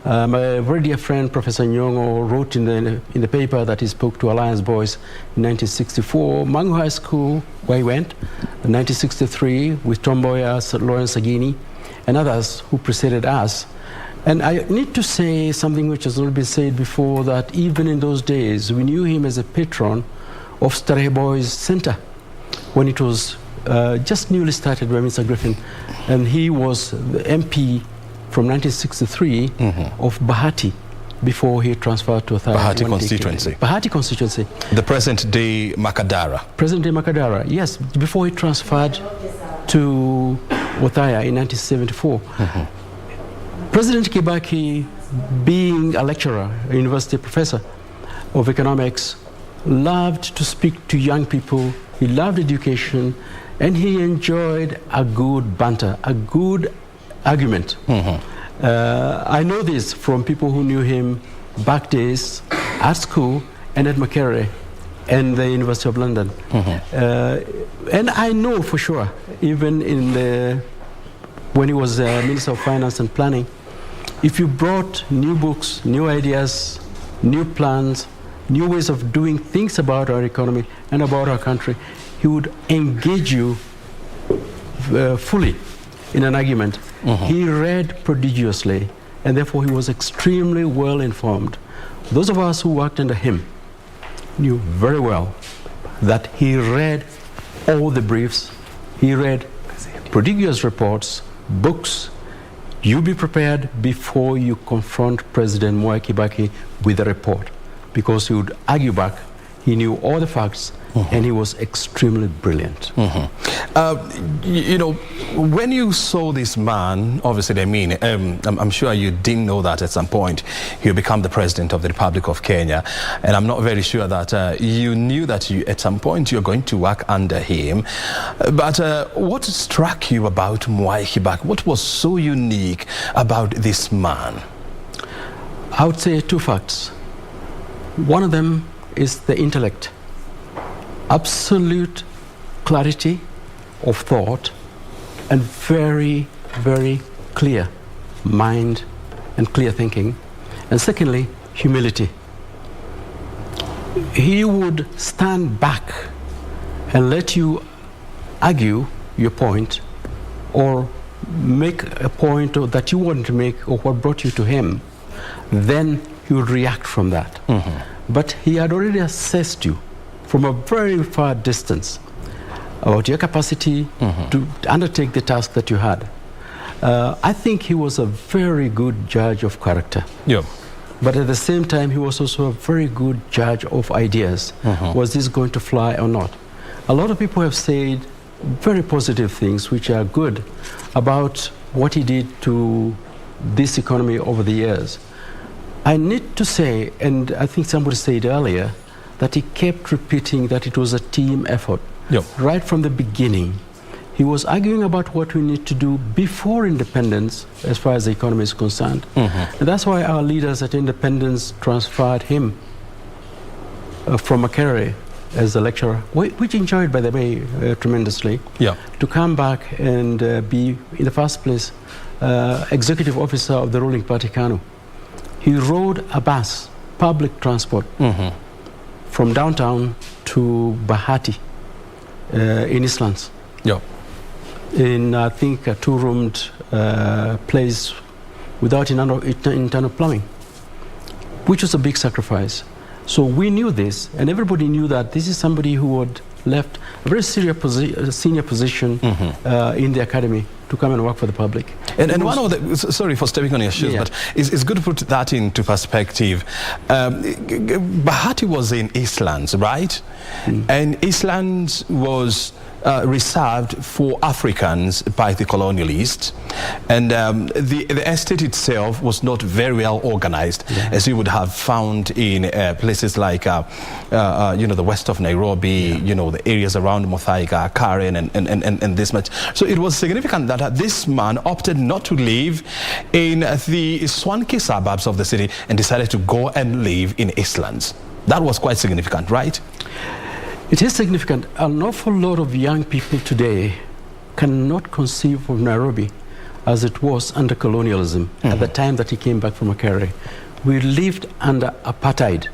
My very dear friend, Professor Nyong'o, wrote in the paper that he spoke to Alliance Boys in 1964, Mangu High School, where he went, in 1963, with Tom Mboya, Lawrence Sagini, and others who preceded us. And I need to say something which has already been said before, that even in those days, we knew him as a patron of Starehe Boys Center, when it was just newly started by Mr. Griffin. And he was the MP from 1963 of Bahati before he transferred to Othaya. Bahati constituency. Bahati constituency. The present-day Makadara. Present-day Makadara, yes, before he transferred to Othaya in 1974. President Kibaki, being a lecturer, a university professor of economics, loved to speak to young people. He loved education, and he enjoyed a good banter, a good argument. I know this from people who knew him back days at school and at Makerere and the University of London. And I know for sure, even when he was Minister of Finance and Planning, if you brought new books, new ideas, new plans, new ways of doing things about our economy and about our country, he would engage you fully in an argument. He read prodigiously, and therefore he was extremely well informed. Those of us who worked under him knew very well that he read all the briefs, he read prodigious reports, books. You be prepared before you confront President Mwai Kibaki with a report, because he would argue back. He knew all the facts, and he was extremely brilliant. You know, when you saw this man, obviously, I mean, I'm sure you didn't know that at some point he'll become the president of the Republic of Kenya, and I'm not very sure that you knew that at some point you're going to work under him. But what struck you about Mwai Kibaki? What was so unique about this man? I would say two facts. One of them is the intellect. Absolute clarity of thought and very, very clear mind and clear thinking. And secondly, humility. He would stand back and let you argue your point or make a point that you wanted to make or what brought you to him. Then he would react from that. But he had already assessed you from a very far distance about your capacity to undertake the task that you had. I think he was a very good judge of character. But at the same time, he was also a very good judge of ideas. Was this going to fly or not? A lot of people have said very positive things, which are good, about what he did to this economy over the years. I need to say, and I think somebody said earlier, that he kept repeating that it was a team effort. Right from the beginning, he was arguing about what we need to do before independence, as far as the economy is concerned. And that's why our leaders at independence transferred him from Makerere as a lecturer, which enjoyed, by the way, tremendously, to come back and be, in the first place, executive officer of the ruling party, KANU. He rode a bus, public transport, from downtown to Bahati in Eastlands. In, I think, a two-roomed place without internal plumbing, which was a big sacrifice. So we knew this, and everybody knew that this is somebody who had left a very senior position in the academy to come and work for the public. And one of the, sorry for stepping on your shoes, but it's good to put that into perspective. Bahati was in Eastlands, right? And Eastlands was reserved for Africans by the colonialists, and the estate itself was not very well organized, as you would have found in places like you know, the west of Nairobi, you know, the areas around Othaya, Karen, and this much. So it was significant that this man opted not to live in the swanky suburbs of the city and decided to go and live in Eastlands. That was quite significant, right? It is significant. An awful lot of young people today cannot conceive of Nairobi as it was under colonialism at the time that he came back from Makerere. We lived under apartheid,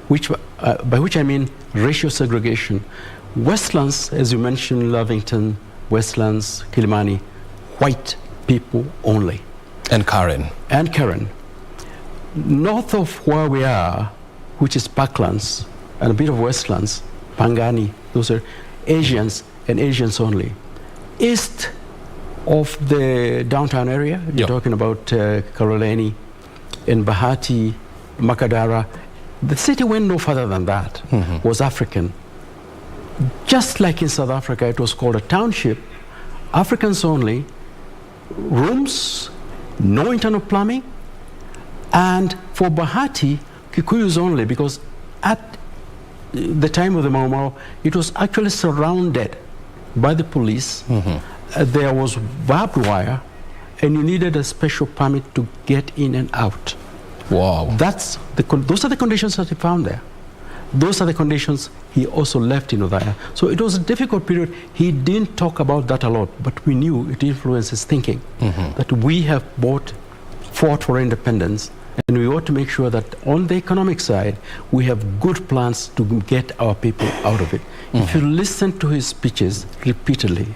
which, by which I mean racial segregation. Westlands, as you mentioned, Lavington, Westlands, Kilimani, white people only. And Karen. And Karen. North of where we are, which is Parklands, and a bit of Westlands, Pangani, those are Asians and Asians only. East of the downtown area, you're talking about Karoleni and Bahati, Makadara. The city went no further than that, was African. Just like in South Africa, it was called a township, Africans only, rooms, no internal plumbing, and for Bahati, Kikuyus only, because at the time of the Mau Mau, it was actually surrounded by the police. There was barbed wire, and you needed a special permit to get in and out. Wow. Those are the conditions that he found there. Those are the conditions he also left in Othaya. So it was a difficult period. He didn't talk about that a lot, but we knew it influenced his thinking, that we have fought for independence, and we ought to make sure that on the economic side, we have good plans to get our people out of it. If you listen to his speeches repeatedly,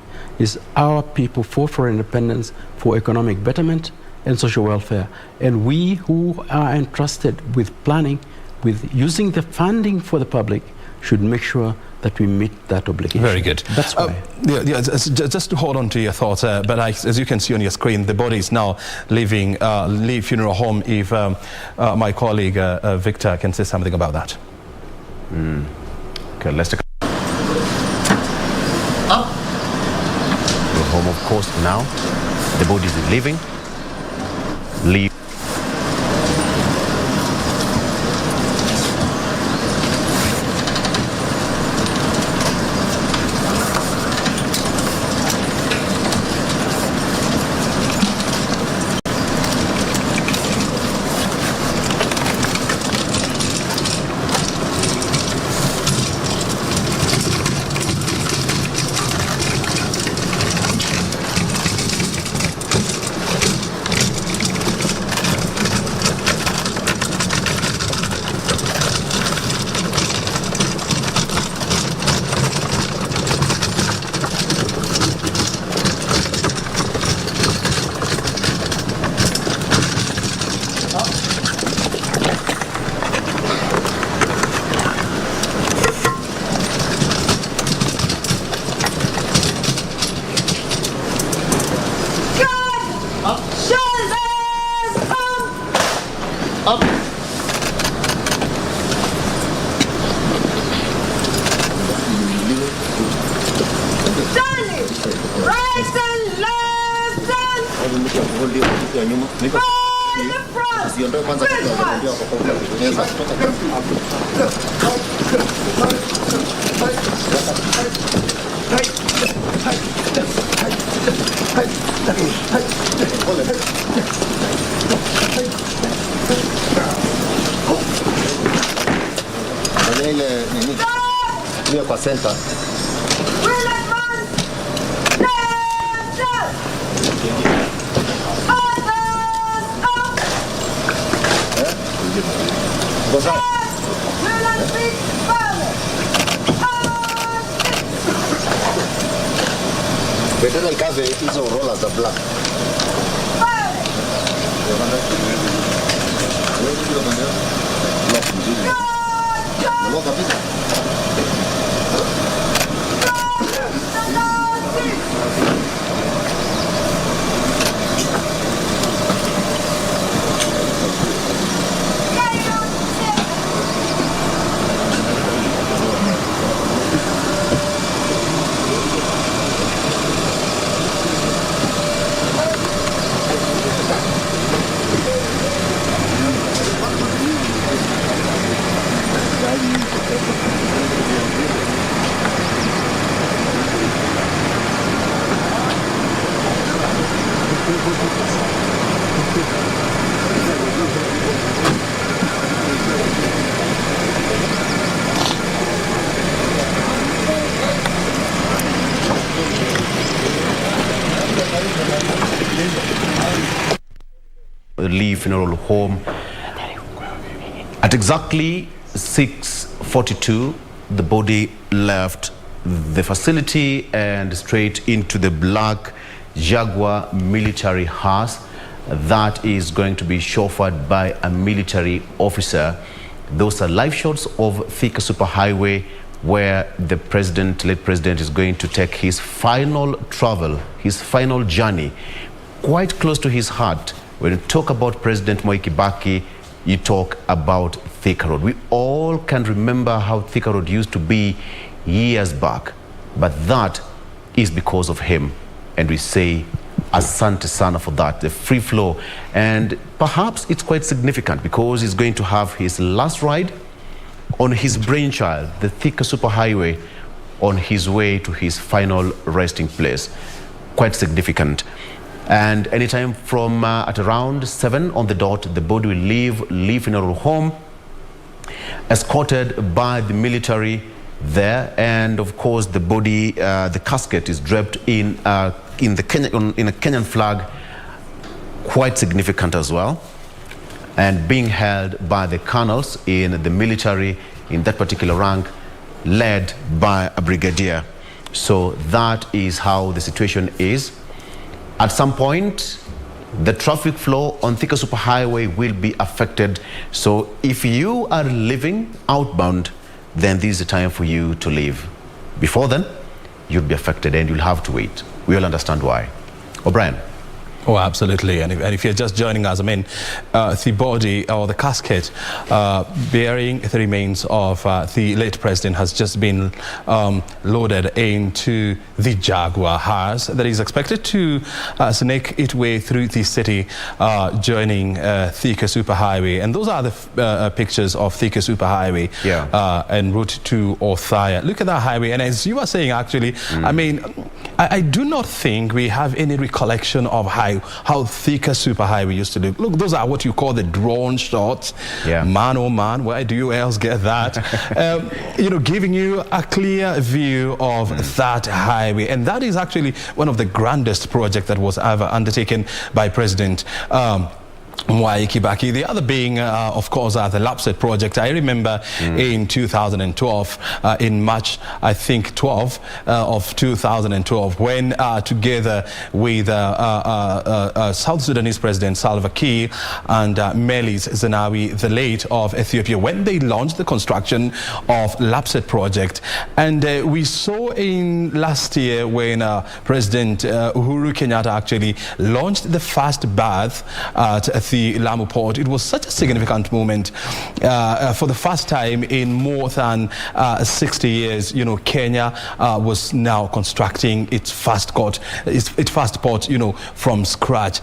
our people fought for independence, for economic betterment and social welfare. And we who are entrusted with planning, with using the funding for the public, should make sure that we meet that obligation. Very good. That's why. Just to hold on to your thoughts, but as you can see on your screen, the body is now leaving Lee Funeral Home. If my colleague Victor can say something about that. Okay, let's take up. The home, of course, now. The body is leaving. Leave. Better than cafe is a roll as a black. Lee Funeral Home. At exactly 6:42, the body left the facility and straight into the black Jaguar military hearse that is going to be chauffeured by a military officer. Those are live shots of Thika Superhighway, where the late president, is going to take his final travel, his final journey, quite close to his heart. When you talk about President Mwai Kibaki, you talk about Thika Road. We all can remember how Thika Road used to be years back, but that is because of him. And we say, asante sana for that, the free flow. And perhaps it's quite significant because he's going to have his last ride on his brainchild, the Thika Superhighway, on his way to his final resting place. Quite significant. And anytime from at around 7 on the dot, the body will leave Lee Funeral Home, escorted by the military there. And of course, the body, the casket is draped in a Kenyan flag, quite significant as well, and being held by the colonels in the military in that particular rank, led by a brigadier. So that is how the situation is. At some point, the traffic flow on Thika Superhighway will be affected. So if you are living outbound, then this is the time for you to leave. Before then, you'll be affected and you'll have to wait. We all understand why. O'Brien. Oh, absolutely. And if you're just joining us, I mean, the body or the casket bearing the remains of the late president has just been loaded into the Jaguar hearse that is expected to snake its way through the city, joining Thika Superhighway. And those are the pictures of Thika Superhighway en route to Othaya. Look at that highway. And as you were saying, actually, I mean, I do not think we have any recollection of how Thika Superhighway used to look. Look, those are what you call the drone shots. Man, oh man, where do you else get that? You know, giving you a clear view of that highway. And that is actually one of the grandest projects that was ever undertaken by President Mwai Kibaki. The other being, of course, the Lapset project. I remember in 2012, in March, I think 12 of 2012, when together with South Sudanese President Salva Kiir and Meles Zenawi, the late of Ethiopia, when they launched the construction of Lapset project. And we saw in last year when President Uhuru Kenyatta actually launched the first bath at the Lamu port. It was such a significant moment. For the first time in more than 60 years, you know, Kenya was now constructing its first port, you know, from scratch.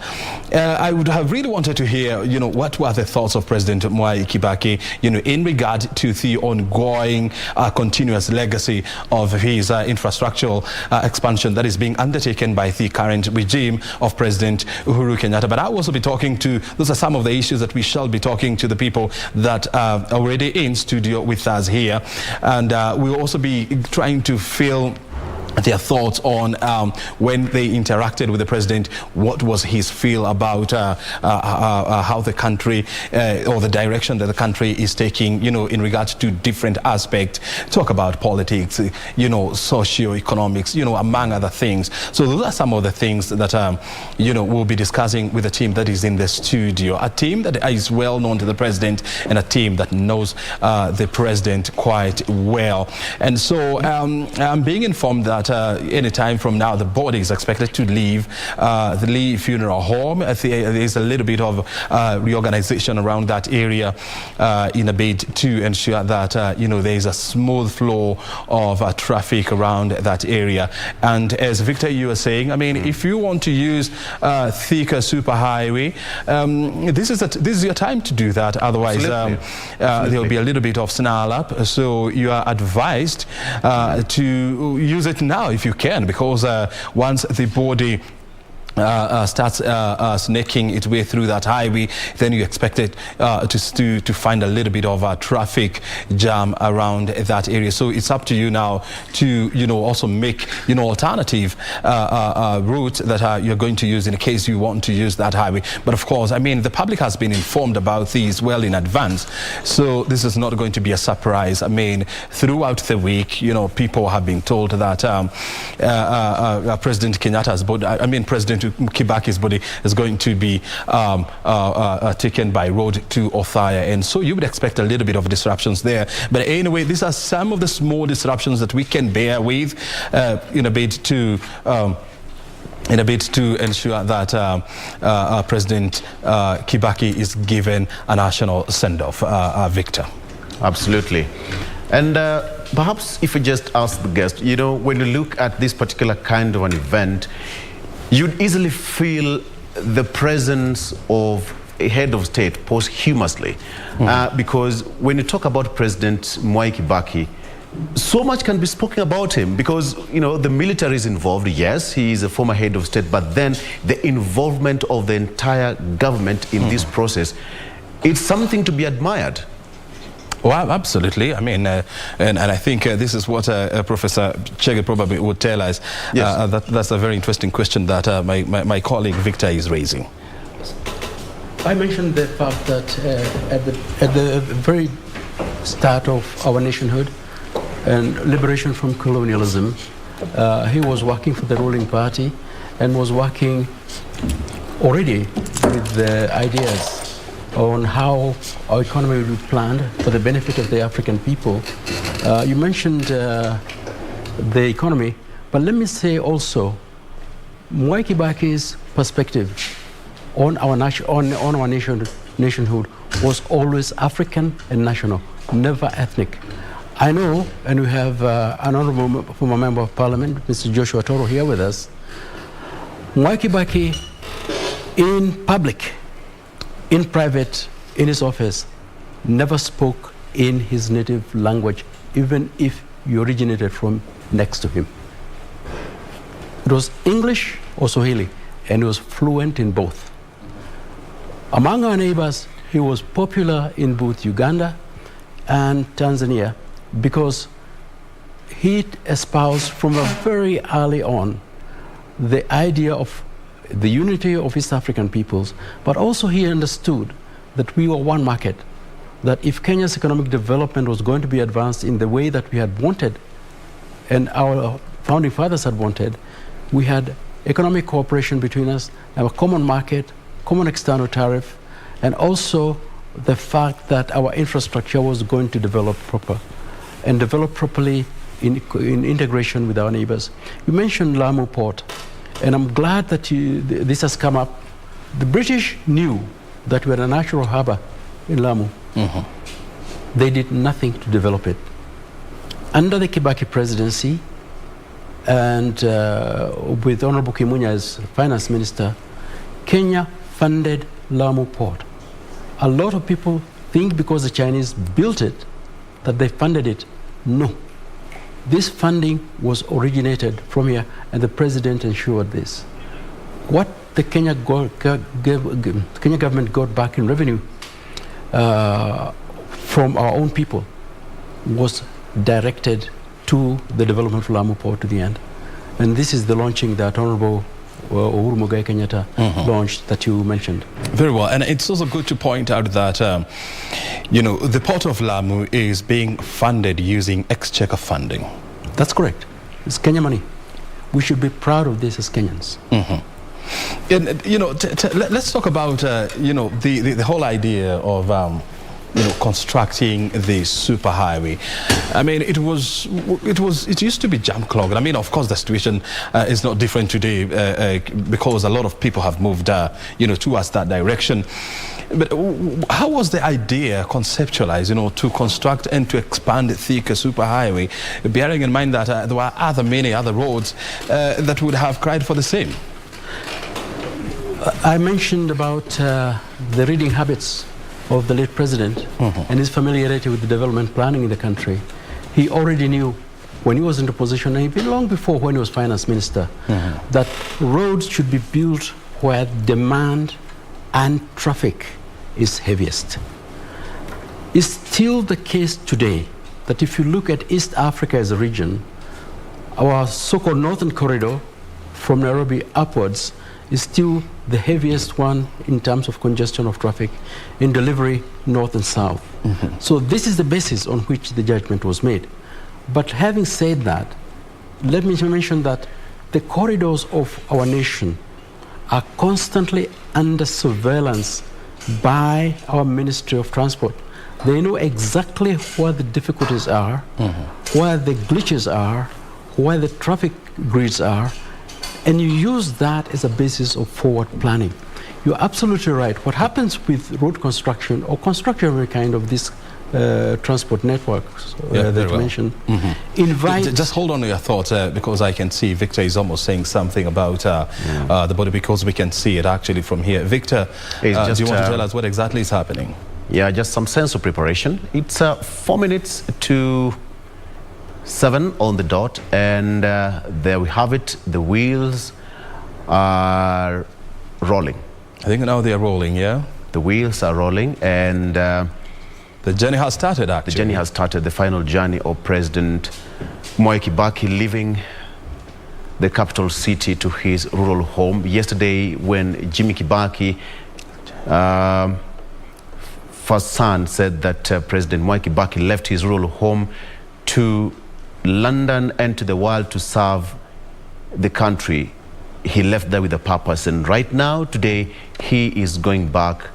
I would have really wanted to hear, you know, what were the thoughts of President Mwai Kibaki, you know, in regard to the ongoing continuous legacy of his infrastructural expansion that is being undertaken by the current regime of President Uhuru Kenyatta. But I'll also be talking to, those are some of the issues that we shall be talking to the people that are already in studio with us here. And we'll also be trying to feel their thoughts on when they interacted with the president, what was his feel about how the country or the direction that the country is taking, you know, in regards to different aspects. Talk about politics, you know, socio-economics, you know, among other things. So those are some of the things that, you know, we'll be discussing with a team that is in the studio, a team that is well known to the president and a team that knows the president quite well. And so I'm being informed that any time from now, the body is expected to leave the Lee Funeral Home. There is a little bit of reorganization around that area in a bid to ensure that, you know, there is a smooth flow of traffic around that area. And as Victor, you were saying, I mean, if you want to use Thika Superhighway, this is your time to do that. Otherwise, there will be a little bit of snarl up. So you are advised to use it now if you can, because once the body starts snaking its way through that highway, then you expect it to find a little bit of a traffic jam around that area. So it's up to you now to, also make, alternative routes that you're going to use in case you want to use that highway. But of course, I mean, the public has been informed about these well in advance. So this is not going to be a surprise. I mean, throughout the week, people have been told that President Kenyatta's body, President Kibaki's body is going to be taken by road to Othaya, and so you would expect a little bit of disruptions there. But anyway, these are some of the small disruptions that we can bear with in a bid to ensure that President Kibaki is given a national send-off, Victor. Absolutely. And perhaps if we just ask the guest, when you look at this particular kind of an event, you'd easily feel the presence of a head of state posthumously. Because when you talk about President Mwai Kibaki, so much can be spoken about him because, the military is involved. Yes, he is a former head of state, but then the involvement of the entire government in this process, it's something to be admired. Well, absolutely. I mean, and I think this is what Professor Chege probably would tell us. Yes. That's a very interesting question that my colleague Victor is raising. I mentioned the fact that at the very start of our nationhood and liberation from colonialism, he was working for the ruling party and was working already with the ideas on how our economy will be planned for the benefit of the African people. You mentioned the economy, but let me say also, Mwai Kibaki's perspective on our nationhood was always African and national, never ethnic. I know, and we have an honorable former member of parliament, Mr. Joshua Toro, here with us. Mwai Kibaki, in public, in private, in his office, never spoke in his native language, even if you originated from next to him. It was English or Swahili, and he was fluent in both. Among our neighbors, he was popular in both Uganda and Tanzania because he espoused from a very early on the idea of the unity of East African peoples, but also he understood that we were one market, that if Kenya's economic development was going to be advanced in the way that we had wanted and our founding fathers had wanted, we had economic cooperation between us, a common market, common external tariff, and also the fact that our infrastructure was going to develop properly in integration with our neighbors. You mentioned Lamu Port, and I'm glad that this has come up. The British knew that we had a natural harbor in Lamu. They did nothing to develop it. Under the Kibaki presidency, and with Honorable Kimunya as finance minister, Kenya funded Lamu Port. A lot of people think because the Chinese built it, that they funded it. No. This funding was originated from here, and the president ensured this. What the Kenya government got back in revenue from our own people was directed to the development of Lamu Port to the end. And this is the launching that Honorable Uhuru Muigai Kenyatta launched that you mentioned. Very well, and it's also good to point out that the Port of Lamu is being funded using exchequer funding. That's correct. It's Kenya money. We should be proud of this as Kenyans. And let's talk about the whole idea of constructing the superhighway. I mean, it used to be jam clogged. I mean, of course, the situation is not different today because a lot of people have moved, towards that direction. But how was the idea conceptualized, to construct and to expand the thicker superhighway, bearing in mind that there were many other roads that would have cried for the same? I mentioned about the reading habits of the late president and his familiarity with the development planning in the country. He already knew when he was in the position, and even long before when he was finance minister, that roads should be built where demand and traffic is heaviest. It's still the case today that if you look at East Africa as a region, our so-called northern corridor from Nairobi upwards is still the heaviest one in terms of congestion of traffic in delivery north and south. So this is the basis on which the judgment was made. But having said that, let me mention that the corridors of our nation are constantly under surveillance by our Ministry of Transport. They know exactly where the difficulties are, where the glitches are, where the traffic grids are, and you use that as a basis of forward planning. You're absolutely right. What happens with road construction or construction of any kind of this transport networks that you mentioned invites... Just hold on to your thoughts because I can see Victor is almost saying something about the body, because we can see it actually from here. Victor, do you want to tell us what exactly is happening? Yeah, just some sense of preparation. It's 4 minutes to 7 on the dot, and there we have it. The wheels are rolling. I think now they are rolling, yeah? The wheels are rolling, and the journey has started, actually. The journey has started, the final journey of President Mwai Kibaki leaving the capital city to his rural home. Yesterday, when Jimmy Kibaki, first son, said that President Mwai Kibaki left his rural home to London and to the world to serve the country, he left there with a purpose. And right now, today, he is going back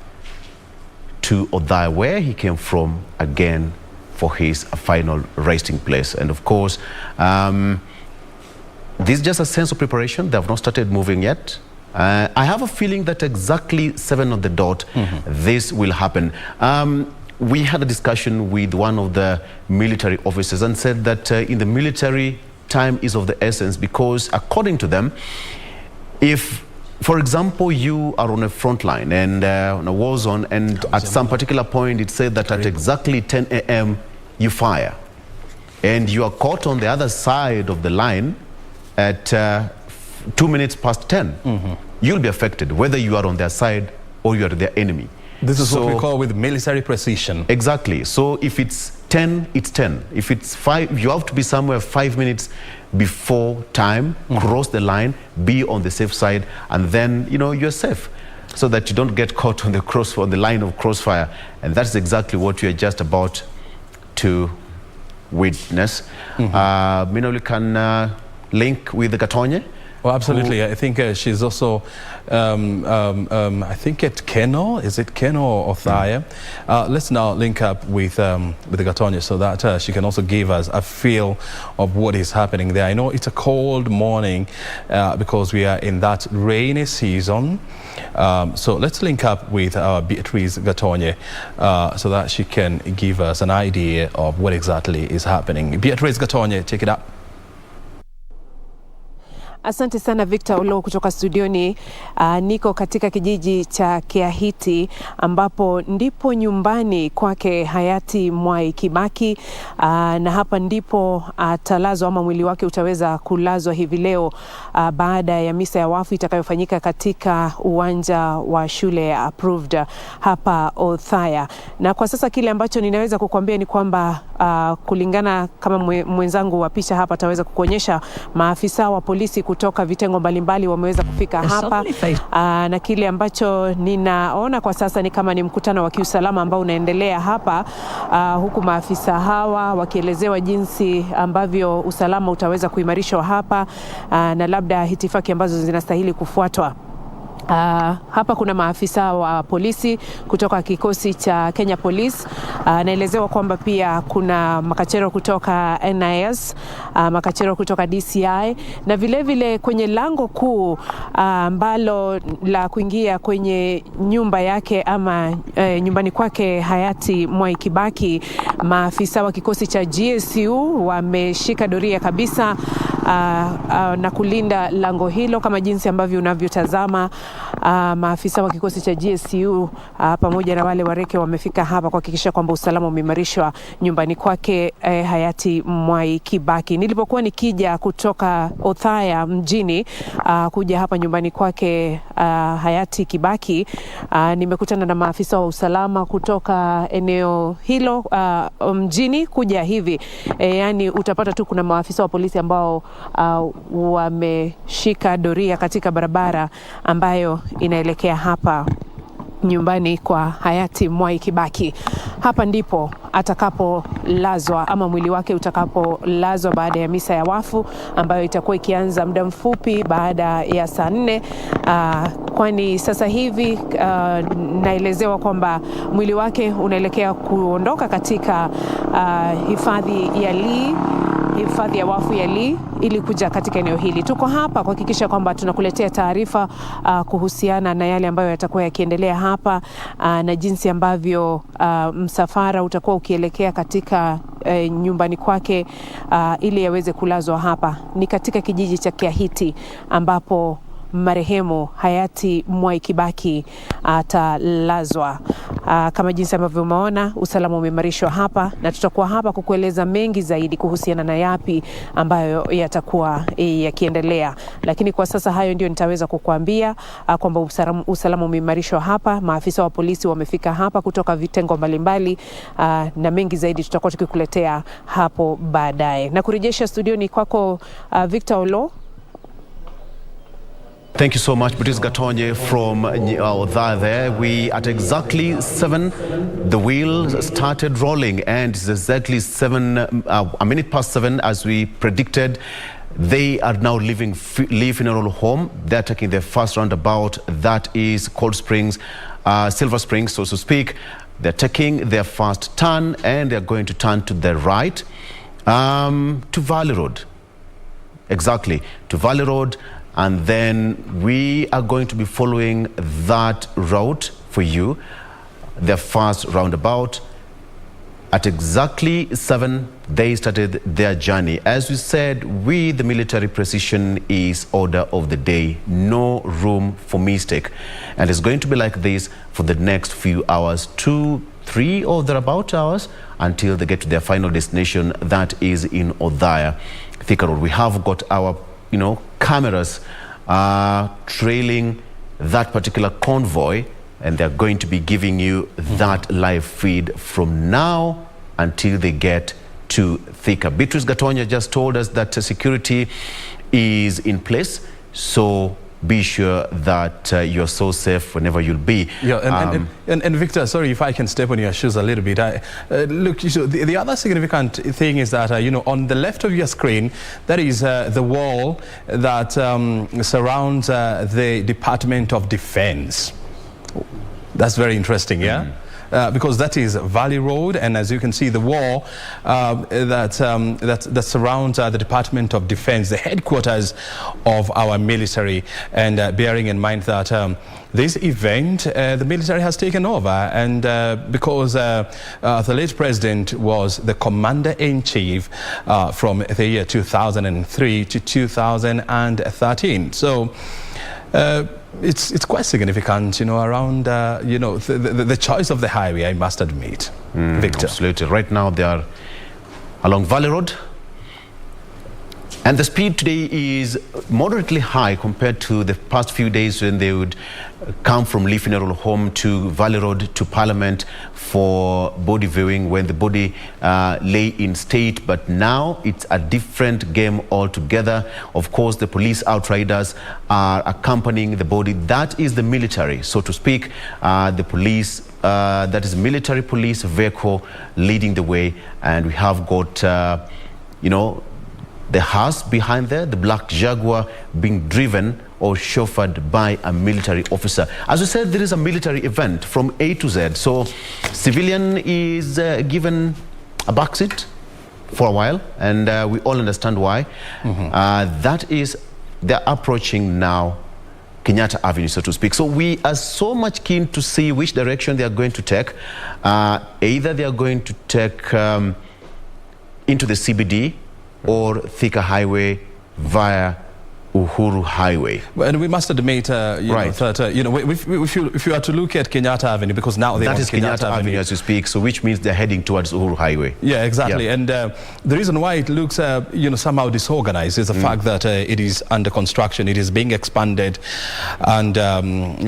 to Othaya, where he came from, again for his final resting place. And of course, this is just a sense of preparation. They have not started moving yet. I have a feeling that exactly 7 on the dot, this will happen. We had a discussion with one of the military officers and said that in the military, time is of the essence, because according to them, if, for example, you are on a front line and on a war zone, and at some particular point it said that at exactly 10 a.m. you fire, and you are caught on the other side of the line at 2 minutes past 10, you'll be affected, whether you are on their side or you are their enemy. This is what we call with military precision. Exactly. So if it's 10, it's 10. If it's 5, you have to be somewhere 5 minutes before time, cross the line, be on the safe side, and then, you know, you're safe, so that you don't get caught on the line of crossfire. And that's exactly what we are just about to witness. We can link with the Gatonye. Well, absolutely. I think she's also, I think at Keno, is it Keno or Othaya? Let's now link up with the Gatonye so that she can also give us a feel of what is happening there. I know it's a cold morning because we are in that rainy season. So let's link up with Beatrice Gatonye so that she can give us an idea of what exactly is happening. Beatrice Gatonye, take it up. Asante sana Victor Olo kutoka studioni. Niko katika kijiji cha Kiahiti ambapo ndipo nyumbani kwake hayati Mwai Kibaki, na hapa ndipo atalazwa ama mwili wake utaweza kulazwa hivi leo baada ya misa ya wafu itakayofanyika katika uwanja wa shule approved hapa Othaya. Na kwa sasa kile ambacho ninaweza kukuambia ni kwamba kulingana kama mwenzangu wa picha hapa ataweza kukuonyesha, maafisa wa polisi kutoka vitengo mbalimbali wameweza kufika hapa, na kile ambacho ninaona kwa sasa ni kama ni mkutano wa kiusalama ambao unaendelea hapa, huku maafisa hawa wakielezewa jinsi ambavyo usalama utaweza kuimarishwa hapa, na labda hitifaki ambazo zinastahili kufuatwa. Hapa kuna maafisa wa polisi kutoka kikosi cha Kenya Police. Naelezewa kwamba pia kuna makachero kutoka NIS, makachero kutoka DCI, na vile vile kwenye lango kuu ambalo la kuingia kwenye nyumba yake ama nyumbani kwake hayati Mwai Kibaki, maafisa wa kikosi cha GSU wameshika doria kabisa na kulinda lango hilo kama jinsi ambavyo unavyotazama. maafisa wa kikosi cha GSU pamoja na wale wareke wamefika hapa kuhakikisha kwamba usalama umeimarishwa nyumbani kwake hayati Mwai Kibaki. Nilipokuwa nikija kutoka Othaya mjini kuja hapa nyumbani kwake hayati Kibaki, nimekutana na maafisa wa usalama kutoka eneo hilo mjini kuja hivi. Yani utapata tu kuna maafisa wa polisi ambao wameshika doria katika barabara ambayo inaelekea hapa nyumbani kwa hayati Mwai Kibaki. Hapa ndipo atakapolazwa ama mwili wake utakapolazwa baada ya misa ya wafu ambayo itakuwa ikianza muda mfupi baada ya saa 4, kwani sasa hivi naelezewa kwamba mwili wake unaelekea kuondoka katika hifadhi ya wafu ya Lee ili kuja katika eneo hili. Tuko hapa kuhakikisha kwamba tunakuletea taarifa kuhusiana na yale ambayo yatakuwa yakiendelea hapa na jinsi ambavyo msafara utakuwa ukielekea katika nyumbani kwake ili yaweze kulazwa hapa. Ni katika kijiji cha Kiahiti ambapo marehemu hayati Mwai Kibaki atalazwa. Kama jinsi ambavyo umeona, usalama umeimarishwa hapa na tutakuwa hapa kukueleza mengi zaidi kuhusiana na yapi ambayo yatakuwa yakiendelea. Lakini kwa sasa hayo ndio nitaweza kukuambia kwamba usalama umeimarishwa hapa. Maafisa wa polisi wamefika hapa kutoka vitengo mbalimbali na mengi zaidi tutakuwa tukikuletea hapo baadaye. Na kurejesha studioni kwako Victor Olo. Thank you so much, Patrice Gatonye from Othaya there. We at exactly 7, the wheels started rolling, and it's exactly a minute past 7 as we predicted. They are now leaving funeral home. They're taking their first roundabout. That is Cold Springs, Silver Springs, so to speak. They're taking their first turn, and they're going to turn to the right to Valley Road. Exactly, to Valley Road. And then we are going to be following that route for you, their first roundabout. At exactly 7, they started their journey. As we said, with the military, precision is order of the day. No room for mistake. And it's going to be like this for the next few hours, 2, 3 or thereabout hours, until they get to their final destination, that is in Othaya, Thika Road. We have got our cameras trailing that particular convoy, and they're going to be giving you that live feed from now until they get to Thika. Beatrice Gatonye just told us that security is in place, so be sure that you're so safe whenever you'll be. Yeah, and Victor, sorry if I can step on your shoes a little bit. Look, the other significant thing is that, on the left of your screen, that is the wall that surrounds the Department of Defense. That's very interesting, yeah? Because that is Valley Road, and as you can see, the wall that surrounds the Department of Defense, the headquarters of our military. And bearing in mind that this event, the military has taken over, and because the late president was the commander-in-chief from the year 2003 to 2013. So it's quite significant, around, the choice of the highway, I must admit, Victor. Absolutely. Right now they are along Valley Road, and the speed today is moderately high compared to the past few days when they would come from Lee Funeral Home to Valley Road to Parliament for body viewing when the body lay in state. But now it's a different game altogether. Of course, the police outriders are accompanying the body. That is the military, so to speak. The police, that is military police vehicle leading the way. And we have got, the hearse behind there, the black Jaguar, being driven or chauffeured by a military officer. As we said, there is a military event from A to Z. So civilian is given a backseat for a while, and we all understand why. That is, they're approaching now Kenyatta Avenue, so to speak. So we are so much keen to see which direction they are going to take. Either they are going to take into the CBD or Thika Highway via Uhuru Highway. And we must admit, Right. that if you are to look at Kenyatta Avenue, because now they That want is Kenyatta Avenue as you speak, so which means they're heading towards Uhuru Highway. Yeah, exactly. Yeah. And the reason why it looks, somehow disorganized is the fact that it is under construction, it is being expanded, and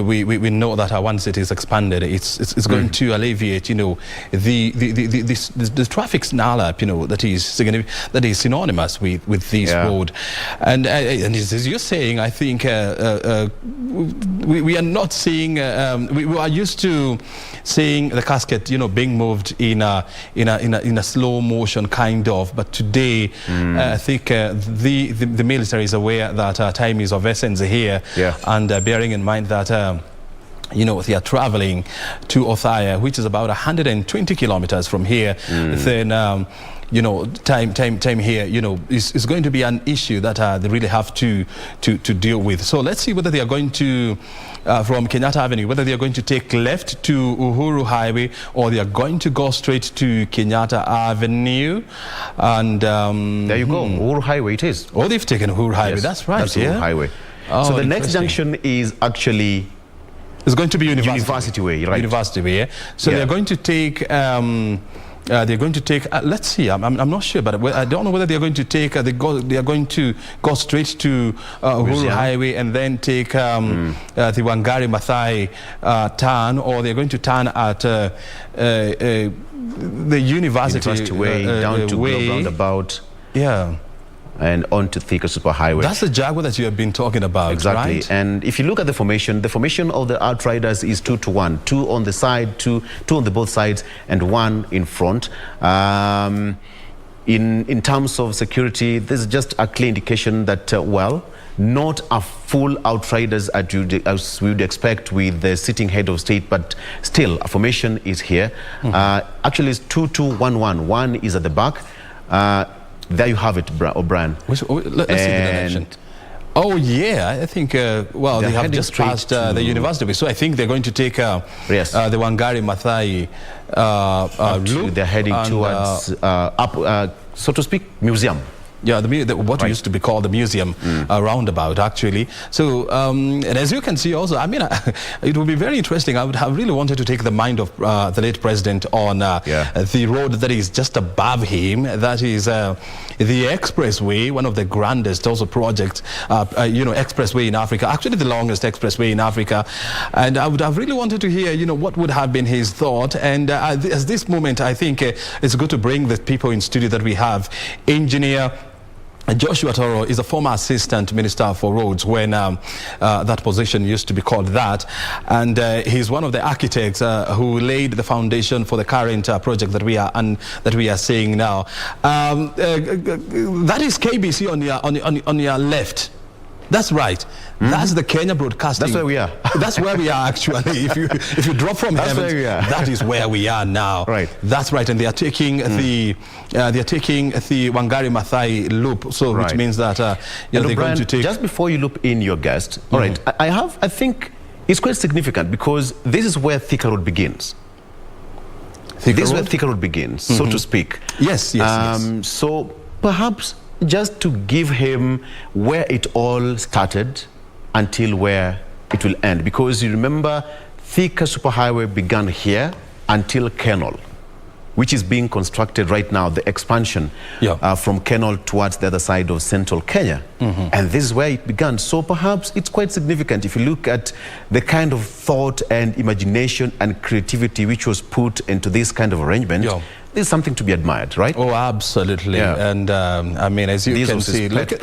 we know that once it is expanded, it's going to alleviate, the traffic snarl-up, that is synonymous with this road. And as you're saying, I think we are not seeing. We are used to seeing the casket, being moved in a slow motion kind of. But today, I think the military is aware that time is of essence here, and bearing in mind that. They are traveling to Othaya, which is about 120 kilometers from here. Then, time here, is going to be an issue that they really have to deal with. So let's see whether they are going to, from Kenyatta Avenue, whether they are going to take left to Uhuru Highway or they are going to go straight to Kenyatta Avenue. And there you go, Uhuru Highway it is. Oh, they've taken Uhuru Highway. Yes, that's right. That's Uhuru Highway. Oh, so the next junction is actually. It's going to be University Way, right? University Way. Yeah? So they're going to take. Let's see. I'm not sure, but I don't know whether they are going to take. They are going to go straight to Uhuru Highway and then take the Wangari Maathai turn, or they're going to turn at the University Way down to Globe Roundabout. Yeah. And on to Thika Superhighway. That's the Jaguar that you have been talking about, exactly. Right? And if you look at the formation of the outriders is 2-to-1. 2 on the side, two on the both sides, and 1 in front. In terms of security, there's just a clear indication that, not a full outriders as we would expect with the sitting head of state, but still, a formation is here. Actually, it's 2-2-1-1. 1 is at the back. There you have it, O'Brien. Let's see the direction. Oh, yeah, I think, they have just passed the university. So I think they're going to take the Wangari Maathai route. They're heading towards, so to speak, museum. Yeah, what used to be called the museum roundabout, actually. So, and as you can see also, it would be very interesting. I would have really wanted to take the mind of the late president on the road that is just above him. That is the expressway, one of the grandest also projects, expressway in Africa, actually the longest expressway in Africa. And I would have really wanted to hear, what would have been his thought. And at this moment, I think it's good to bring the people in studio that we have. Engineer Joshua Toro is a former assistant minister for roads when that position used to be called that, and he's one of the architects who laid the foundation for the current project that we are seeing now. That is KBC on your left. That's right. That's the Kenya Broadcasting. That's where we are. That's where we are actually. If you drop from heaven, that is where we are now. Right. That's right. And they are taking the Wangari Maathai loop. So which means that they're going to take. Just before you loop in your guest, all right. I think it's quite significant because this is where Thika Road begins. This is where Thika Road begins, so to speak. Yes. So perhaps just to give him where it all started until where it will end. Because you remember, Thika Superhighway began here until Kenol, which is being constructed right now, the expansion from Kenol towards the other side of central Kenya. And this is where it began. So perhaps it's quite significant if you look at the kind of thought and imagination and creativity which was put into this kind of arrangement. There's something to be admired, right? Oh, absolutely. And as you can see, look at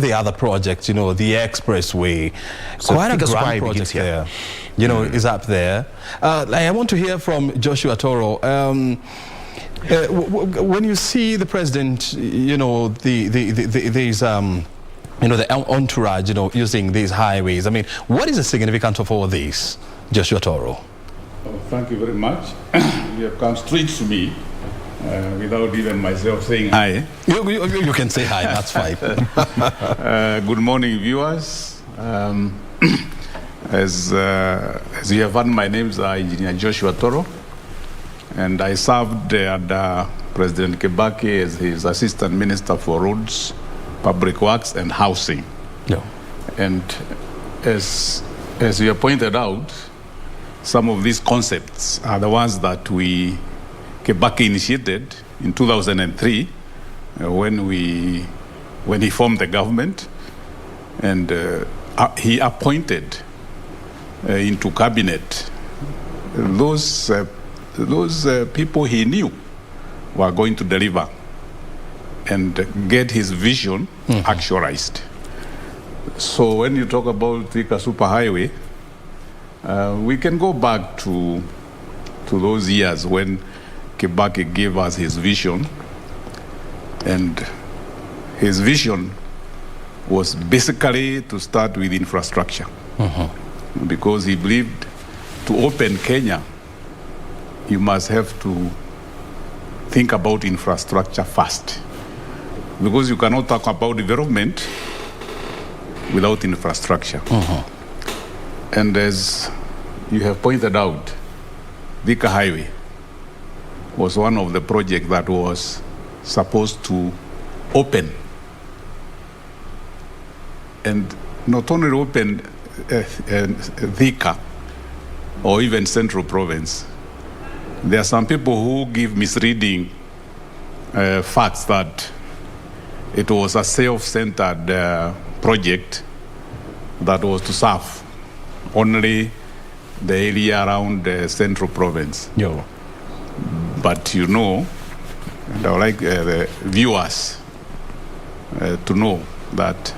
the other projects, the expressway. So quite a grand project there, is up there. I want to hear from Joshua Toro. When you see the president, the entourage, using these highways, what is the significance of all this, Joshua Toro? Oh, thank you very much. You have come straight to me. Without even myself saying hi. You can say hi, that's fine. Good morning, viewers. As you have heard, my name is Engineer Joshua Toro, and I served under President Kibaki as his Assistant Minister for Roads, Public Works and Housing. And as you have pointed out, some of these concepts are the ones that Kibaki initiated in 2003 when he formed the government, and he appointed into cabinet those people he knew were going to deliver and get his vision actualized. So when you talk about Thika Superhighway, we can go back to those years when Kibaki gave us his vision, and his vision was basically to start with infrastructure, because he believed to open Kenya, you must have to think about infrastructure first, because you cannot talk about development without infrastructure. And as you have pointed out, Thika Highway was one of the projects that was supposed to open, and not only open Thika or even Central Province. There are some people who give misleading facts that it was a self-centered project that was to serve only the area around the Central Province. Yo. But you know, and I would like the viewers to know that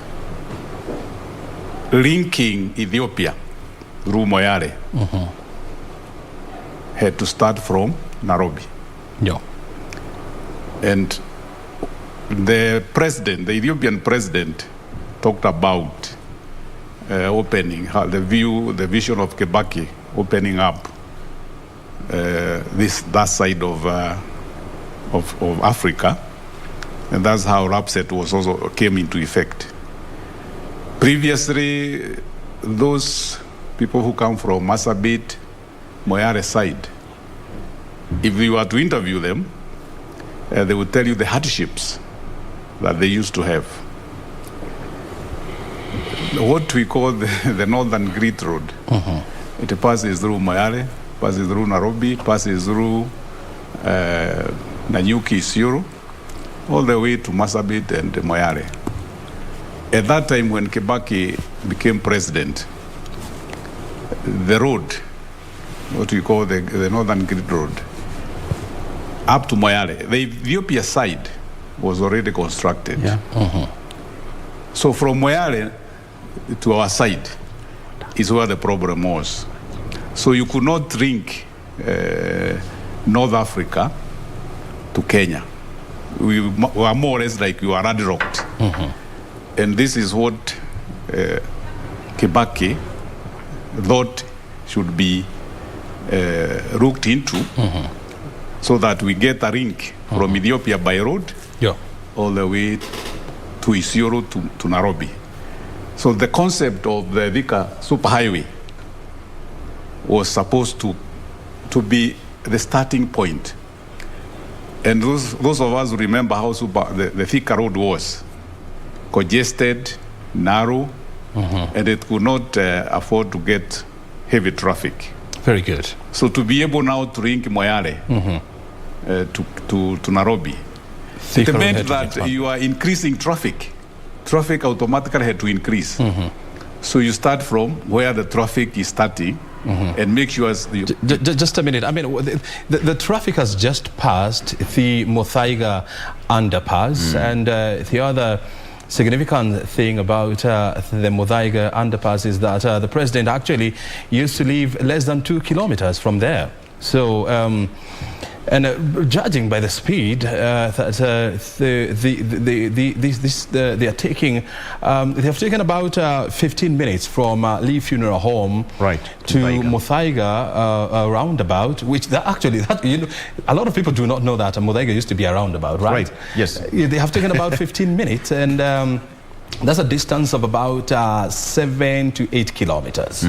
linking Ethiopia through Moyale had to start from Nairobi. Yeah. And the Ethiopian president, talked about opening the vision of Kibaki, opening up that side of Africa, and that's how RAPSET came into effect. Previously, those people who come from Marsabit, Moyale side, if you were to interview them, they would tell you the hardships that they used to have. What we call the Northern Grid Road. It passes through Moyale, passes through Nairobi, passes through Nanyuki, Isiolo, all the way to Marsabit and Moyale. At that time when Kibaki became president, the road, what we call the Northern Grid Road, up to Moyale, the Ethiopia side was already constructed. Yeah. So from Moyale to our side is where the problem was. So you could not link North Africa to Kenya. We were more or less like you are landlocked. And this is what Kibaki thought should be looked into, so that we get a link from Ethiopia by road all the way to Isiolo to Nairobi. So the concept of the Thika Superhighway was supposed to be the starting point. And those of us who remember how the Thika road was congested, narrow, and it could not afford to get heavy traffic. Very good. So to be able now to link Moyale to Nairobi, it meant that you are increasing traffic. Traffic automatically had to increase. So you start from where the traffic is starting and make sure... Just a minute. I mean, the traffic has just passed the Othaya underpass, and the other significant thing about the Othaya underpass is that the president actually used to live less than 2 kilometers from there. So, judging by the speed that they have taken about 15 minutes from Lee Funeral Home to Othaya roundabout, which actually, a lot of people do not know that Othaya used to be a roundabout, right? Yes. They have taken about 15 minutes, and that's a distance of about 7 to 8 kilometers.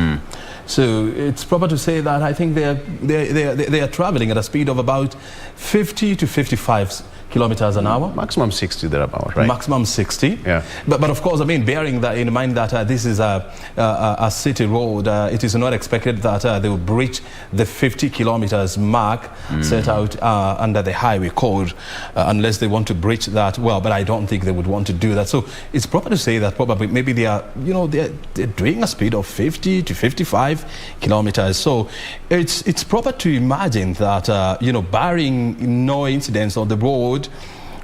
So it's proper to say that I think they are traveling at a speed of about 50 to 55 kilometers an hour. Maximum 60 thereabout, right? Maximum 60. Yeah. But of course, I mean, bearing that in mind that this is a city road, it is not expected that they will breach the 50 kilometers mark set out under the highway code unless they want to breach that. Well, but I don't think they would want to do that. So it's proper to say that probably maybe they are, you know, they're doing a speed of 50 to 55 kilometers. So it's proper to imagine that, you know, barring no incidents on the road,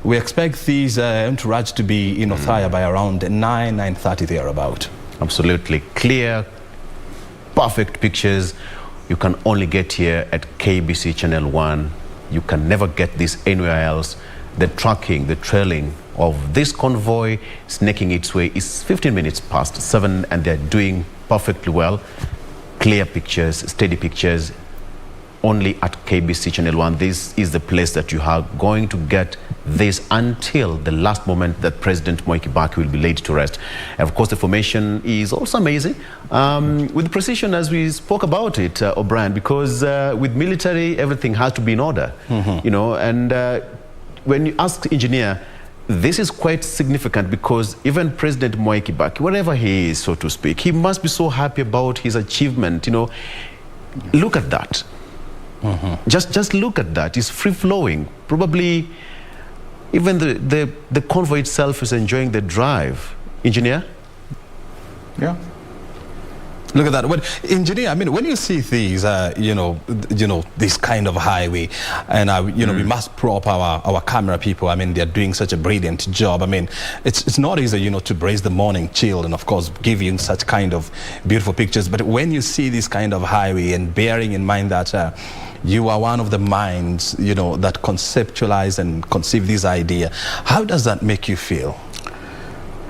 we expect these entourage to be in Othaya by around 9:30 thereabout. Absolutely clear, perfect pictures. You can only get here at KBC Channel 1. You can never get this anywhere else. The tracking, the trailing of this convoy snaking its way is 15 minutes past 7, and they're doing perfectly well. Clear pictures, steady pictures. Only at KBC Channel 1. This is the place that you are going to get this until the last moment that President Mwai Kibaki will be laid to rest. And of course, the formation is also amazing. With Procession, as we spoke about it, O'Brien, because with military, everything has to be in order. You know, and when you ask the engineer, this is quite significant because even President Mwai Kibaki, wherever he is, so to speak, he must be so happy about his achievement. You know, look at that. Just look at that. It's free-flowing. Probably even the convoy itself is enjoying the drive. Engineer? Yeah. Look at that. Well, engineer, I mean, when you see these, you know, this kind of highway, and you know, we must prop our camera people. I mean, they're doing such a brilliant job. I mean, it's not easy, you know, to brace the morning chill and of course give you such kind of beautiful pictures. But when you see this kind of highway, and bearing in mind that you are one of the minds, you know, that conceptualize and conceive this idea, how does that make you feel?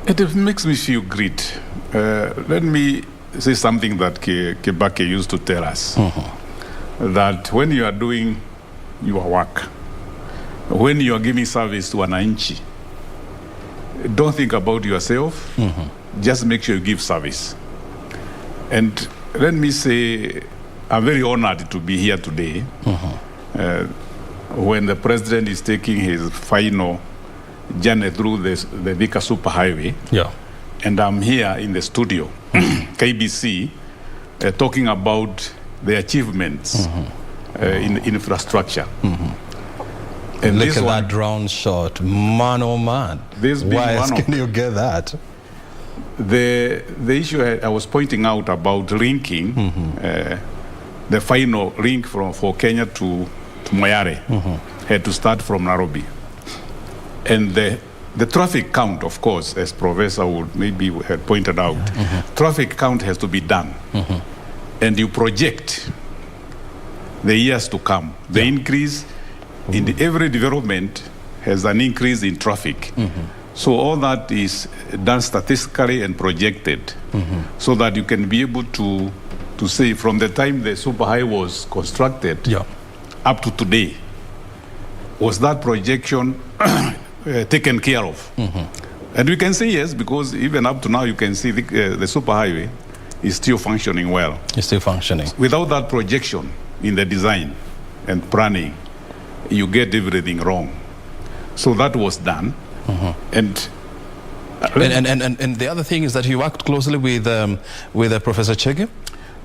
It makes me feel great. Let me say something that Kibaki used to tell us, that when you are doing your work, when you are giving service to wananchi, don't think about yourself, just make sure you give service. And let me say, I'm very honored to be here today when the president is taking his final journey through the Vika Superhighway. Yeah. And I'm here in the studio, KBC, talking about the achievements in infrastructure. And look at that drone shot, man oh man. Why else can you get that? The issue I was pointing out about linking, the final link for Kenya to Mwai had to start from Nairobi. And the traffic count, of course, as Professor would maybe had pointed out, traffic count has to be done. And you project the years to come. The increase in every development has an increase in traffic. So all that is done statistically and projected so that you can be able to say from the time the superhighway was constructed up to today, was that projection taken care of? And we can say yes, because even up to now you can see the superhighway is still functioning well. It's still functioning. Without that projection in the design and planning, you get everything wrong. So that was done. And the other thing is that you worked closely with Professor Chege.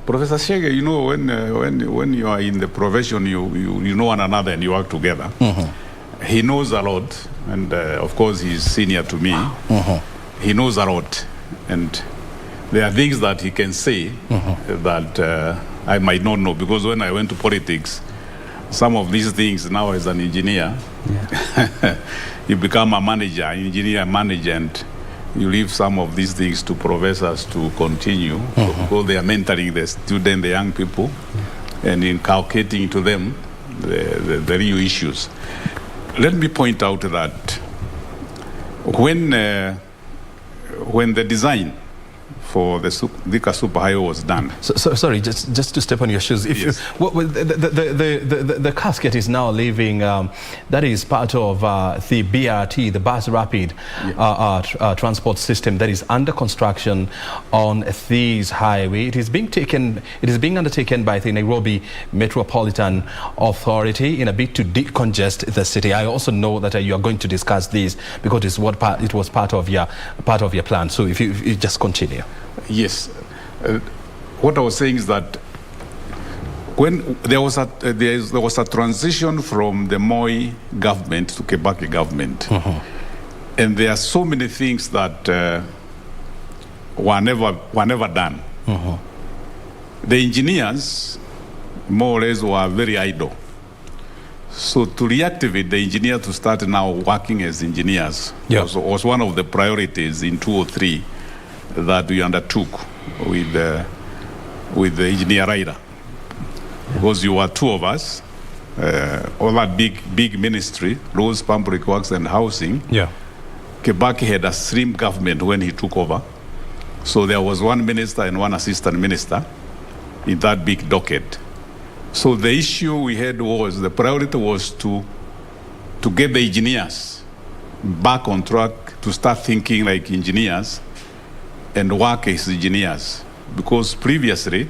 Professor Chege, you know, when you are in the profession, you know one another and you work together. He knows a lot, and of course he's senior to me. He knows a lot, and there are things that he can say that I might not know, because when I went to politics, some of these things now as an engineer, you become a manager, engineer manager, and you leave some of these things to professors to continue, because they are mentoring the student, the young people, and inculcating to them the real issues. Let me point out that when the design for the Thika Superhighway was done. So, sorry, just to step on your shoes. If Yes. the casket is now leaving, that is part of the BRT, the Bus Rapid transport system that is under construction on this highway. It is being undertaken by the Nairobi Metropolitan Authority in a bid to decongest the city. I also know that you are going to discuss this because it was part of your plan. So if you just continue. Yes. What I was saying is that when there was a transition from the Mwai government to Kibaki government, and there are so many things that were never done. The engineers, more or less, were very idle. So to reactivate the engineers to start now working as engineers was one of the priorities in 2003 that we undertook with the engineer rider. Because you were two of us, all that big ministry, roads, public works and housing. Yeah. Kibaki had a slim government when he took over. So there was one minister and one assistant minister in that big docket. So the issue we had was, the priority was to get the engineers back on track, to start thinking like engineers and work as engineers. Because previously,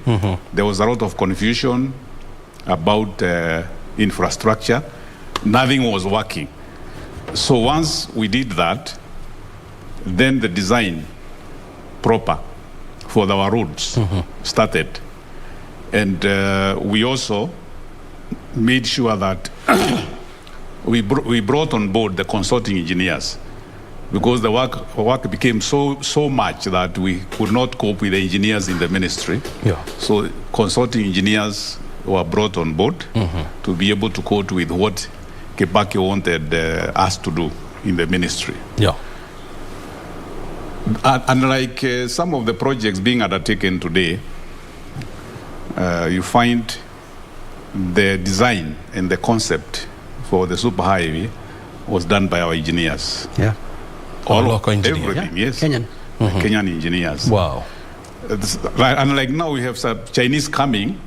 there was a lot of confusion about infrastructure. Nothing was working. So once we did that, then the design proper for our roads started. And we also made sure that we brought on board the consulting engineers, because the work became so much that we could not cope with the engineers in the ministry. Yeah. So consulting engineers were brought on board to be able to cope with what Kibaki wanted us to do in the ministry. Yeah. Unlike some of the projects being undertaken today, you find the design and the concept for the superhighway was done by our engineers. Yeah. All local engineers. everything, yes. Kenyan. Kenyan engineers. Wow. Unlike now, we have some Chinese coming.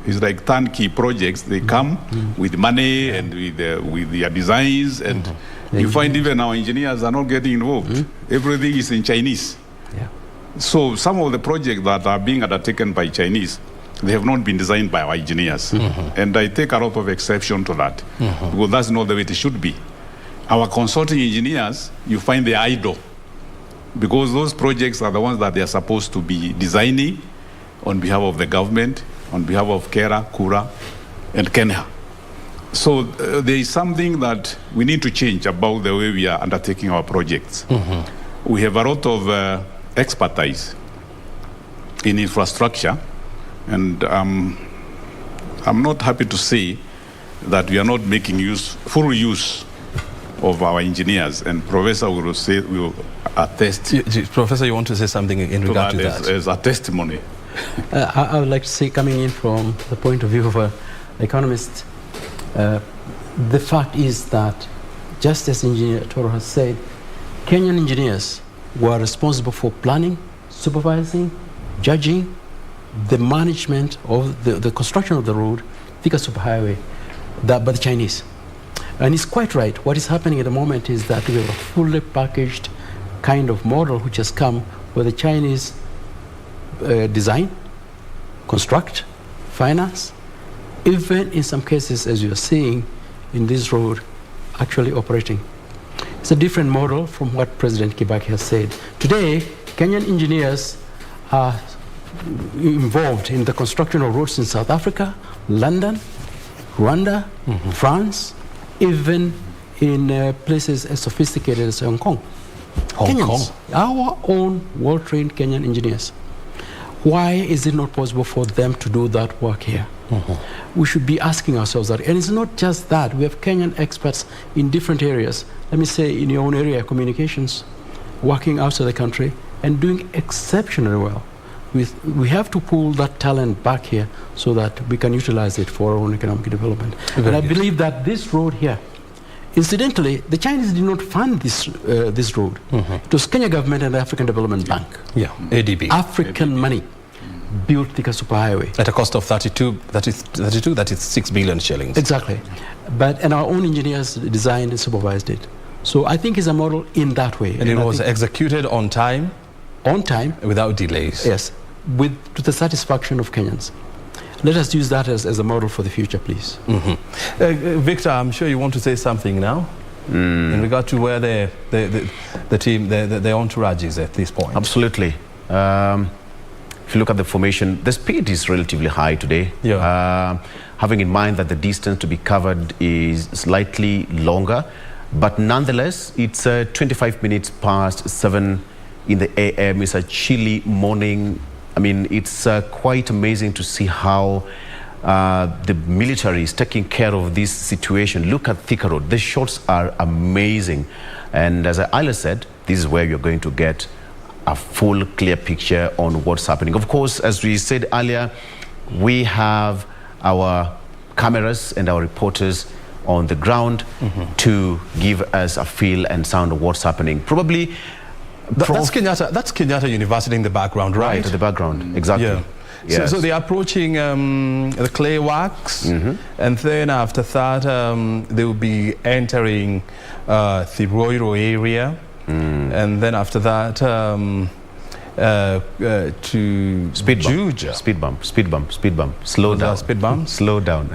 It's like turnkey projects. They come with money and with their designs, and you find even our engineers are not getting involved. Everything is in Chinese. Yeah. So some of the projects that are being undertaken by Chinese, they have not been designed by our engineers. And I take a lot of exception to that, because that's not the way it should be. Our consulting engineers, you find they're idle, because those projects are the ones that they are supposed to be designing on behalf of the government, on behalf of Kera, Kura, and Kenya. So there is something that we need to change about the way we are undertaking our projects. We have a lot of expertise in infrastructure, and I'm not happy to say that we are not making full use of our engineers, and Professor will attest. Professor, you want to say something in regard to that? As a testimony. I would like to say, coming in from the point of view of an economist, the fact is that, just as Engineer Toro has said, Kenyan engineers were responsible for planning, supervising, judging the management of the construction of the road, Thika Superhighway, by the Chinese. And it's quite right. What is happening at the moment is that we have a fully packaged kind of model which has come where the Chinese design, construct, finance, even in some cases, as you are seeing in this road, actually operating. It's a different model from what President Kibaki has said. Today, Kenyan engineers are involved in the construction of roads in South Africa, London, Rwanda, France, even in places as sophisticated as Hong Kong. Hong Kong? Our own well-trained Kenyan engineers. Why is it not possible for them to do that work here? We should be asking ourselves that. And it's not just that. We have Kenyan experts in different areas. Let me say, in your own area, communications, working outside the country and doing exceptionally well. We have to pull that talent back here so that we can utilize it for our own economic development. And I believe that this road here Incidentally, the Chinese did not fund this road. It was Kenya government and the African Development Bank. Yeah, ADB. African money built Thika Superhighway. At a cost of 36 billion shillings. Exactly. And our own engineers designed and supervised it. So I think it's a model in that way. And it was executed on time? On time. Without delays? Yes, to the satisfaction of Kenyans. Let us use that as a model for the future, please. Victor, I'm sure you want to say something now in regard to where the team, the entourage is at this point. Absolutely. If you look at the formation, the speed is relatively high today. Yeah. Having in mind that the distance to be covered is slightly longer, but nonetheless, it's 25 minutes past 7 in the AM. It's a chilly morning. I mean, it's quite amazing to see how the military is taking care of this situation. Look at Thika Road. The shots are amazing. And as Isla said, this is where you're going to get a full, clear picture on what's happening. Of course, as we said earlier, we have our cameras and our reporters on the ground to give us a feel and sound of what's happening. Probably that's Kenyatta University in the background, right? Right, at the background, exactly. Yeah. Yes. So they're approaching the clay works, and then after that they will be entering the Roiro area, and then after that to speed Juja. Speed bump, slow down. Speed bump? Slow down.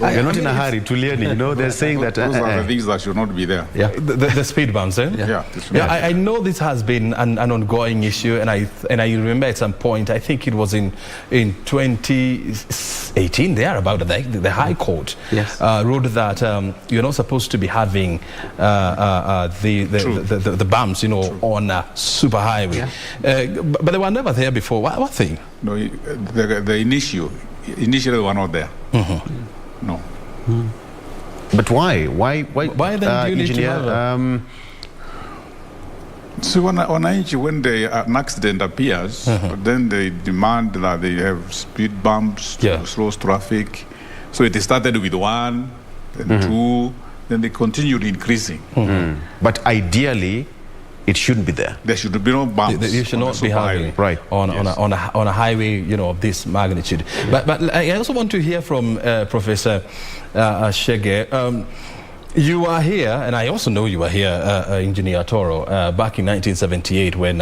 You're not in a hurry, Tuliani. You know, they're saying that... Those are the things that should not be there. Yeah. The speed bumps, eh? Yeah. I know this has been an ongoing issue, and I remember at some point, I think it was in 2018, there about the High Court ruled that you're not supposed to be having the bumps, you know, on a super highway. But they were never there before. What thing? No, initially they were not there. No. But why? Why then do you need to have So when an accident appears, then they demand that they have speed bumps to slow traffic. So it started with 1, then 2, then they continued increasing. But ideally, it shouldn't be there. There should be no bumps. You should not be having on a highway, you know, of this magnitude. But I also want to hear from Professor Shege. You are here, and I also know you were here, Engineer Toro, back in 1978 when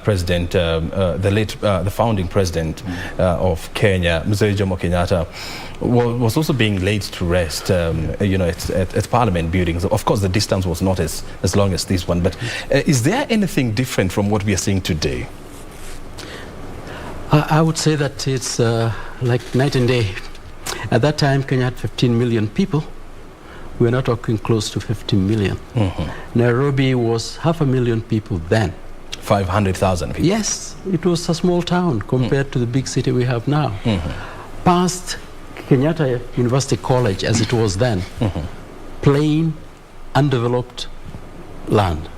President, the founding president of Kenya, Mzee Jomo Kenyatta, was also being laid to rest, you know, at Parliament buildings. Of course, the distance was not as long as this one, but is there anything different from what we are seeing today? I would say that it's like night and day. At that time, Kenya had 15 million people. We're not talking close to 50 million. Nairobi was 500,000 people then. 500,000 people? Yes, it was a small town compared to the big city we have now. Past Kenyatta University College, as it was then, plain, undeveloped land,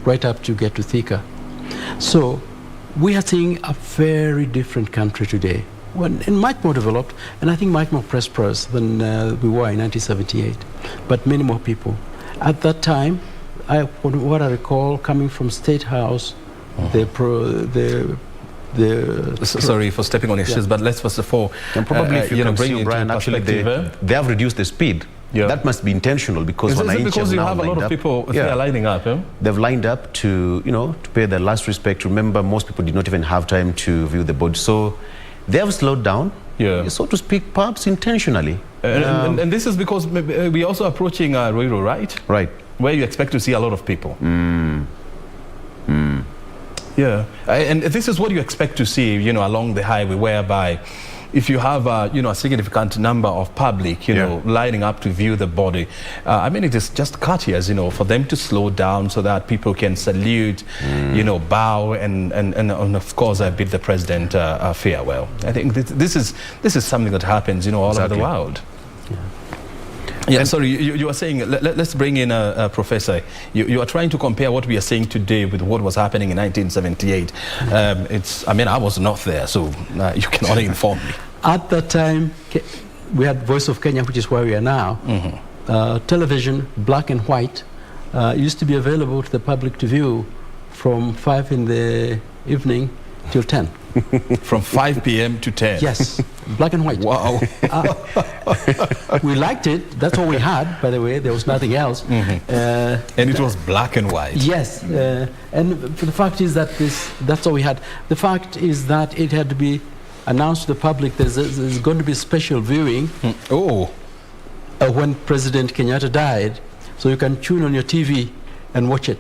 right up to get to Thika. So we are seeing a very different country today, and much more developed, and I think much more prosperous than we were in 1978, but many more people. At that time, what I recall coming from State House, sorry for stepping on your shoes, but let's first of all, probably if you can bring see, Brian, actually they have reduced the speed. That must be intentional because because you have a lot of people there lining up. They've lined up to, you know, to pay their last respect. Remember, most people did not even have time to view the body, so they have slowed down, so to speak, perhaps intentionally. And this is because we're also approaching Ruiru, right? Right. Where you expect to see a lot of people. Yeah, and this is what you expect to see, you know, along the highway, whereby if you have, you know, a significant number of public, you know, lining up to view the body, I mean, it is just courteous, you know, for them to slow down so that people can salute, you know, bow, and of course, bid the president farewell. I think this is something that happens, you know, all over the world. Yeah, sorry, you were saying, let's bring in a professor. You are trying to compare what we are saying today with what was happening in 1978. I mean, I was not there, so you can only inform me. At that time, we had Voice of Kenya, which is where we are now. Television, black and white, used to be available to the public to view from 5 in the evening till 10. From 5 p.m. to 10? Yes, black and white. Wow. We liked it. That's all we had, by the way. There was nothing else. And it was black and white? Yes. And the fact is that that's all we had. The fact is that it had to be announced to the public there's going to be special viewing when President Kenyatta died. So you can tune on your TV and watch it.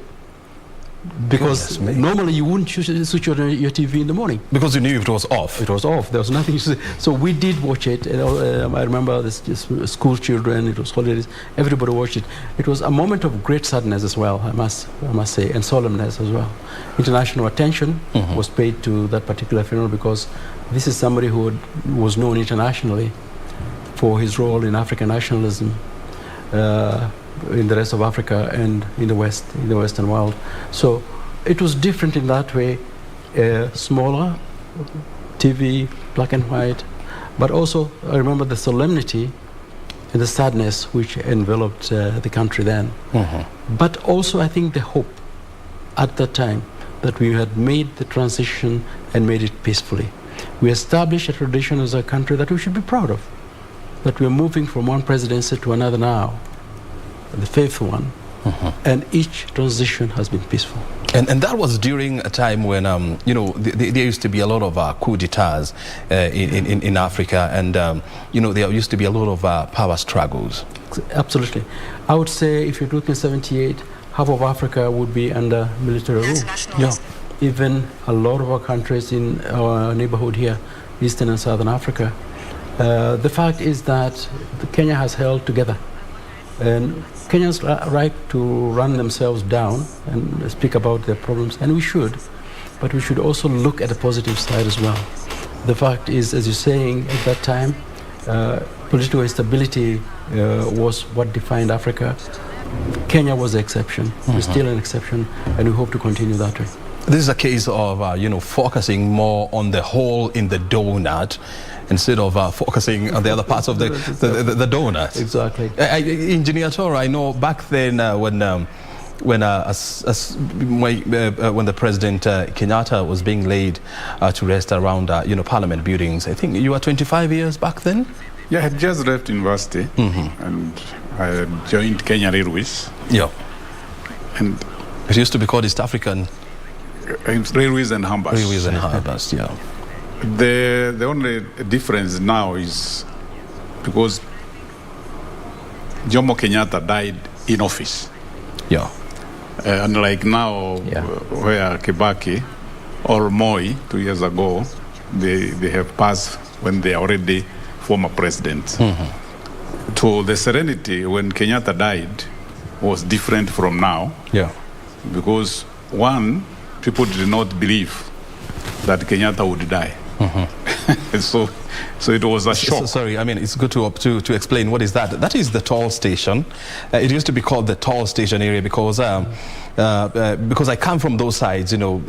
Because normally you wouldn't switch on your TV in the morning. Because you knew it was off. It was off. There was nothing to see. So we did watch it. I remember this school children, it was holidays. Everybody watched it. It was a moment of great sadness as well, I must say, and solemnness as well. International attention was paid to that particular funeral because this is somebody who was known internationally for his role in African nationalism. In the rest of Africa and in the West, in the Western world. So it was different in that way, smaller, TV, black and white, but also I remember the solemnity and the sadness which enveloped the country then. But also I think the hope at that time that we had made the transition and made it peacefully. We established a tradition as a country that we should be proud of, that we are moving from one presidency to another now, the fifth one, and each transition has been peaceful. And that was during a time when, you know, there used to be a lot of coup d'etats in Africa, and, you know, there used to be a lot of power struggles. Absolutely. I would say if you're looking at 78, half of Africa would be under military rule. Yeah. Even a lot of our countries in our neighborhood here, Eastern and Southern Africa. The fact is that Kenya has held together. And Kenyans are right to run themselves down and speak about their problems, and we should, but we should also look at the positive side as well. The fact is, as you're saying, at that time, political instability was what defined Africa. Kenya was the exception. We're still an exception, and we hope to continue that way. This is a case of, you know, focusing more on the hole in the donut instead of focusing on the other parts of the donut. Exactly. Engineer Tora, I know back then when the President Kenyatta was being laid to rest around, you know, Parliament buildings, I think you were 25 years back then? Yeah, I had just left university and I had joined Kenya Railways. Yeah. And it used to be called East African Railways and Harbors. Railways and Harbors, yeah. The only difference now is because Jomo Kenyatta died in office. Yeah. Unlike now, where Kibaki or Mwai 2 years ago, they have passed when they are already former presidents. So the serenity when Kenyatta died was different from now. Yeah. Because one, people did not believe that Kenyatta would die. So it was a shock. Sorry, I mean, it's good to explain what is that. That is the toll station. It used to be called the toll station area because I come from those sides, you know.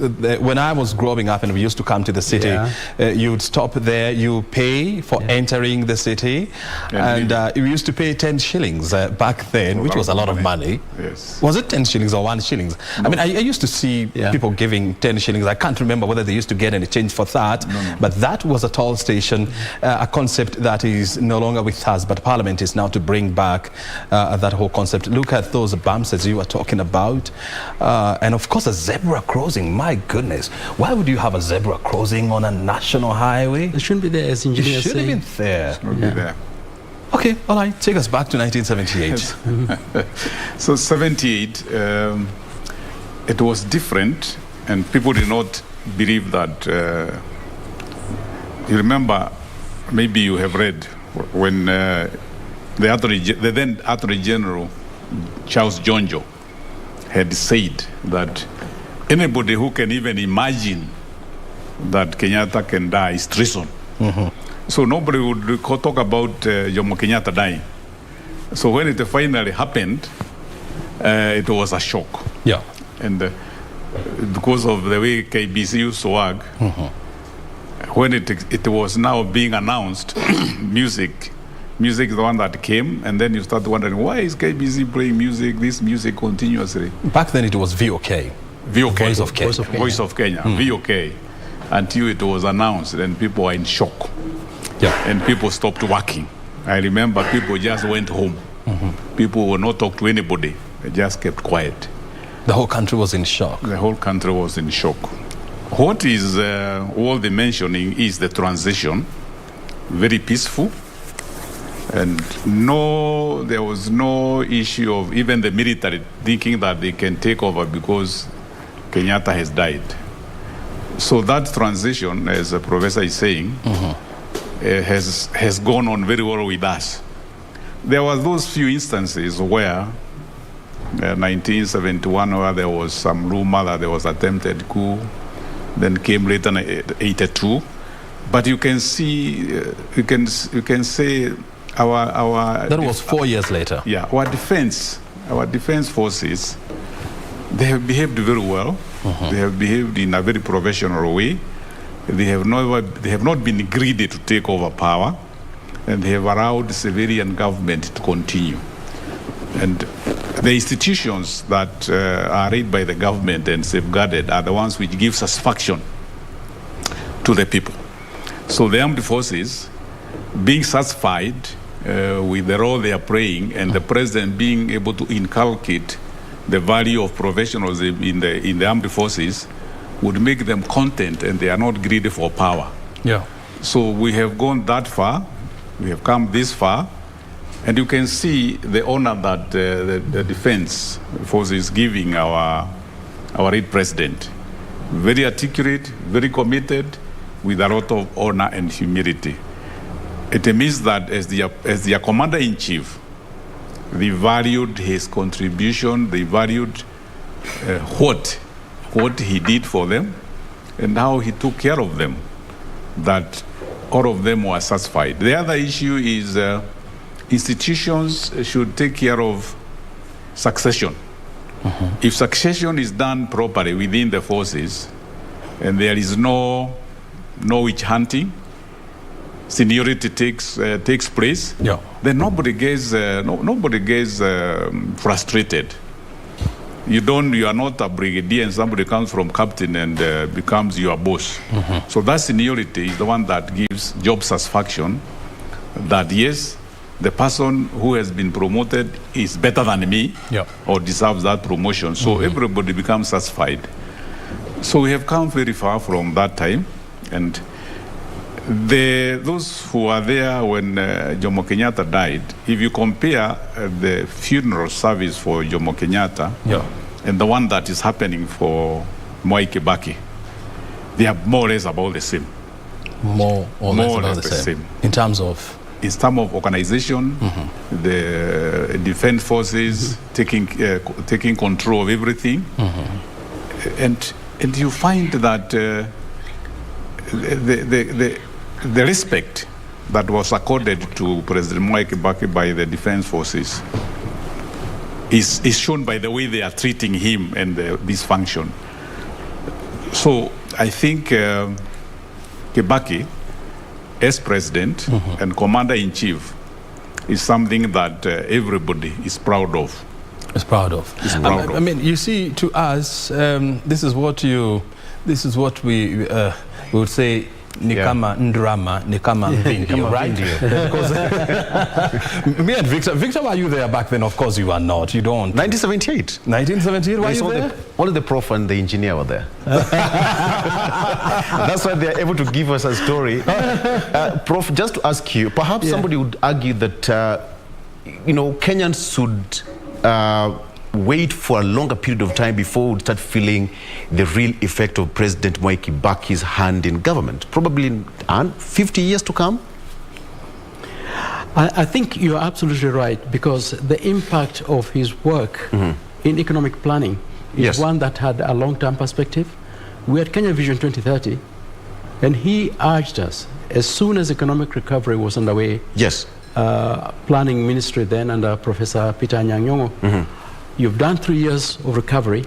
When I was growing up and we used to come to the city, you'd stop there, you pay for entering the city, and you used to pay 10 shillings back then, which was a lot of money. Yes. Was it 10 shillings or 1 shilling? No. I mean, I used to see people giving 10 shillings. I can't remember whether they used to get any change for that, but that was a toll station, a concept that is no longer with us, but Parliament is now to bring back that whole concept. Look at those bumps as you were talking about. And of course a zebra crossing, my goodness. Why would you have a zebra crossing on a national highway? It shouldn't be there, as engineers say. It should have been there. It should be there. Okay, all right, take us back to 1978. So 78, it was different, and people did not believe that. You remember, maybe you have read when the then Attorney General Charles Jonjo had said that anybody who can even imagine that Kenyatta can die is treason. So nobody would talk about Jomo Kenyatta dying. So when it finally happened, it was a shock. Yeah. And because of the way KBC used to work, when it was now being announced, music Music is the one that came, and then you start wondering, why is KBC playing this music continuously? Back then it was VOK. VOK. Voice of Kenya. Voice of Kenya, VOK. Until it was announced, and people were in shock. Yeah. And people stopped working. I remember people just went home. People would not talk to anybody. They just kept quiet. The whole country was in shock. The whole country was in shock. What is all the mentioning is the transition. Very peaceful. And there was no issue of even the military thinking that they can take over because Kenyatta has died. So that transition, as the professor is saying, has gone on very well with us. There were those few instances where, 1971, where there was some rumor that there was attempted coup, then came later 82. But you can see, you can say our that was 4 years later. Yeah, our defense forces, they have behaved very well. They have behaved in a very professional way. They have not been greedy to take over power, and they have allowed the civilian government to continue. And the institutions that are led by the government and safeguarded are the ones which give satisfaction to the people. So the armed forces, being satisfied with the role they are playing, and the president being able to inculcate the value of professionals in the armed forces, would make them content, and they are not greedy for power. Yeah. So we have gone that far. We have come this far, and you can see the honor that the defense force is giving our lead president. Very articulate, very committed, with a lot of honor and humility. It means that as their commander-in-chief, they valued his contribution, they valued what he did for them, and how he took care of them, that all of them were satisfied. The other issue is institutions should take care of succession. If succession is done properly within the forces, and there is no witch hunting, seniority takes place, then nobody gets frustrated. You are not a brigadier and somebody comes from captain and becomes your boss. So that seniority is the one that gives job satisfaction, that yes, the person who has been promoted is better than me, or deserves that promotion. So everybody becomes satisfied. So we have come very far from that time, and those who were there when Jomo Kenyatta died, if you compare the funeral service for Jomo Kenyatta and the one that is happening for Mwai Kibaki, they are more or less about the same. More or less about the same. In terms of organization, the defense forces taking control of everything, and you find that the respect that was accorded to President Mwai Kibaki by the defense forces is shown by the way they are treating him and this function. So I think Kibaki, as president and commander-in-chief, is something that everybody is proud of. I mean, you see, to us, this is what we would say, ni kama ndrama, ni kama video, right? Because me and Victor, were you there back then? Of course you were not. You don't. 1978. 1978, were you there? Only the prof and the engineer were there. That's why they're able to give us a story. Prof, just to ask you, perhaps somebody would argue that, Kenyans should wait for a longer period of time before we start feeling the real effect of President Mwai Kibaki's hand in government, probably in 50 years to come? I think you're absolutely right, because the impact of his work in economic planning is one that had a long-term perspective. We had Kenya Vision 2030, and he urged us, as soon as economic recovery was underway, planning ministry then under Professor Peter Anyang'-Nyong'o, you've done 3 years of recovery.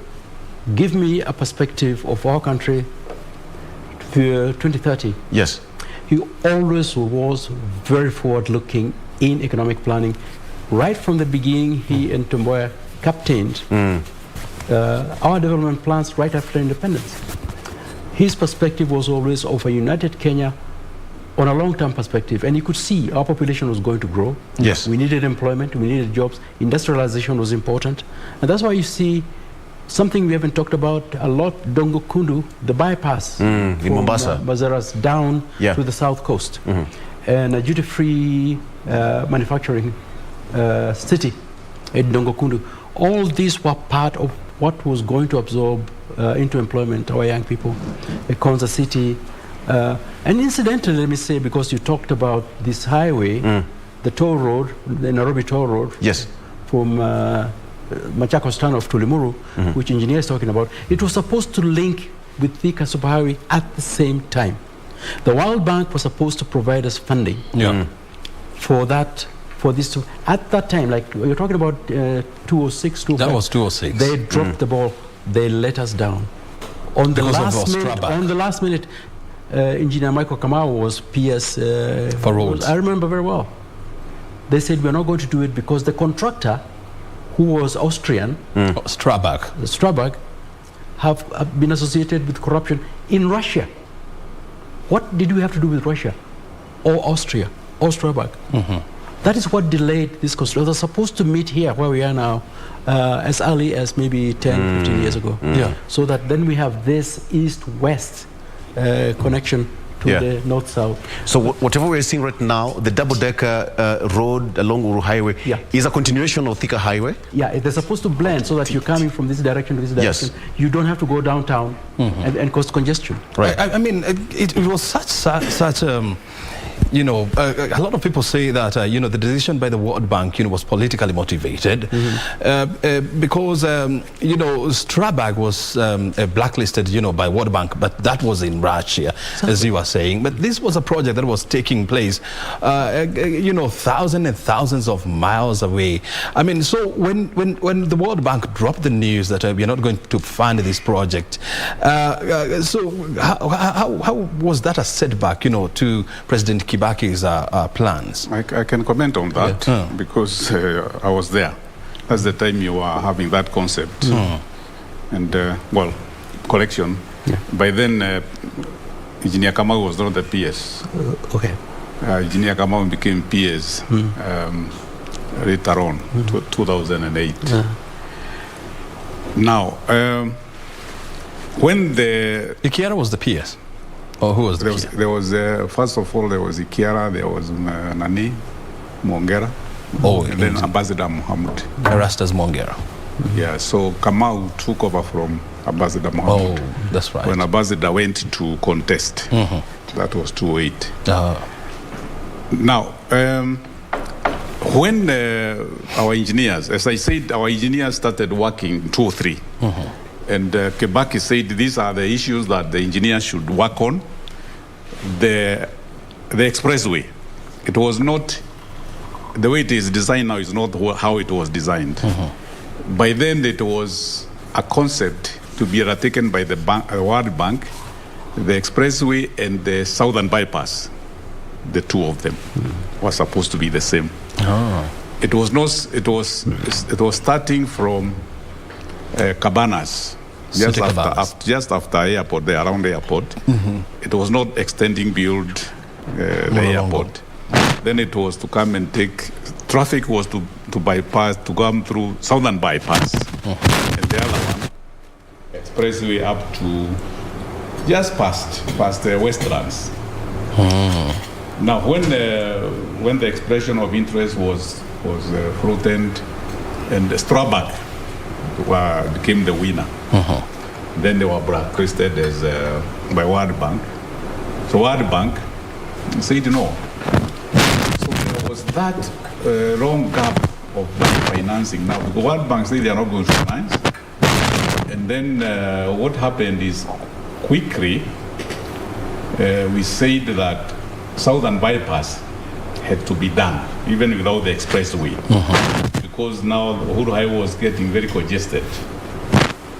Give me a perspective of our country to 2030. Yes. He always was very forward-looking in economic planning. Right from the beginning, he and Tomboya captained our development plans right after independence. His perspective was always of a united Kenya on a long-term perspective, and you could see our population was going to grow. Yes. We needed employment, we needed jobs, industrialization was important, and that's why you see something we haven't talked about a lot, Dongo Kundu, the bypass in Mombasa. Mazaras down to the south coast, and a duty-free manufacturing city at Dongo Kundu. All these were part of what was going to absorb into employment our young people. Konza City, and incidentally, let me say, because you talked about this highway, the toll road, the Nairobi toll road, Yes. from Machakos town of Tulimuru, which engineer is talking about, it was supposed to link with Thika Superhighway at the same time. The World Bank was supposed to provide us funding for that, for this to, at that time, like you're talking about 206, 205. That was 206. They dropped the ball. They let us down. On the last minute, Engineer Michael Kamau was PS for roads. I remember very well. They said we're not going to do it because the contractor, who was Austrian, Strabag, have been associated with corruption in Russia. What did we have to do with Russia or Austria or Strabag? That is what delayed this construction. They're supposed to meet here where we are now as early as maybe 10, 15 years ago. So that then we have this east-west connection to the north-south. So whatever we're seeing right now, the double-decker road along Uru Highway is a continuation of Thika Highway? Yeah, they're supposed to blend so that you're coming from this direction to this direction. Yes. You don't have to go downtown and cause congestion. Right. I mean, it was such you know, a lot of people say that, you know, the decision by the World Bank, you know, was politically motivated because, you know, Strabag was blacklisted, you know, by World Bank, but that was in Russia, as you were saying. But this was a project that was taking place, you know, thousands and thousands of miles away. I mean, so when the World Bank dropped the news that we're not going to fund this project, so how was that a setback, you know, to President Kibaki's plans? I can comment on that because I was there. That's the time you were having that concept. And, well, correction. By then, Engineer Kamau was not the PS. Engineer Kamau became PS later on, 2008. Now, when the... Ikiara was the PS? Or who was the PS? There was, first of all, there was Ikiara, there was Nani, Mongera, and then Ambassador Muhammad. Erastus Mongera. Yeah, so Kamau took over from Ambassador Muhammad. Oh, that's right. When Ambassador went to contest. That was 2008. Now, when our engineers, as I said, our engineers started working in 2003. And Kibaki said these are the issues that the engineers should work on. The expressway, it was not, the way it is designed now is not how it was designed. By then it was a concept to be undertaken by the World Bank, the expressway and the southern bypass. The two of them were supposed to be the same. It was not. It was starting from Cabanas, just after airport, there around the airport. It was not extending beyond the airport. Then it was to come and take traffic was to bypass, to come through southern bypass, and the other one expressway up to just past the Westlands. Now, when the expression of interest was threatened, and Strabag became the winner, then they were blacklisted as by World Bank. So World Bank said no. So there was that long gap of financing. Now the World Bank said they are not going to finance, and then what happened is quickly we said that southern bypass had to be done, even without the expressway, because now Uhuru Highway was getting very congested.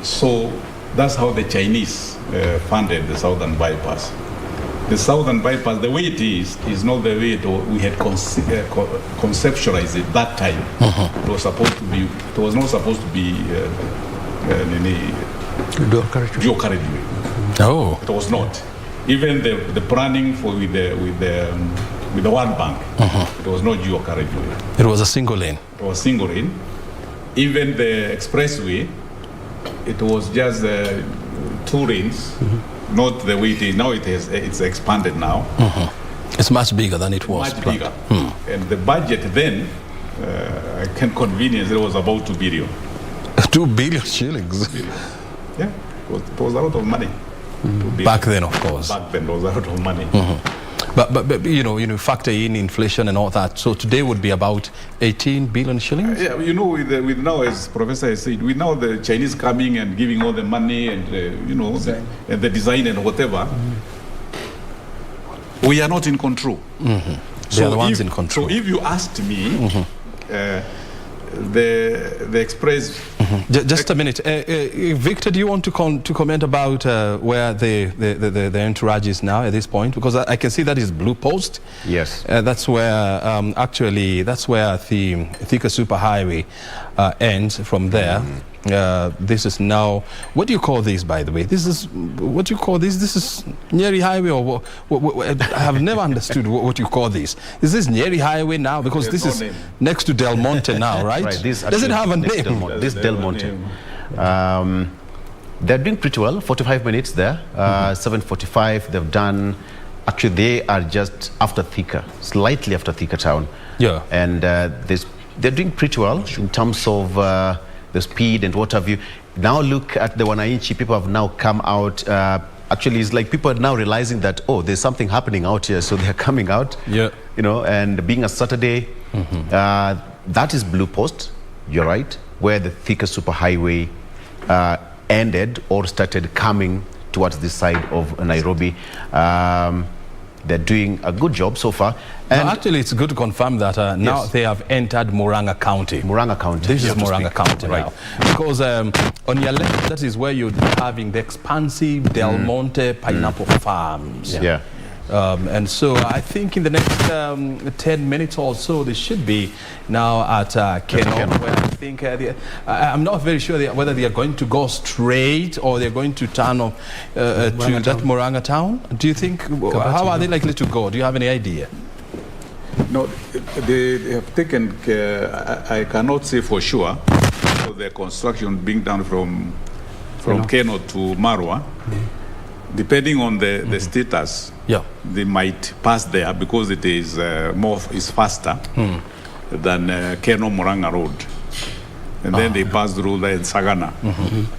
So that's how the Chinese funded the southern bypass. the southern bypass, the way it is not the way we had conceptualized it that time. It was supposed to be. It was not supposed to be dual carriageway. Oh, it was not. Even the planning with the World Bank, it was not dual carriageway. It was a single lane. It was single lane. Even the expressway, it was just 2 lanes. Not the way it is now. It's expanded now. It's much bigger than it was. Much bigger. And the budget then, I can convenience, it was about 2 billion. 2 billion shillings. Yeah, it was a lot of money. Back then, of course. Back then, it was a lot of money. But you know, factor in inflation and all that. So today would be about 18 billion shillings. Yeah, you know, with now, as Professor has said, with now the Chinese coming and giving all the money and you know, and the design and whatever, we are not in control. They are the ones in control. So if you asked me, the express. Just a minute, Victor. Do you want to comment about where the entourage is now at this point? Because I can see that is Blue Post. Yes. That's where actually that's where the Thika Superhighway ends. From there, this is now. What do you call this, by the way? This is what do you call this? This is Nyeri Highway, or what, I have never understood what you call this. Is this Nyeri Highway now? Because this is next to Del Monte now, right? Right. Does it have a name? This Del Monte. They're doing pretty well. 45 minutes there. 7:45. They've done. Actually, they are just after Thika, slightly after Thika town. Yeah. And they're doing pretty well in terms of the speed and what have you. Now look at the Wananchi. People have now come out. Actually, it's like people are now realizing that, oh, there's something happening out here, so they're coming out. Yeah. You know, and being a Saturday, that is Blue Post. You're right, where the Thika Superhighway ended or started coming towards this side of Nairobi. They're doing a good job so far. And no, actually, it's good to confirm that now yes. they have entered Murang'a County. Murang'a County. This is Murang'a County right now. Because on your left, that is where you're having the expansive Del Monte pineapple farms. Yeah. And so I think in the next 10 minutes or so, they should be now at Keno, where I think I'm not very sure whether they are going to go straight or they're going to turn off to that Murang'a town. Do you think, how are they likely to go? Do you have any idea? No, they have taken care. I cannot say for sure. So the construction being done from Keno to Marwa. Depending on the status, they might pass there because it is is faster than Keno Murang'a Road, and then they pass through there in Sagana.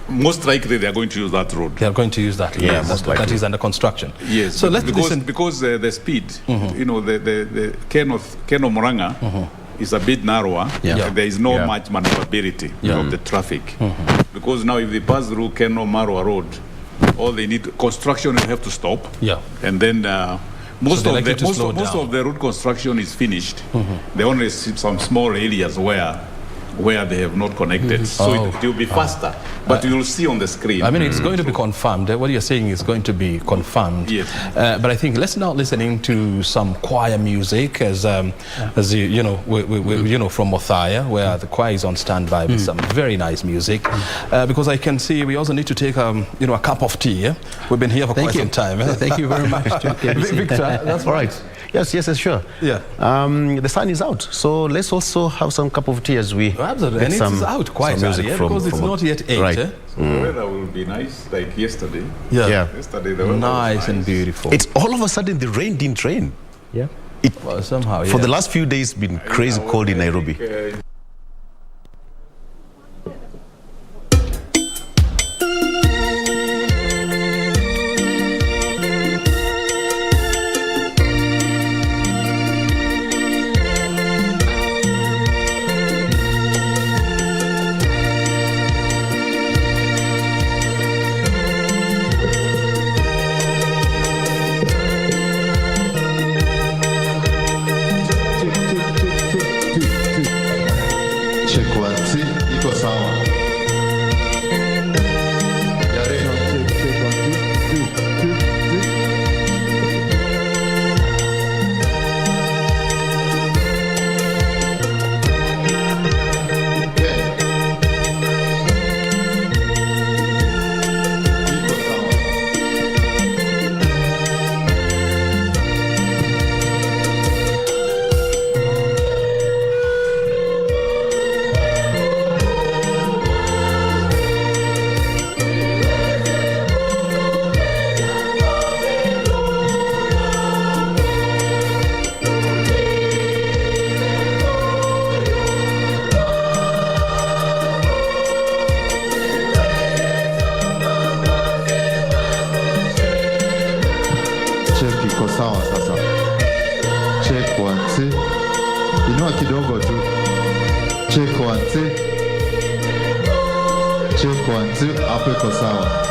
Most likely, they are going to use that road. They are going to use that. Yeah, most likely. That is under construction. Yes. So let's listen. Because the speed, you know, the Keno Murang'a is a bit narrower. Yeah. There is no much maneuverability of the traffic. Because now, if they pass through Keno Marwa Road, all they need construction will have to stop. Yeah. And then most of the road construction is finished. They only see some small areas where they have not connected. So it will be faster. But you will see on the screen. I mean, it's going to be confirmed. What you're saying is going to be confirmed. Yes. But I think let's now listening to some choir music as you know, you know, from Othaya, where the choir is on standby with some very nice music. Because I can see we also need to take you know, a cup of tea. Yeah? We've been here for quite some time. Thank you very much to KBC. Victor, that's all right. Yes, sure. Yeah. The sun is out, so let's also have some cup of tea as we absolutely. And it's out quite early, because it's not yet 8. Right. The weather will be nice, like yesterday. Yeah. Yesterday the weather nice was and beautiful. It's all of a sudden the rain didn't rain. Yeah. Well, somehow, for the last few days, it's been crazy cold in Nairobi. kidogo tu. Check 1 2. Check 1 2. Hapo iko sawa.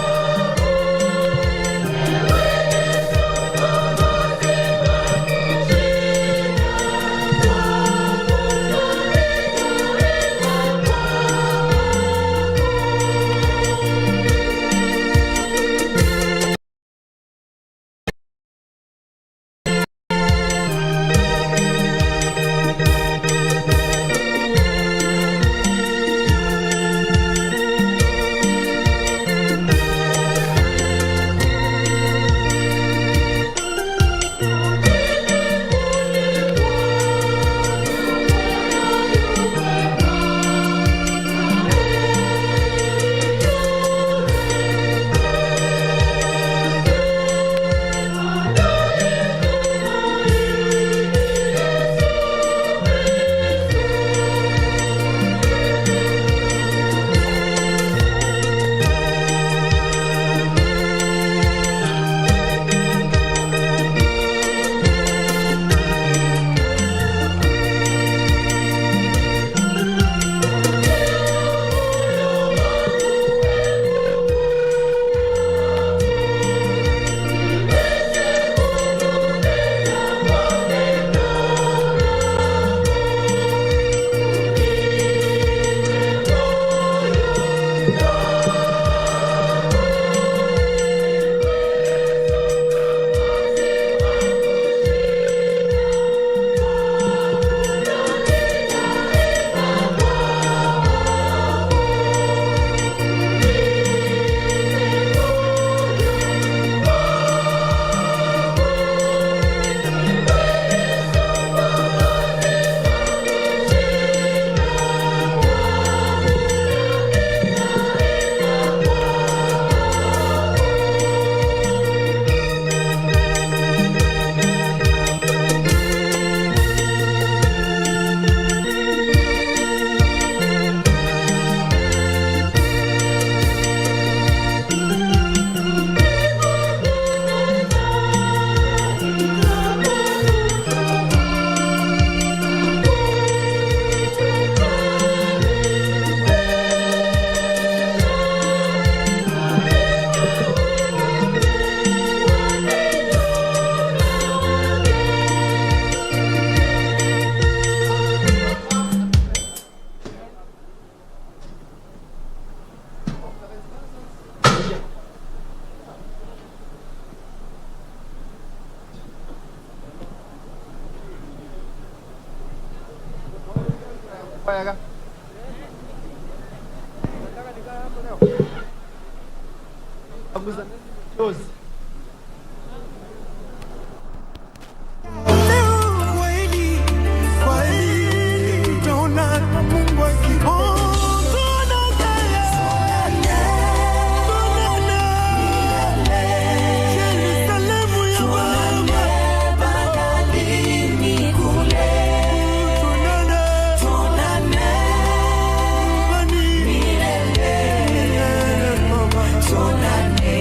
Tuonane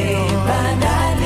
bandani.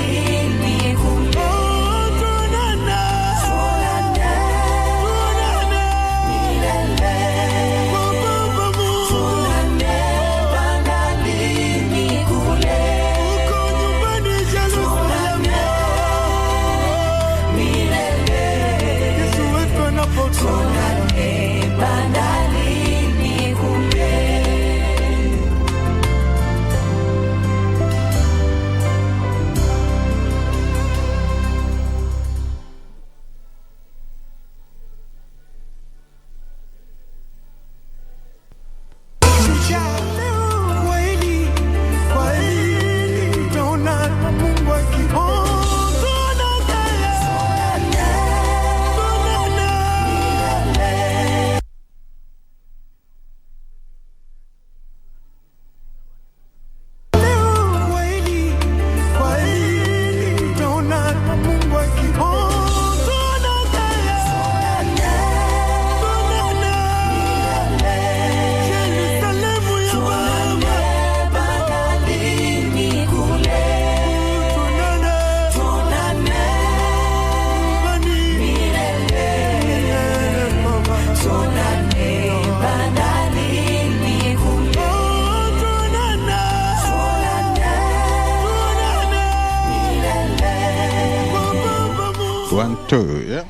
1, 2, yeah.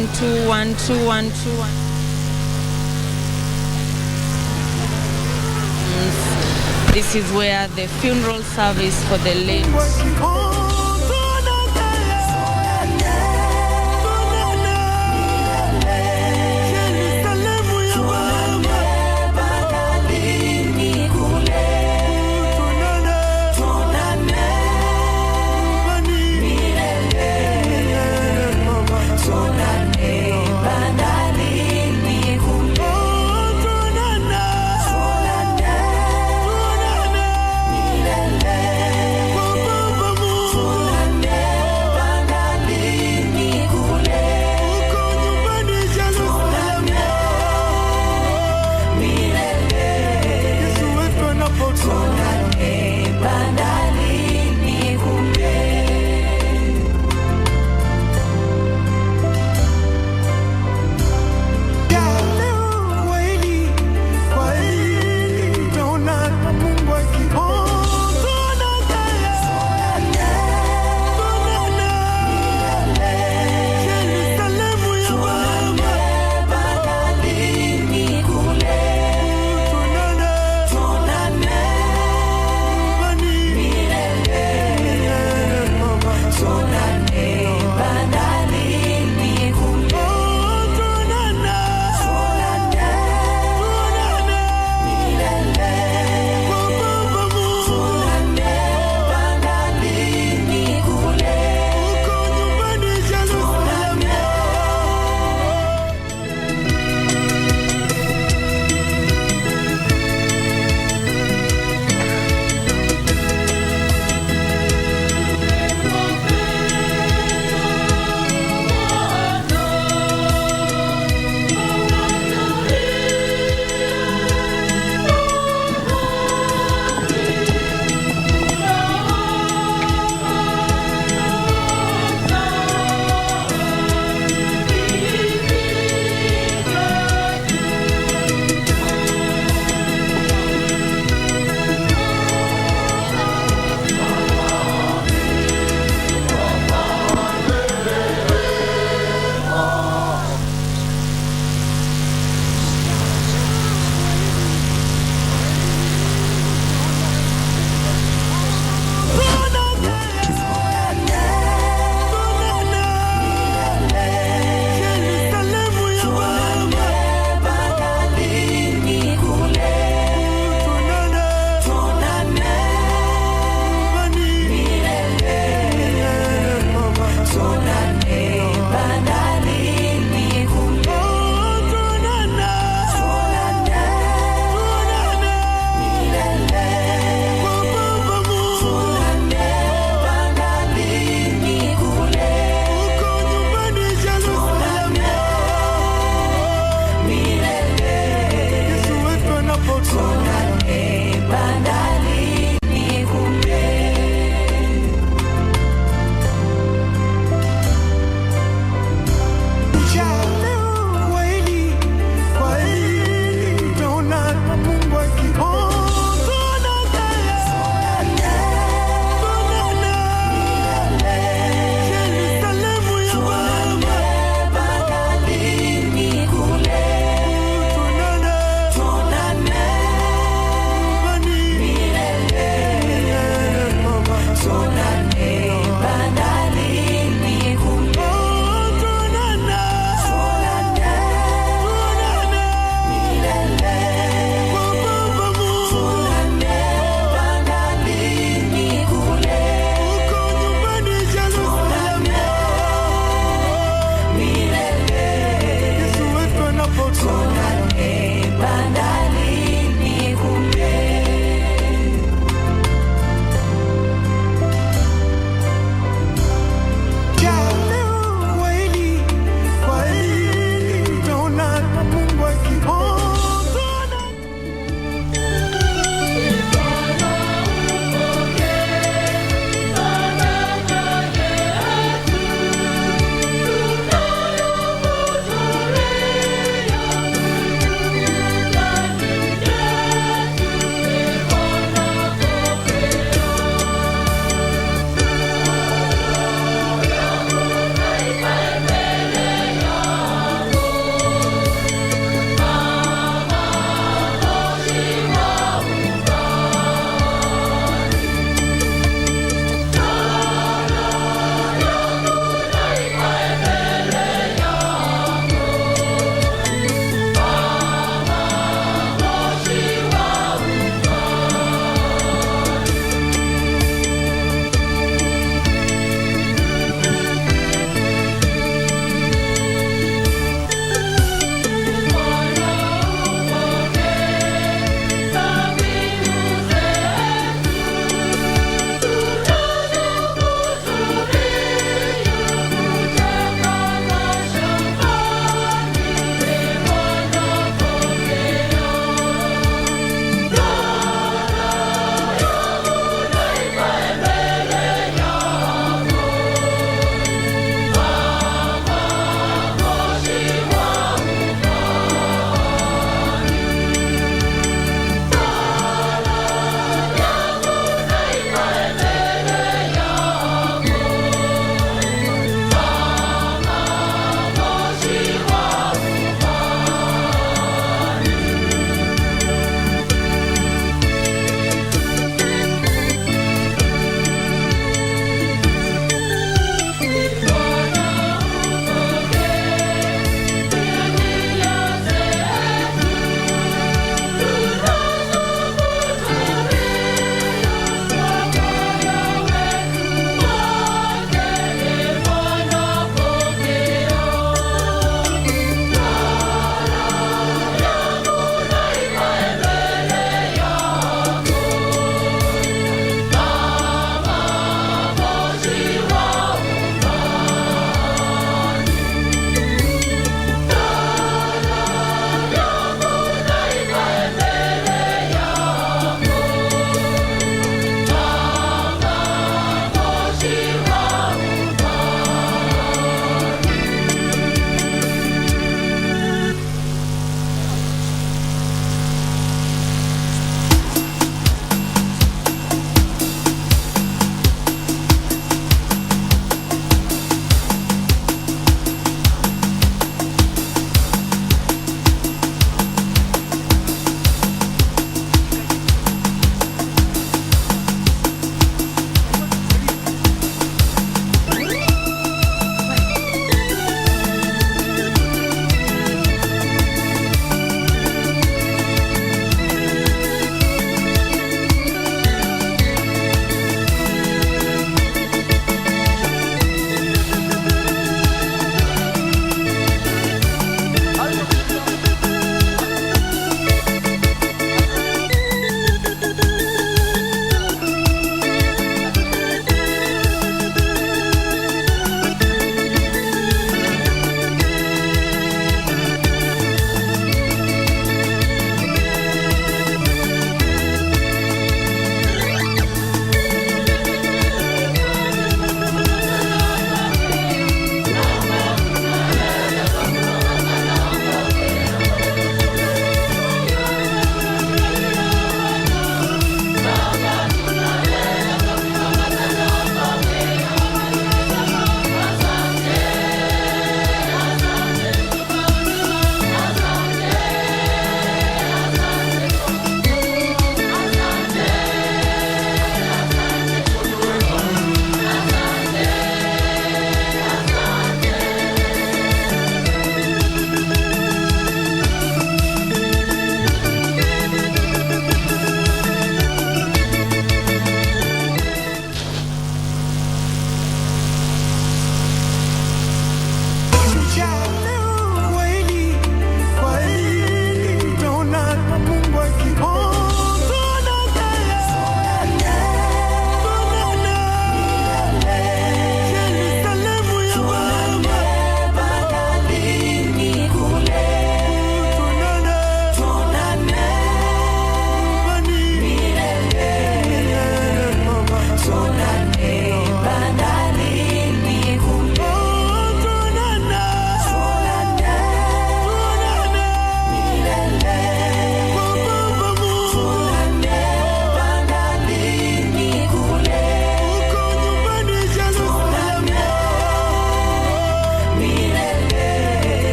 1, 2, 1, 2, 1, 2, 1. This is where the funeral service for the late.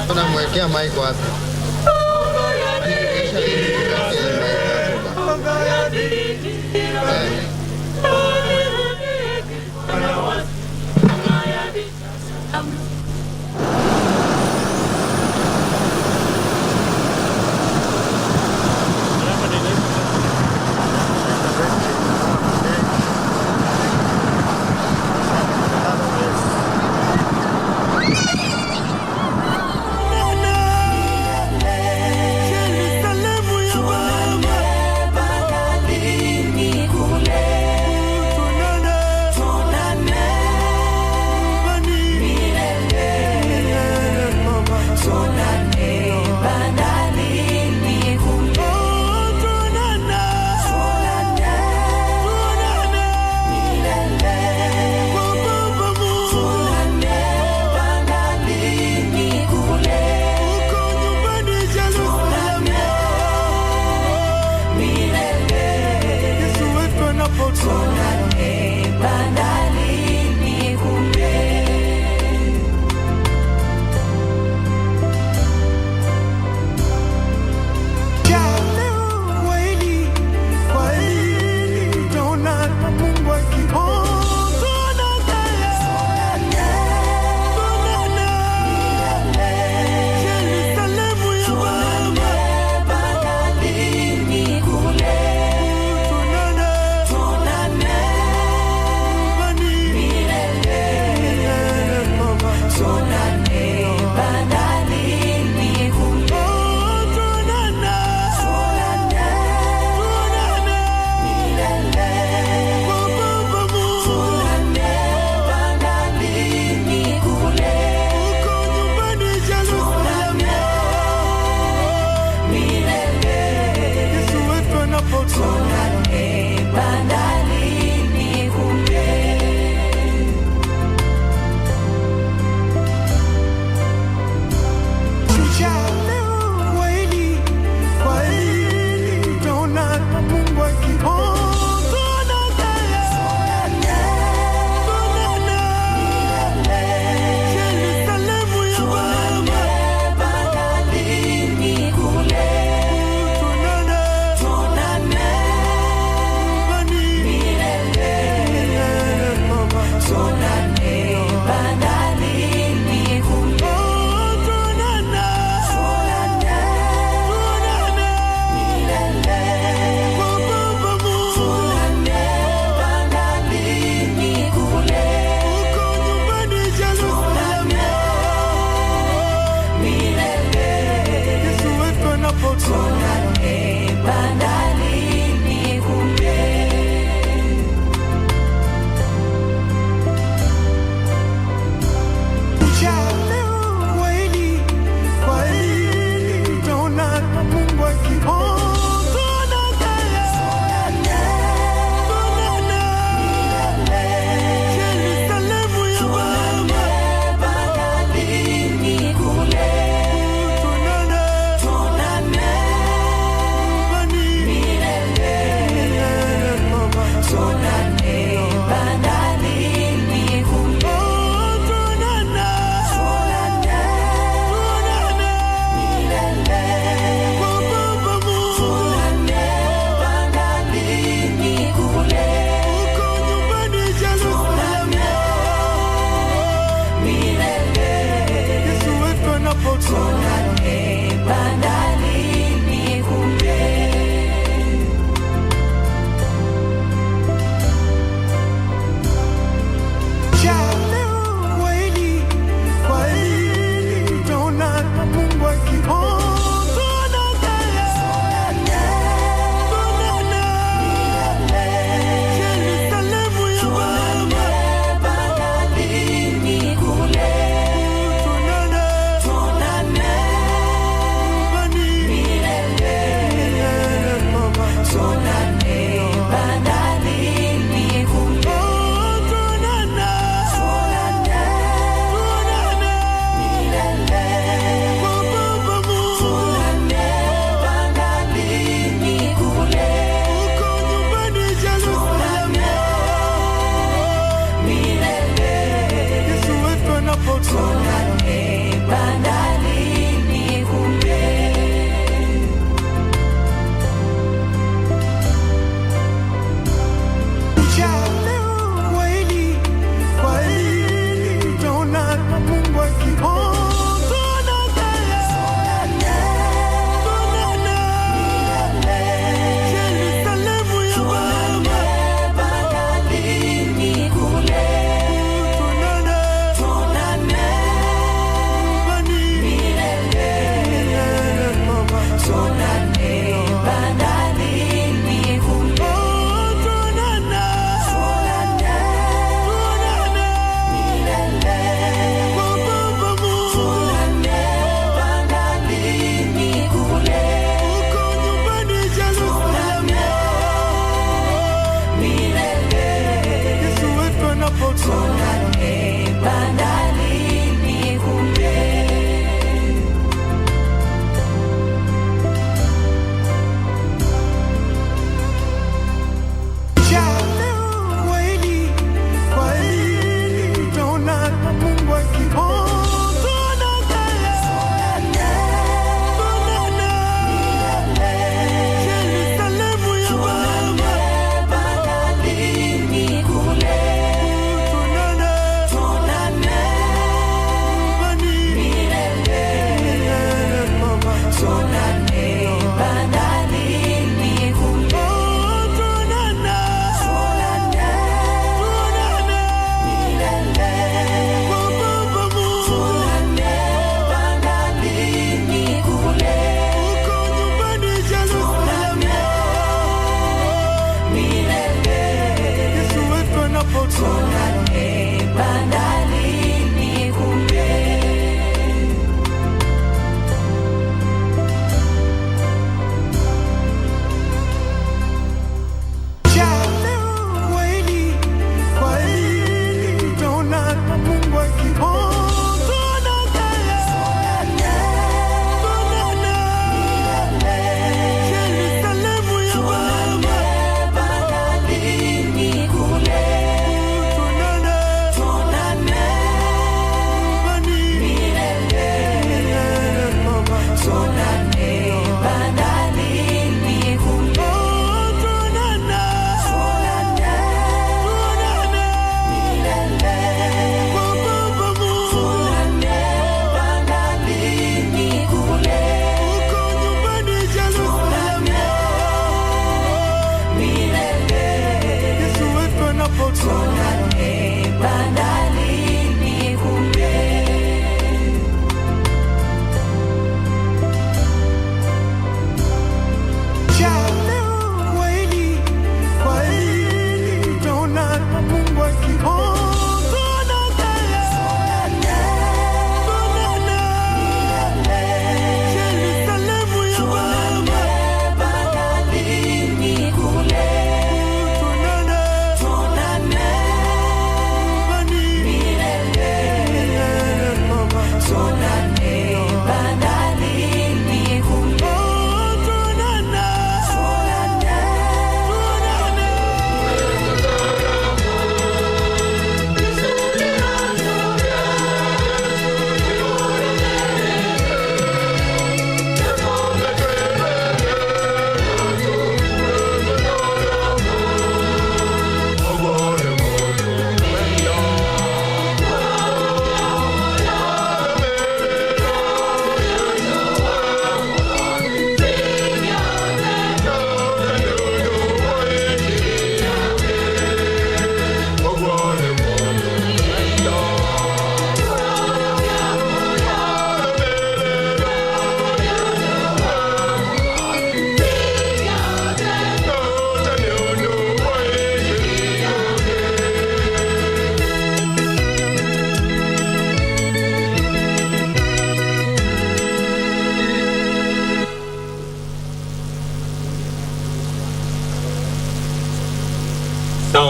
Tunamwekea mic wapi?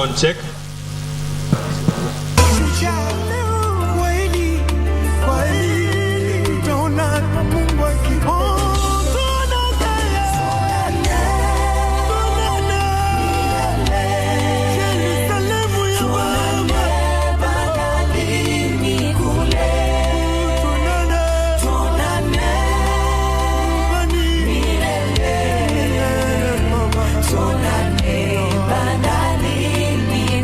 Sound check. Bandalini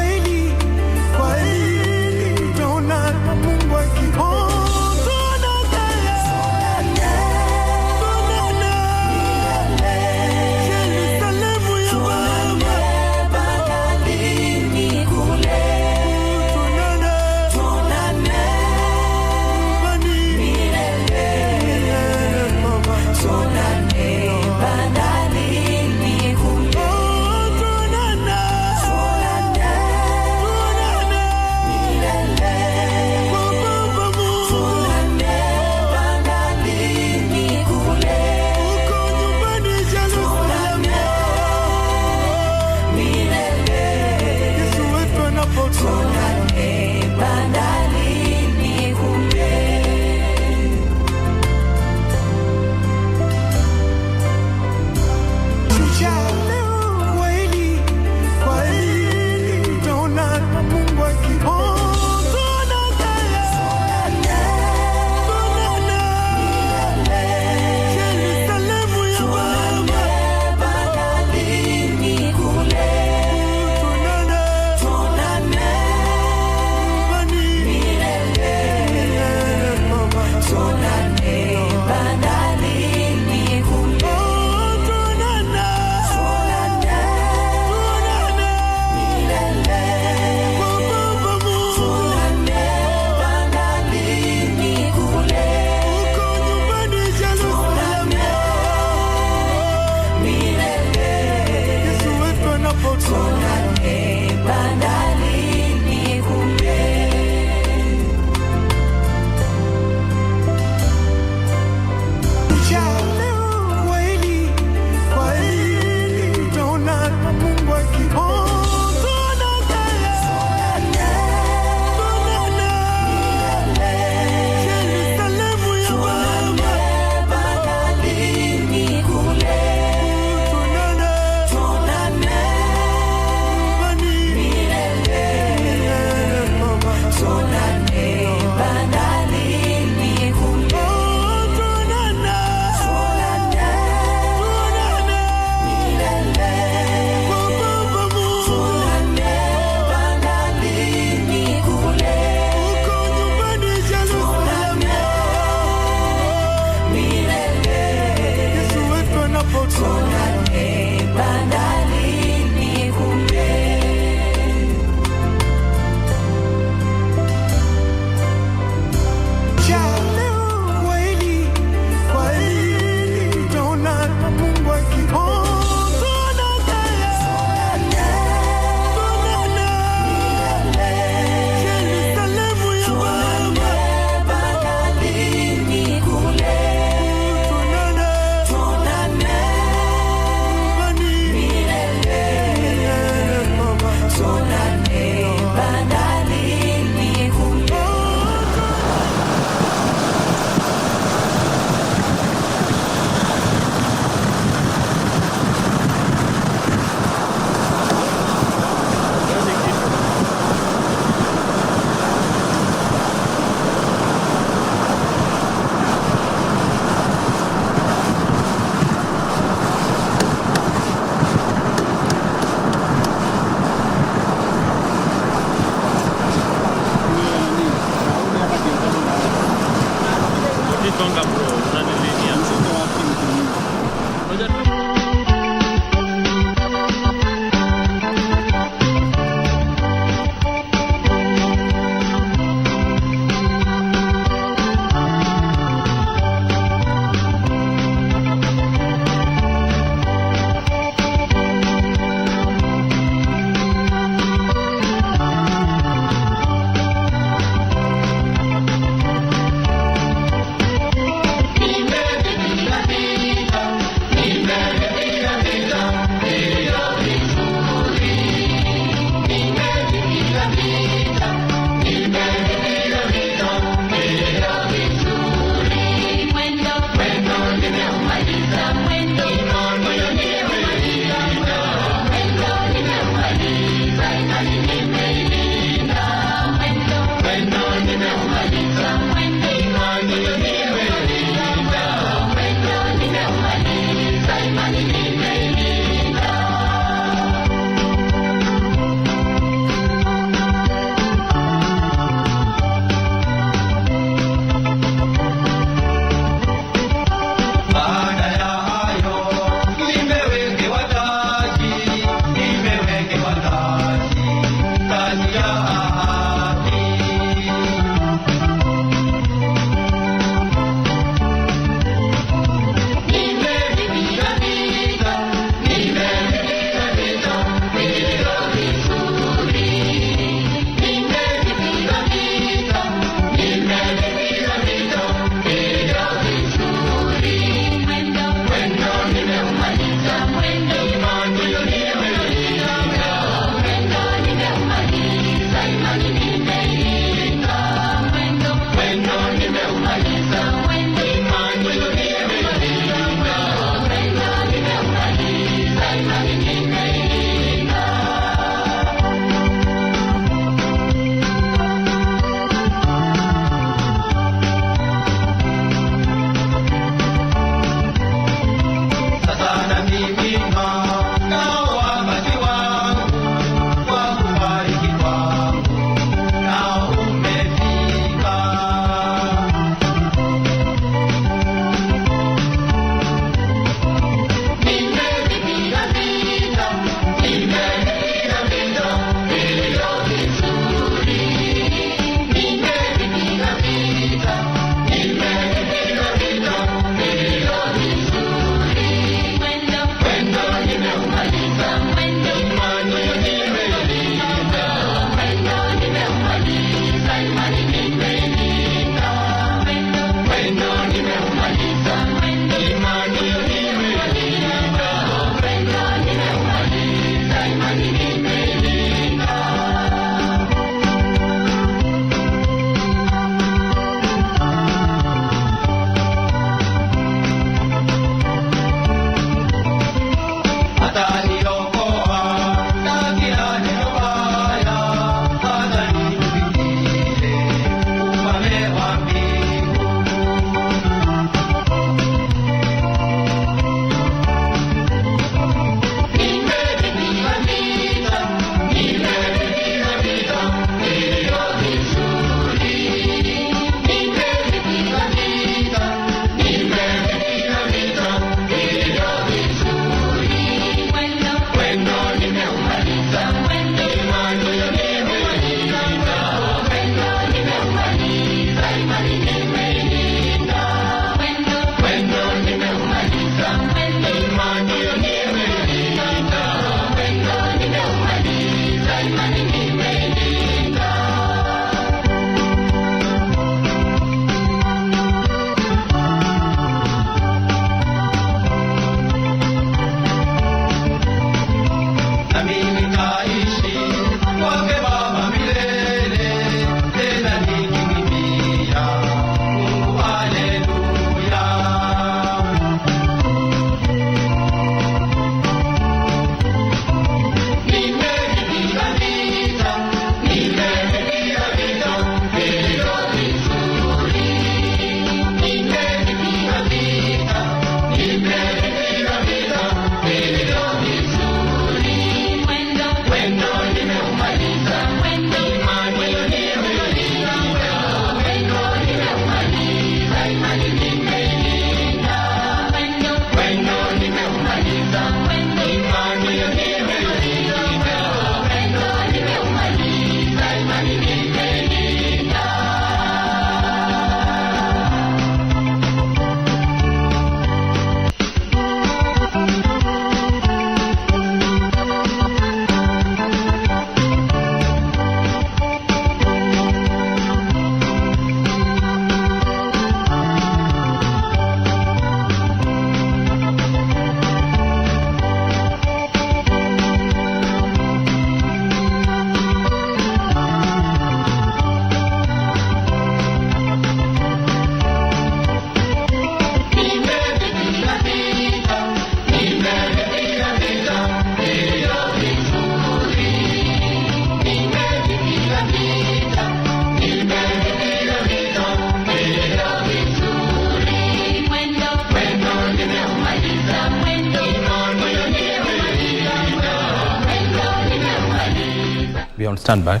be on standby.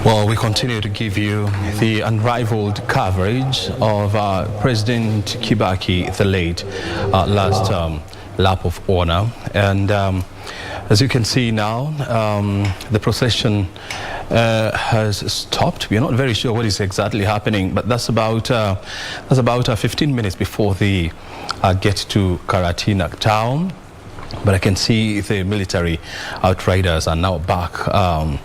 Well, we continue to give you the unrivaled coverage of President Kibaki, the late, last lap of honor. And as you can see now, the procession has stopped. We are not very sure what is exactly happening, but that's about 15 minutes before they get to Karatina town. But I can see the military outriders are now back on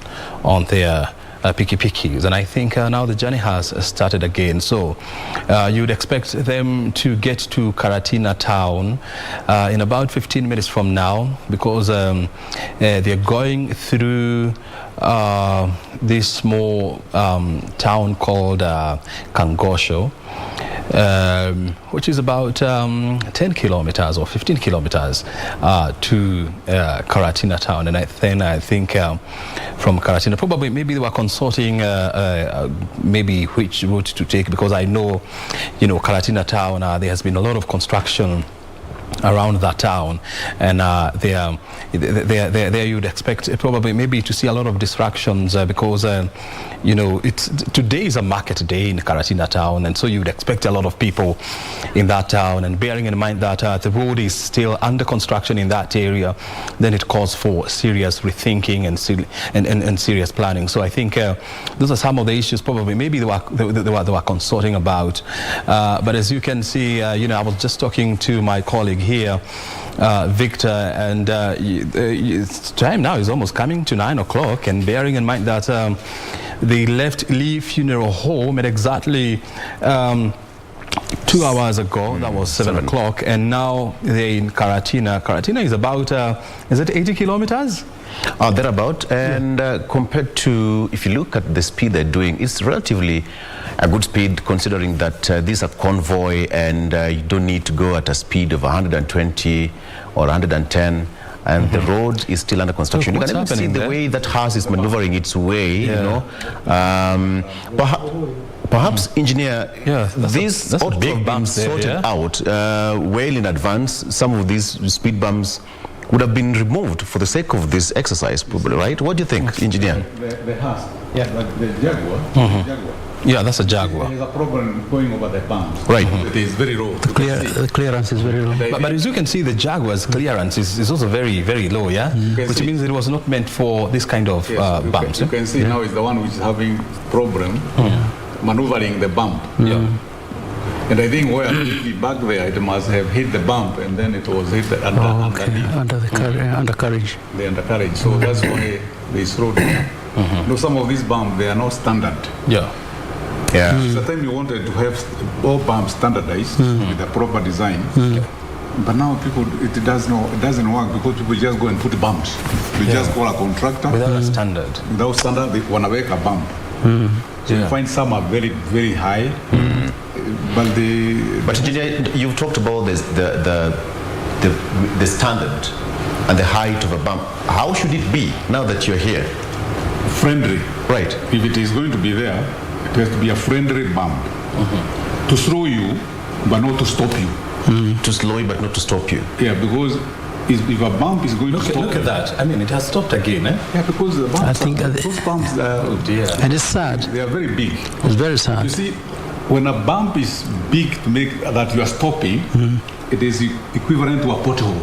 their pikis, and I think now the journey has started again. So you would expect them to get to Karatina town in about 15 minutes from now, because they're going through this small town called Kangosho, which is about 10 kilometers or 15 kilometers to Karatina town. And then I think from Karatina, probably maybe they were consulting maybe which route to take, because I know, Karatina town, there has been a lot of construction around that town, and there you'd expect probably maybe to see a lot of distractions because today is a market day in Karatina town, and so you'd expect a lot of people in that town. And bearing in mind that the road is still under construction in that area, then it calls for serious rethinking and serious planning. So I think those are some of the issues probably maybe they were consulting about. But as you can see, I was just talking to my colleague here, Victor, and time now is almost coming to 9 o'clock, and bearing in mind that they left Lee Funeral Home at exactly 2 hours ago, that was 7 o'clock, and now they're in Karatina. Karatina is about, is it 80 kilometers? Thereabout, and compared to, if you look at the speed they're doing, it's relatively a good speed, considering that these are convoy, and you don't need to go at a speed of 120 or 110, and the road is still under construction. You can even see the way that house is maneuvering its way, Perhaps, engineer, this ought to have been sorted out well in advance. Some of these speed bumps would have been removed for the sake of this exercise, probably, right? What do you think, engineer? The house, the Jaguar. Yeah, that's a Jaguar. There's a problem going over the bumps. Right. It is very low. The clearance is very low. But as you can see, the Jaguar's clearance is also very, very low, which means it was not meant for this kind of bumps. You can see now is the one which is having problem maneuvering the bump. And I think where back there, it must have hit the bump, and then it was hit undercarriage. The undercarriage. So that's why they slowed down. Some of these bumps, they are not standard. The time you wanted to have all bumps standardized with a proper design, but now it doesn't work, because people just go and put bumps. They just call a contractor without a standard. Without standard, they want to make a bump. So you find some are very, very high. But engineer, you've talked about this, the standard and the height of a bump. How should it be now that you're here? Friendly. Right. If it is going to be there, it has to be a friendly bump. To slow you, but not to stop you. To slow you, but not to stop you. Yeah, because if a bump is going to stop look at that. I mean, it has stopped again, Yeah, because the bumps, those bumps, and it's sad. They are very big. It's very sad. You see, when a bump is big to make that you are stopping, it is equivalent to a pothole.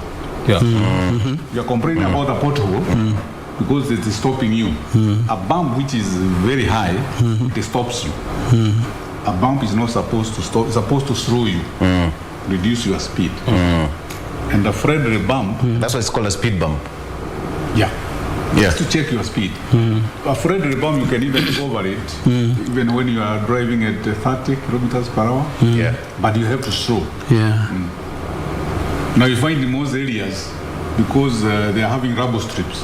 You are complaining about a pothole because it is stopping you. A bump which is very high, it stops you. A bump is not supposed to stop, it's supposed to slow you, reduce your speed. And a friendly bump, that's why it's called a speed bump. Just to check your speed. A friendly bump, you can even go over it, even when you are driving at 30 kilometers per hour. But you have to slow. Now you find in most areas, because they are having rubber strips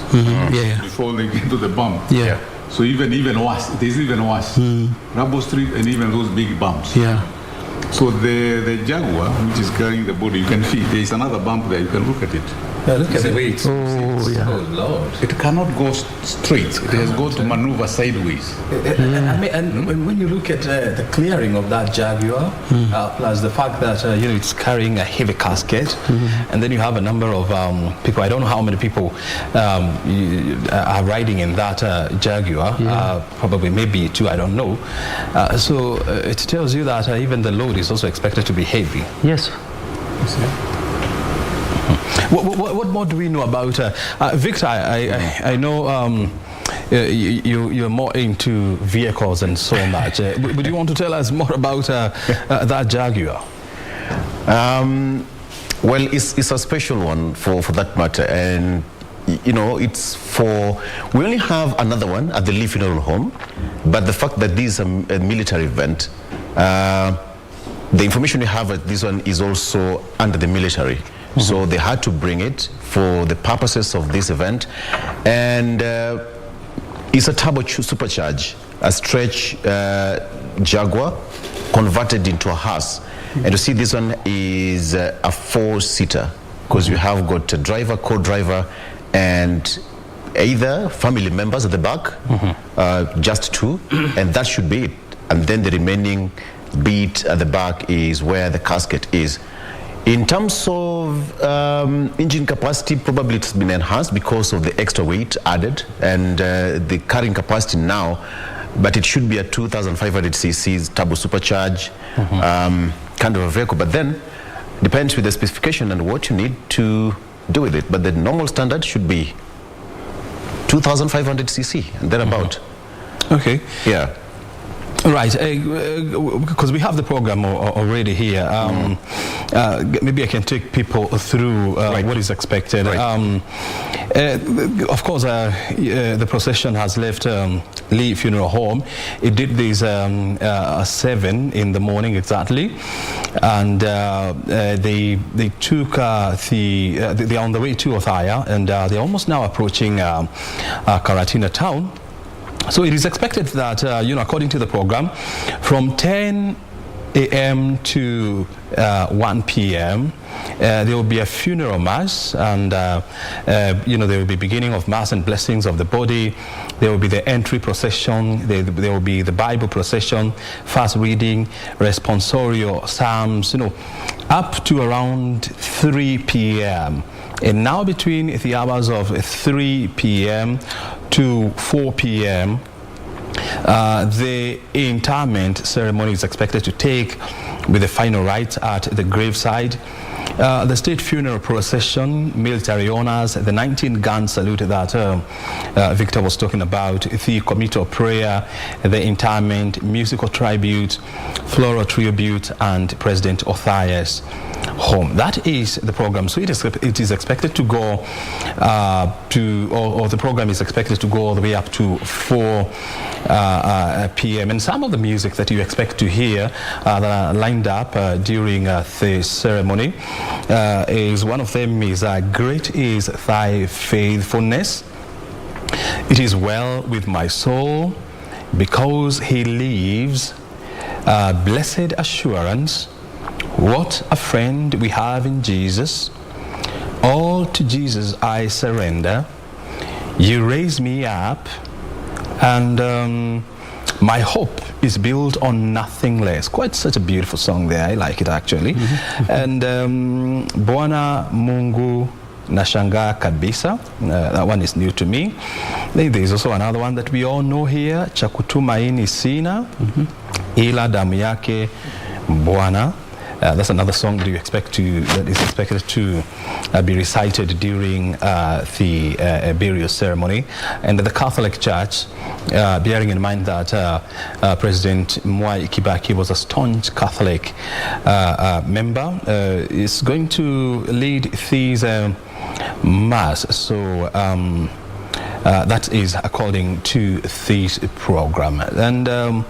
before they get to the bump. So even worse, it is even worse. Rubber strip and even those big bumps. So the Jaguar, which is carrying the body, you can see there is another bump there. You can look at it. Look at the way it's yeah. Oh, Lord. It cannot go straight. It has got to maneuver sideways. And when you look at the clearing of that Jaguar, plus the fact that it's carrying a heavy casket, and then you have a number of people. I don't know how many people are riding in that Jaguar. Probably maybe 2. I don't know. So it tells you that even the load is also expected to be heavy. Yes. What more do we know about Victor? I know you're more into vehicles and so much. Would you want to tell us more about that Jaguar? Well, it's a special one for that matter, and it's for, we only have another one at the Lee Funeral Home, but the fact that this is a military event, the information we have at this one is also under the military. So they had to bring it for the purposes of this event, and it's a turbo supercharge, a stretch Jaguar converted into a hearse. And you see this one is a 4-seater, because you have got a driver, co-driver, and either family members at the back, just 2, and that should be it. And then the remaining bit at the back is where the casket is. In terms of engine capacity, probably it's been enhanced because of the extra weight added and the carrying capacity now, but it should be a 2,500 cc's turbo supercharge kind of a vehicle. But then depends with the specification and what you need to do with it. But the normal standard should be 2,500 cc and thereabout. Okay. Yeah. Right, because we have the program already here. Maybe I can take people through what is expected. Right. Of course, the procession has left Lee Funeral Home. It did this 7 in the morning exactly, and they took they're on the way to Othaya, and they're almost now approaching Karatina town. So it is expected that, according to the program, from 10 a.m. to 1 p.m., there will be a funeral mass, and there will be beginning of mass and blessings of the body. There will be the entry procession. There will be the Bible procession, fast reading, responsorio, psalms, up to around 3 p.m. And now between the hours of 3 p.m. to 4 p.m., the interment ceremony is expected to take with the final rites at the graveside. The state funeral procession, military honors, the 19-gun salute that Victor was talking about, the committal prayer, the interment, musical tribute, floral tribute, and President Othaya's home. That is the program. So it is expected to go or the program is expected to go all the way up to 4 p.m. And some of the music that you expect to hear that are lined up during the ceremony is, one of them is Great is Thy Faithfulness. It is well with my soul because He lives. Blessed assurance. What a friend we have in Jesus. All to Jesus I surrender. You raise me up, and my hope is built on nothing less. Quite such a beautiful song there. I like it actually. And Bwana Mungu Nashangaa kabisa. That one is new to me. There is also another one that we all know here. Cha kutumaini sina, ila damu yake Bwana. That's another song that is expected to be recited during the burial ceremony. And the Catholic Church, bearing in mind that President Mwai Kibaki was a staunch Catholic member, is going to lead these mass. So that is according to this program. And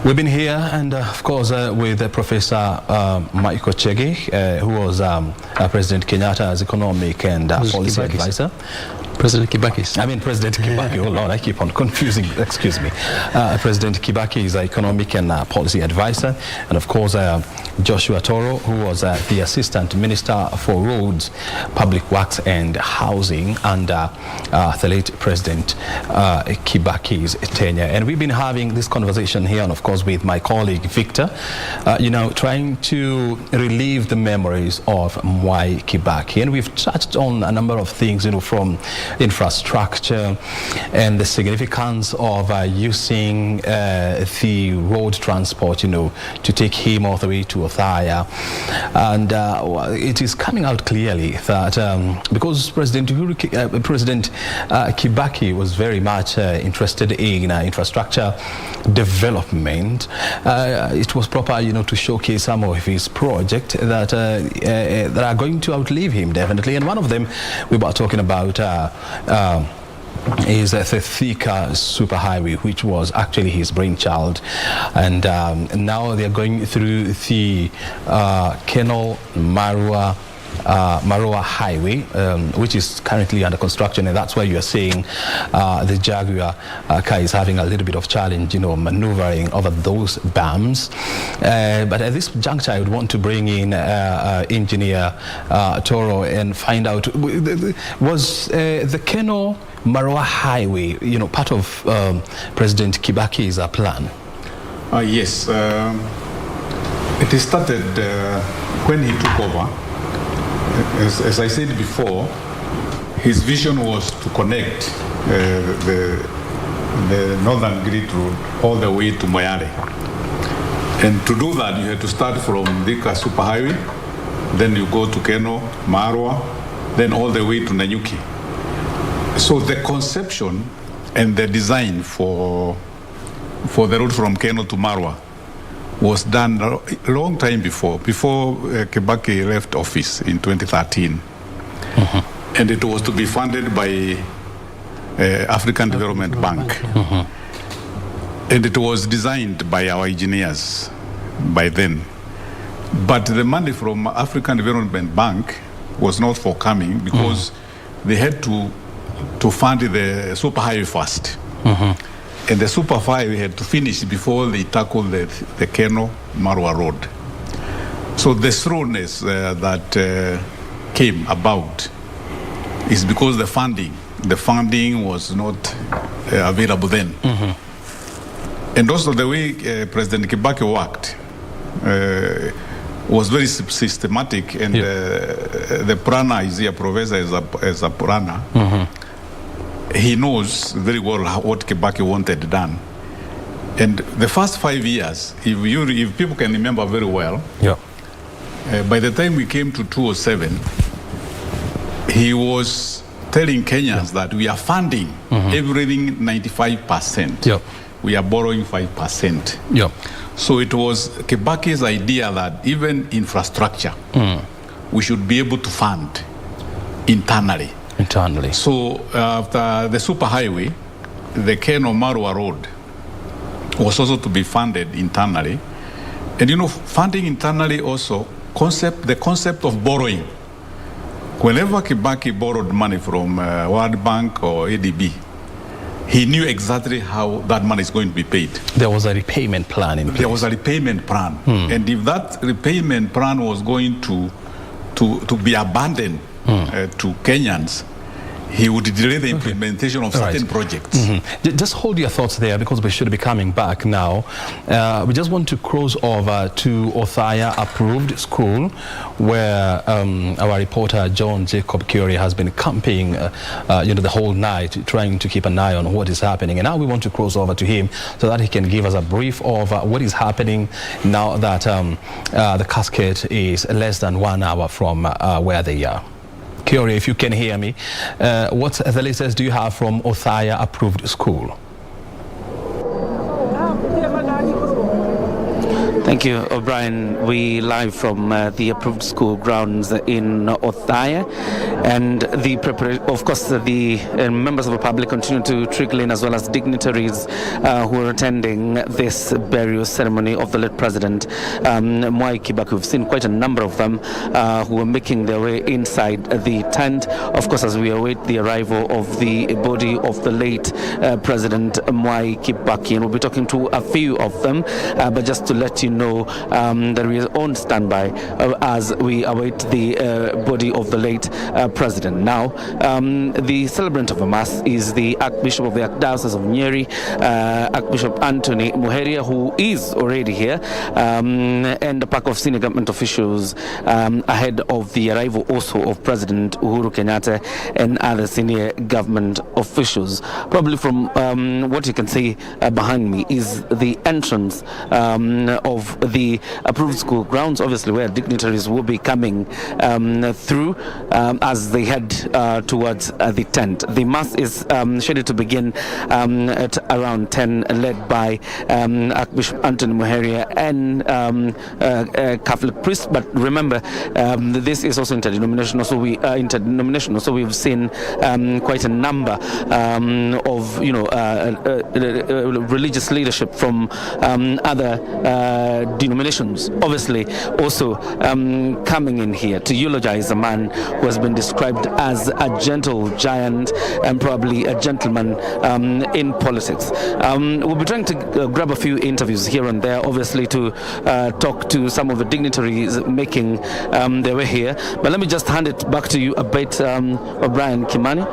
we've been here, and of course, with Professor Michael Chege, who was President Kenyatta's economic and policy advisor. President Kibaki's. I mean President Kibaki. Oh Lord, I keep on confusing. Excuse me. President Kibaki is an economic and policy advisor, and of course Joshua Toro, who was the Assistant Minister for Roads, Public Works and Housing under the late President Kibaki's tenure. And we've been having this conversation here, and of course with my colleague Victor, trying to relive the memories of Mwai Kibaki. And we've touched on a number of things, from infrastructure and the significance of using the road transport, to take him all the way to Othaya. And it is coming out clearly that because President Kibaki was very much interested in infrastructure development, it was proper, to showcase some of his projects that are going to outlive him, definitely. And one of them we were talking about is the Thika superhighway, which was actually his brainchild, and now they are going through the Keno Marua Highway, which is currently under construction, and that's why you are seeing the Jaguar car is having a little bit of challenge, maneuvering over those bumps. But at this juncture, I would want to bring in Engineer Toro and find out, was the Keno Marua Highway, part of President Kibaki's plan? Yes. It started when he took over. As I said before, his vision was to connect the Northern Grid Road all the way to Mwai. And to do that, you had to start from Thika Superhighway, then you go to Keno, Marua, then all the way to Nanyuki. So the conception and the design for the road from Keno to Marua was done a long time before Kibaki left office in 2013. Mm-hmm. And it was to be funded by African Development Bank. Mm-hmm. And it was designed by our engineers by then. But the money from African Development Bank was not forthcoming because they had to fund the superhighway first. Mm-hmm. And the superhighway had to finish before they tackled the Keno Marua Road. So the slowness that came about is because the funding was not available then. Mm-hmm. And also the way President Kibaki worked was very systematic, and the planner is here, Professor as a planner. Mm-hmm. He knows very well what Kibaki wanted done. And the first 5 years, if people can remember very well, by the time we came to 2007, he was telling Kenyans that we are funding everything 95%. Yep. We are borrowing 5%. Yep. So it was Kibaki's idea that even infrastructure, we should be able to fund internally. So after the superhighway, the Keno Marua Road was also to be funded internally. And funding internally also, the concept of borrowing. Whenever Kibaki borrowed money from World Bank or ADB, he knew exactly how that money is going to be paid. There was a repayment plan in place. There was a repayment plan. And if that repayment plan was going to be abandoned to Kenyans, he would delay the implementation of certain projects. Just hold your thoughts there, because we should be coming back now. We just want to cross over to Othaya Approved School, where our reporter John Jacob Curie has been camping the whole night, trying to keep an eye on what is happening. And now we want to cross over to him so that he can give us a brief of what is happening now that the casket is less than 1 hour from where they are. Curie, if you can hear me, what the latest do you have from Othaya Approved School? Thank you, O'Brien. We live from the approved school grounds in Othaya, and of course, the members of the public continue to trickle in, as well as dignitaries who are attending this burial ceremony of the late president, Mwai Kibaki. We've seen quite a number of them who are making their way inside the tent, of course, as we await the arrival of the body of the late President Mwai Kibaki. And we'll be talking to a few of them, but just to let you know that we are on standby as we await the body of the late president. Now, the celebrant of the mass is the Archbishop of the Archdiocese of Nyeri, Archbishop Anthony Muheria, who is already here, and a pack of senior government officials ahead of the arrival also of President Uhuru Kenyatta and other senior government officials. Probably from what you can see behind me is the entrance of the approved school grounds, obviously, where dignitaries will be coming through as they head towards the tent. The mass is scheduled to begin at around 10, led by Archbishop Anthony Muheria and Catholic priests. But remember, this is also interdenominational, so we've seen quite a number of religious leadership from other denominations, obviously also coming in here to eulogize a man who has been described as a gentle giant and probably a gentleman in politics. We'll be trying to grab a few interviews here and there, obviously, to talk to some of the dignitaries making their way here. But let me just hand it back to you a bit, O'Brien Kimani,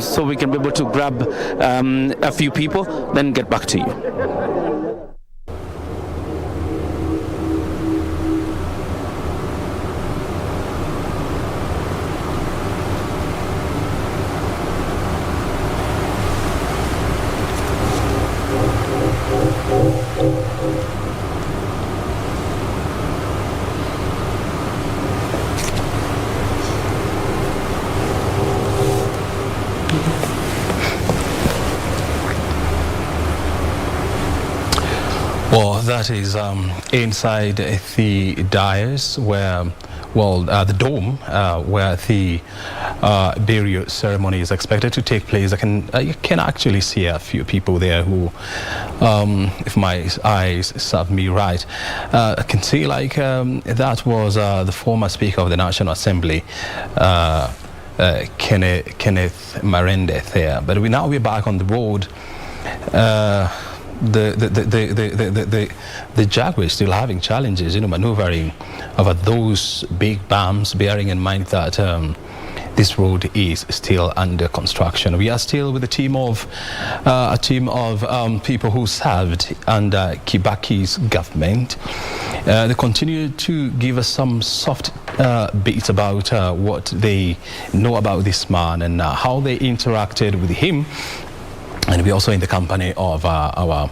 so we can be able to grab a few people, then get back to you. Well, that is inside the dais where, the dome where the burial ceremony is expected to take place. You can actually see a few people there who, if my eyes serve me right, I can see that was the former Speaker of the National Assembly, Kenneth Marende there. But we're back on the road. The Jaguar is still having challenges, maneuvering over those big bumps, bearing in mind that this road is still under construction. We are still with a team of people who served under Kibaki's government. They continue to give us some soft bits about what they know about this man and how they interacted with him. And we're also in the company of our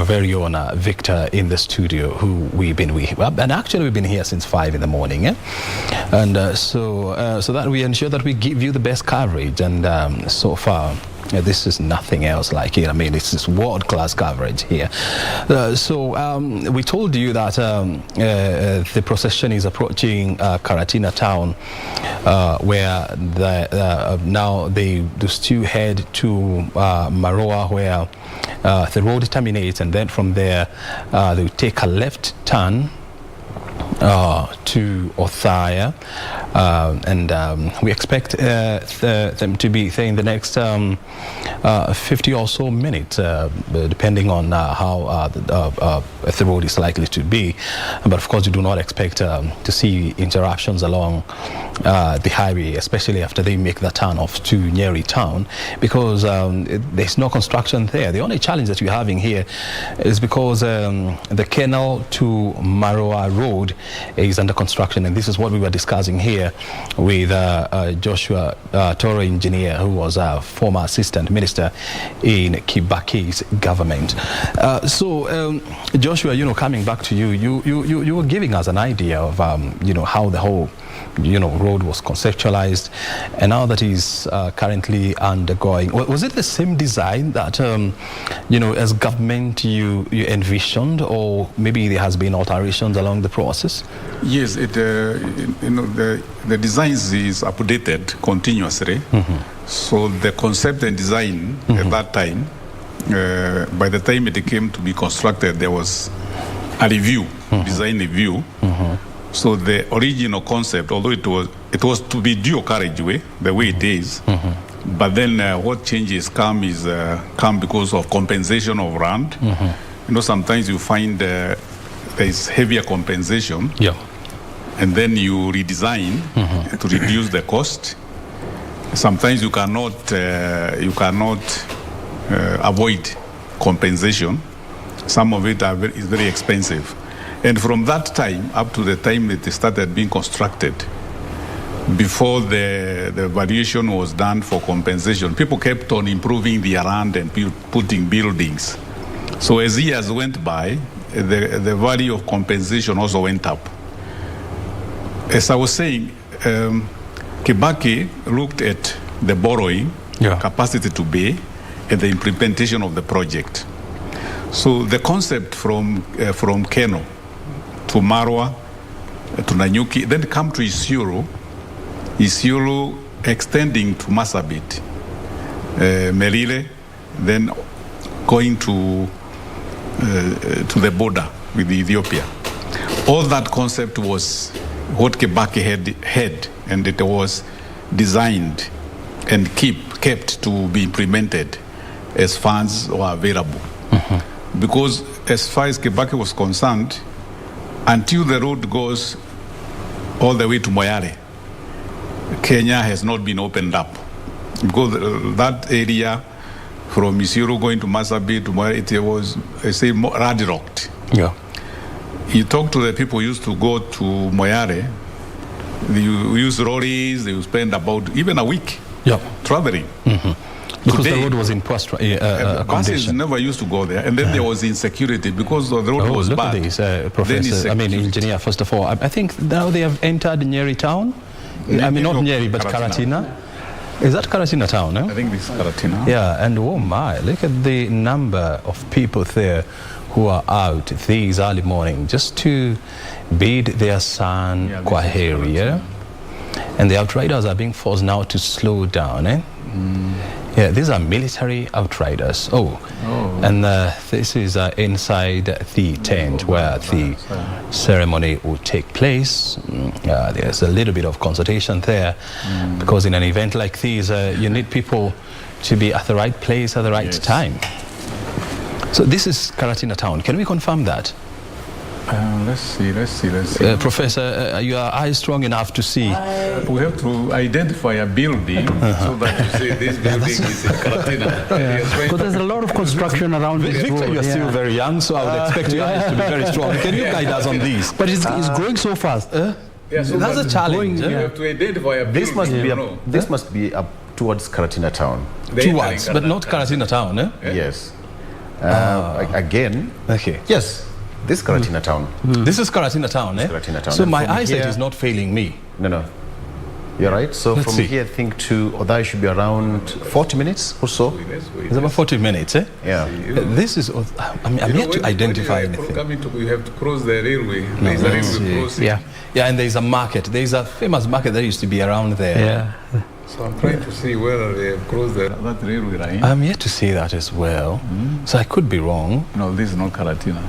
very own Victor in the studio, who we've been with. And actually, we've been here since 5 in the morning. And so that we ensure that we give you the best coverage. And so far, this is nothing else like it. I mean, it's this world-class coverage here. So we told you that the procession is approaching Karatina town, where now they still head to Maroa, where the road terminates, and then from there they take a left turn to Othaya, and we expect them to be there in the next 50 or so minutes, depending on how the road is likely to be. But of course, we do not expect to see interruptions along the highway, especially after they make the turn off to Nyeri town, because there's no construction there. The only challenge that we're having here is because the canal to Maroa Road is under construction, and this is what we were discussing here with Joshua Toro, engineer, who was a former assistant minister in Kibaki's government. So Joshua, coming back to you, you were giving us an idea of how the whole road was conceptualized, and now that is currently undergoing. Was it the same design that, as government you envisioned, or maybe there has been alterations along the process? Yes, the designs is updated continuously. So the concept and design at that time, by the time it came to be constructed, there was a review, design review. So the original concept, although it was to be dual carriageway, the way it is, but then what changes come because of compensation of land. Sometimes you find there is heavier compensation, and then you redesign to reduce the cost. Sometimes you cannot avoid compensation. Some of it is very expensive. And from that time up to the time it started being constructed, before the valuation was done for compensation, people kept on improving their land and putting buildings. So as years went by, the value of compensation also went up. As I was saying, Kibaki looked at the borrowing, capacity to pay, and the implementation of the project. So the concept from Keno to Marwa to Nanyuki, then come to Isiolo extending to Masabit, Merile, then going to the border with Ethiopia. All that concept was what Kibaki had, and it was designed and kept to be implemented as funds were available. Because as far as Kibaki was concerned, until the road goes all the way to Mwai, Kenya has not been opened up. Because that area from Isiolo going to Marsabit to Mwai, it was, I say, radrocked. You talk to the people who used to go to Mwai, they use lorries, they would spend about even a week traveling. Because today, the road was in poor buses never used to go there, and then there was insecurity because the road was look bad. At this, Professor, engineer, first of all. I think now they have entered Nyeri town. Not Nyeri, but Karatina. Is that Karatina town? I think this is Karatina. Yeah, and oh my, look at the number of people there who are out this early morning just to bid their son Kwaheri. And the outriders are being forced now to slow down. Yeah, these are military outriders. And this is inside the tent where the ceremony will take place. There's a little bit of consultation there because in an event like this, you need people to be at the right place at the right time. So this is Karatina town. Can we confirm that? Let's see. Professor, are your eyes strong enough to see? We have to identify a building so that you say this building is in Karatina. Because there's a lot of construction around this road. Victor, you're still very young, so I would expect your eyes to be very strong. Can you guide us on these? But it's growing so fast. So that's a challenge. You have to identify a building. This must be up towards Karatina town. Towards, but not Karatina town, Yes. Again. Okay. Yes. This is Karatina town. This is Karatina town, Karatina town. So my eyesight is not failing me. No. You're right. So Let's from see. here, I think to Othaya should be around 40 minutes or so. It's about 40 minutes, Yeah. This is, I'm yet to identify anything. You have to cross the railway. There's a railway crossing. Yeah, and there's a market. There's a famous market that used to be around there. Yeah. So I'm trying to see whether they have crossed that railway line. I'm yet to see that as well. So I could be wrong. No, this is not Karatina.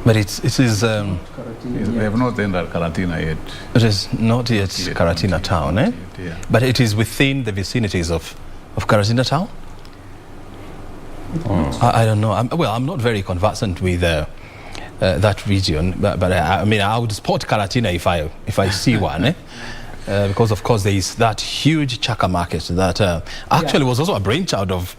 But it is. They have not entered Karatina yet. It is not yet Karatina town, But it is within the vicinities of Karatina town. I don't know. I'm not very conversant with that region, but I would spot Karatina if I see one, because of course there is that huge Chaka market that actually was also a brainchild of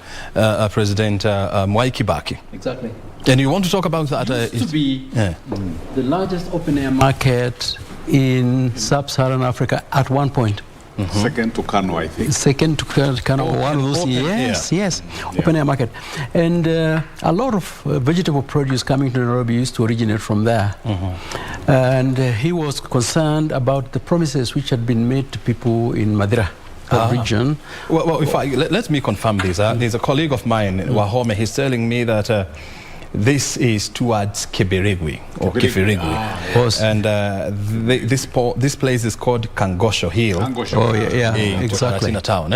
President Mwai Kibaki. Exactly. And you want to talk about that? It used to be the largest open-air market in sub-Saharan Africa at one point. Second to Kano, I think. Second to Kano, one of those. Yes. Open air market. And a lot of vegetable produce coming to Nairobi used to originate from there. And he was concerned about the promises which had been made to people in Madira region. Well, let me confirm this. There's a colleague of mine, Wahome, he's telling me that this is towards Kibirigwi or Kifirigwi. And this place is called Kangosho Hill. In exactly. Town.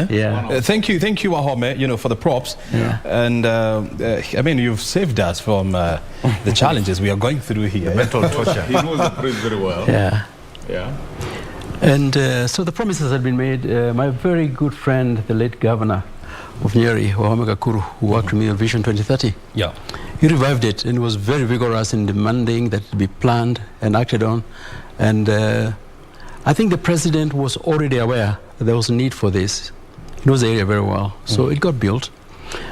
Thank you, Wahome, for the props. And I mean, you've saved us from the challenges we are going through here. Mental torture. He knows the place very well. And so the promises had been made. My very good friend, the late governor of Nyeri, Wahome Gakuru, who worked with me on Vision 2030. He revived it and was very vigorous in demanding that it be planned and acted on. And I think the president was already aware that there was a need for this. He knows the area very well. So it got built.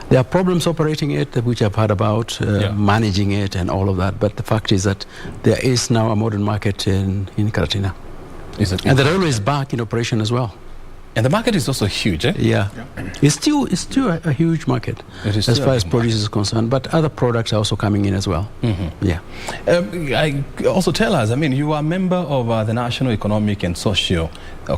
There are problems operating it, which I've heard about, managing it and all of that. But the fact is that there is now a modern market in Karatina. And the railway is back in operation as well. And the market is also huge, It's still a huge market as far as produce is concerned, but other products are also coming in as well. Also tell us, I mean, you are a member of the National Economic and Social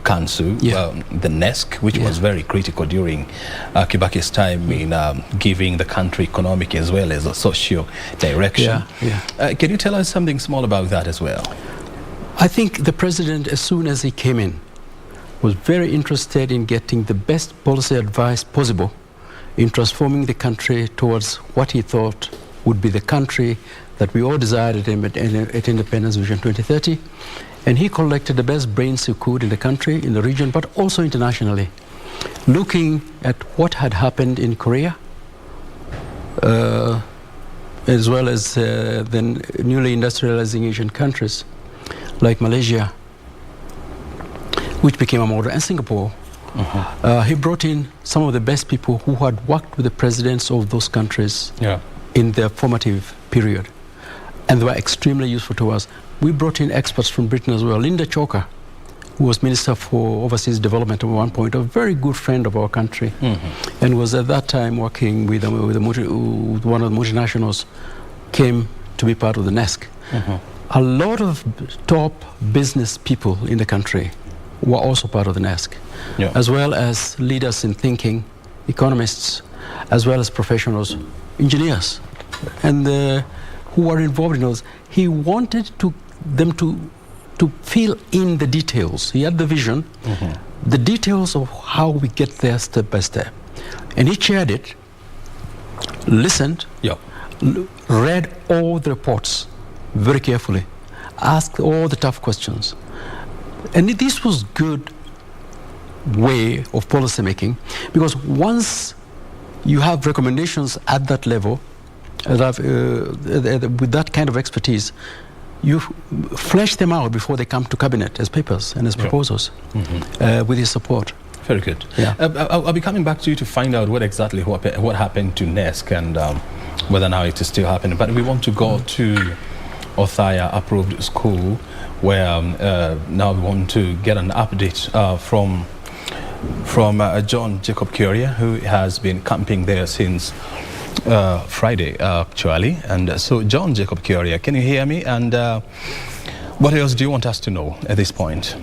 Council, the NESC, which was very critical during Kibaki's time in giving the country economic as well as a social direction. Can you tell us something small about that as well? I think the president, as soon as he came in, was very interested in getting the best policy advice possible in transforming the country towards what he thought would be the country that we all desired at Independence Vision 2030. And he collected the best brains he could in the country, in the region, but also internationally, looking at what had happened in Korea, as well as the newly industrializing Asian countries like Malaysia, which became a model, and Singapore. He brought in some of the best people who had worked with the presidents of those countries in their formative period. And they were extremely useful to us. We brought in experts from Britain as well. Linda Choka, who was Minister for Overseas Development at one point, a very good friend of our country, and was at that time working with one of the multinationals, came to be part of the NESC. A lot of top business people in the country were also part of the NESC, as well as leaders in thinking, economists, as well as professionals, engineers, and who were involved in those. He wanted them to fill in the details. He had the vision, the details of how we get there step by step. And he shared it, listened, read all the reports very carefully, asked all the tough questions. And this was good way of policy making, because once you have recommendations at that level, with that kind of expertise, you flesh them out before they come to cabinet as papers and as proposals with his support. Very good. I'll be coming back to you to find out what happened to NESC and whether now it is still happening. But we want to go to Othaya approved school, where now we want to get an update from John Jacob Curia, who has been camping there since Friday, actually. And so, John Jacob Curia, can you hear me? And what else do you want us to know at this point?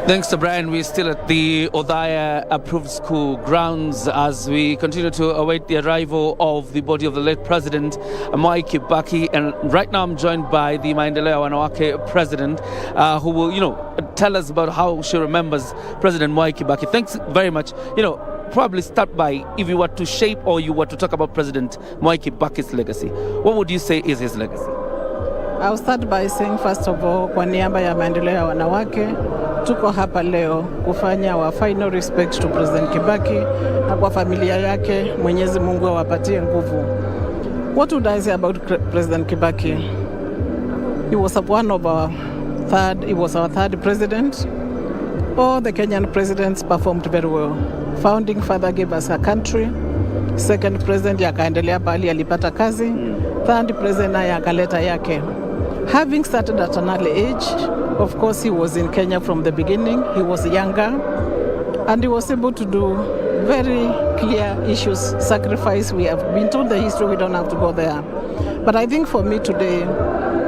Thanks to Brian. We're still at the Othaya approved school grounds as we continue to await the arrival of the body of the late president, Mwai Kibaki. And right now I'm joined by the Maendeleo Wanawake president, who will, tell us about how she remembers President Mwai Kibaki. Thanks very much. Probably start by, if you were to shape or you were to talk about President Mwai Kibaki's legacy, what would you say is his legacy? I'll start by saying, first of all, kwa niaba ya Maendeleo ya Wanawake, tuko hapa leo kufanya wa final respect to President Kibaki na kwa familia yake. Mwenyezi Mungu awapatie nguvu. What would I say about President Kibaki? He was our third president. All the Kenyan presidents performed very well. Founding father gave us a country. Second president yakaendelea pali alipata kazi. Third president naye akaleta yake. Having started at an early age, of course, he was in Kenya from the beginning. He was younger, and he was able to do very clear issues, sacrifice. We have been told the history, we don't have to go there. But I think for me today,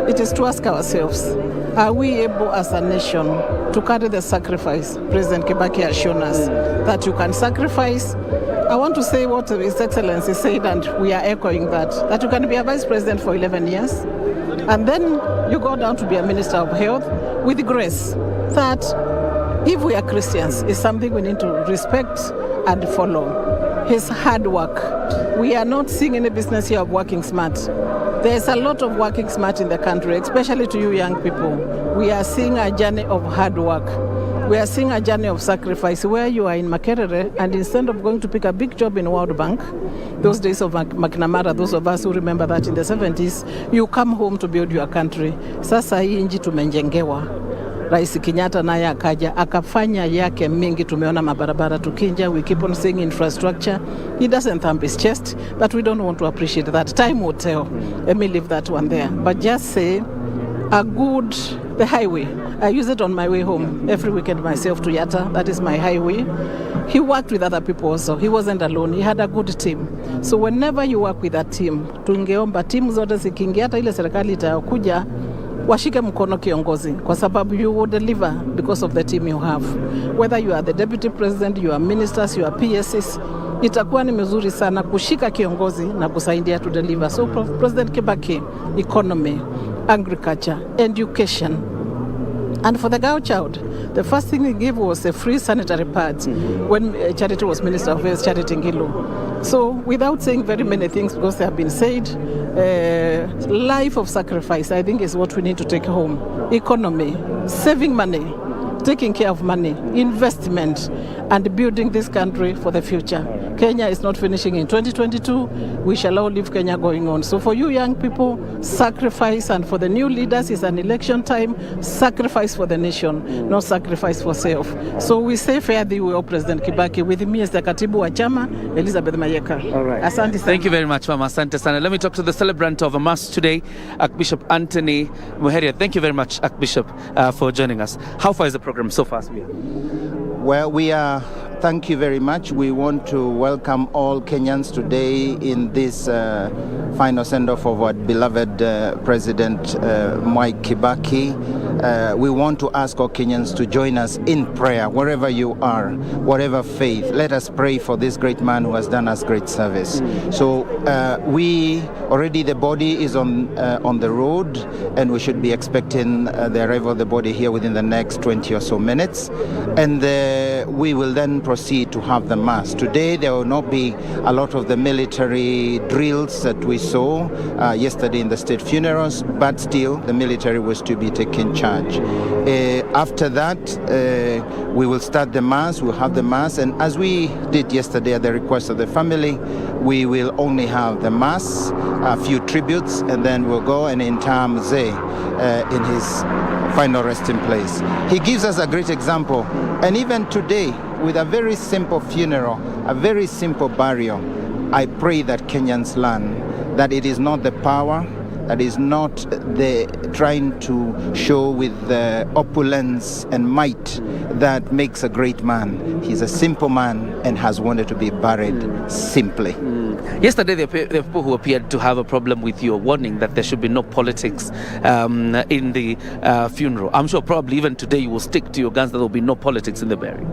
it is to ask ourselves, are we able as a nation to carry the sacrifice President Kibaki has shown us, that you can sacrifice? I want to say what His Excellency said, and we are echoing that you can be a vice president for 11 years, and then you go down to be a minister of health with grace. That if we are Christians, is something we need to respect and follow. His hard work. We are not seeing any business here of working smart. There's a lot of working smart in the country, especially to you young people. We are seeing a journey of hard work. We are seeing a journey of sacrifice where you are in Makerere, and instead of going to pick a big job in World Bank, those days of McNamara, those of us who remember that in the 70s, you come home to build your country. Sasa hii nchi tumenjengewa. Rais Kenyatta naye akaja akafanya yake mingi, tumeona mabarabara tukinja, we keep on seeing infrastructure. He doesn't thump his chest, but we don't want to appreciate that. Time will tell. Let me leave that one there. But just say the highway. I use it on my way home every weekend myself to Yatta. That is my highway. He worked with other people also. He wasn't alone. He had a good team. So whenever you work with a team, tungeomba timu zote zikiingia hata ile serikali itakuja washike mkono kiongozi, kwa sababu you will deliver because of the team you have. Whether you are the deputy president, you are ministers, you are PSs, itakuwa ni mzuri sana kushika kiongozi na kusaidia to deliver. So President Kibaki, economy, agriculture, education. And for the girl child, the first thing he gave was a free sanitary pads when Charity was Minister of Health, Charity Ngilu. So without saying very many things, because they have been said, life of sacrifice, I think, is what we need to take home. Economy, saving money, taking care of money, investment, and building this country for the future. Kenya is not finishing in 2022. We shall all leave Kenya going on. So for you young people, sacrifice, and for the new leaders, it's an election time. Sacrifice for the nation, not sacrifice for self. So we say fare thee well, President Kibaki. With me as the Katibu wa Chama, Elizabeth Mayeka. All right. Asante sana. Thank you very much, Mama. Asante sana. Let me talk to the celebrant of a mass today, Archbishop Anthony Muheria. Thank you very much, Archbishop, for joining us. How far is the program so far? Well, thank you very much. We want to welcome all Kenyans today in this final send-off of our beloved President Mwai Kibaki. We want to ask all Kenyans to join us in prayer, wherever you are, whatever faith. Let us pray for this great man who has done us great service. So the body is on the road, and we should be expecting the arrival of the body here within the next 20 or so minutes. And we will then proceed to have the mass. Today there will not be a lot of the military drills that we saw yesterday in the state funerals, but still the military was to be taking charge. After that, we will start the mass, we'll have the mass, and as we did yesterday at the request of the family, we will only have the mass, a few tributes, and then we'll go and inter Mzee in his final resting place. He gives us a great example, and even today, with a very simple funeral, a very simple burial, I pray that Kenyans learn that it is not the power, that is not the trying to show with the opulence and might that makes a great man. He's a simple man and has wanted to be buried simply. Yesterday, there were people who appeared to have a problem with your warning that there should be no politics in the funeral. I'm sure probably even today you will stick to your guns that there will be no politics in the burial.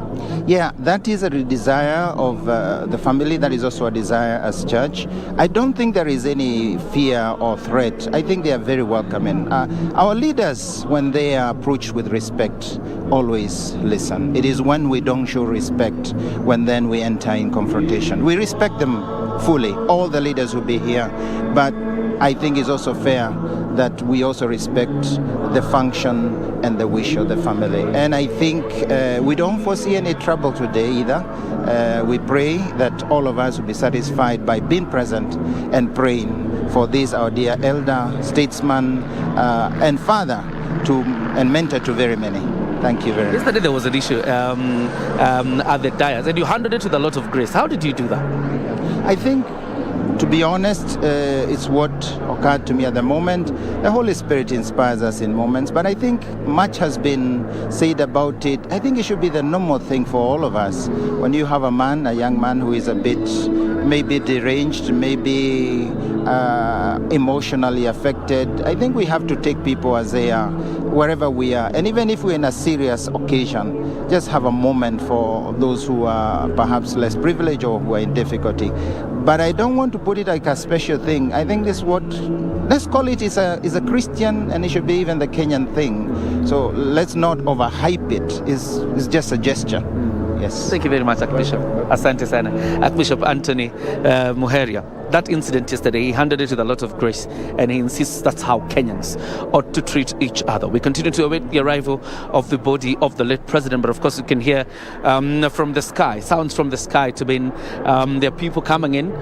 Yeah, that is a desire of the family. That is also a desire as church. I don't think there is any fear or threat. I think they are very welcoming. Our leaders, when they are approached with respect, always listen. It is when we don't show respect, when then we enter in confrontation. We respect them fully. All the leaders will be here, but I think it's also fair that we also respect the function and the wish of the family. And I think we don't foresee any trouble today either. We pray that all of us will be satisfied by being present and praying for this, our dear elder, statesman, and father and mentor to very many. Thank you very much. Yesterday there was an issue at the dais, and you handled it with a lot of grace. How did you do that? I think to be honest, it's what occurred to me at the moment. The Holy Spirit inspires us in moments, but I think much has been said about it. I think it should be the normal thing for all of us. When you have a young man who is a bit maybe deranged, maybe emotionally affected, I think we have to take people as they are, wherever we are. And even if we're in a serious occasion, just have a moment for those who are perhaps less privileged or who are in difficulty. But I don't want to put it like a special thing. I think this is what, let's call it, is a Christian, and it should be even the Kenyan thing. So let's not overhype it. It's just a gesture. Yes. Thank you very much, Archbishop. Asante sana. Archbishop Anthony Muheria. That incident yesterday, he handled it with a lot of grace, and he insists that's how Kenyans ought to treat each other. We continue to await the arrival of the body of the late president, but of course you can hear from the sky, sounds from the sky to be there are people coming in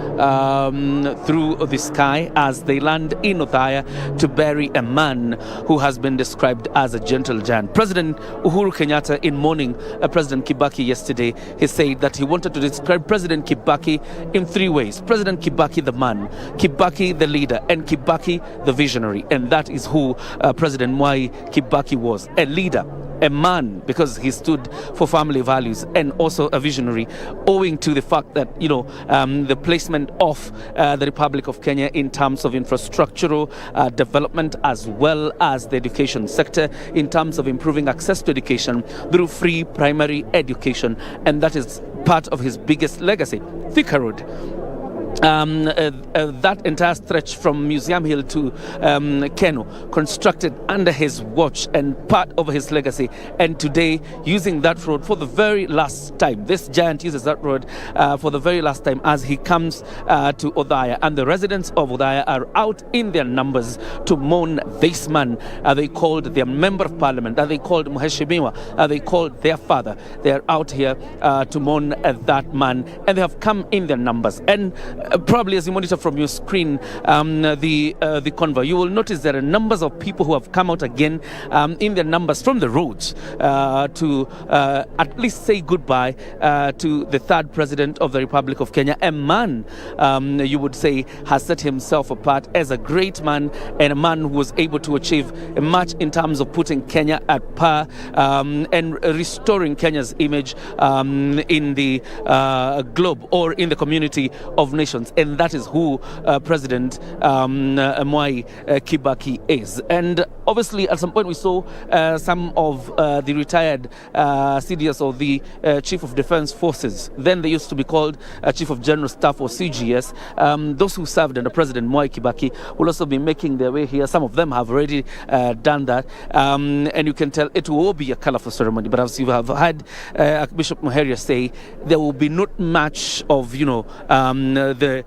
through the sky as they land in Othaya to bury a man who has been described as a gentle giant. President Uhuru Kenyatta, in mourning President Kibaki yesterday, he said that he wanted to describe President Kibaki in three ways. President Kibaki the man, Kibaki the leader, and Kibaki the visionary. And that is who President Mwai Kibaki was, a leader, a man, because he stood for family values, and also a visionary, owing to the fact that, the placement of the Republic of Kenya in terms of infrastructural development, as well as the education sector, in terms of improving access to education through free primary education. And that is part of his biggest legacy. Thika Road, that entire stretch from Museum Hill to Keno, constructed under his watch and part of his legacy. And today, using that road for the very last time, this giant uses that road for the very last time as he comes to Othaya. And the residents of Othaya are out in their numbers to mourn this man. They called their member of parliament, they called Mheshimiwa, they called their father. They are out here to mourn that man, and they have come in their numbers. And probably as you monitor from your screen the convoy, you will notice there are numbers of people who have come out again in their numbers from the roads to at least say goodbye to the third president of the Republic of Kenya, a man you would say has set himself apart as a great man, and a man who was able to achieve much in terms of putting Kenya at par and restoring Kenya's image in the globe or in the community of nations. And that is who President Mwai Kibaki is. And obviously, at some point, we saw some of the retired CDS, or the Chief of Defense Forces. Then they used to be called Chief of General Staff, or CGS. Those who served under President Mwai Kibaki will also be making their way here. Some of them have already done that. And you can tell it will be a colorful ceremony. But as you have had Bishop Muheria say, there will be not much of, the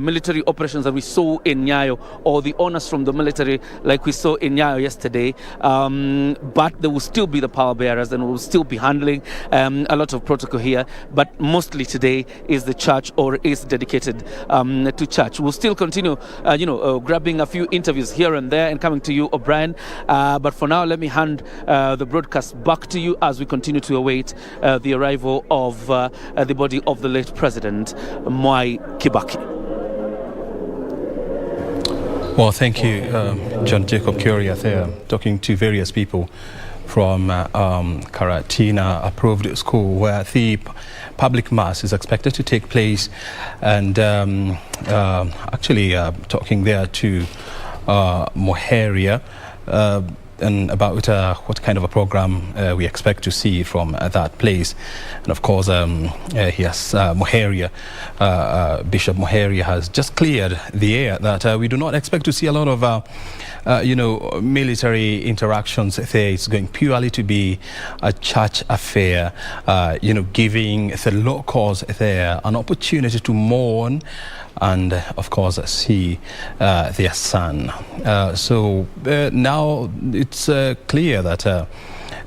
military operations that we saw in Nyayo, or the honors from the military like we saw in Nyayo yesterday, but there will still be the power bearers, and we'll still be handling a lot of protocol here. But mostly today is the church, or is dedicated to church. We'll still continue grabbing a few interviews here and there and coming to you, O'Brien, but for now let me hand the broadcast back to you as we continue to await the arrival of the body of the late President Mwai Kibaki. Well, thank you, John Jacob Kuria there, talking to various people from Karatina Approved School, where the public mass is expected to take place, and actually talking there to Muheria and about what kind of a program we expect to see from that place. And of course, Muheria, Bishop Muheria has just cleared the air that we do not expect to see a lot of military interactions there. It's going purely to be a church affair, giving the locals there an opportunity to mourn and of course see their son. So now it's clear that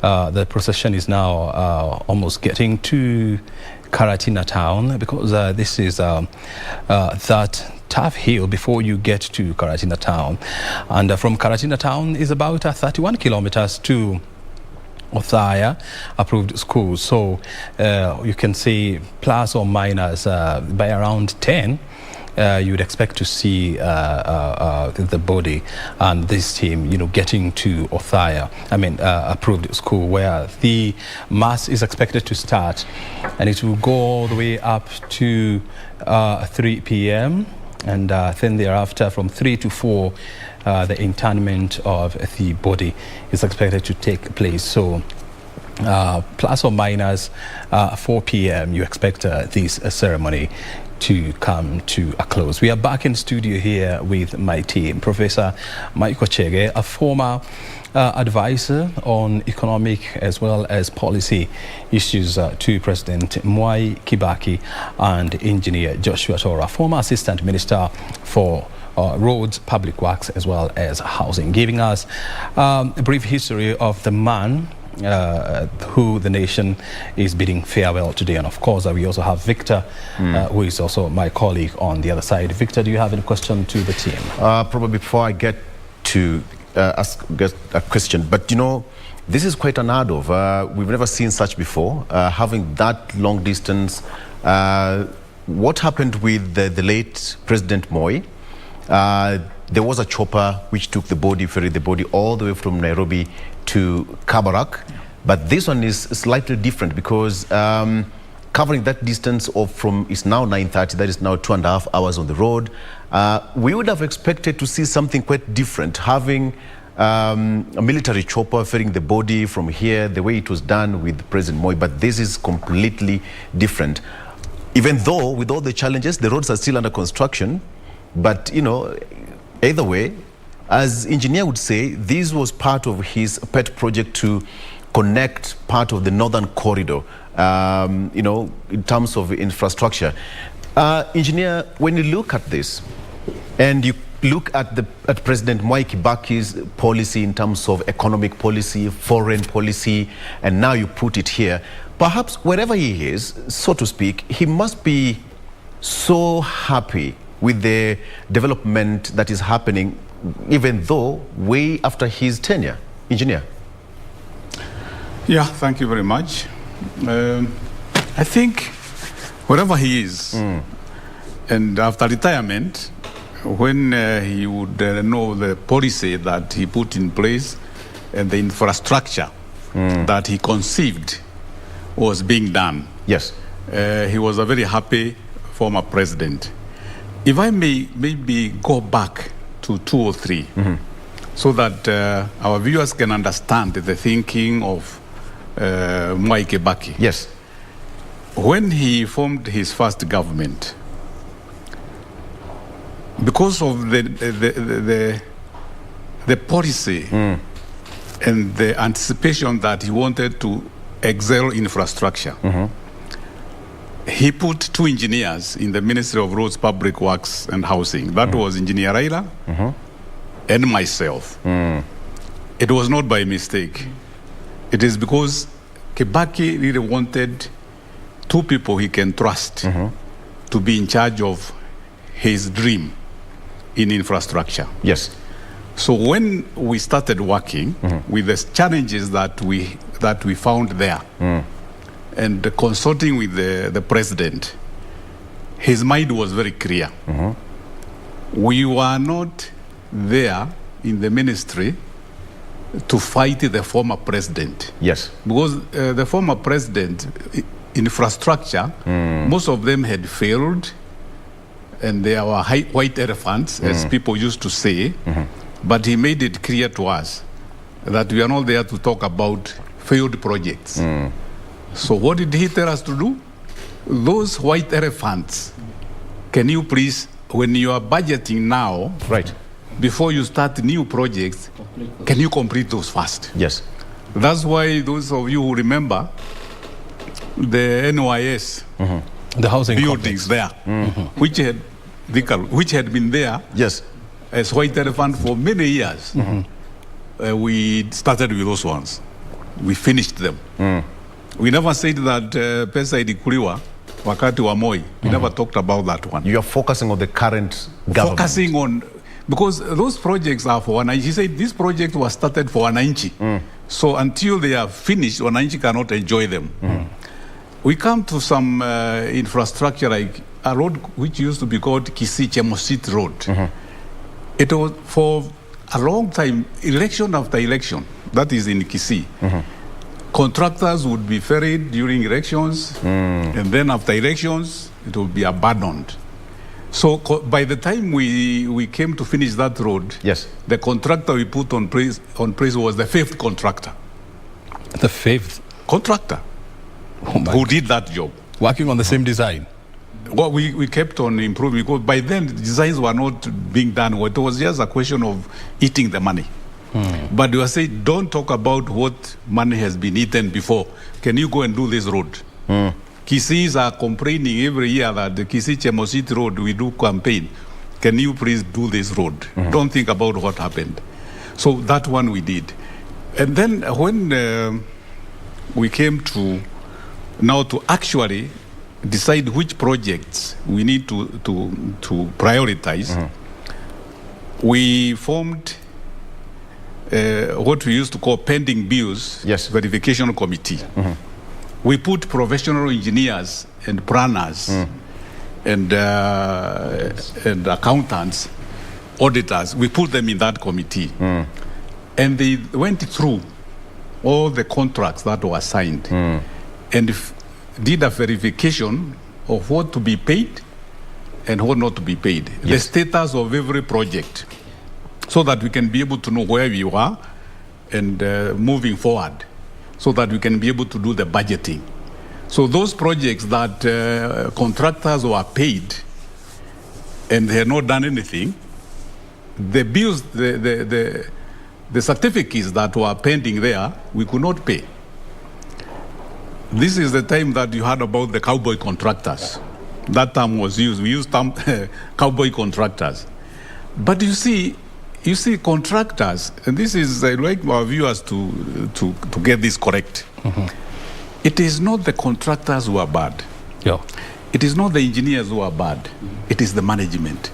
the procession is now almost getting to Karatina town, because this is that tough hill before you get to Karatina town, and from Karatina town is about 31 kilometers to Othaya Approved School. So you can see plus or minus by around 10 you would expect to see the body and this team, getting to Othaya, approved school, where the mass is expected to start, and it will go all the way up to 3 p.m. and then thereafter from 3 to 4 the interment of the body is expected to take place. So plus or minus 4 p.m. you expect this ceremony to come to a close. We are back in studio here with my team. Professor Mwai Chege, a former advisor on economic as well as policy issues to President Mwai Kibaki, and Engineer Joshua Tora, former Assistant Minister for Roads, Public Works as well as Housing, giving us a brief history of the man who the nation is bidding farewell today. And of course, we also have Victor, who is also my colleague on the other side. Victor, do you have any question to the team? Probably before I get to ask a question, but this is quite unheard of. We've never seen such before, having that long distance. What happened with the late President Mwai? There was a chopper which took ferried the body all the way from Nairobi to Kabarak, but this one is slightly different because covering that distance is now 9:30, that is now 2.5 hours on the road. We would have expected to see something quite different, having a military chopper ferrying the body from here, the way it was done with President Mwai, but this is completely different. Even though with all the challenges, the roads are still under construction, but either way, as engineer would say, this was part of his pet project to connect part of the northern corridor, in terms of infrastructure. Engineer, when you look at this and you look at President Mwai Kibaki's policy in terms of economic policy, foreign policy, and now you put it here, perhaps wherever he is, so to speak, he must be so happy with the development that is happening, even though way after his tenure. Engineer. Yeah, thank you very much. I think wherever he is, and after retirement, when he would know the policy that he put in place and the infrastructure that he conceived was being done. Yes. He was a very happy former president. If I may maybe go back to 2 or 3, so that our viewers can understand the thinking of Mwai Kibaki. Yes. When he formed his first government, because of the policy and the anticipation that he wanted to excel infrastructure, he put 2 engineers in the Ministry of Roads, Public Works and Housing. That was Engineer Raila and myself. It was not by mistake. It is because Kibaki really wanted 2 people he can trust to be in charge of his dream in infrastructure. Yes. So when we started working with the challenges that we found there, and consulting with the president, his mind was very clear. We were not there in the ministry to fight the former president. Yes. Because the former president, infrastructure, most of them had failed, and they were white elephants, as people used to say. But he made it clear to us that we are not there to talk about failed projects. So what did he tell us to do? Those white elephants, can you please, when you are budgeting now, right, before you start new projects, can you complete those first? Yes. That's why those of you who remember the NYS, the housing buildings there, which had been there, yes, as white elephant for many years. We started with those ones. We finished them. We never said that pesa ilikuliwa wakati wa Moi. We never talked about that one. You are focusing on the current government. Focusing on, because those projects are for Wananchi. He said this project was started for Wananchi. So until they are finished, Wananchi cannot enjoy them. We come to some infrastructure like a road which used to be called Kisii Chemosit Road. It was for a long time, election after election, that is in Kisii. Contractors would be ferried during elections, and then after elections, it would be abandoned. So by the time we came to finish that road, yes, the contractor we put on praise was the 5th contractor. The 5th contractor who did that job. Working on the same design? Well, we kept on improving because by then designs were not being done. It was just a question of eating the money. But we were saying, don't talk about what money has been eaten before. Can you go and do this road? Kisiis are complaining every year that the Kisii Chemosit Road, we do campaign. Can you please do this road? Don't think about what happened. So that one we did. And then when we came to now to actually decide which projects we need to prioritize, we formed what we used to call pending bills verification committee. We put professional engineers and planners and accountants, auditors. We put them in that committee, and they went through all the contracts that were signed and did a verification of what to be paid and what not to be paid, the status of every project, so that we can be able to know where we are and moving forward, so that we can be able to do the budgeting. So those projects that contractors were paid and they had not done anything, the bills, the certificates that were pending there, we could not pay. This is the time that you heard about the cowboy contractors. That term was used. We used term cowboy contractors. But you see contractors, and this is, I'd like our viewers to get this correct. It is not the contractors who are bad. It is not the engineers who are bad. It is the management.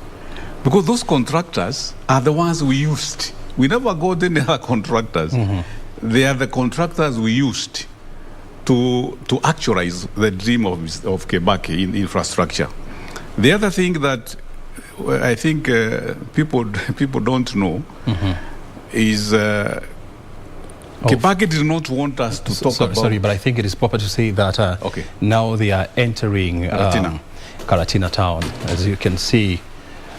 Because those contractors are the ones we used. We never got any other contractors. They are the contractors we used to actualize the dream of Kibaki in infrastructure. The other thing that I think people don't know is Kibaki did not want us to talk about... Sorry, but I think it is proper to say that now they are entering Karatina town. As you can see,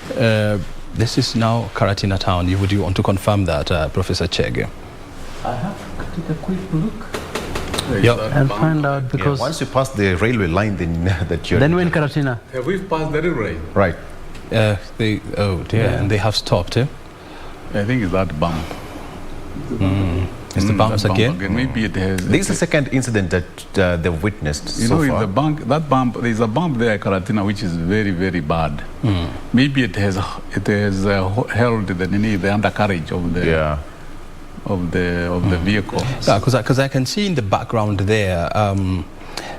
this is now Karatina town. Would you want to confirm that, Professor Chege? I have to take a quick look. And find out, because once you pass the railway line, then we're in Karatina. Have we passed the railway? Right. And they have stopped. I think it's that bump. It's the bumps again? Maybe it has. This is the second incident that they've witnessed. You know, in the that bump, there's a bump there at Karatina which is very, very bad. Maybe it has held the undercarriage of the of the vehicle. Yeah, because I can see in the background there,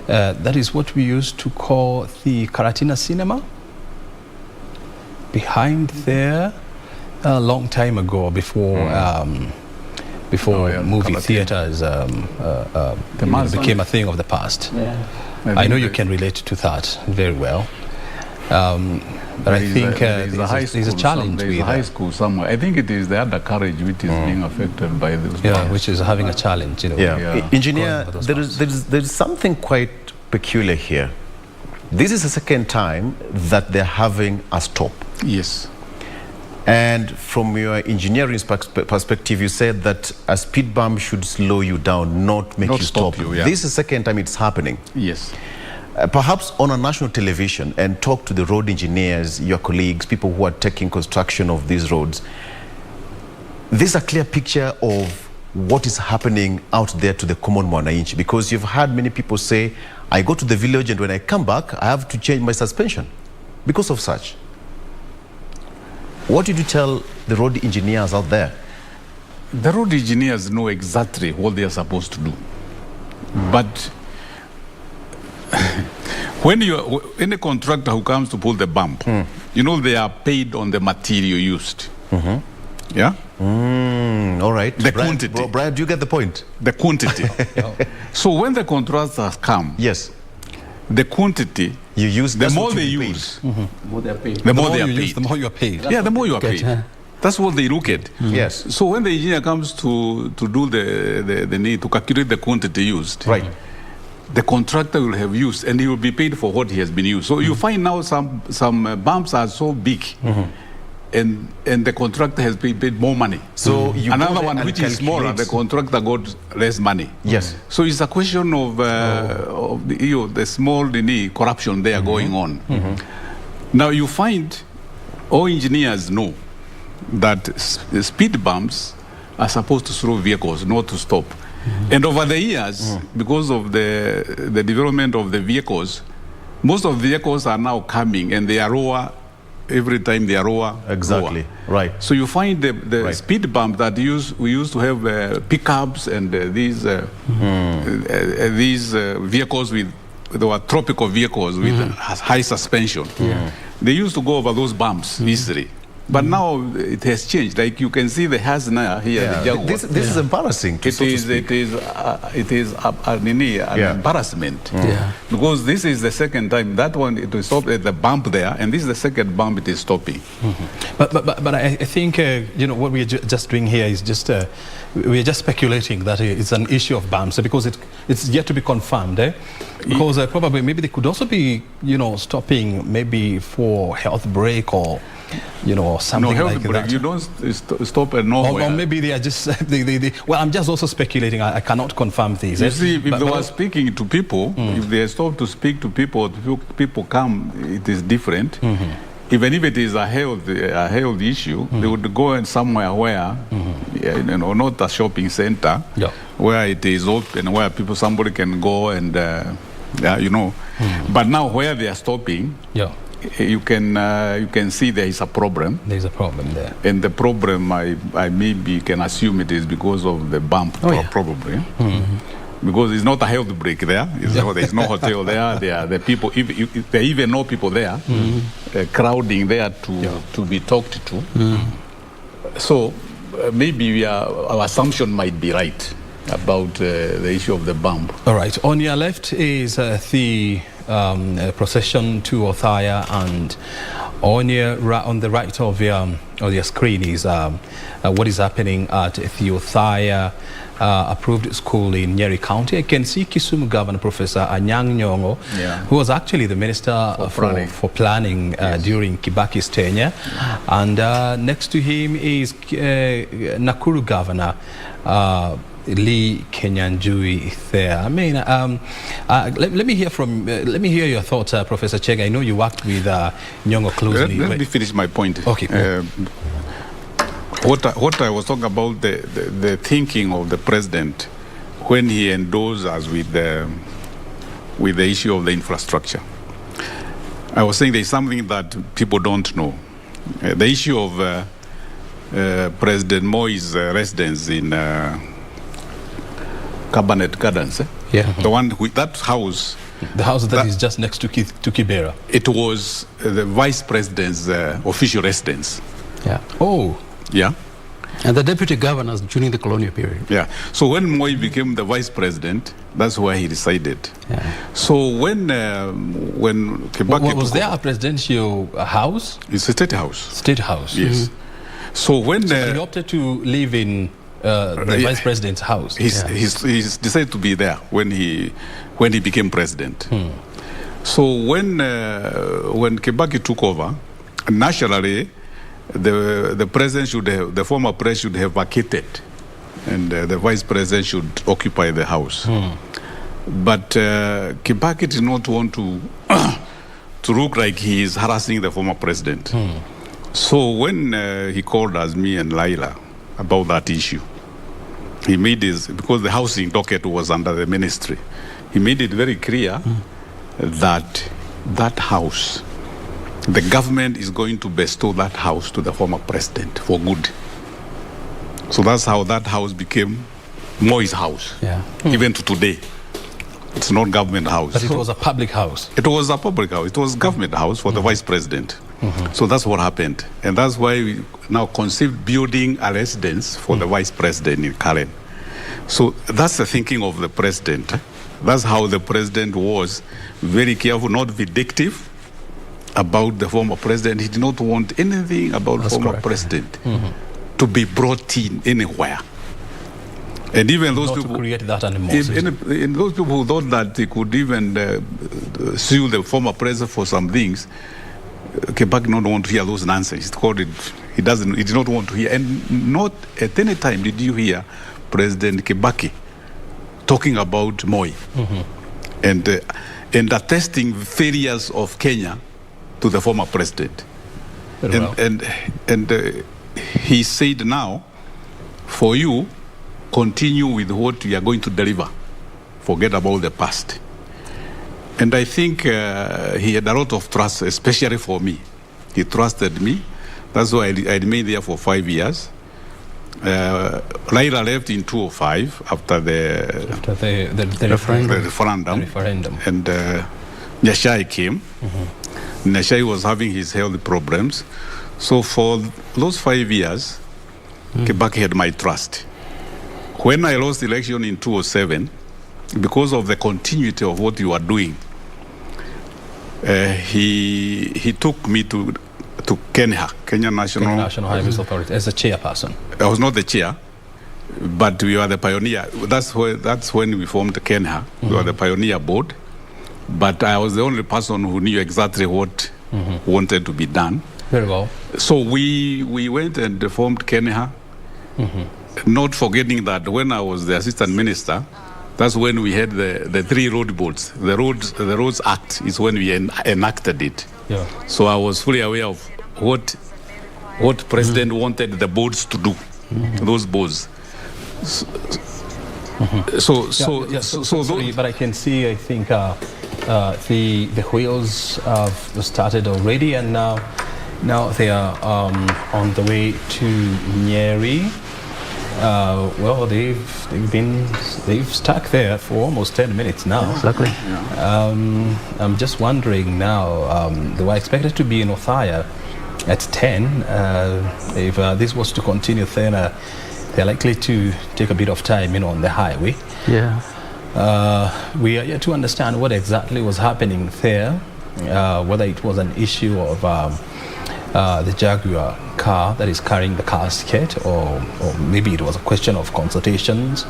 that is what we used to call the Karatina Cinema. Behind there, a long time ago, before movie theaters became a thing of the past. I know you can relate to that very well. But I think there's a challenge with a high school somewhere. I think it is the undercarriage which is being affected by this. Which is having a challenge. Engineer, there is something quite peculiar here. This is the second time that they're having a stop. Yes. And from your engineering perspective, you said that a speed bump should slow you down, not make you stop. This is the second time it's happening. Yes. Perhaps on a national television, and talk to the road engineers, your colleagues, people who are taking construction of these roads. This is a clear picture of what is happening out there to the common mwananchi, because you've had many people say, I go to the village and when I come back, I have to change my suspension because of such. What did you tell the road engineers out there? The road engineers know exactly what they are supposed to do. But when any contractor who comes to pull the bump, you know they are paid on the material used. Yeah? All right. The quantity. Brian, do you get the point? The quantity. So when the contractors come, yes, the quantity you use, the more they use, the more they are paid. the more they are you use, paid. the more you are paid. Yeah, the more you are paid. That's what they look at. Yes. So when the engineer comes to do the need to calculate the quantity used, Right. the contractor will have used, and he will be paid for what he has been used. So you find now some bumps are so big, and the contractor has been paid more money. So you another go there one and which is smaller, the contractor got less money. Yes. So it's a question of the small corruption there going on. Now you find all engineers know that speed bumps are supposed to slow vehicles, not to stop. And over the years, because of the development of the vehicles, most of the vehicles are now coming and they are lower. Every time they are lower. Exactly. Lower. Right. So you find the Right. speed bump that we used to have pickups and these vehicles they were tropical vehicles with high suspension. They used to go over those bumps easily. But now it has changed. Like you can see the Hasna here. Yeah. The Jaguar. This is embarrassing. It is an embarrassment. Because this is the second time that one it will stop at the bump there, and this is the second bump it is stopping. But I think what we are just doing here is just we are just speculating that it's an issue of bumps because it's yet to be confirmed. Because probably maybe they could also be stopping maybe for health break or something like that. You don't stop at nowhere. Or maybe they are just well, I'm just also speculating. I cannot confirm these. You see, if they were speaking to people, if they stop to speak to people, people come, it is different. Even if it is a health issue, they would go in somewhere where, not a shopping center, where it is open, where somebody can go and, But now where they are stopping, you can see there is a problem. There's a problem there. And the problem, I maybe can assume it is because of the bump, probably. Because it's not a health break there. There's no hotel there. There are the people, there are even no people there, crowding there to be talked to. So maybe our assumption might be right about the issue of the bump. All right. On your left is the procession to Othaya, and on the right of your screen is what is happening at the Othaya approved school in Nyeri County. I can see Kisumu Governor Professor Anyang' Nyong'o, who was actually the Minister for Planning during Kibaki's tenure. And next to him is Nakuru Governor Lee Kenyanjui there. I mean, let me hear your thoughts, Professor Chega. I know you worked with Nyong'o closely. Let me finish my point. Okay. What I was talking about, the thinking of the president when he endorsed us with the issue of the infrastructure. I was saying there's something that people don't know. The issue of President Mwai's residence in Cabinet Gardens. The one that house. The house that is just next to Kibera. It was the vice president's official residence. Oh. Yeah. And the deputy governors during the colonial period. Yeah. So when Mwai became the vice president, that's where he resided. So when Kibaki was there a presidential house? It's a state house. State house. Yes. So when he opted to live in the vice president's house. He's decided to be there when he became president. So when Kibaki took over, naturally the president the former president should have vacated, and the vice president should occupy the house. But Kibaki did not want to look like he is harassing the former president. So when he called us, me and Laila, about that issue, he made because the housing docket was under the ministry, he made it very clear that house, the government is going to bestow that house to the former president for good. So that's how that house became Mwai's house. Even to today. It's not government house. But it was a public house. It was a public house. It was government house for the vice president. So that's what happened. And that's why we now conceived building a residence for the vice president in Karen. So that's the thinking of the president. That's how the president was, very careful, not vindictive about the former president. He did not want anything about the former president to be brought in anywhere. And even those people to create that animosity. In those people who thought that they could even sue the former president for some things, Kibaki did not want to hear those nonsense. He did not want to hear. And not at any time did you hear President Kibaki talking about Mwai and attesting failures of Kenya to the former president. And he said, now, for you, continue with what you are going to deliver. Forget about the past. And I think he had a lot of trust, especially for me. He trusted me. That's why I remained there for 5 years. Raila left in 2005 after the referendum. And Nyashai came. Nyashai was having his health problems. So for those 5 years, Kibaki had my trust. When I lost the election in 2007, because of the continuity of what you are doing, he took me to Kenya National Highways Authority, as a chairperson. I was not the chair, but we were the pioneer. That's when we formed Kenya. We were the pioneer board, but I was the only person who knew exactly what wanted to be done. Very well. So we went and formed Kenya. Not forgetting that when I was the assistant minister, that's when we had the 3 road boards. The Roads Act is when we enacted it. Yeah. So I was fully aware of what President wanted the boards to do, those boards. Sorry, but I can see, I think, the wheels have started already, and now they are on the way to Nyeri. Well, they've stuck there for almost 10 minutes now. Exactly. I'm just wondering now. They were expected to be in Othaya at 10. If this was to continue, then they're likely to take a bit of time, on the highway. Yeah. We are yet to understand what exactly was happening there. Whether it was an issue of the Jaguar car that is carrying the casket, or maybe it was a question of consultations.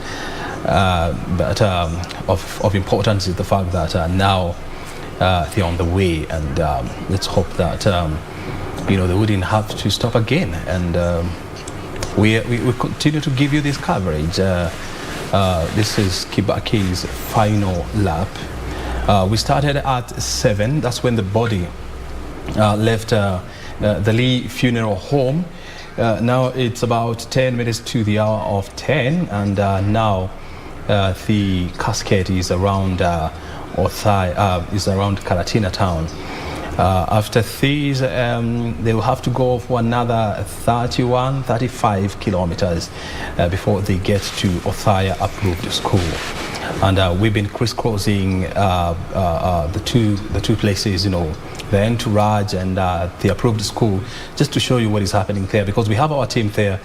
But of importance is the fact that now they're on the way, and let's hope that they wouldn't have to stop again. And we continue to give you this coverage. This is Kibaki's final lap. We started at 7. That's when the body left the Lee Funeral Home. Now it's about 10 minutes to the hour of 10, and now the casket is around Othaya, is around Karatina town. After these, they will have to go for another 35 kilometers before they get to Othaya approved school. And we've been crisscrossing the two places, the entourage and the approved school, just to show you what is happening there, because we have our team there.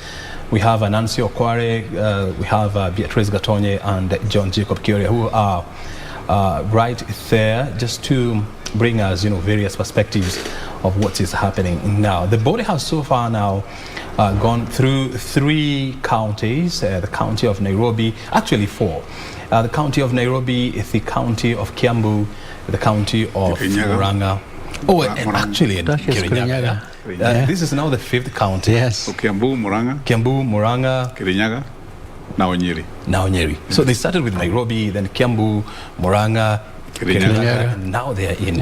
We have Nancy Okware, we have Beatrice Gatonye and John Jacob Kioria, who are right there just to bring us, various perspectives of what is happening now. The body has so far now gone through 3 counties, the county of Nairobi, actually 4. The county of Nairobi, the county of Kiambu, the county of Murang'a. Oh, and actually in Kirinyaga. This is now the 5th county. Yes. So Kiambu, Murang'a, Kirinyaga, now Nyeri. So they started with Nairobi, then Kiambu, Murang'a, Kirinyaga, and now they're in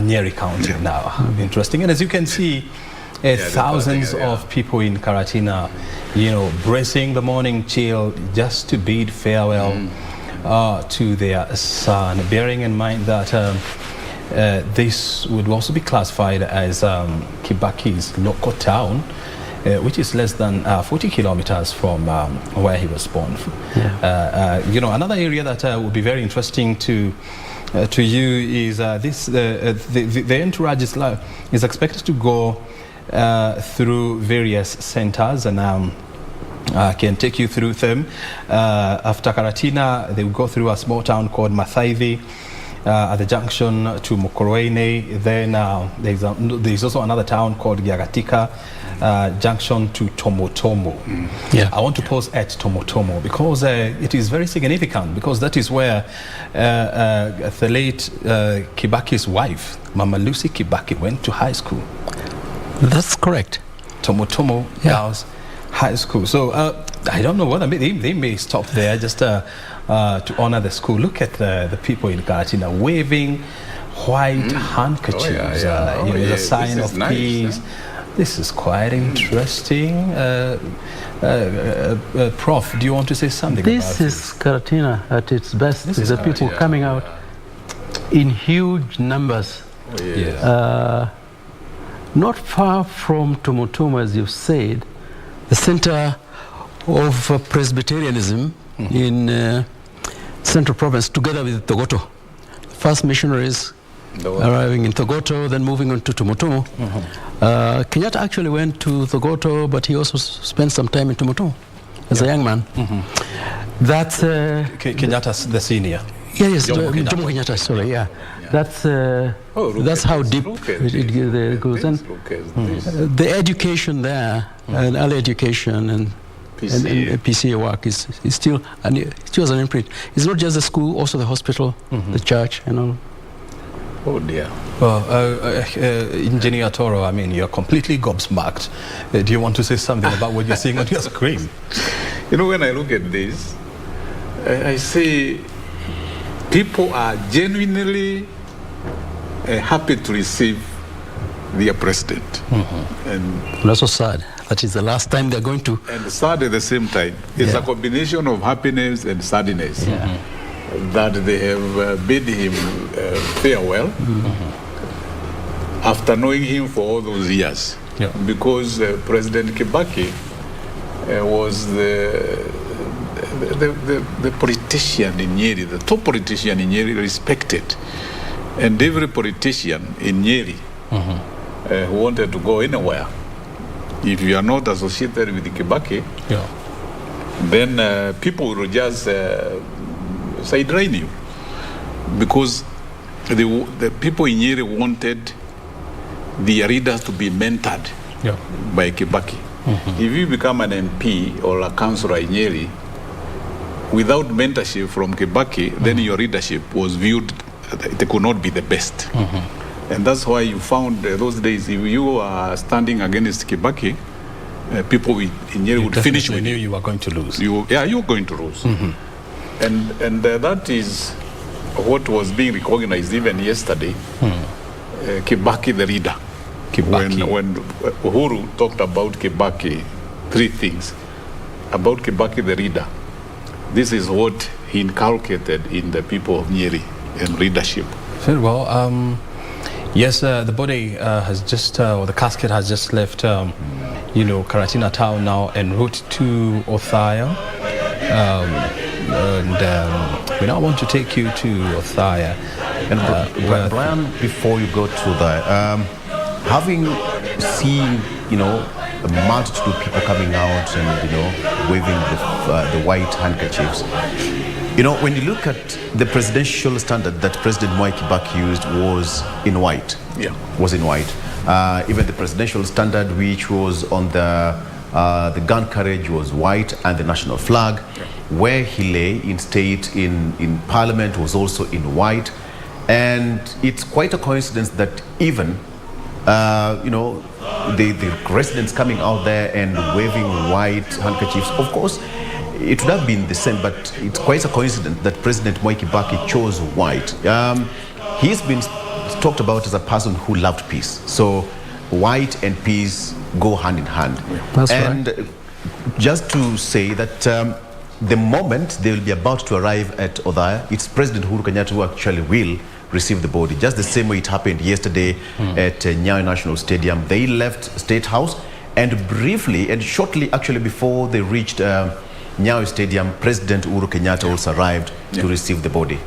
Nyeri County now. Interesting. And as you can see, thousands of people in Karatina, bracing the morning chill just to bid farewell to their son, bearing in mind that this would also be classified as Kibaki's local town, which is less than 40 kilometers from where he was born. Another area that would be very interesting to you is the entourage is expected to go through various centers, and can take you through them. After Karatina, they will go through a small town called Mathaithi, at the junction to Mokoroene. Then there's also another town called Giagatika, junction to Tomotomo. Yeah. I want to pause at Tomotomo because it is very significant, because that is where the late Kibaki's wife, Mama Lucy Kibaki, went to high school. That's correct. Tomotomo Girls High School. So I don't know whether they may stop there just to honor the school. Look at the people in Karatina waving white handkerchiefs. As a sign of peace. This is quite interesting. Prof, do you want to say something about this? This is Karatina at its best. The people coming out in huge numbers. Not far from Tomotomo, as you've said, the center of Presbyterianism in Central Province, together with Togoto. First missionaries arriving in Togoto, then moving on to Tomotomo. Kenyatta actually went to Togoto, but he also spent some time in Tomotomo as a young man. That's Kenyatta's the senior. Yes, Jomo Kenyatta, sorry, That's how deep it goes. And the education there, and early education and PCA work is still as an imprint. It's not just the school, also the hospital, the church, and all. Oh dear. Well, Engineer Toro, I mean, you're completely gobsmacked. Do you want to say something about what you're seeing on your screen? You know, when I look at this, I see people are genuinely happy to receive their president. And that's so sad. That is the last time they're going to. And sad at the same time. It's a combination of happiness and sadness that they have bid him farewell after knowing him for all those years. Because President Kibaki was the politician in Nyeri, the top politician in Nyeri, respected. And every politician in Nyeri who wanted to go anywhere, if you are not associated with Kibaki, then people will just sideline you. Because the people in Nyeri wanted the leaders to be mentored by Kibaki. If you become an MP or a councillor in Nyeri, without mentorship from Kibaki, then your leadership was viewed, it could not be the best. And that's why you found those days, if you are standing against Kibaki, people in Nyeri would finish with you. You were going to lose. You were going to lose. And that is what was being recognized even yesterday. Kibaki the leader. When Uhuru talked about Kibaki, three things about Kibaki the leader. This is what he inculcated in the people of Nyeri and leadership. Very well. Yes, the body has just, or the casket has just left, Karatina town now en route to Othaya. And we now want to take you to Othaya. And Brian, before you go to the, having seen, a multitude of people coming out and, waving the white handkerchiefs, when you look at the presidential standard that President Mwai Kibaki used was in white. Was in white. Even the presidential standard, which was on the gun carriage, was white, and the national flag, where he lay in state in Parliament, was also in white. And it's quite a coincidence that even the residents coming out there and waving white handkerchiefs, of course, it would have been the same, but it's quite a coincidence that President Mwai Kibaki chose white. He's been talked about as a person who loved peace. So white and peace go hand in hand. That's and right. Just to say that the moment they will be about to arrive at Othaya, it's President Uhuru Kenyatta who actually will receive the body. Just the same way it happened yesterday at Mwai National Stadium. They left State House, and briefly and shortly actually before they reached Mwai Stadium, President Uhuru Kenyatta also arrived to receive the body.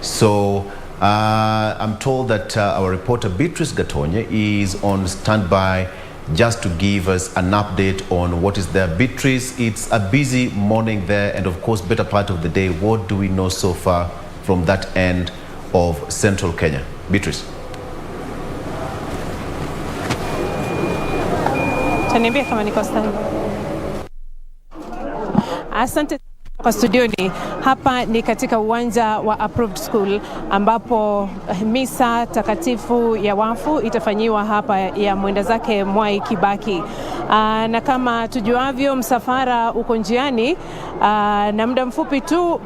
So I'm told that our reporter Beatrice Gatonye is on standby just to give us an update on what is there. Beatrice, it's a busy morning there, and of course, better part of the day. What do we know so far from that end of central Kenya? Beatrice. Taniambia kama niko sawa. Asante kwa studioni. Hapa ni katika uwanja wa Approved School ambapo misa takatifu ya wafu itafanyiwa hapa ya mwenda zake Mwai Kibaki. Na kama tujuavyo, msafara uko njiani na muda mfupi tu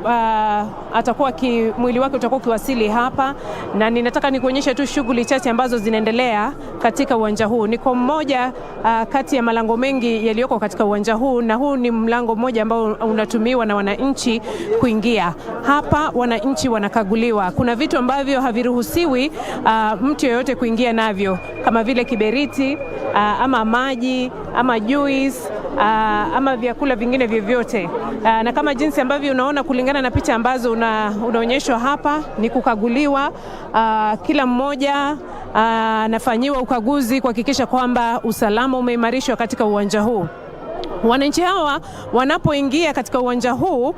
atakuwa mwili wake utakuwa kiwasili hapa, na ninataka nikuonyeshe tu shughuli chache ambazo zinaendelea katika uwanja huu. Niko mmoja kati ya malango mengi yaliyoko katika uwanja huu, na huu ni mlango mmoja ambao unatumiwa na wananchi kuingia. Hapa wananchi wanakaguliwa. Kuna vitu ambavyo haviruhusiwi mtu yeyote kuingia navyo, kama vile kiberiti, ama maji, ama juice, ama vyakula vingine vyovyote. Na kama jinsi ambavyo unaona kulingana na picha ambazo unaonyeshwa hapa, ni kukaguliwa. Kila mmoja anafanyiwa ukaguzi kuhakikisha kwamba usalama umeimarishwa katika uwanja huu. Wananchi hawa wanapoingia katika uwanja huu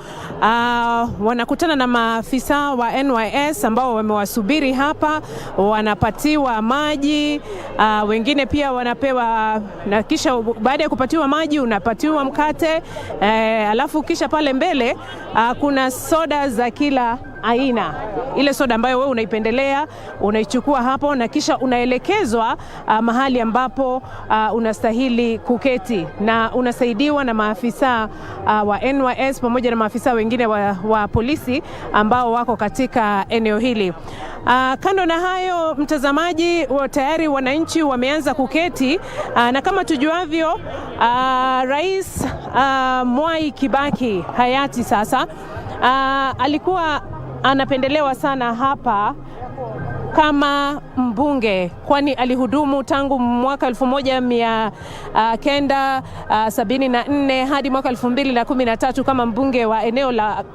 wanakutana na maafisa wa NYS ambao wamewasubiri hapa, wanapatiwa maji, wengine pia wanapewa, na kisha baada ya kupatiwa maji unapatiwa mkate, alafu kisha pale mbele kuna soda za kila aina. Ile soda ambayo wewe unaipendelea unaichukua hapo, na kisha unaelekezwa mahali ambapo unastahili kuketi, na unasaidiwa na maafisa wa NYS pamoja na maafisa wengine wa polisi ambao wako katika eneo hili. Kando na hayo, mtazamaji, tayari wananchi wameanza kuketi, na kama tujuavyo, Rais Mwai Kibaki hayati sasa alikuwa anapendelewa sana hapa kama mbunge, kwani alihudumu tangu mwaka 1974 hadi mwaka 2013 kama mbunge wa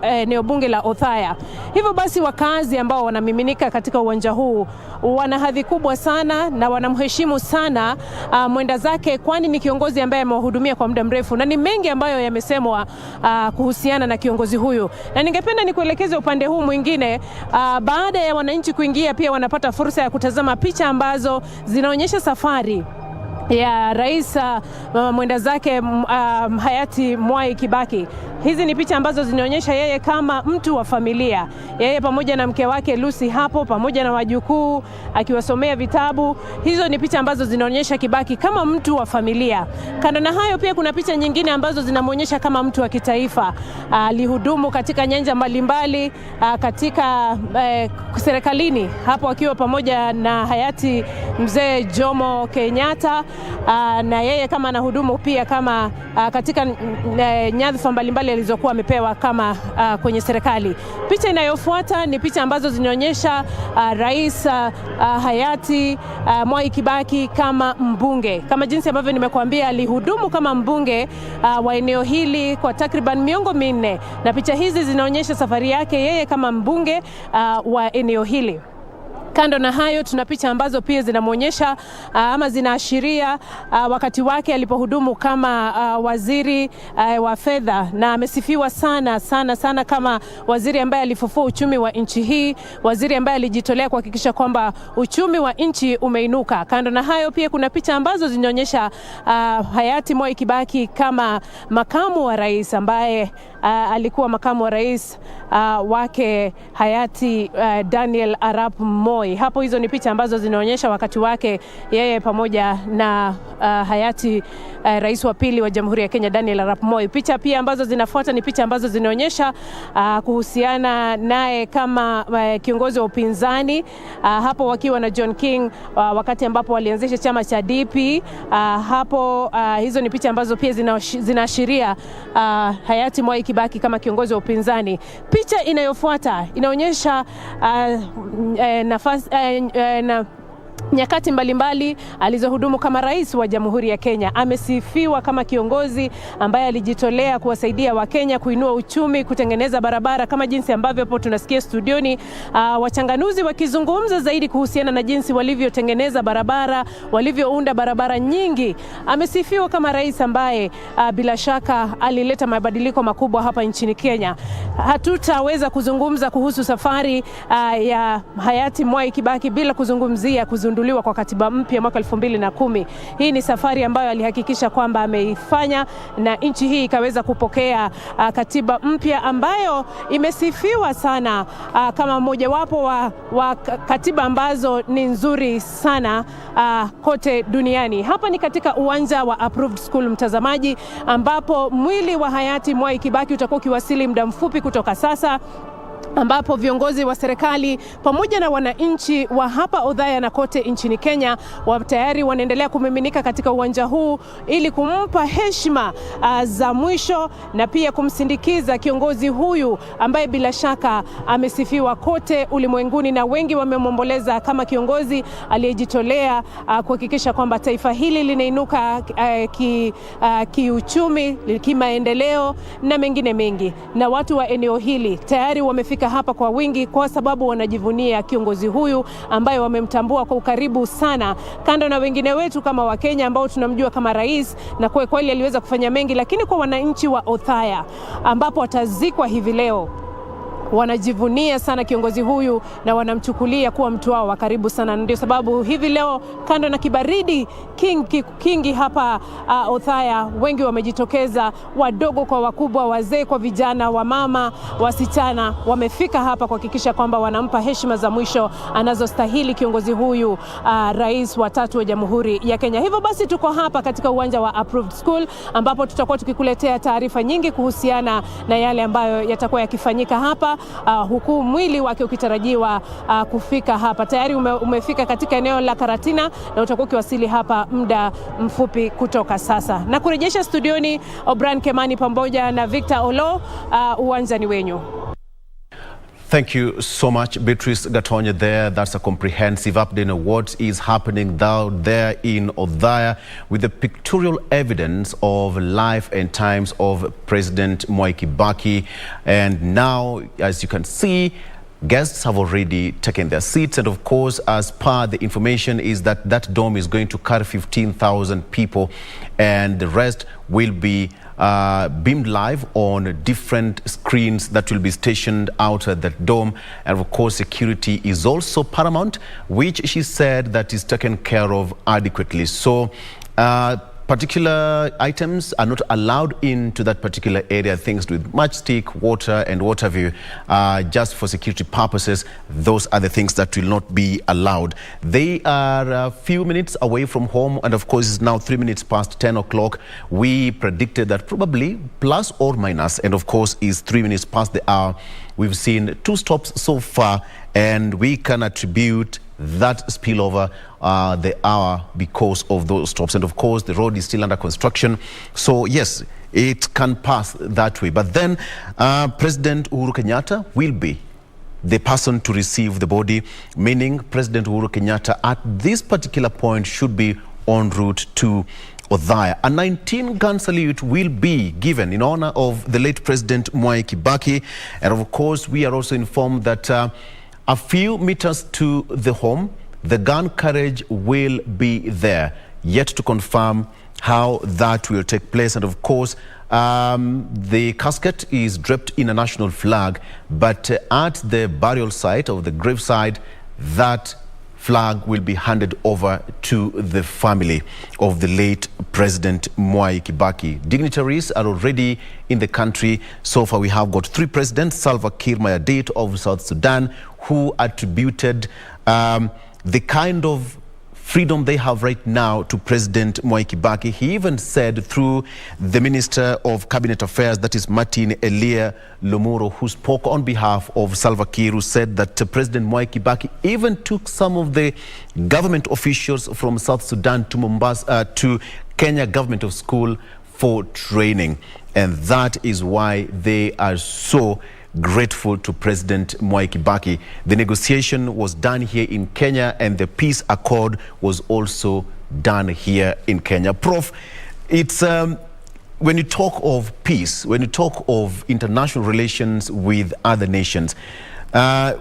eneo bunge la Othaya. Hivyo basi wakazi ambao wanamiminika katika uwanja huu wana hadhi kubwa sana na wanamheshimu sana mwenda zake, kwani ni kiongozi ambaye amewahudumia kwa muda mrefu, na ni mengi ambayo yamesemwa kuhusiana na kiongozi huyu. Na ningependa nikuelekeze upande huu mwingine. Baada ya wananchi kuingia, pia wanapata fursa ya kutazama picha ambazo zinaonyesha safari ya rais mwenda zake hayati Mwai Kibaki. Hizi ni picha ambazo zinaonyesha yeye kama mtu wa familia, yeye pamoja na mke wake Lucy hapo pamoja na wajukuu akiwasomea vitabu. Hizo ni picha ambazo zinaonyesha Kibaki kama mtu wa familia. Kando na hayo, pia kuna picha nyingine ambazo zinamuonyesha kama mtu wa kitaifa. Alihudumu katika nyanja mbalimbali katika serikalini, hapo akiwa pamoja na hayati mzee Jomo Kenyatta, na yeye kama anahudumu pia kama katika nyadhifa mbalimbali alizokuwa amepewa kama kwenye serikali. Picha inayofuata ni picha ambazo zinaonyesha rais hayati Mwai Kibaki kama mbunge. Kama jinsi ambavyo nimekuambia, alihudumu kama mbunge wa eneo hili kwa takriban miongo minne, na picha hizi zinaonyesha safari yake yeye kama mbunge wa eneo hili. Kando na hayo, tuna picha ambazo pia zinamuonyesha ama zinaashiria wakati wake alipohudumu kama waziri wa fedha, na amesifiwa sana sana sana kama waziri ambaye alifufua uchumi wa nchi hii, waziri ambaye alijitolea kuhakikisha kwamba uchumi wa nchi umeinuka. Kando na hayo, pia kuna picha ambazo zinaonyesha hayati Mwai Kibaki kama makamu wa rais, ambaye alikuwa makamu wa rais wake hayati Daniel Arap Moi. Hapo hizo ni picha ambazo zinaonyesha wakati wake yeye pamoja na hayati rais wa pili wa Jamhuri ya Kenya Daniel Arap Moi. Picha pia ambazo zinafuata ni picha ambazo zinaonyesha kuhusiana naye kama kiongozi wa upinzani, hapo wakiwa na John King wakati ambapo walianzisha chama cha DP. Hapo hizo ni picha ambazo pia zinaashiria hayati Mwai Kibaki kama kiongozi wa upinzani. Picha inayofuata inaonyesha nyakati mbalimbali alizohudumu kama rais wa Jamhuri ya Kenya. Amesifiwa kama kiongozi ambaye alijitolea kuwasaidia Wakenya kuinua uchumi, kutengeneza barabara, kama jinsi ambavyo hapo tunasikia studioni wachanganuzi wakizungumza zaidi kuhusiana na jinsi walivyotengeneza barabara, walivyounda barabara nyingi. Amesifiwa kama rais ambaye bila shaka alileta mabadiliko makubwa hapa nchini Kenya. Hatutaweza kuzungumza kuhusu safari ya hayati Mwai Kibaki bila kuzungumzia kuzinduliwa kwa katiba mpya mwaka 2010. Hii ni safari ambayo alihakikisha kwamba ameifanya na nchi hii ikaweza kupokea katiba mpya ambayo imesifiwa sana kama mojawapo wa katiba ambazo ni nzuri sana kote duniani. Hapa ni katika uwanja wa Approved School, mtazamaji, ambapo mwili wa hayati Mwai Kibaki utakuwa ukiwasili muda mfupi kutoka sasa, ambapo viongozi wa serikali pamoja na wananchi wa hapa Othaya na kote nchini Kenya tayari wanaendelea kumiminika katika uwanja huu ili kumpa heshima za mwisho na pia kumsindikiza kiongozi huyu ambaye bila shaka amesifiwa kote ulimwenguni na wengi wamemwomboleza kama kiongozi aliyejitolea kuhakikisha kwamba taifa hili linainuka kiuchumi, kimaendeleo na mengine mengi. Na watu wa eneo hili tayari wamefika hapa kwa wingi kwa sababu wanajivunia kiongozi huyu ambaye wamemtambua kwa ukaribu sana, kando na wengine wetu kama Wakenya ambao tunamjua kama rais, na kwa kweli aliweza kufanya mengi. Lakini kwa wananchi wa Othaya ambapo atazikwa hivi leo, wanajivunia sana kiongozi huyu na wanamchukulia kuwa mtu wao wa karibu sana. Ndio sababu hivi leo, kando na kibaridi kingi hapa Othaya, wengi wamejitokeza, wadogo kwa wakubwa, wazee kwa vijana, wamama, wasichana, wamefika hapa kuhakikisha kwamba wanampa heshima za mwisho anazostahili kiongozi huyu, rais wa 3 wa Jamhuri ya Kenya. Hivyo basi tuko hapa katika uwanja wa Approved School ambapo tutakuwa tukikuletea taarifa nyingi kuhusiana na yale ambayo yatakuwa yakifanyika hapa, huku mwili wake ukitarajiwa kufika hapa. Tayari umefika katika eneo la Karatina na utakuwa ukiwasili hapa muda mfupi kutoka sasa. Na kurejesha studioni Obran Kemani pamoja na Victor Olo, uwanjani wenyu. Thank you so much, Beatrice Gatonye there. That's a comprehensive update on what is happening down there in Othaya with the pictorial evidence of life and times of President Mwai Kibaki. And now, as you can see, guests have already taken their seats. And of course, as per the information is that that dome is going to carry 15,000 people and the rest will be beamed live on different screens that will be stationed out at that dome. And of course, security is also paramount, which she said that is taken care of adequately. So particular items are not allowed into that particular area, things with matchstick, water and what have you, just for security purposes. Those are the things that will not be allowed. They are a few minutes away from home, and of course it's now 3 minutes past 10 o'clock. We predicted that probably plus or minus, and of course is 3 minutes past the hour. We've seen 2 stops so far, and we can attribute that spillover the hour because of those stops. And of course the road is still under construction, so yes, it can pass that way. But then President Uhuru Kenyatta will be the person to receive the body, meaning President Uhuru Kenyatta at this particular point should be en route to Othaya. A 19-gun salute will be given in honor of the late President Mwai Kibaki. And of course we are also informed that a few meters to the home, the gun carriage will be there. Yet to confirm how that will take place. And of course, the casket is draped in a national flag, but at the burial site or the graveside, that flag will be handed over to the family of the late President Mwai Kibaki. Dignitaries are already in the country. So far we have got 3 presidents: Salva Kiir Mayardit of South Sudan, who attributed the kind of freedom they have right now to President Mwai Kibaki. He even said through the Minister of Cabinet Affairs, that is Martin Elia Lomuro, who spoke on behalf of Salva Kiir, who said that President Mwai Kibaki even took some of the government officials from South Sudan to Mombasa, to Kenya Government of School for training. And that is why they are so grateful to President Mwai Kibaki. The negotiation was done here in Kenya, and the peace accord was also done here in Kenya. Prof, it's when you talk of peace, when you talk of international relations with other nations,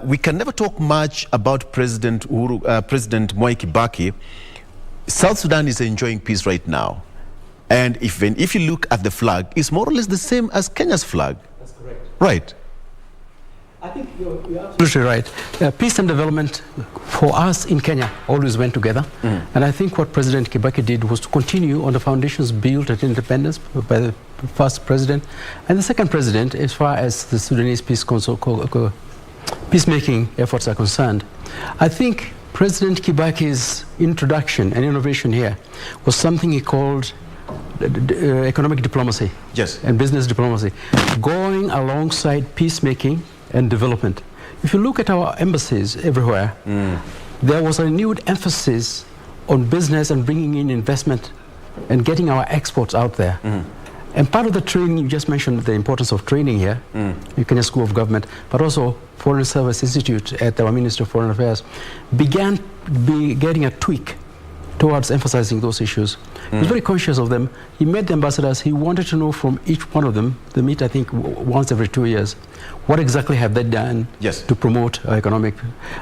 we can never talk much about President Mwai Kibaki. South Sudan is enjoying peace right now. And if you look at the flag, it's more or less the same as Kenya's flag. That's correct. Right. I think you're absolutely right. Peace and development for us in Kenya always went together. And I think what President Kibaki did was to continue on the foundations built at independence by the first president and the second president as far as the Sudanese peacemaking efforts are concerned. I think President Kibaki's introduction and innovation here was something he called economic diplomacy, yes, and business diplomacy, going alongside peacemaking and development. If you look at our embassies everywhere, there was a renewed emphasis on business and bringing in investment and getting our exports out there. And part of the training, you just mentioned the importance of training here, in Kenya School of Government, but also Foreign Service Institute at our Ministry of Foreign Affairs began getting a tweak towards emphasizing those issues. He was very conscious of them. He met the ambassadors. He wanted to know from each one of them, they meet I think once every 2 years, what exactly have they done to promote economic.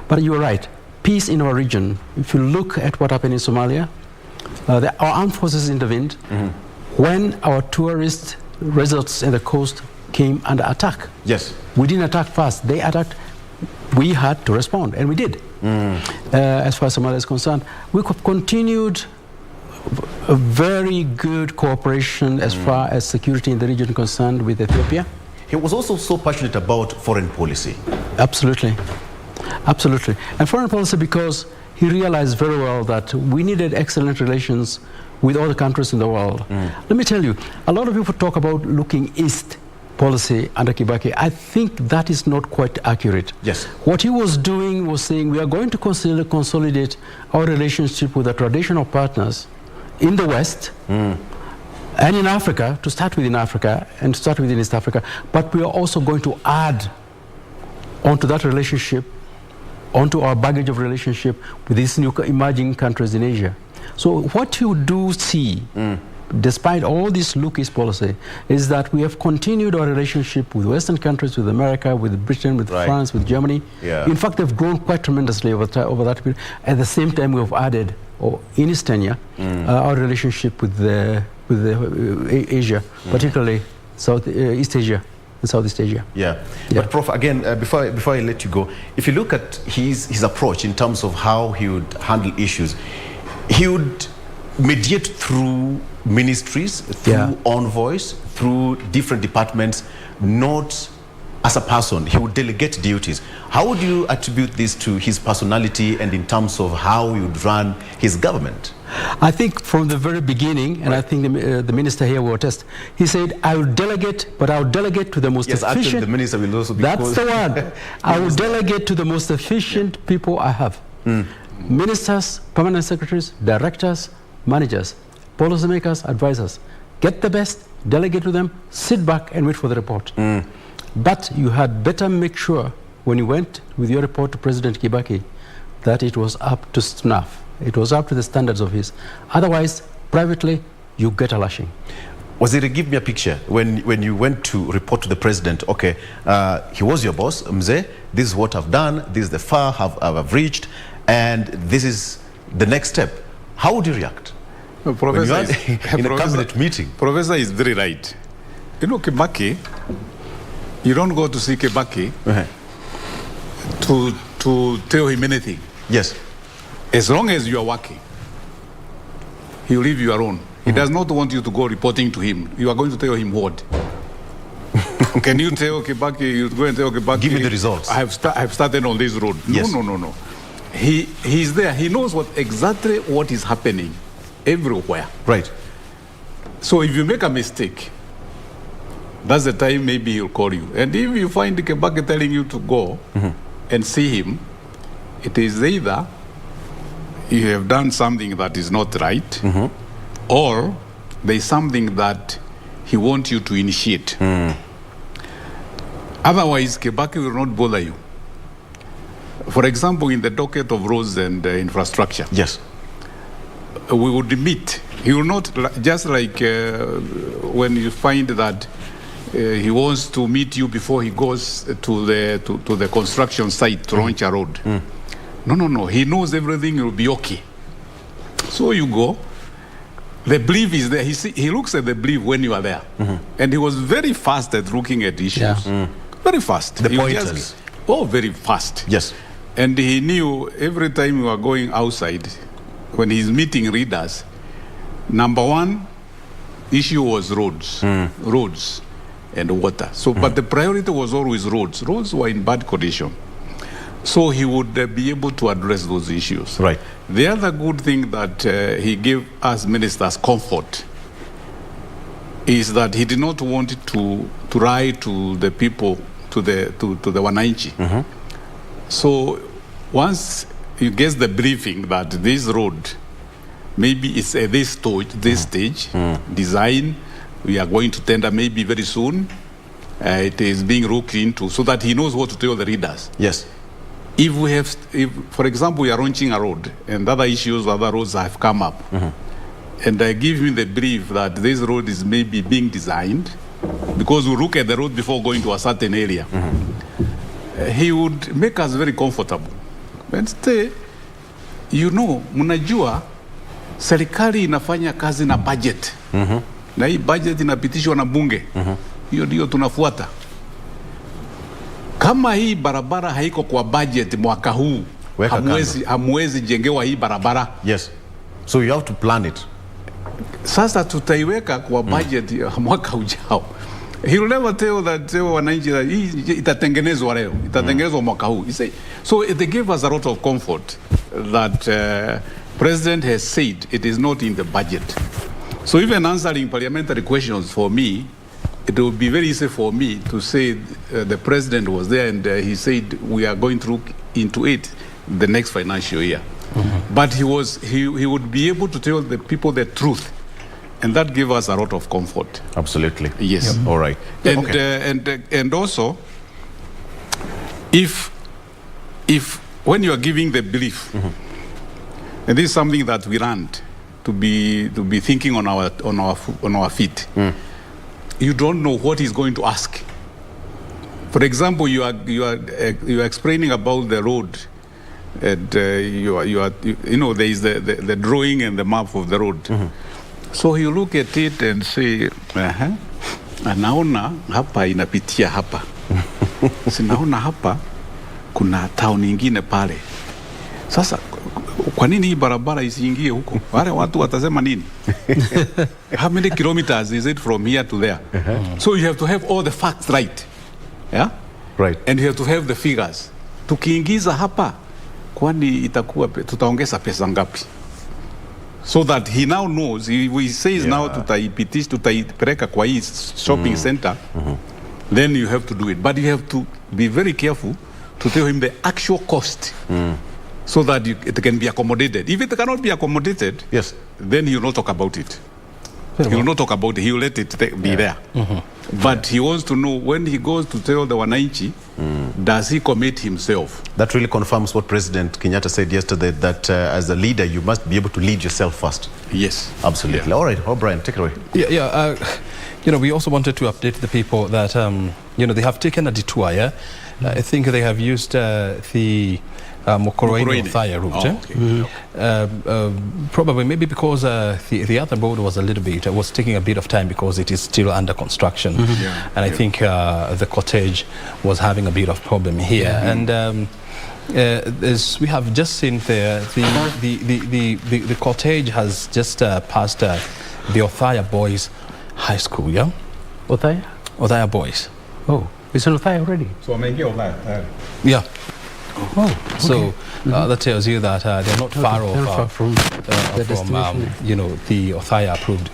But you're right, peace in our region, if you look at what happened in Somalia, our armed forces intervened when our tourist resorts in the coast came under attack. Yes. We didn't attack first, they attacked. We had to respond, and we did. As far as Somalia is concerned, we continued a very good cooperation as far as security in the region concerned with Ethiopia. He was also so passionate about foreign policy. Absolutely. Absolutely. And foreign policy because he realized very well that we needed excellent relations with all the countries in the world. Let me tell you, a lot of people talk about looking east policy under Kibaki. I think that is not quite accurate. Yes. What he was doing was saying we are going to consolidate our relationship with the traditional partners in the West and in Africa, to start with in Africa and to start with in East Africa, but we are also going to add onto that relationship, onto our baggage of relationship with these new emerging countries in Asia. So what you do see, despite all this look-east policy, is that we have continued our relationship with Western countries, with America, with Britain, with France, with Germany. In fact, they've grown quite tremendously over that period. At the same time, we have added, in Eastern our relationship with Asia, particularly East Asia and Southeast Asia. But Prof, again, before I let you go, if you look at his approach in terms of how he would handle issues, he would mediate through ministries, through envoys, through different departments, not as a person. He would delegate duties. How would you attribute this to his personality and in terms of how he would run his government? I think from the very beginning, and I think the minister here will attest, he said, I will delegate, but I will delegate to the most efficient. Actually, the minister will also be That's the word. I will delegate to the most efficient people I have. Ministers, permanent secretaries, directors, managers, policymakers, advisors. Get the best, delegate to them, sit back and wait for the report. But you had better make sure when you went with your report to President Kibaki that it was up to snuff. It was up to the standards of his. Otherwise, privately, you get a lashing. Give me a picture when you went to report to the president, okay, he was your boss, Mzee, this is what I've done, this is the far I've reached, and this is the next step. How would you react? Professor in a cabinet meeting? Professor is very right. You know, Kibaki, you don't go to see Kibaki to tell him anything. Yes. As long as you are working, he will leave you alone. He does not want you to go reporting to him. You are going to tell him what? Can you tell Kibaki, you go and tell Kibaki, give me the results. I have started on this road. Yes. No. He's there. He knows exactly what is happening everywhere. Right. So if you make a mistake, that's the time maybe he'll call you. And if you find Kibaki telling you to go and see him, it is either you have done something that is not right, or there is something that he wants you to initiate. Otherwise, Kibaki will not bother you. For example, in the docket of roads and infrastructure. Yes. We would meet. He will not, just like when you find that he wants to meet you before he goes to the construction site to launch a road. No. He knows everything will be okay. So you go. The belief is there. He looks at the belief when you are there. And he was very fast at looking at issues. Very fast. The pointers. Very fast. Yes. And he knew every time you are going outside, when he's meeting readers, number one issue was roads. Roads and water. So, but the priority was always roads. Roads were in bad condition. So he would be able to address those issues. Right. The other good thing that he gave us ministers comfort is that he did not want to write to the people, to the wananchi. So once he gets the briefing that this road maybe it's at this stage, design, we are going to tender maybe very soon. It is being looked into so that he knows what to tell the readers. Yes. If, for example, we are launching a road and other roads have come up, and I give him the brief that this road is maybe being designed, because we look at the road before going to a certain area, he would make us very comfortable. And say, mnajua, serikali inafanya kazi na budget. Na hii budget inapitishwa na bunge. Hiyo ndio tunafuata. Kama hii barabara haiko kwa budget mwaka huu, hamwezi jengewa hii barabara. Yes. So you have to plan it. Sasa tutaiweka kwa budget mwaka ujao. He will never tell that wananchi that itatengenezwa leo, itatengenezwa mwaka huu. So they gave us a lot of comfort that President has said it is not in the budget. So even answering parliamentary questions for me, it would be very easy for me to say the president was there and he said we are going to look into it the next financial year. But he would be able to tell the people the truth, and that gave us a lot of comfort. Absolutely. Yes. Yep. All right. And and also, if when you are giving the belief, and this is something that we learned to be thinking on our feet. You don't know what he's going to ask. For example, you are explaining about the road, and there is the drawing and the map of the road. So you look at it and say, anaona hapa inapitia hapa. Sinaona hapa kuna town nyingine pale. Sasa kwa nini hii barabara isiingie huko? Wale watu watasema nini? How many kilometers is it from here to there? So you have to have all the facts right. Yeah? Right. And you have to have the figures. Tukiingiza hapa, kwani itakuwa tutaongeza pesa ngapi? So that he now knows, he says now tutaipeleka kwa hii shopping center, then you have to do it. But you have to be very careful to tell him the actual cost. So that it can be accommodated. If it cannot be accommodated, yes, then he will not talk about it. He will not talk about it. He will let it be there. But he wants to know when he goes to tell the wananchi, does he commit himself? That really confirms what President Kenyatta said yesterday, that as a leader, you must be able to lead yourself first. Yes. Absolutely. Yeah. All right. O'Brien, take it away. We also wanted to update the people that, they have taken a detour, yeah? I think they have used the Othaya route. Probably maybe because the other road was was taking a bit of time because it is still under construction. And I think the cottage was having a bit of problem here. And as we have just seen there, the cottage has just passed the Othaya Boys High School, yeah? Othaya? Othaya Boys. Oh, it's in Othaya already? So I'm making Othaya. Yeah. Oh, okay. So that tells you that they're not far off from the Othaya approved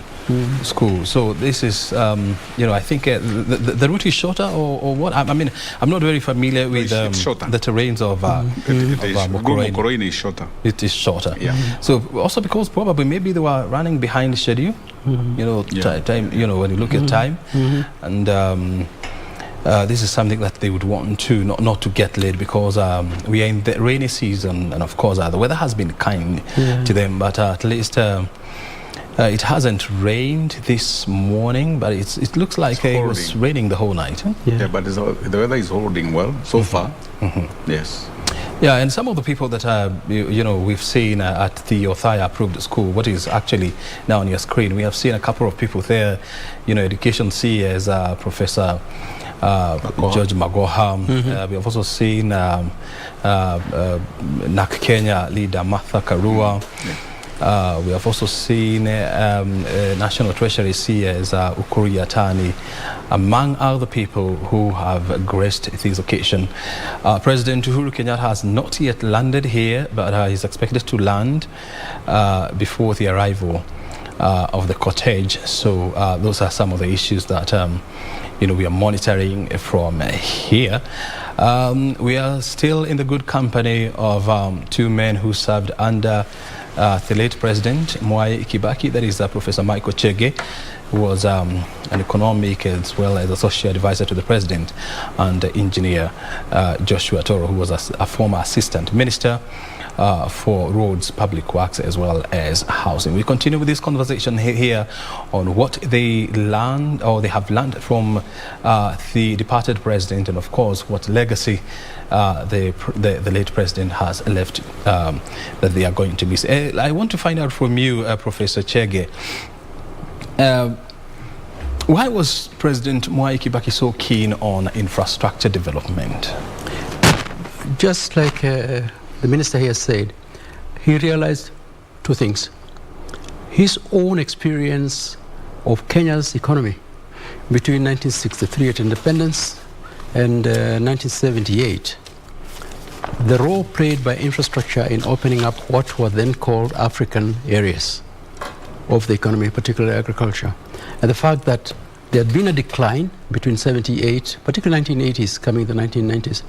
school. So this is, I think the route is shorter or what? I mean, I'm not very familiar with the terrains of Mokoroni is shorter. It is shorter. Yeah. So also because probably maybe they were running behind schedule. Time. When you look at time, and this is something that they would want to not to get late, because we are in the rainy season, and of course the weather has been kind to them, but at least it hasn't rained this morning, but it looks like it was raining the whole night. Yeah, but the weather is holding well so far. Yes. Yeah, and some of the people that we've seen at the Othaya approved school, what is actually now on your screen, we have seen a couple of people there, education CS, Professor George Magoha. We have also seen NAC Kenya leader Martha Karua. We have also seen National Treasury CS Ukuri Yatani, among other people who have graced this occasion. President Uhuru Kenyatta has not yet landed here, but he's expected to land before the arrival of the cortege. So those are some of the issues that we are monitoring from here. We are still in the good company of two men who served under the late President Mwai Kibaki, that is Professor Michael Chege, who was an economic as well as associate advisor to the President, and engineer Joshua Toro, who was a former assistant minister for roads, public works, as well as housing. We continue with this conversation here on what they learned, or they have learned from the departed president, and of course what legacy the late president has left that they are going to miss. I want to find out from you, Professor Chege, why was President Mwai Kibaki so keen on infrastructure development? Just like the minister here said, he realized two things. His own experience of Kenya's economy between 1963 at independence and 1978, the role played by infrastructure in opening up what were then called African areas of the economy, particularly agriculture, and the fact that there had been a decline between 78, particularly 1980s, coming the 1990s.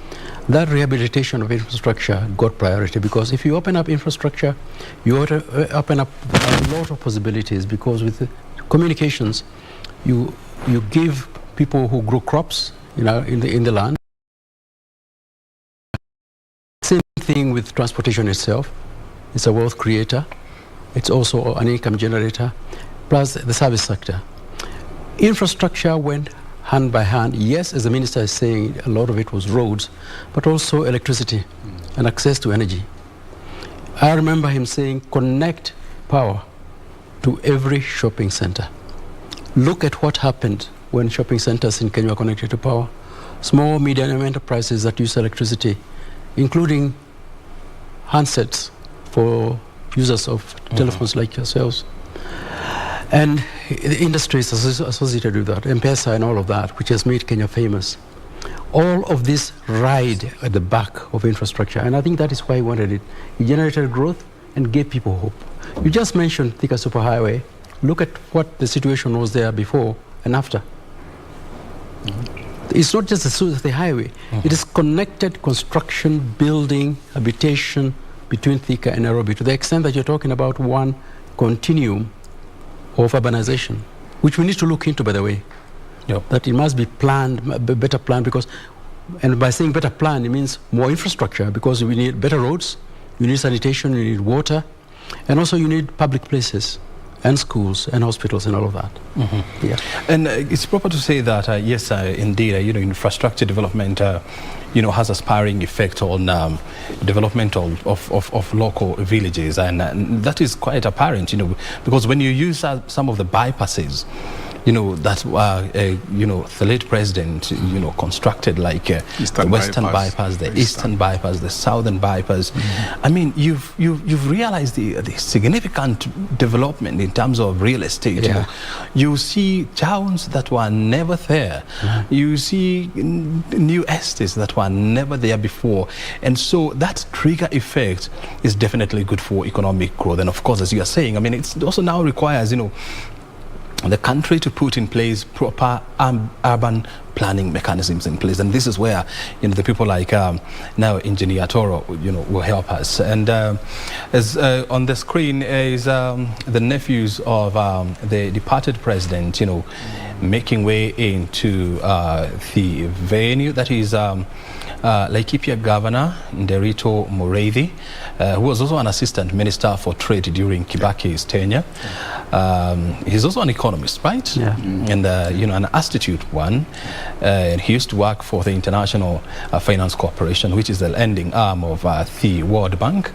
That rehabilitation of infrastructure got priority, because if you open up infrastructure, you open up a lot of possibilities, because with communications, you give people who grow crops in the land. Same thing with transportation itself. It's a wealth creator. It's also an income generator, plus the service sector. Infrastructure went hand by hand. Yes, as the minister is saying, a lot of it was roads, but also electricity and access to energy. I remember him saying, connect power to every shopping center. Look at what happened when shopping centers in Kenya were connected to power. Small, medium enterprises that use electricity, including handsets for users of telephones like yourselves. And the industries associated with that, M-Pesa and all of that, which has made Kenya famous. All of this ride at the back of infrastructure, and I think that is why he wanted it. He generated growth and gave people hope. You just mentioned Thika Superhighway. Look at what the situation was there before and after. It's not just the highway. It is connected construction, building, habitation between Thika and Nairobi, to the extent that you're talking about one continuum of urbanization, which we need to look into, by the way. That it must be planned, better planned, because, and by saying better planned, it means more infrastructure, because we need better roads, you need sanitation, you need water, and also you need public places and schools and hospitals and all of that. And it's proper to say that yes, indeed, infrastructure development has a spurring effect on development of local villages, and that is quite apparent, because when you use some of the bypasses, that the late president, constructed, like the Western bypass, the Eastern bypass, the Southern bypass. I mean, you've realized the significant development in terms of real estate. You see towns that were never there. You see new estates that were never there before, and so that trigger effect is definitely good for economic growth. And of course, as you are saying, I mean, it also now requires the country to put in place proper urban planning mechanisms in place. And this is where, the people like now Engineer Toro, will help us. And as on the screen is the nephews of the departed president, making way into the venue. That is Laikipia Governor Nderito Mureithi, who was also an assistant minister for trade during Kibaki's tenure. He's also an economist, right? Yeah. And an astute one. And he used to work for the International Finance Corporation, which is the lending arm of the World Bank.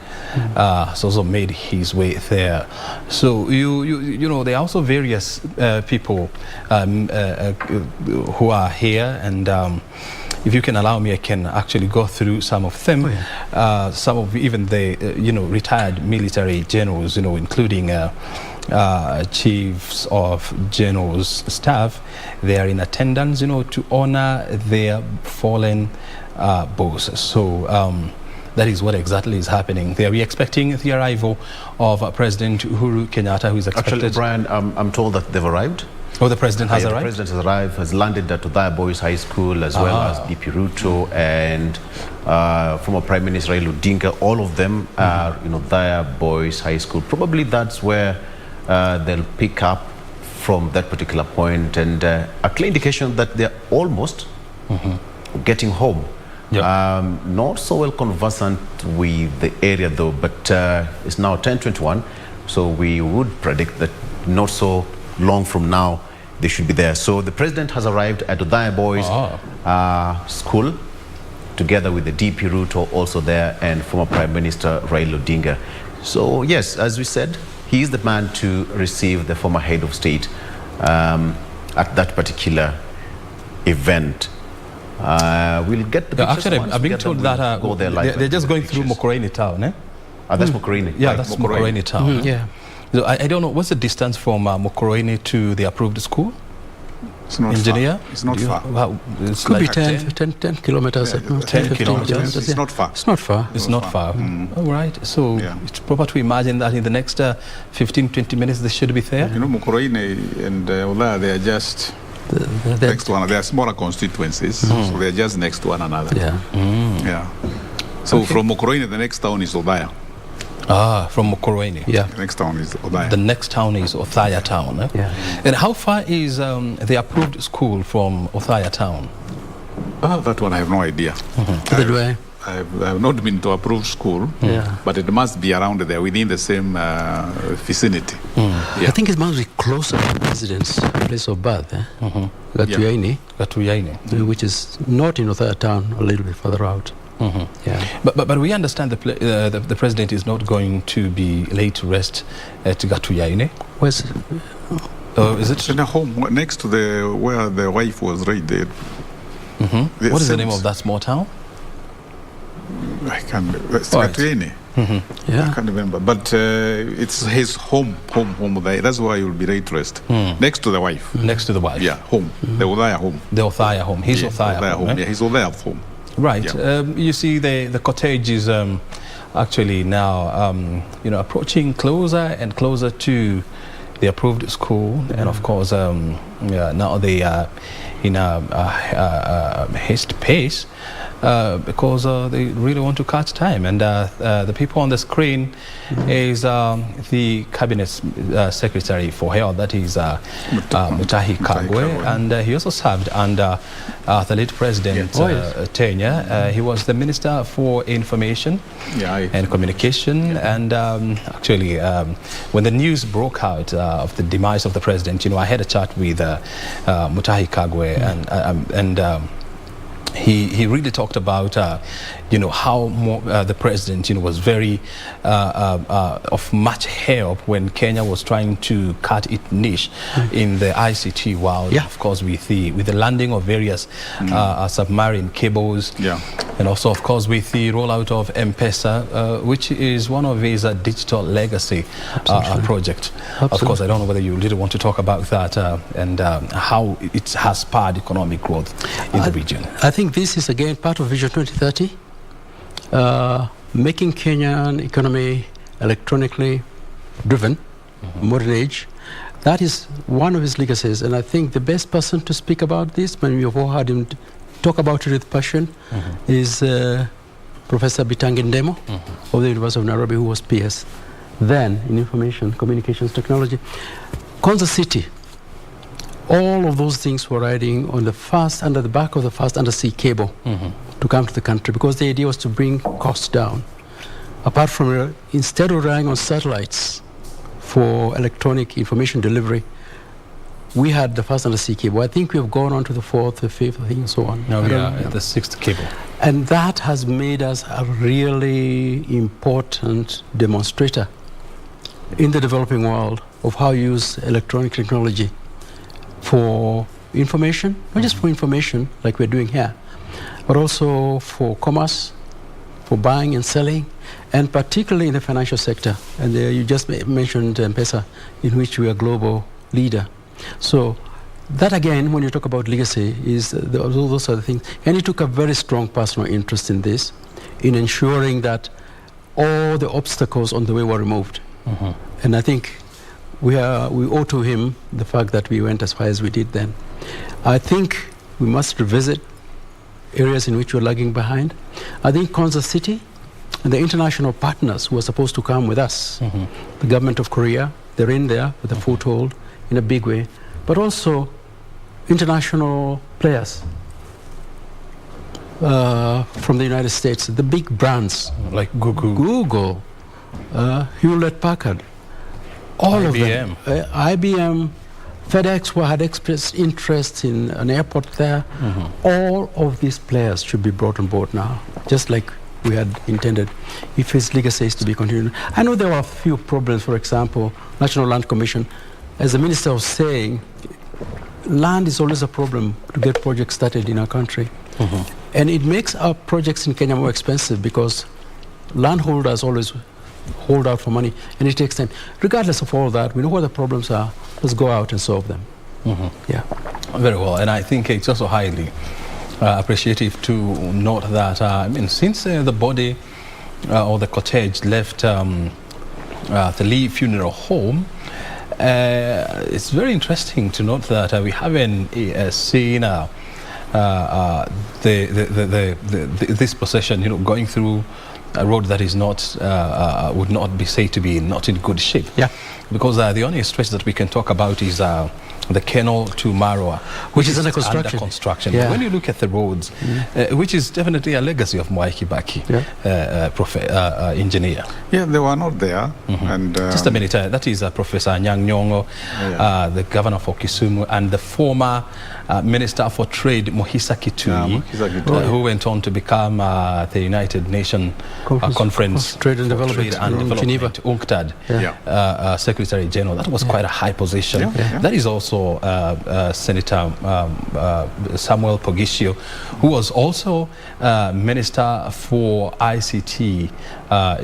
So also made his way there. So there are also various people who are here, and if you can allow me, I can actually go through some of them. Some of even the retired military generals, including chiefs of generals staff. They are in attendance, to honor their fallen bosses. So that is what exactly is happening. They are expecting the arrival of President Uhuru Kenyatta, who is expected. Actually, Brian, I'm told that they've arrived. Oh, the president has arrived? The president has arrived, has landed at Othaya Boys High School, as well as DP Ruto and former Prime Minister Raila Odinga. All of them are in Othaya Boys High School. Probably that's where they'll pick up from that particular point, and a clear indication that they're almost getting home. Yep. Not so well conversant with the area though, but it's now 10:21, so we would predict that not so long from now they should be there. So the president has arrived at Othaya Boys School, together with the DP Ruto also there, and former Prime Minister Raila Odinga. So yes, as we said, he is the man to receive the former head of state at that particular event. We'll get the pictures. Actually, I'm being told that they're just going through Mokoreni town, eh? That's Mokoreni. Yeah, that's Mokoreni town. Yeah. So I don't know, what's the distance from Mokoreni to the approved school? It's not Engineer? far. It's not far. It's Could like be 10 kilometers. 10 kilometers. It's not far. It's not far. It's not far. All right. So it's proper to imagine that in the next 15-20 minutes they should be there. Mokoreni and Othaya, they are just next to one. They are smaller constituencies, so they are just next to one another. Yeah. Yeah. So from Mokoreni, the next town is Othaya. From Mokoreni. Yeah. The next town is Othaya. The next town is Othaya town. Eh? Yeah. And how far is the approved school from Othaya town? That one I have no idea. I have not been to approved school, but it must be around there, within the same vicinity. I think it must be closer to the president's place of birth, Gatuyaini, which is not in Othaya town, a little bit further out. Yeah. But we understand the president is not going to be laid to rest at Gatuyaini. Where's it? Is it in a home next to where the wife was raided? What is the name of that small town? I can't. Gatuyaini. Yeah. I can't remember, but it's his home there. That's why he will be laid to rest, next to the wife. Next to the wife. Yeah, home. The Othaya home. The Othaya home. His Othaya home. Yeah, his Othaya home. Right. Yeah. You see, the cottage is actually now, approaching closer and closer to the approved school, and of course, now they are in a haste pace because they really want to catch time. And the people on the screen is the cabinet secretary for health, that is Mutahi Kagwe, and he also served under the late president tenure. He was the minister for information and communication, and actually when the news broke out of the demise of the president, I had a chat with Mutahi Kagwe, and he really talked about how the president was very of much help when Kenya was trying to cut its niche in the ICT world. Of course, with the landing of various submarine cables, and also of course with the rollout of M-Pesa, which is one of his digital legacy project. Of course, I don't know whether you really want to talk about that and how it has spurred economic growth in the region. I think this is again part of Vision 2030. Making Kenyan economy electronically driven, modern age, That is one of his legacies, and I think the best person to speak about this, when we have all heard him talk about it with passion, is Professor Bitangi Ndemo of the University of Nairobi, who was PS then in information communications technology. Konza City, all of those things were riding on under the back of the first undersea cable to come to the country, because the idea was to bring costs down. Apart from, instead of relying on satellites for electronic information delivery, we had the first undersea cable. I think we have gone on to the fourth, the fifth, I think, and so on. Now we are at the sixth cable. And that has made us a really important demonstrator in the developing world of how you use electronic technology for information, not just for information like we're doing here, but also for commerce, for buying and selling, and particularly in the financial sector. And you just mentioned M-Pesa, in which we are a global leader. So that, again, when you talk about legacy, is those are the things. And he took a very strong personal interest in this, in ensuring that all the obstacles on the way were removed. And I think we owe to him the fact that we went as far as we did then. I think we must revisit areas in which we're lagging behind. I think Konza City and the international partners who are supposed to come with us, the government of Korea, they're in there with a foothold in a big way, but also international players from the United States, the big brands like Google, Hewlett-Packard, all IBM. of them, IBM, FedEx, who had expressed interest in an airport there. All of these players should be brought on board now, just like we had intended, if his legacy is to be continued. I know there were a few problems. For example, National Land Commission, as the minister was saying, land is always a problem to get projects started in our country. And it makes our projects in Kenya more expensive, because landholders always hold out for money, and it takes time. Regardless of all that, we know where the problems are. Let's go out and solve them. Yeah. Very well. And I think it's also highly appreciative to note that, I mean, since the body or the cortege left the Lee Funeral Home, it's very interesting to note that we haven't seen this procession, going through a road that is not would not be said to be not in good shape. Yeah. Because the only stretch that we can talk about is the Kenol to Marwa, which is under construction. Yeah. When you look at the roads, which is definitely a legacy of Mwai Kibaki, engineer. Yeah, they were not there. And just a minute, that is Professor Nyang' Nyong'o, the governor for Kisumu, and the former Minister for Trade, Mohisa Kitui, who went on to become the United Nations Conference Trade and Development in Geneva, UNCTAD, Secretary General. That was quite a high position. That is also Senator Samuel Pogisio, who was also Minister for ICT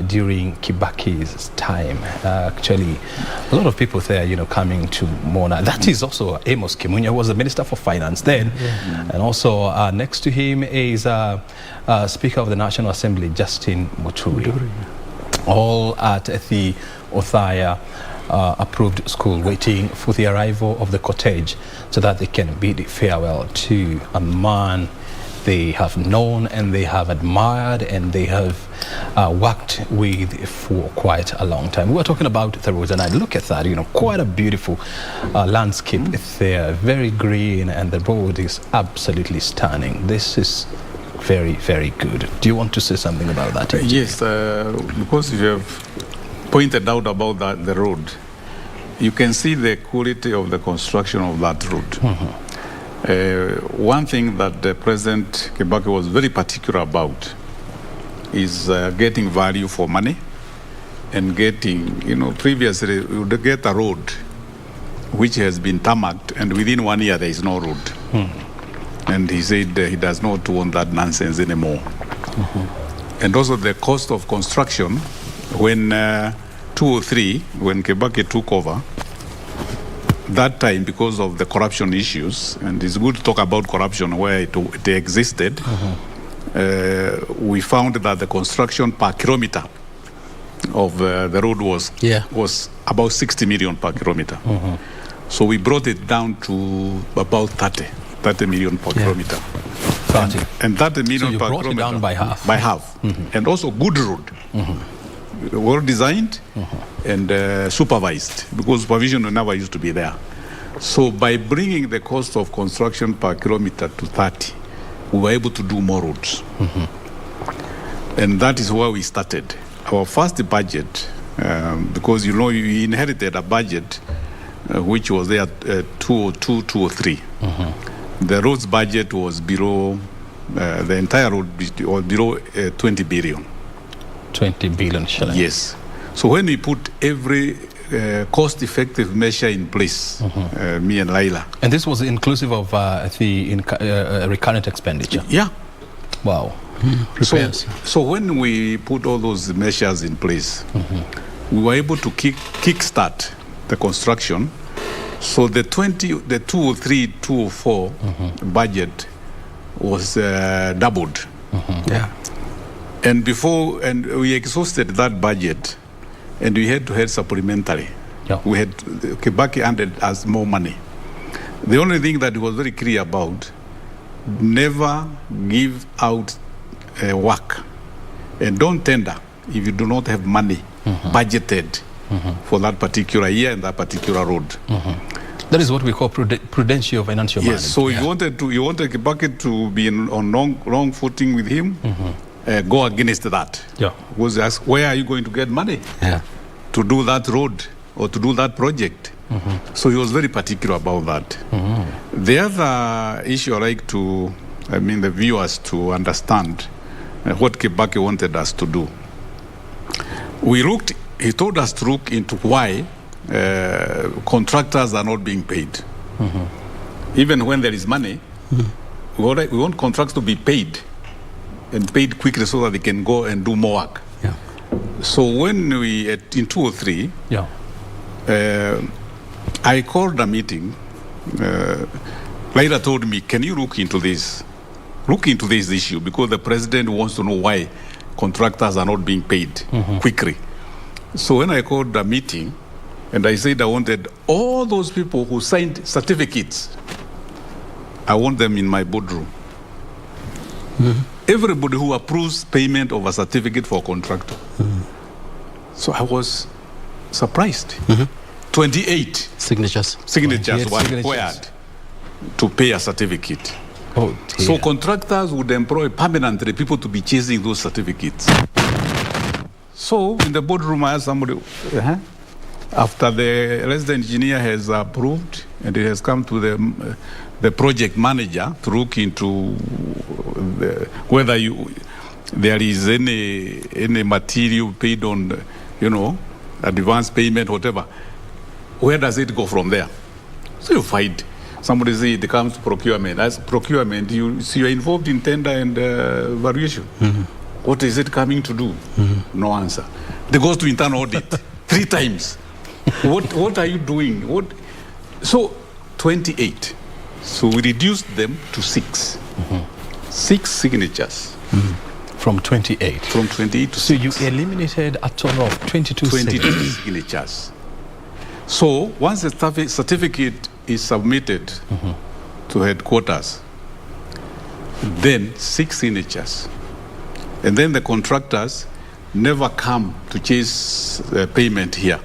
during Kibaki's time. Actually, a lot of people there, coming to Mona. That is also Amos Kimunya, who was the Minister for Finance then. And also next to him is Speaker of the National Assembly, Justin Muturi. All at the Othaya approved school, waiting for the arrival of the cortege so that they can bid farewell to a man they have known and they have admired and they have worked with for quite a long time. We were talking about the roads, and I look at that, quite a beautiful landscape there, very green, and the road is absolutely stunning. This is very, very good. Do you want to say something about that? Yes, because you have pointed out about the road, you can see the quality of the construction of that road. One thing that President Kibaki was very particular about is getting value for money and getting, previously you would get a road which has been tarmacked and within 1 year there is no road. And he said he does not want that nonsense anymore. And also the cost of construction, when 2003, when Kibaki took over, that time, because of the corruption issues, and it's good to talk about corruption where it existed, we found that the construction per kilometer of the road was about 60 million per kilometer. So we brought it down to about 30 million per kilometer. 30. And 30 million So you per brought kilometer. it down by half. By half. And also good road. Well designed and supervised, because supervision never used to be there. So by bringing the cost of construction per kilometer to 30, we were able to do more roads. And that is where we started. Our first budget, because we inherited a budget which was there 202, 203. The roads budget was below, the entire road was below 20 billion. 20 billion shillings. Yes. So when we put every cost-effective measure in place, me and Laila. And this was inclusive of the recurrent expenditure? Yeah. Wow. So when we put all those measures in place, we were able to kickstart the construction. So the 203, 204 budget was doubled. Yeah. And we exhausted that budget, and we had to have supplementary. Yeah. We had Kibaki handed us more money. The only thing that was very clear about, never give out work, and don't tender if you do not have money budgeted for that particular year and that particular road. That is what we call prudential financial management. Yes. So you wanted Kibaki to be on wrong footing with him. Go against that. Yeah. Was asked, where are you going to get money to do that road or to do that project? So he was very particular about that. The other issue I like the viewers to understand what Kibaki wanted us to do. He told us to look into why contractors are not being paid. Even when there is money, we want contracts to be paid, and paid quickly so that they can go and do more work. Yeah. So when in 203, I called a meeting. Laila told me, can you look into this issue, because the president wants to know why contractors are not being paid quickly. So when I called the meeting, and I said I wanted all those people who signed certificates, I want them in my boardroom. Everybody who approves payment of a certificate for a contractor. So I was surprised. 28 signatures were required to pay a certificate. Oh, so contractors would employ permanently people to be chasing those certificates. So in the boardroom, I asked somebody, after the resident engineer has approved and it has come to the project manager to look into whether there is any material paid on, advance payment, whatever. Where does it go from there? So you find somebody say it comes to procurement. As procurement, you're involved in tender and valuation. What is it coming to do? No answer. They go to internal audit 3 times. What are you doing? So 28. So we reduced them to 6. 6 signatures. From 28? From 28 to 6. So you eliminated a total of 22 signatures. So once the certificate is submitted to headquarters, then 6 signatures. And then the contractors never come to chase payment here.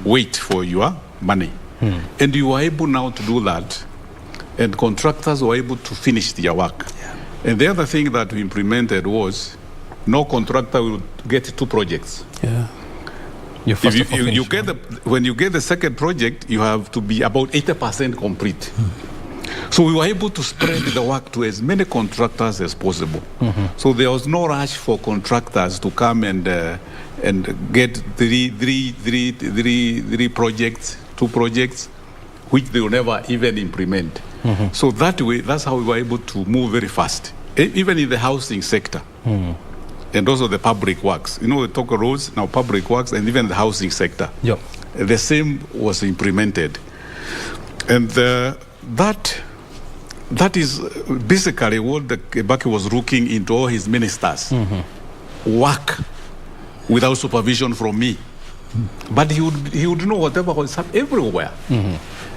Wait for your money. And you were able now to do that, and contractors were able to finish their work. And the other thing that we implemented was no contractor will get 2 projects. When you get the second project, you have to be about 80% complete. So we were able to spread the work to as many contractors as possible. So there was no rush for contractors to come and get three projects, 2 projects, which they will never even implement. So that way, that's how we were able to move very fast, even in the housing sector. And also the public works. We talk roads, now public works, and even the housing sector. The same was implemented. And that is basically what the Kibaki was looking into all his ministers. Work without supervision from me. But he would know whatever was happening everywhere.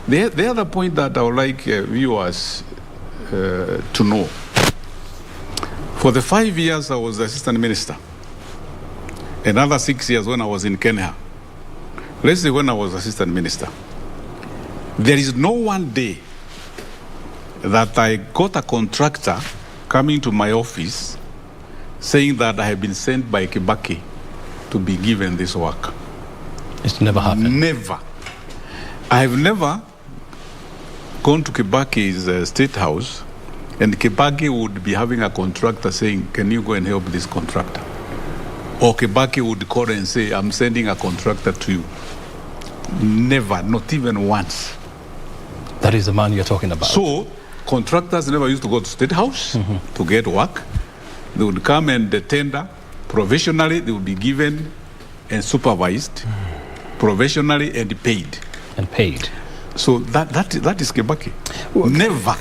The other point that I would like viewers to know, for the 5 years I was assistant minister, another 6 years when I was in Kenya, let's say when I was assistant minister, there is no one day that I got a contractor coming to my office saying that I have been sent by Kibaki to be given this work. It's never happened. Never. I have never gone to Kibaki's state house and Kibaki would be having a contractor saying, can you go and help this contractor? Or Kibaki would call and say, I'm sending a contractor to you. Never, not even once. That is the man you're talking about. So, contractors never used to go to State House to get work. They would come and tender professionally. They would be given and supervised professionally and paid. And paid. So that is Kibaki. Well, never.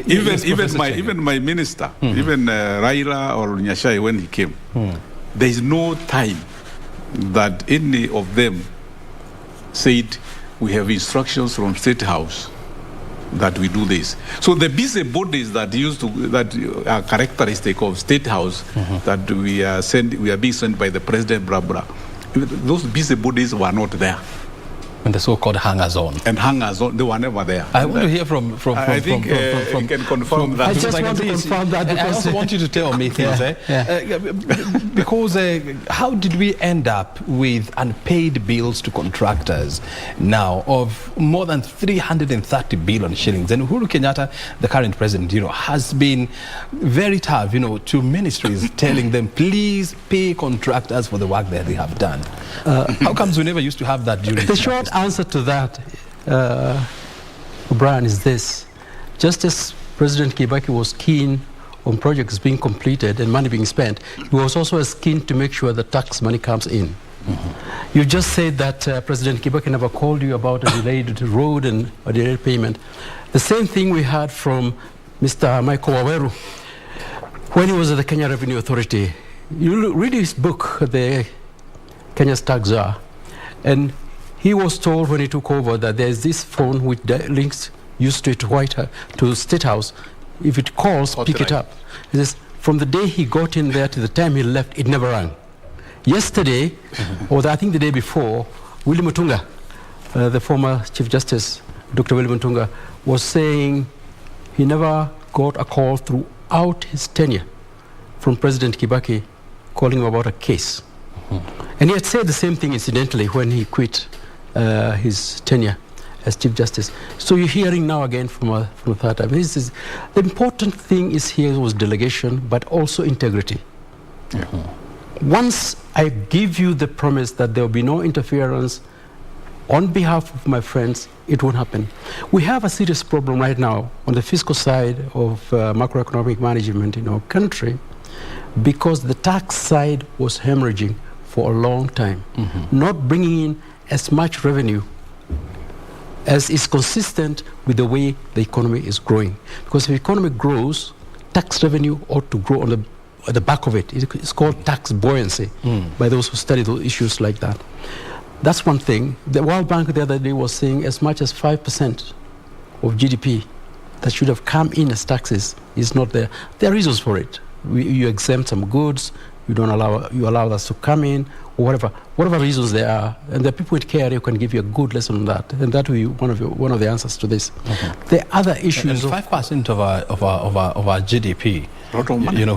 Even my minister, even Raila or Nyashai when he came, there is no time that any of them said, we have instructions from State House that we do this. So the busy bodies that are characteristic of State House that we are being sent by the president, blah blah. Those busy bodies were not there. And the so-called hangers-on. And hangers-on, they were never there. I want to hear from I think you can confirm that. I just want to confirm that. I also want you to tell me things. Because how did we end up with unpaid bills to contractors now of more than 330 billion shillings? And Uhuru Kenyatta, the current president, has been very tough, to ministries telling them, please pay contractors for the work that they have done. How comes we never used to have that during the short answer to that, Brian, is this. Just as President Kibaki was keen on projects being completed and money being spent, he was also as keen to make sure the tax money comes in. You just said that President Kibaki never called you about a delayed road and a delayed payment. The same thing we heard from Mr. Michael Waweru when he was at the Kenya Revenue Authority. You read his book, the Kenya's Tax Czar, and he was told when he took over that there's this phone which links you straight to State House. If it calls, pick it up. He says, from the day he got in there to the time he left, it never rang. Yesterday, or I think the day before, Willie Mutunga, the former Chief Justice, Dr. Willie Mutunga, was saying he never got a call throughout his tenure from President Kibaki calling him about a case. And he had said the same thing, incidentally, when he quit his tenure as Chief Justice. So you're hearing now again from a third time. The important thing is here was delegation, but also integrity. Once I give you the promise that there will be no interference on behalf of my friends, it won't happen. We have a serious problem right now on the fiscal side of macroeconomic management in our country because the tax side was hemorrhaging for a long time, not bringing in as much revenue as is consistent with the way the economy is growing. Because if the economy grows, tax revenue ought to grow on the back of it. It's called tax buoyancy by those who study those issues like that. That's one thing. The World Bank the other day was saying as much as 5% of GDP that should have come in as taxes is not there. There are reasons for it. You exempt some goods, you allow us to come in, or whatever reasons there are, and the people with care who can give you a good lesson on that, and that will be one of the answers to this. The other issues and 5% of our GDP,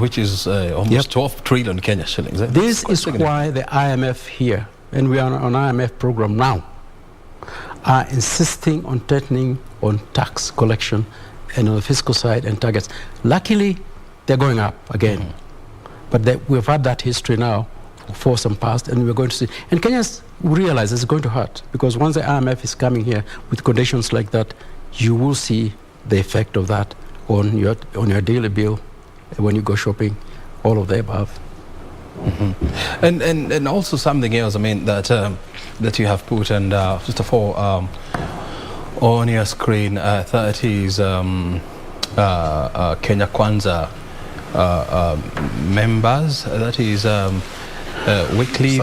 which is almost 12 trillion Kenya shillings. This is why the IMF here, and we are on an IMF program now, are insisting on tightening on tax collection and on the fiscal side and targets. Luckily, they're going up again. But we've had that history now for some past, and we're going to see. And Kenyans realize it's going to hurt, because once the IMF is coming here with conditions like that, you will see the effect of that on your daily bill, when you go shopping, all of the above. And also something else, that you have put, and first of all, on your screen, that is Kenya Kwanza members, that is Wycliffe.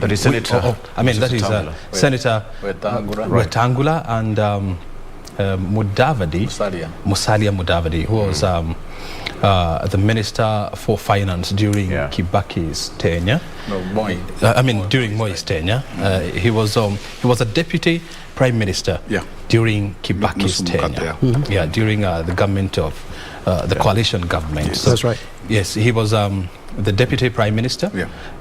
That is Senator. That is Senator Wetangula and Musalia Mudavadi, who was the Minister for Finance during Kibaki's tenure. During Moi's tenure. He was a Deputy Prime Minister during Kibaki's tenure. During the government of the coalition government. Yes. So, that's right. Yes, he was the Deputy Prime Minister,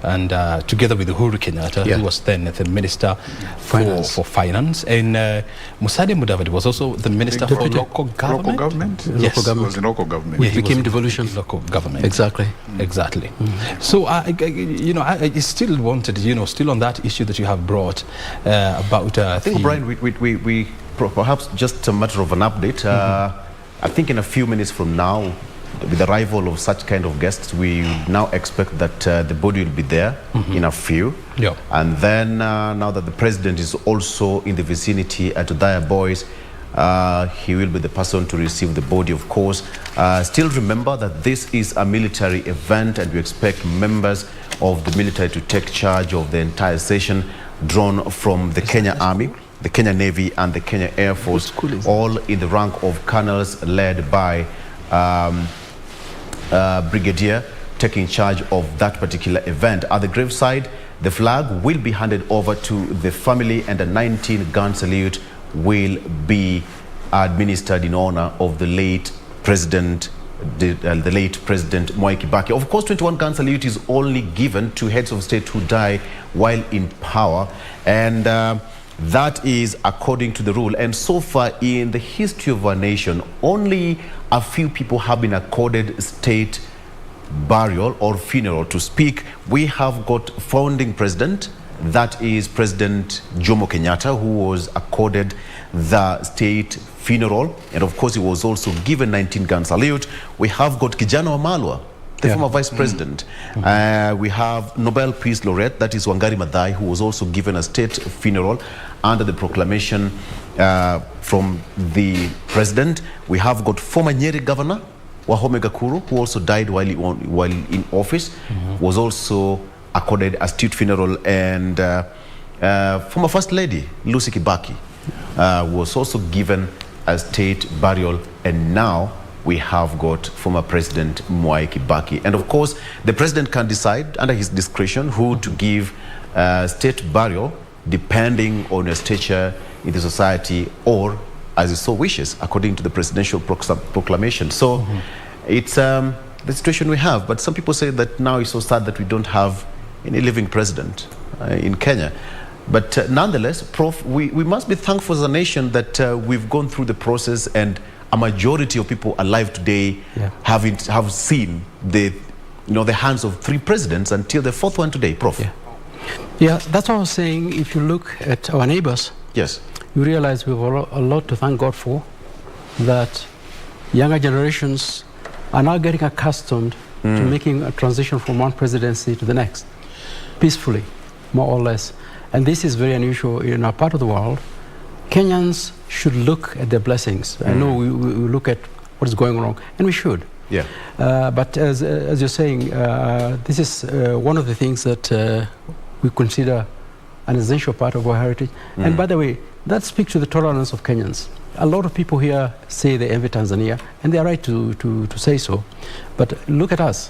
and together with Uhuru Kenyatta, who was then the Minister for Finance. And Musalia Mudavadi was also the Minister for Local Government. Local government? Yes. He was in local government. Yeah, he became devolution. Local government. Exactly. Exactly. So, I still wanted, still on that issue that you have brought about... I think, Brian, we perhaps just a matter of an update. I think in a few minutes from now, with the arrival of such kind of guests, we now expect that the body will be there in a few. And then now that the president is also in the vicinity at Othaya Boys, he will be the person to receive the body, of course. Still remember that this is a military event, and we expect members of the military to take charge of the entire session, drawn from the Kenya Army, the Kenya Navy, and the Kenya Air Force, all in the rank of colonels, led by Brigadier, taking charge of that particular event. At the graveside, the flag will be handed over to the family, and a 19-gun salute will be administered in honor of the late President Mwai Kibaki. Of course, 21-gun salute is only given to heads of state who die while in power, and that is according to the rule. And so far in the history of our nation, only a few people have been accorded state burial or funeral. To speak, we have got founding president, that is President Jomo Kenyatta, who was accorded the state funeral, and of course he was also given 19-gun salute. We have got Kijana Wamalwa, the former vice president. We have Nobel Peace Laureate, that is Wangari Maathai, who was also given a state funeral under the proclamation from the president. We have got former Nyeri governor, Wahome Gakuru, who also died while in office, was also accorded a state funeral, and former First Lady, Lucy Kibaki, was also given a state burial, and now we have got former President Mwai Kibaki. And of course, the president can decide under his discretion who to give state burial, depending on your stature in the society, or as he so wishes, according to the presidential proclamation. So it's the situation we have. But some people say that now it's so sad that we don't have any living president in Kenya. But nonetheless, Prof, we must be thankful as a nation that we've gone through the process, and a majority of people alive today have seen the hands of 3 presidents until the 4th one today, Prof. Yeah, that's what I was saying. If you look at our neighbors, you realize we have a lot to thank God for, that younger generations are now getting accustomed to making a transition from one presidency to the next, peacefully, more or less. And this is very unusual in our part of the world. Kenyans should look at their blessings. I know we look at what is going wrong, and we should. But as you're saying, this is one of the things that we consider an essential part of our heritage. And by the way, that speaks to the tolerance of Kenyans. A lot of people here say they envy Tanzania, and they are right to say so. But look at us.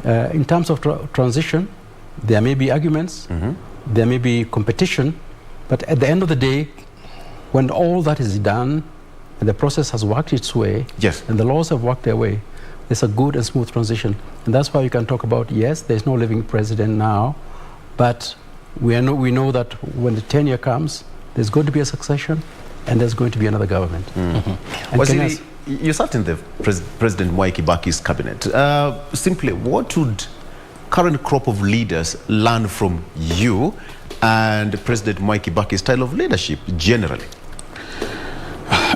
In terms of transition, there may be arguments, there may be competition, but at the end of the day, when all that is done, and the process has worked its way, and the laws have worked their way, there's a good and smooth transition. And that's why we can talk about, yes, there's no living president now, but we know that when the tenure comes, there's going to be a succession, and there's going to be another government. You sat in the President Mwai Kibaki's cabinet. Simply, what would current crop of leaders learn from you and President Mwai Kibaki's style of leadership generally?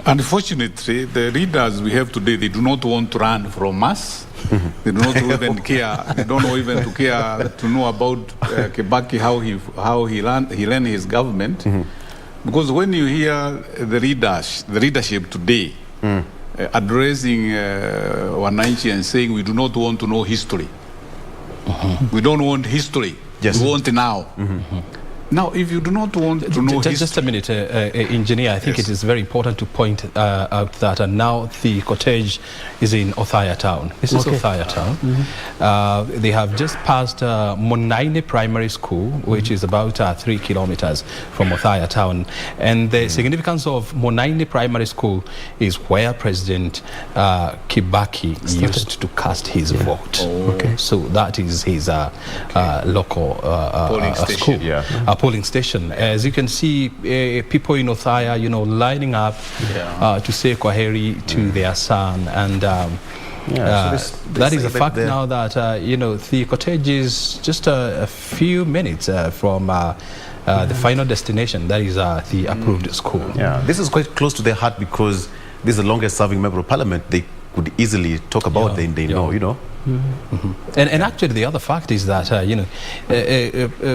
Unfortunately, the leaders we have today, they do not want to run from us. They do not even care. They don't even care to know about Kibaki, how he ran his government. Because when you hear the leadership today addressing Wananchi and saying we do not want to know history, We don't want history. Yes. We want now. Now, if you do not want to know history... Just a minute, Engineer. I think it is very important to point out that now the cottage is in Othaya town. This is Othaya town. They have just passed Monaine Primary School, which is about 3 kilometers from Othaya town. And the significance of Monaine Primary School is where President Kibaki used to cast his vote. So that is his local polling station. School. Polling station. As you can see, people in Othaya, lining up to say kwaheri to their son, and that is a fact now that the cottage is just a few minutes from the final destination. That is the approved school. Yeah, this is quite close to their heart because this is the longest-serving member of parliament. They could easily talk about. They know. And actually, the other fact is that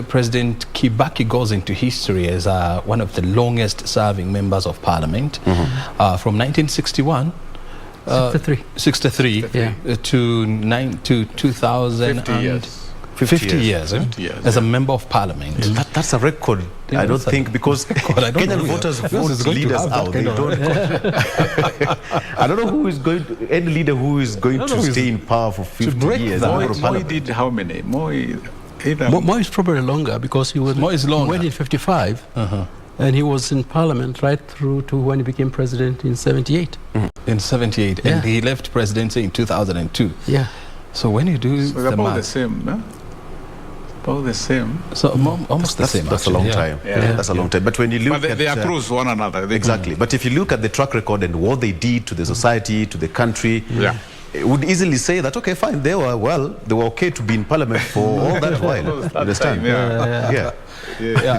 President Kibaki goes into history as one of the longest-serving members of parliament from 1961. 63 to 2000. 50 years as a member of parliament. That's a record. I don't think, because Kenyan voters vote leaders out. They don't. I don't know who is going to, any leader who is going to stay in power for 50 years. Mwai did how many? Mwai is probably longer because he went in 55 and he was in parliament right through to when he became president in 78. In 78, and he left presidency in 2002. Yeah. So when you do the math, about the same, no? About the same. So almost the same. That's a long time. That's a long time. But when you look at... they approve one another. Exactly. But if you look at the track record and what they did to the society, to the country, it would easily say that, okay, fine, they were okay to be in parliament for all that while. Understand?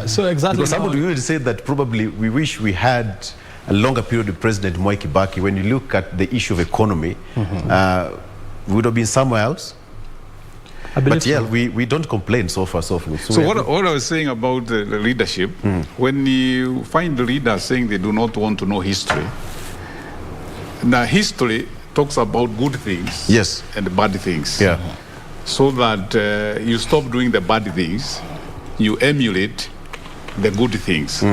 So exactly. Because somebody would say that probably we wish we had a longer period with President Mwai Kibaki. When you look at the issue of economy, we would have been somewhere else. But we don't complain so far, so good. So what I was saying about the leadership, when you find the leaders saying they do not want to know history, now history talks about good things and bad things. So that you stop doing the bad things, you emulate the good things.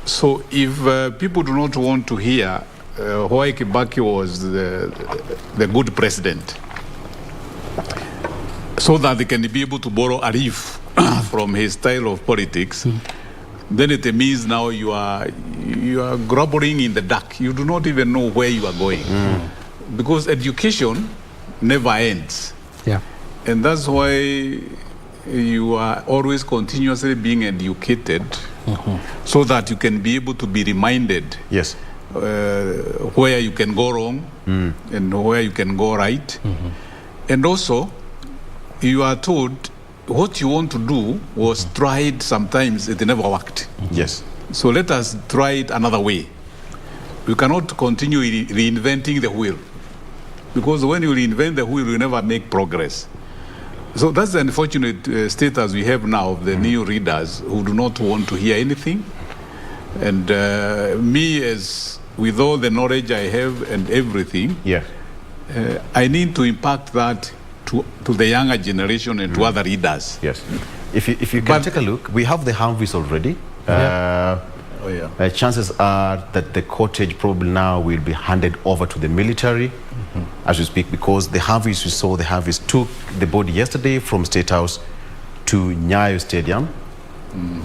So if people do not want to hear why Kibaki was the good president, so that they can be able to borrow a reef from his style of politics, then it means now you are grubbing in the dark. You do not even know where you are going. Because education never ends. And that's why you are always continuously being educated, so that you can be able to be reminded where you can go wrong and where you can go right. And also, you are told what you want to do was tried sometimes, it never worked. So let us try it another way. We cannot continue reinventing the wheel, because when you reinvent the wheel, you never make progress. So that's the unfortunate status we have now of the new readers who do not want to hear anything. And me, as with all the knowledge I have and everything, I need to impact that to the younger generation and to other readers. If you can take a look, we have the Humvees already. Chances are that the cottage probably now will be handed over to the military as we speak, because the Humvees, we saw the Humvees took the body yesterday from State House to Nyayo Stadium.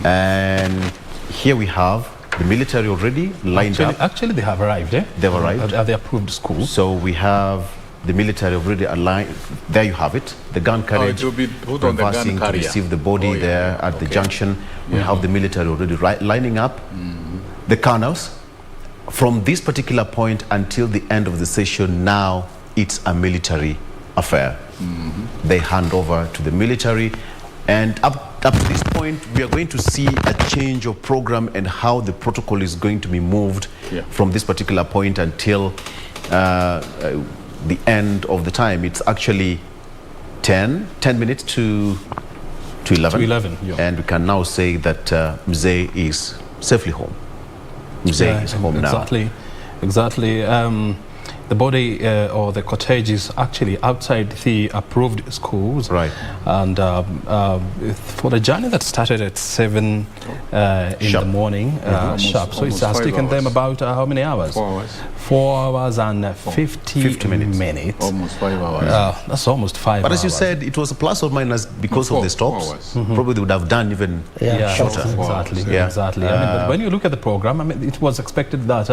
And here we have the military already lined up. Actually, they have arrived, They've arrived. At the approved school. So we have the military already aligned. There you have it. The gun carriage reversing to receive the body there at the junction. We have the military already lining up. The colonels. From this particular point until the end of the session, now it's a military affair. They hand over to the military. And up to this point, we are going to see a change of program and how the protocol is going to be moved from this particular point until the end of the time. It's actually 10 minutes to 11. And we can now say that Mzee is safely home. Mzee is home now. Exactly. the body or the cortege is actually outside the approved schools. Right. And for the journey that started at 7 in the morning, sharp. So it has taken them about how many hours? 4 hours. 4 hours and 50 minutes. Almost 5 hours. That's almost 5 hours. But as you said, it was a plus or minus because of the stops. Probably they would have done even shorter. Exactly. Yeah. Exactly. I mean, but when you look at the program, I mean, it was expected that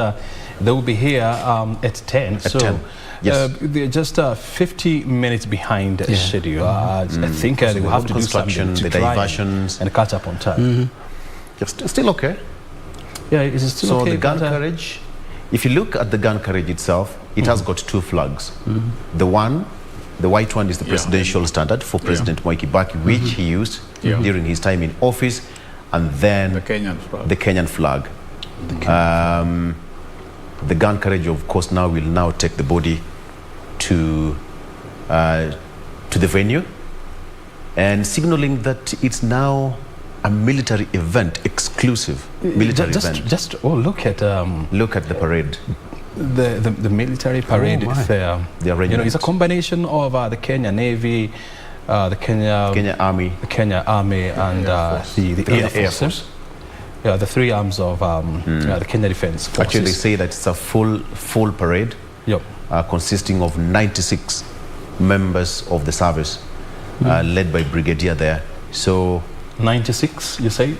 they will be here at 10. At 10. Yes. They're just 50 minutes behind schedule. I think they will have to do something to the diversions and catch up on time. Still okay. Yeah, is it still okay? So the gun carriage, if you look at the gun carriage itself, it has got 2 flags. The white one is the presidential standard for President Mwai Kibaki, which he used during his time in office, and then the Kenyan flag. The Kenyan flag. The gun carriage, of course, will take the body to the venue, and signaling that it's now a military event, exclusive military event. Look at the parade. The military parade there. It's a combination of the Kenya Navy, the Kenya Army, and the Air Force. Yeah, the 3 arms of the Kenya Defense Forces. Actually, they say that it's a full parade, consisting of 96 members of the service, led by Brigadier there. So 96, you said?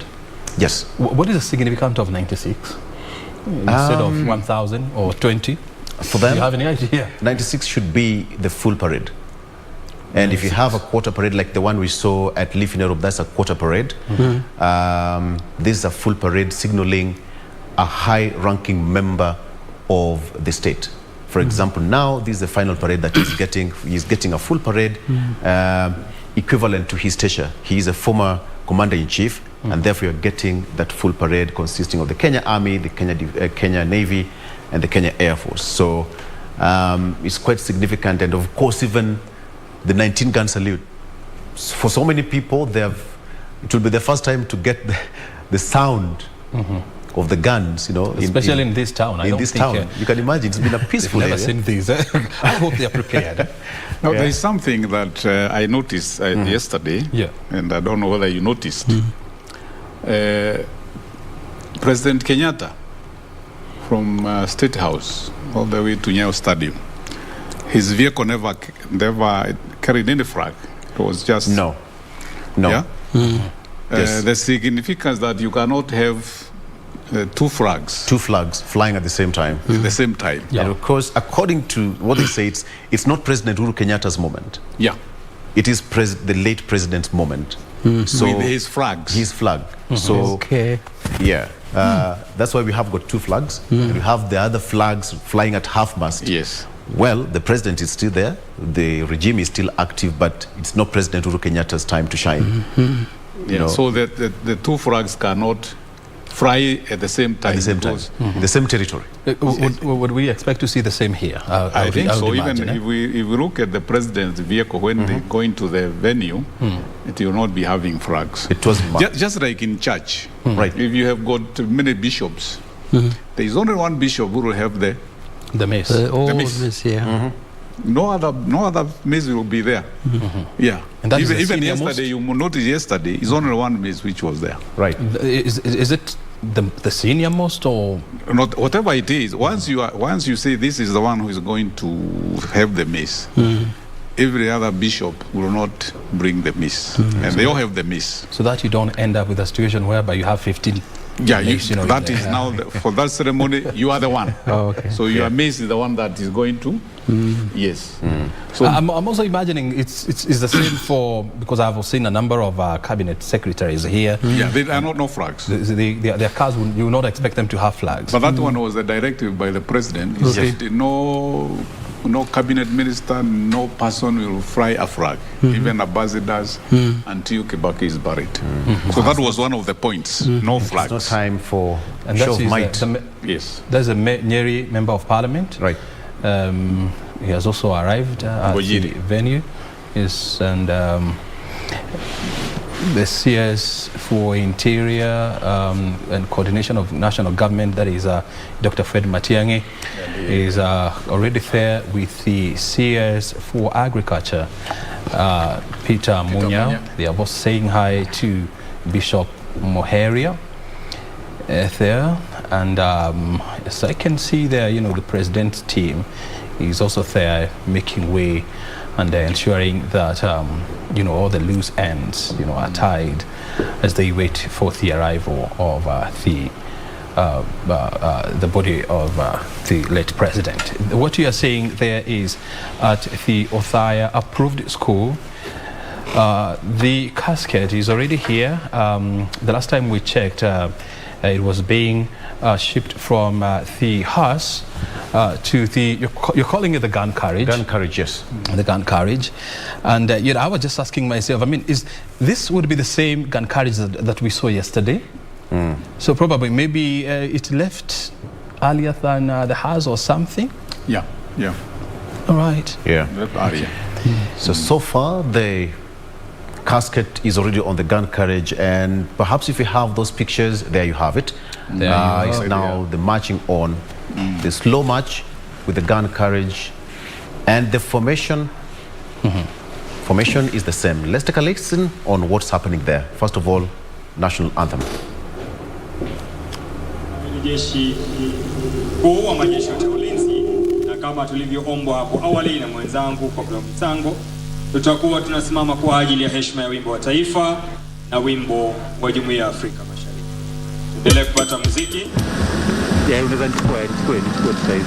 Yes. What is the significance of 96 instead of 1,000 or 20? For them, do you have any idea? 96 should be the full parade. And 96. If you have a quarter parade like the one we saw at Leaf in Europe, that's a quarter parade. This is a full parade signaling a high-ranking member of the state. For example, now this is the final parade that he's getting. He's getting a full parade equivalent to his stature. He is a former commander-in-chief, and therefore you're getting that full parade consisting of the Kenya Army, the Kenya Navy, and the Kenya Air Force. So it's quite significant, and of course even the 19-gun salute. For so many people, it will be the first time to get the sound of the guns, especially in this town. You can imagine it's been a peaceful area. Never seen these. I hope they are prepared. Now, there is something that I noticed yesterday, and I don't know whether you noticed. President Kenyatta, from State House all the way to Nyayo Stadium, his vehicle never carried any flag. It was just no. Yeah? Yes. The significance that you cannot have 2 flags flying at the same time. At the same time. And of course, according to what they say, it's not President Uhuru Kenyatta's moment. Yeah. It is the late president's moment. So with his flags. His flag. So that's why we have got 2 flags. And we have the other flags flying at half-mast. Yes. Well, the president is still there. The regime is still active, but it's not President Uhuru Kenyatta's time to shine. So the 2 flags cannot fly at the same time. At the same time. The same territory. Would we expect to see the same here? I think so. Even if we look at the president's vehicle, when they go into the venue, it will not be having flags. It was just like in church. Right. If you have got many bishops, there is only one bishop who will have the mace. The mace. No other mace will be there. Yeah. And even yesterday, you noticed yesterday, it's only one mace which was there. Right. Is it the senior most or not? Whatever it is, once you say this is the one who is going to have the mace, every other bishop will not bring the mace, and they all have the mace. So that you don't end up with a situation whereby you have 15. That is now for that ceremony. You are the one. So your mace is the one that is going to. Yes. So I'm also imagining it's the same because I've seen a number of cabinet secretaries here. They are not no flags. Their cars, you will not expect them to have flags. But that one was a directive by the president. He said no cabinet minister, no person will fly a flag, even ambassadors, until Kibaki is buried. So that was one of the points. No flags. It's no time for show of might. Yes. There's a Nyeri member of parliament. Right. He has also arrived at the venue. Yes, and the CS for Interior and Coordination of National Government, that is Dr. Fred Matiang'i, is already there with the CS for Agriculture, Peter Munya. They are both saying hi to Bishop Moheria there, and as I can see there, you know, the president's team is also there making way and ensuring that you know, all the loose ends, you know, are tied as they wait for the arrival of the body of the late president. What you are seeing there is at the Othaya approved school. The casket is already here. The last time we checked, it was being shipped from the hearse to the, you're calling it the gun carriage? Gun carriage, yes. The gun carriage. And you know, I was just asking myself, I mean, this would be the same gun carriage that we saw yesterday? So probably, maybe it left earlier than the hearse or something? Yeah, yeah. All right. Yeah. That area. So far, the casket is already on the gun carriage, and perhaps if you have those pictures, there you have it. It's now the marching on, the slow march with the gun carriage, and the formation. Formation is the same. Let's take a listen on what's happening there. First of all, national anthem. Jeshi kuu wa majeshi ya ulinzi, na kama tulivyoombwa hapo awali na mwenzangu kwa mchango, tutakuwa tunasimama kwa ajili ya heshima ya wimbo wa taifa na wimbo wa Jumuiya ya Afrika Mashariki. Tuendelee kupata muziki. Unaweza nichukue saizi.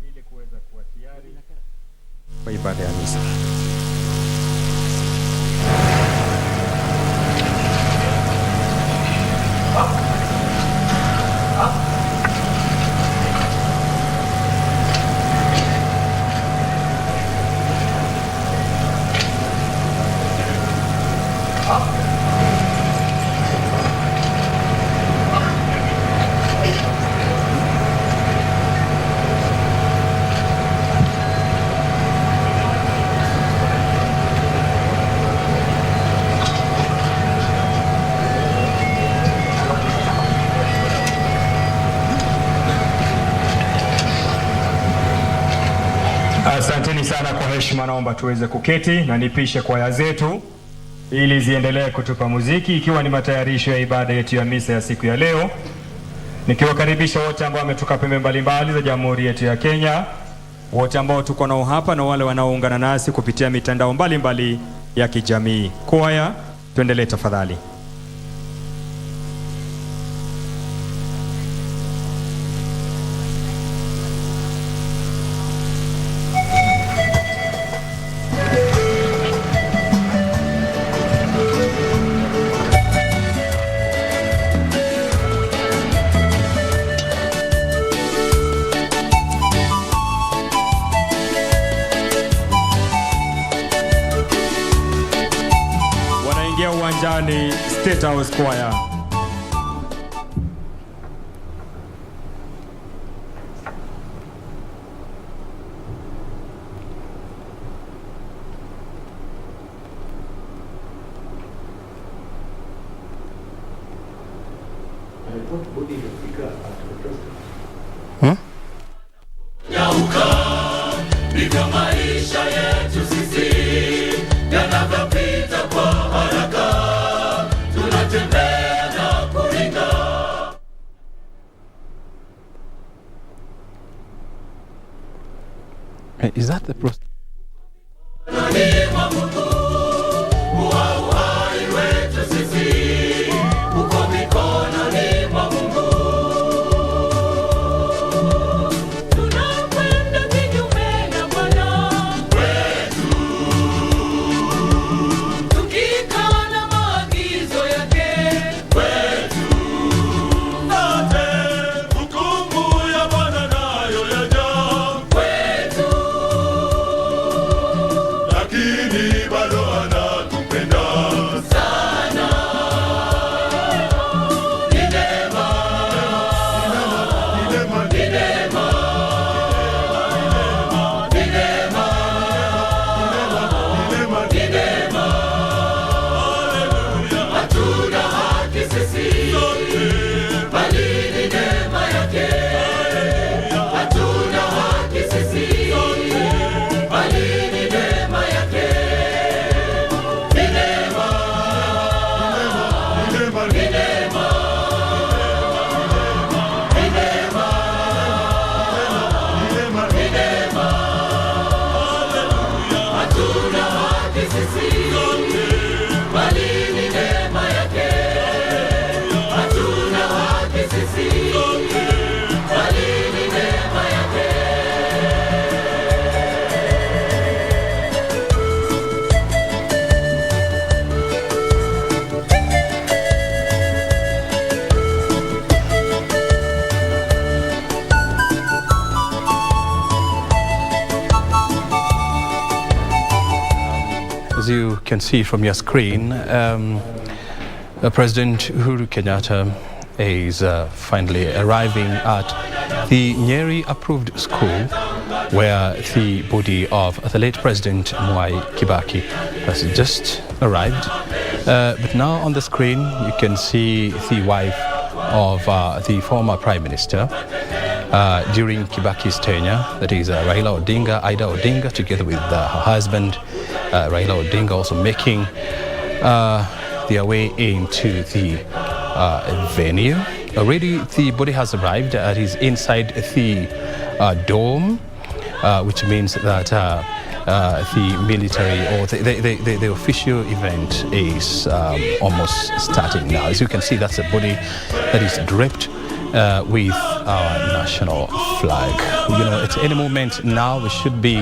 ili kuweza kuwa tayari kwa ibada ya misa. Asanteni sana kwa heshima, naomba tuweze kuketi na nipishe kwaya zetu ili ziendelee kutupa muziki ikiwa ni matayarisho ya ibada yetu ya misa ya siku ya leo. Nikiwakaribisha wote ambao wametoka pembe mbalimbali za Jamhuri yetu ya Kenya, wote ambao tuko nao hapa na wale wanaoungana nasi kupitia mitandao mbalimbali ya kijamii. Kwaya, tuendelee tafadhali. Uwanjani State House Choir. Is that the process? As you can see from your screen, President Uhuru Kenyatta is finally arriving at the Nyeri approved school where the body of the late President Mwai Kibaki has just arrived. But now on the screen you can see the wife of the former Prime Minister during Kibaki's tenure, that is Raila Odinga, Ida Odinga, together with her husband Raila Odinga, also making their way into the venue. Already the body has arrived. It is inside the dome, which means that the military or the official event is almost starting now. As you can see, that's a body that is draped with our national flag. You know, at any moment now, we should be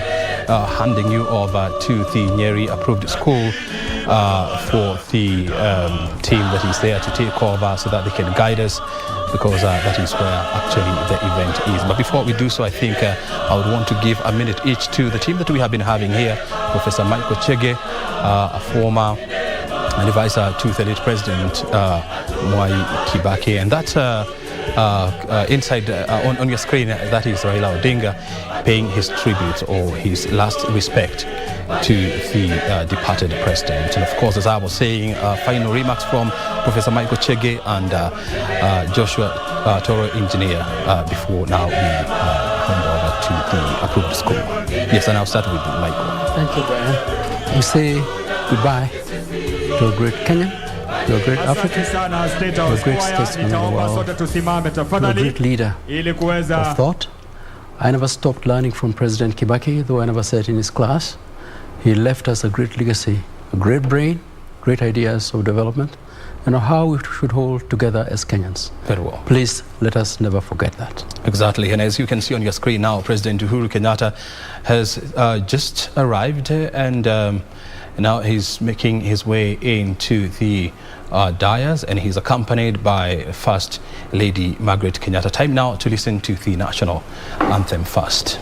handing you over to the Nyeri approved school for the team that is there to take over so that they can guide us, because that is where actually the event is. But before we do so, I think I would want to give a minute each to the team that we have been having here. Professor Michael Chege, a former advisor to the late President Mwai Kibaki, and that's inside on your screen, that is Raila Odinga paying his tribute or his last respect to the departed president. And of course, as I was saying, final remarks from Professor Michael Chege and Joshua Toro, engineer, before now we hand over to the approved school. Yes, and I'll start with Michael. Thank you, Brian. We say goodbye to a great Kenyan, to a great African, to a great statesman of the world, to a great leader of thought. I never stopped learning from President Kibaki, though I never sat in his class. He left us a great legacy, a great brain, great ideas of development, and how we should hold together as Kenyans. Very well. Please let us never forget that. Exactly, and as you can see on your screen now, President Uhuru Kenyatta has just arrived, and now he's making his way into the dais, and he's accompanied by First Lady Margaret Kenyatta. Time now to listen to the national anthem first.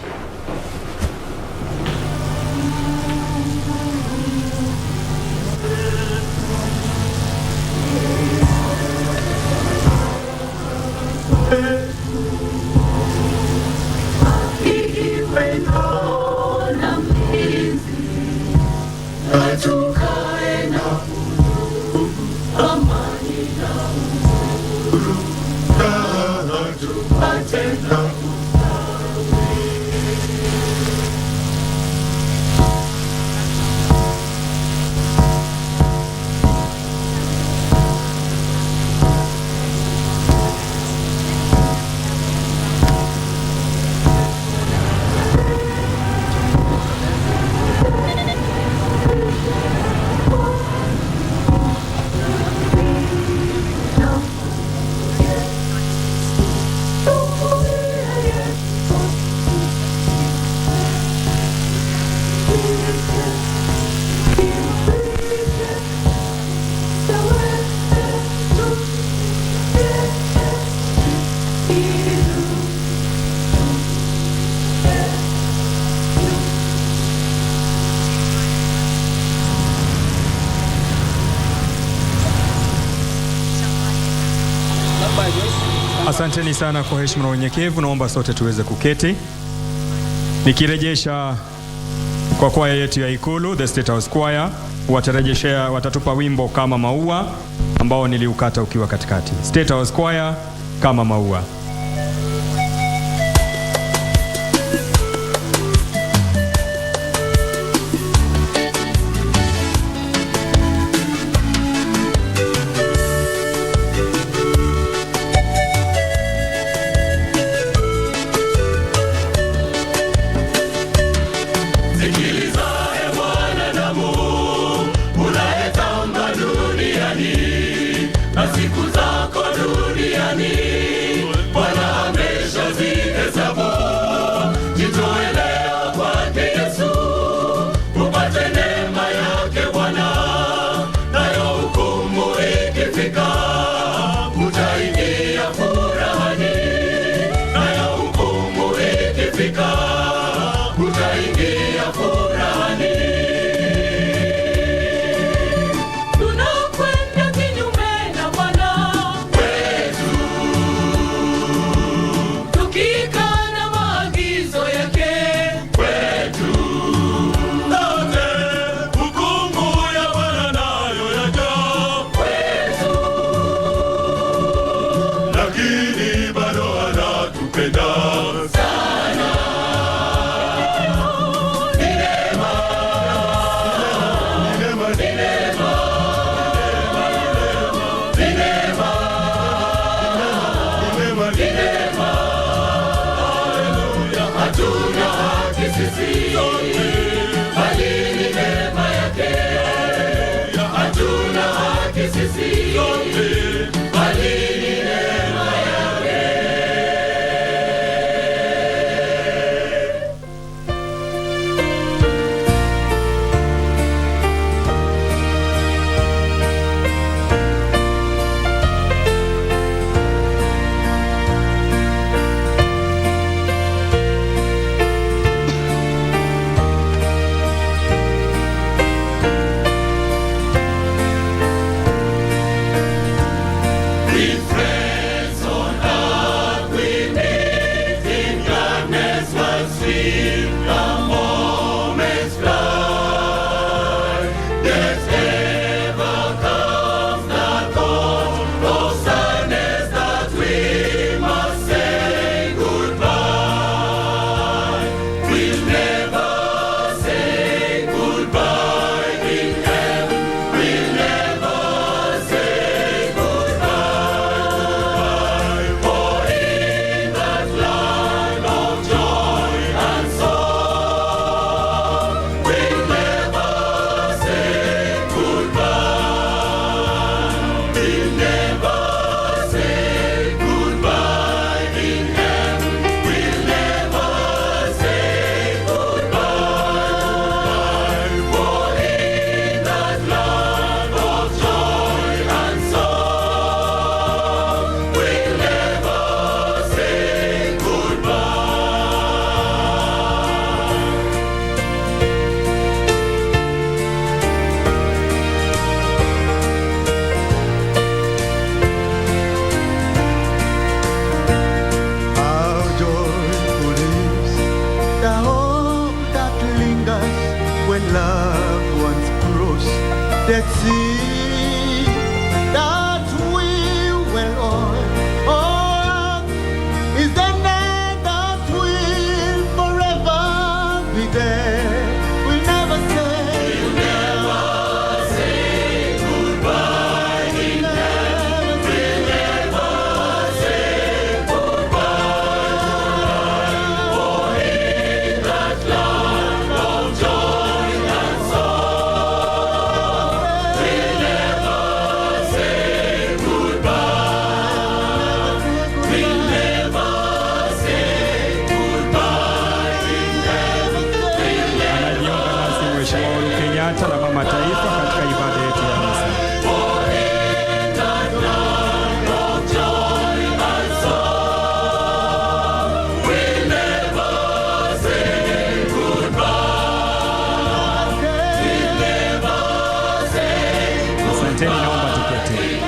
Asanteni sana kwa heshima na unyenyekevu, naomba sote tuweze kuketi. Nikirejesha kwa kwaya yetu ya Ikulu, the State House Choir, watatupa wimbo Kama Maua ambao niliukata ukiwa katikati. State House Choir, Kama Maua. Hatuna haki sisi, bali ni neema yake. let's see that we will all is the name that will forever be there. We'll never say goodbye. We'll never say goodbye. For in that land of joy and sorrow, we'll never say goodbye. We'll never say goodbye. Anajiunga nasi Mheshimiwa Uhuru Kenyatta na Mama Taifa katika ibada yetu ya misa. Asanteni, naomba tuketi.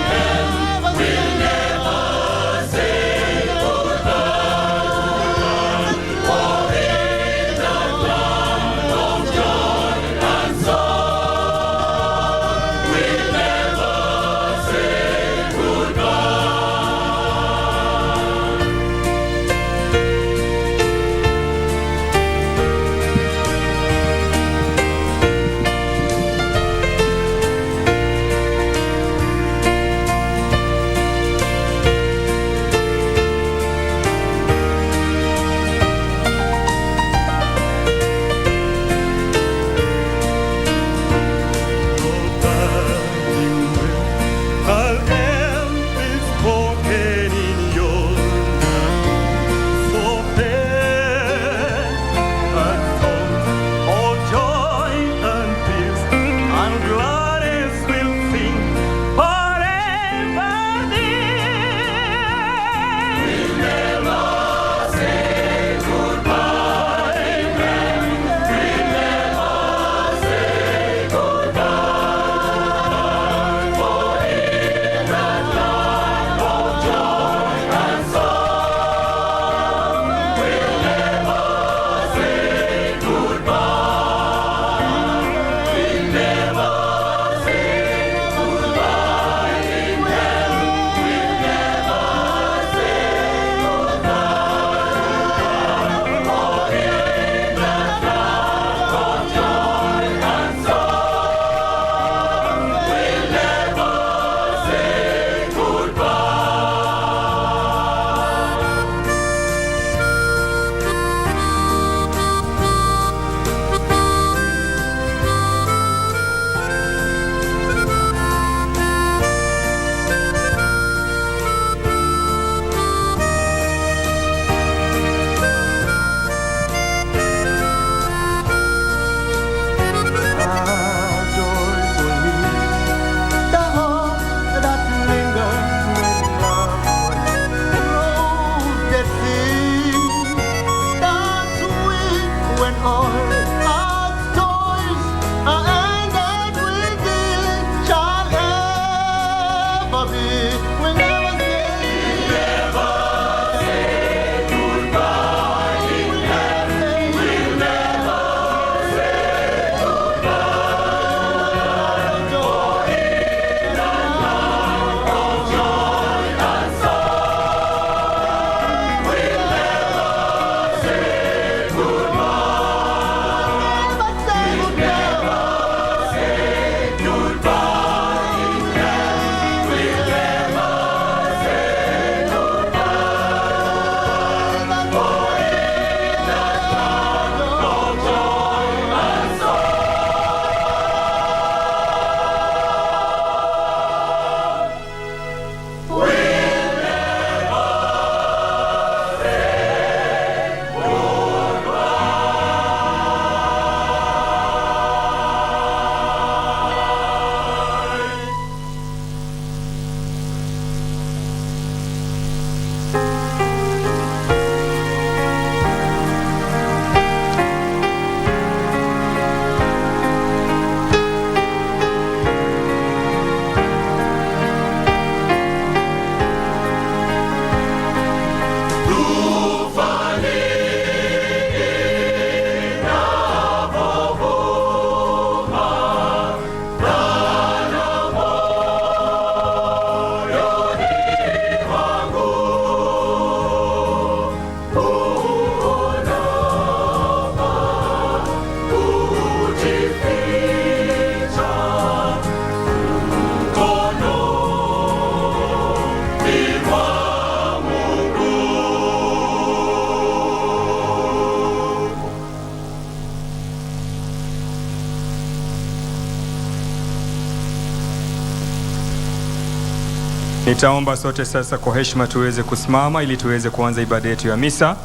Nitaomba sote sasa kwa heshima tuweze kusimama ili tuweze kuanza ibada yetu ya misa,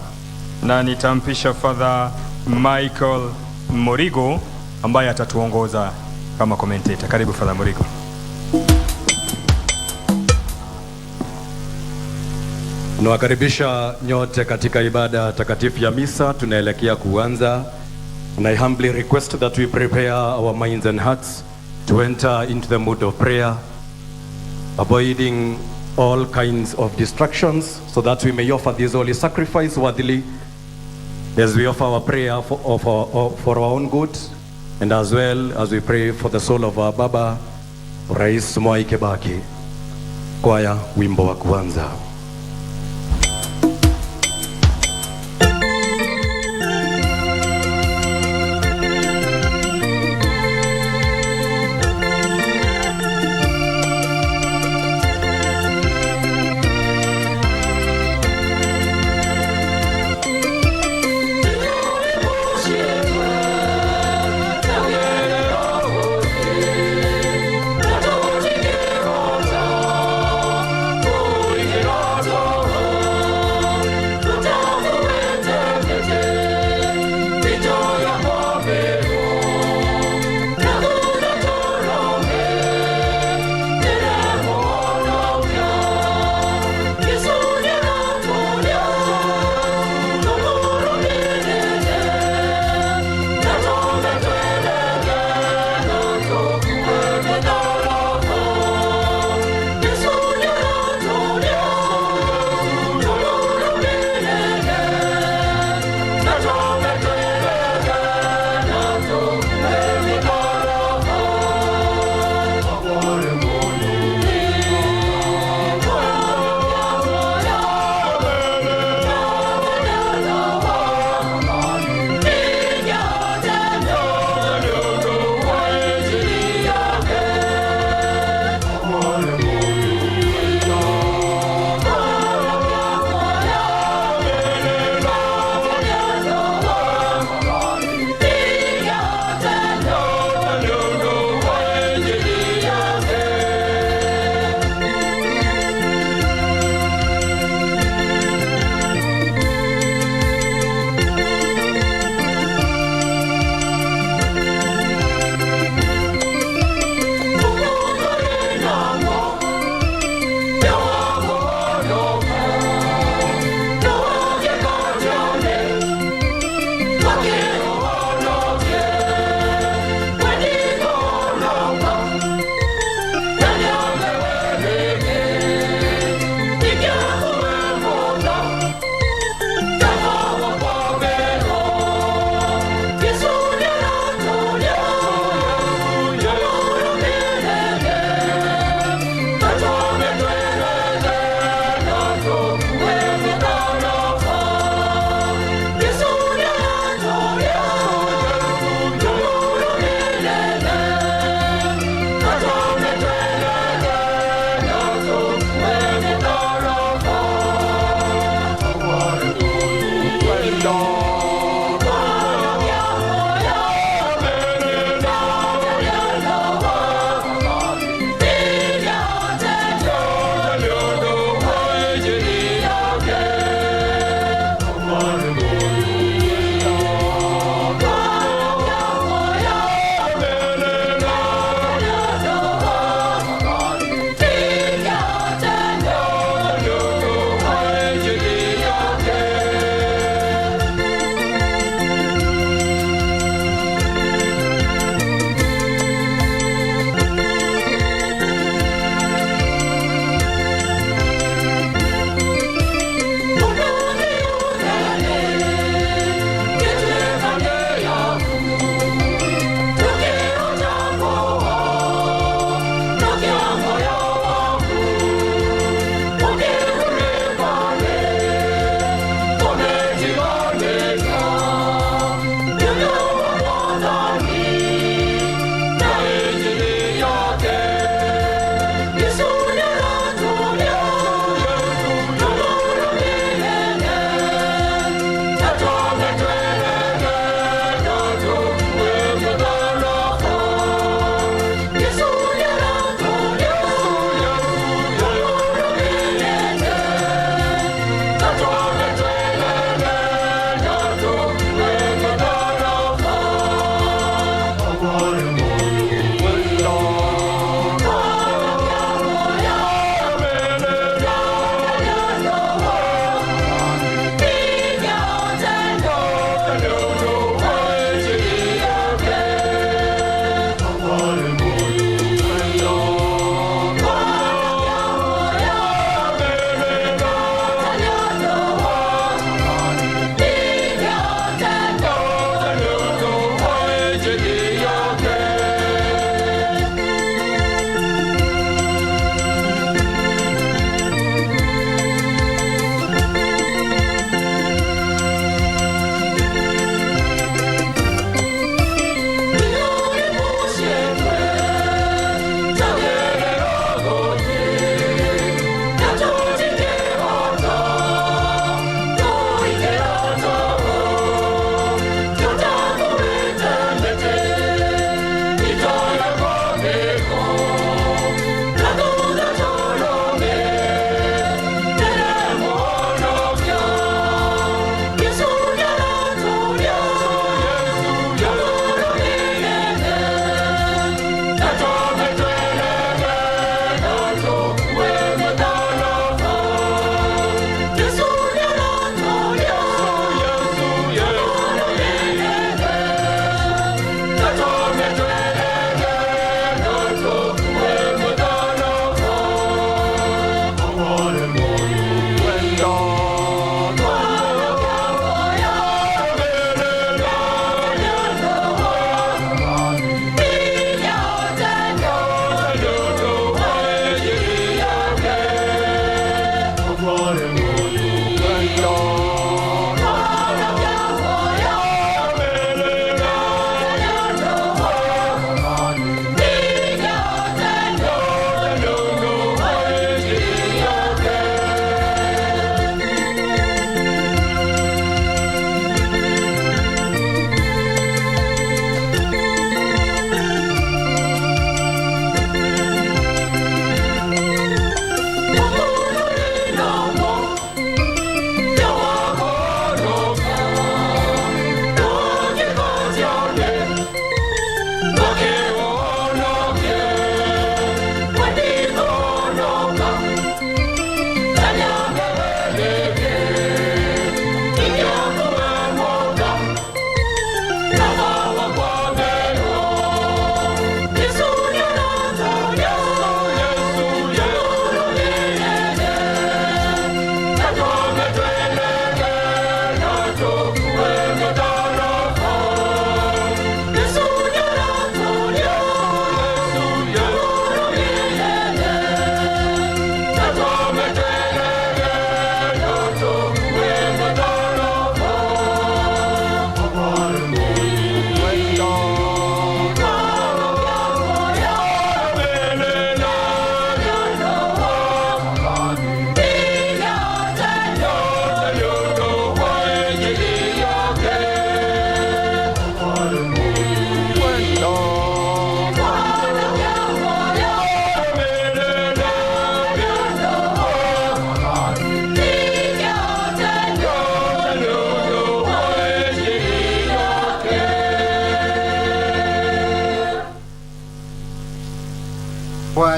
na nitampisha Father Michael Morigo ambaye atatuongoza kama commentator. Karibu Father Morigo. Nawakaribisha nyote katika ibada takatifu ya misa. Tunaelekea kuanza, and I humbly request that we prepare our minds and hearts to enter into the mood of prayer, avoiding all kinds of distractions, so that we may offer this holy sacrifice worthily as we offer our prayer for our own good, and as well as we pray for the soul of our Baba, Rais Mwai Kibaki. Kwaya, wimbo wa kwanza. Oh,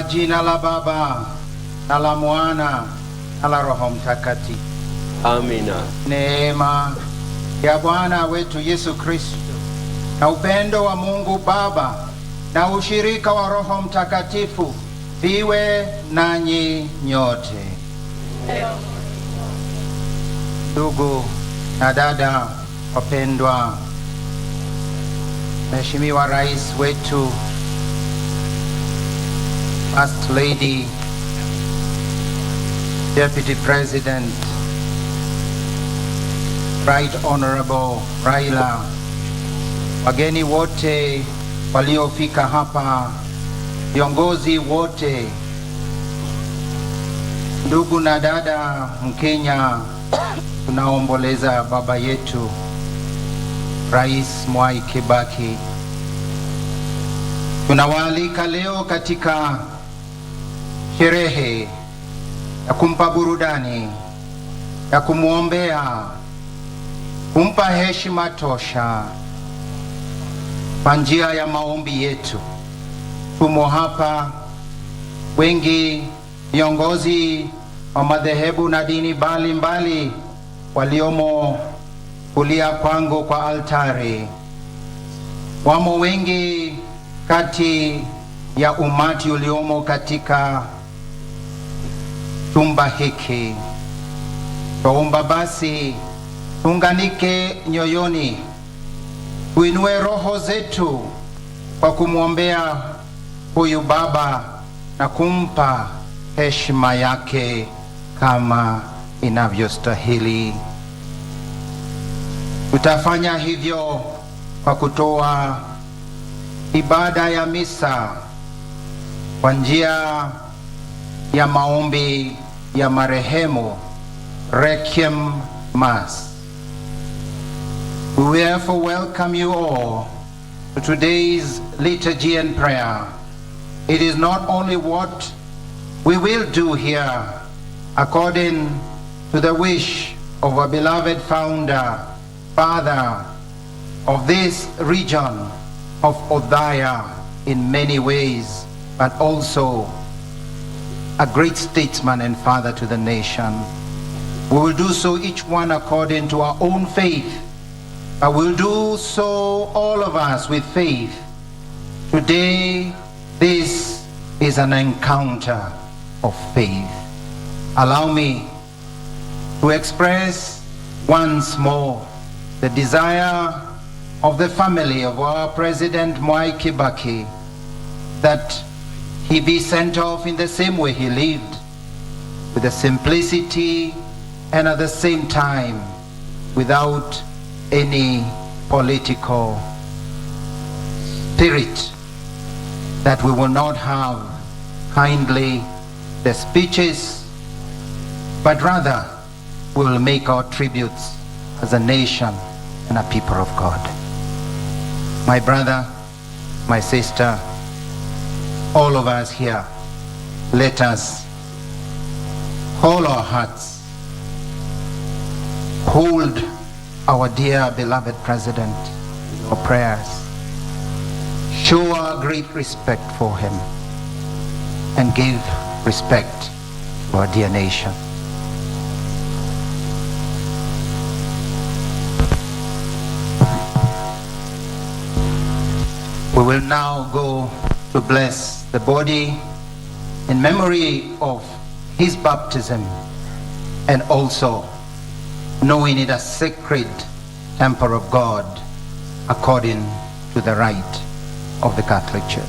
jina la Baba na la Mwana na la Roho Mtakatifu. Amina. Neema ya Bwana wetu Yesu Kristo na upendo wa Mungu Baba na ushirika wa Roho Mtakatifu viwe nanyi nyote. Ndugu na dada wapendwa, Mheshimiwa Rais wetu, First Lady, Deputy President, Right Honorable Raila, wageni wote waliofika hapa, viongozi wote, ndugu na dada Mkenya, tunaomboleza baba yetu Rais Mwai Kibaki. Tunawaalika leo katika sherehe ya kumpa burudani, ya kumwombea, kumpa heshima tosha kwa njia ya maombi yetu. Tumo hapa wengi viongozi wa madhehebu na dini mbalimbali waliomo kulia kwangu kwa altari. Wamo wengi kati ya umati uliomo katika chumba hiki. Tuomba basi tuunganike nyoyoni, tuinue roho zetu kwa kumwombea huyu baba na kumpa heshima yake kama inavyostahili. Tutafanya hivyo kwa kutoa ibada ya misa kwa njia ya maombi ya marehemu, Requiem Mass. We therefore welcome you all to today's liturgy and prayer. It is not only what we will do here according to the wish of our beloved founder, father of this region of Othaya in many ways, but also a great statesman and father to the nation. We will do so each one according to our own faith, but we'll do so all of us with faith. Today, this is an encounter of faith. Allow me to express once more the desire of the family of our President Mwai Kibaki that he be sent off in the same way he lived, with the simplicity and at the same time without any political spirit, that we will not have kindly the speeches, but rather we will make our tributes as a nation and a people of God. My brother, my sister, all of us here, let us hold our hearts, hold our dear beloved president in our prayers, show our great respect for him, and give respect to our dear nation. We will now go to bless the body in memory of his baptism, and also knowing it as sacred temple of God according to the rite of the Catholic Church.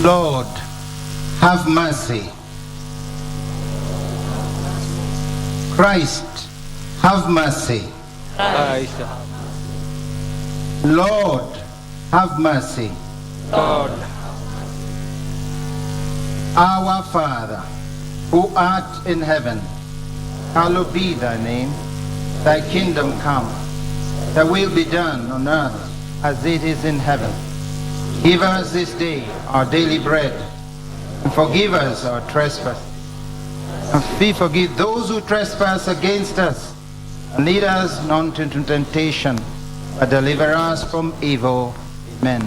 Lord, have mercy. Christ, have mercy. Lord, have mercy. Lord. Our Father, who art in heaven, hallowed be thy name. Thy kingdom come. Thy will be done on earth as it is in heaven. Give us this day our daily bread, and forgive us our trespasses, and we forgive those who trespass against us. And lead us not into temptation, but deliver us from evil. Amen.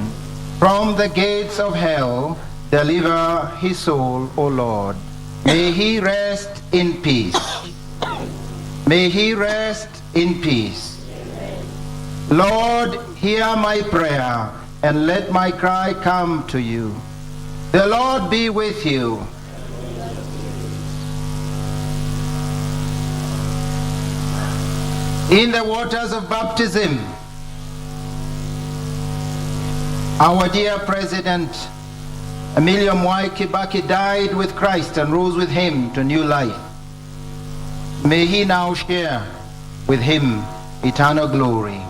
From the gates of hell, deliver his soul, O Lord. May he rest in peace. May he rest in peace. Lord, hear my prayer, and let my cry come to you. The Lord be with you. In the waters of baptism, our dear President Mwai Kibaki died with Christ and rose with him to new life. May he now share with him eternal glory.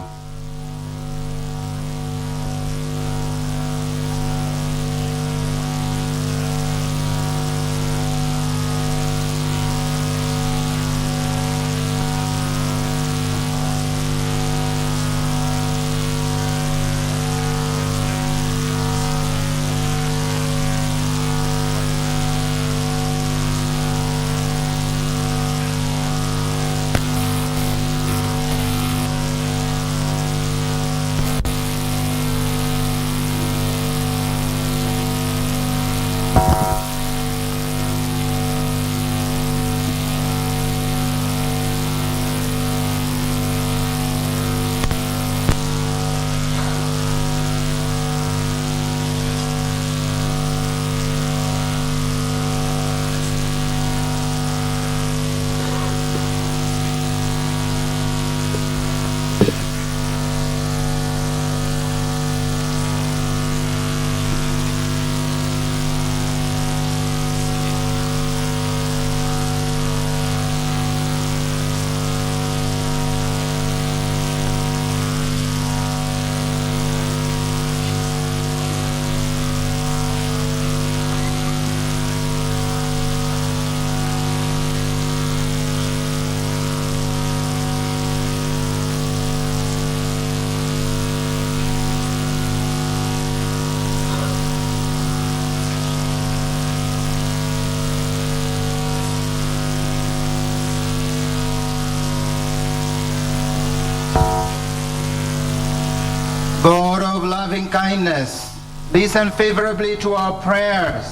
God of loving kindness, listen favorably to our prayers.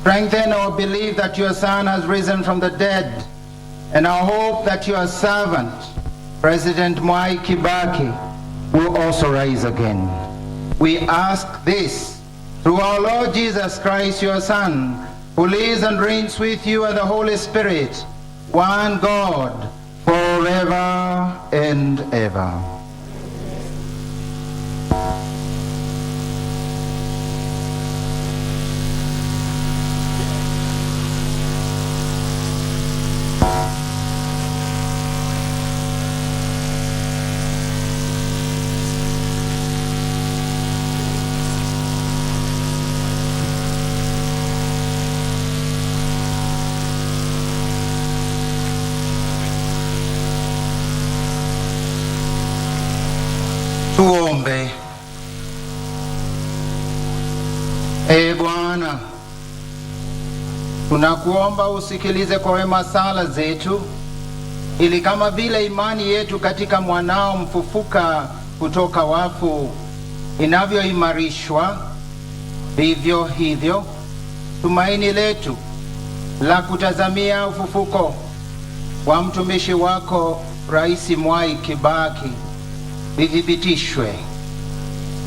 Strengthen our belief that your Son has risen from the dead, and our hope that your servant, President Mwai Kibaki, will also rise again. We ask this through our Lord Jesus Christ, your Son, who lives and reigns with you and the Holy Spirit, one God, forever and ever. Tuombe. Ee Bwana, tunakuomba usikilize kwa wema sala zetu, ili kama vile imani yetu katika mwanao mfufuka kutoka wafu inavyoimarishwa, vivyo hivyo tumaini letu la kutazamia ufufuko wa mtumishi wako Rais Mwai Kibaki lithibitishwe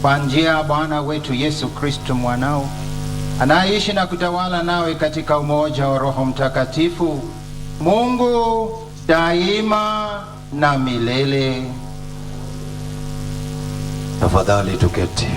kwa njia ya Bwana wetu Yesu Kristo mwanao, anaishi na kutawala nawe katika umoja wa Roho Mtakatifu, Mungu daima na milele. Tafadhali tuketi.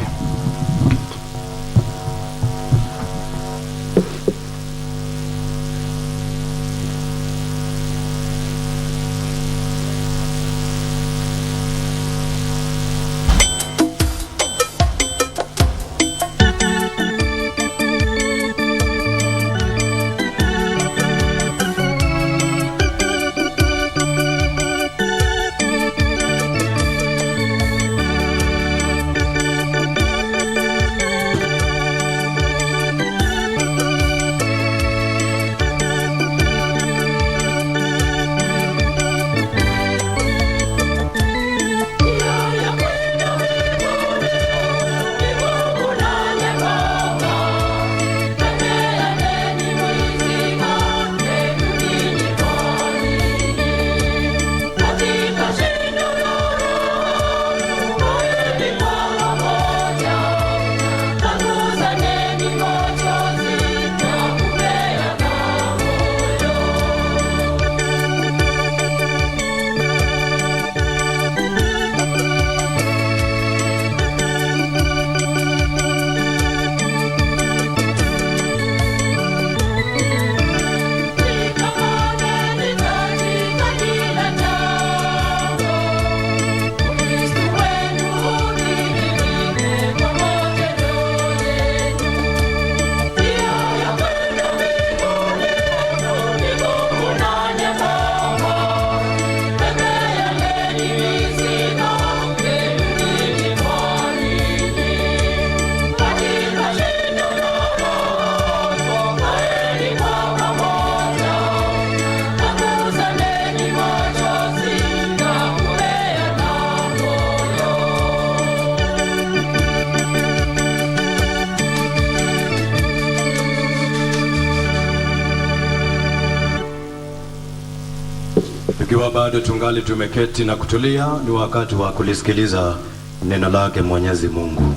Ikiwa bado tungali tumeketi na kutulia, ni wakati wa kulisikiliza neno lake Mwenyezi Mungu.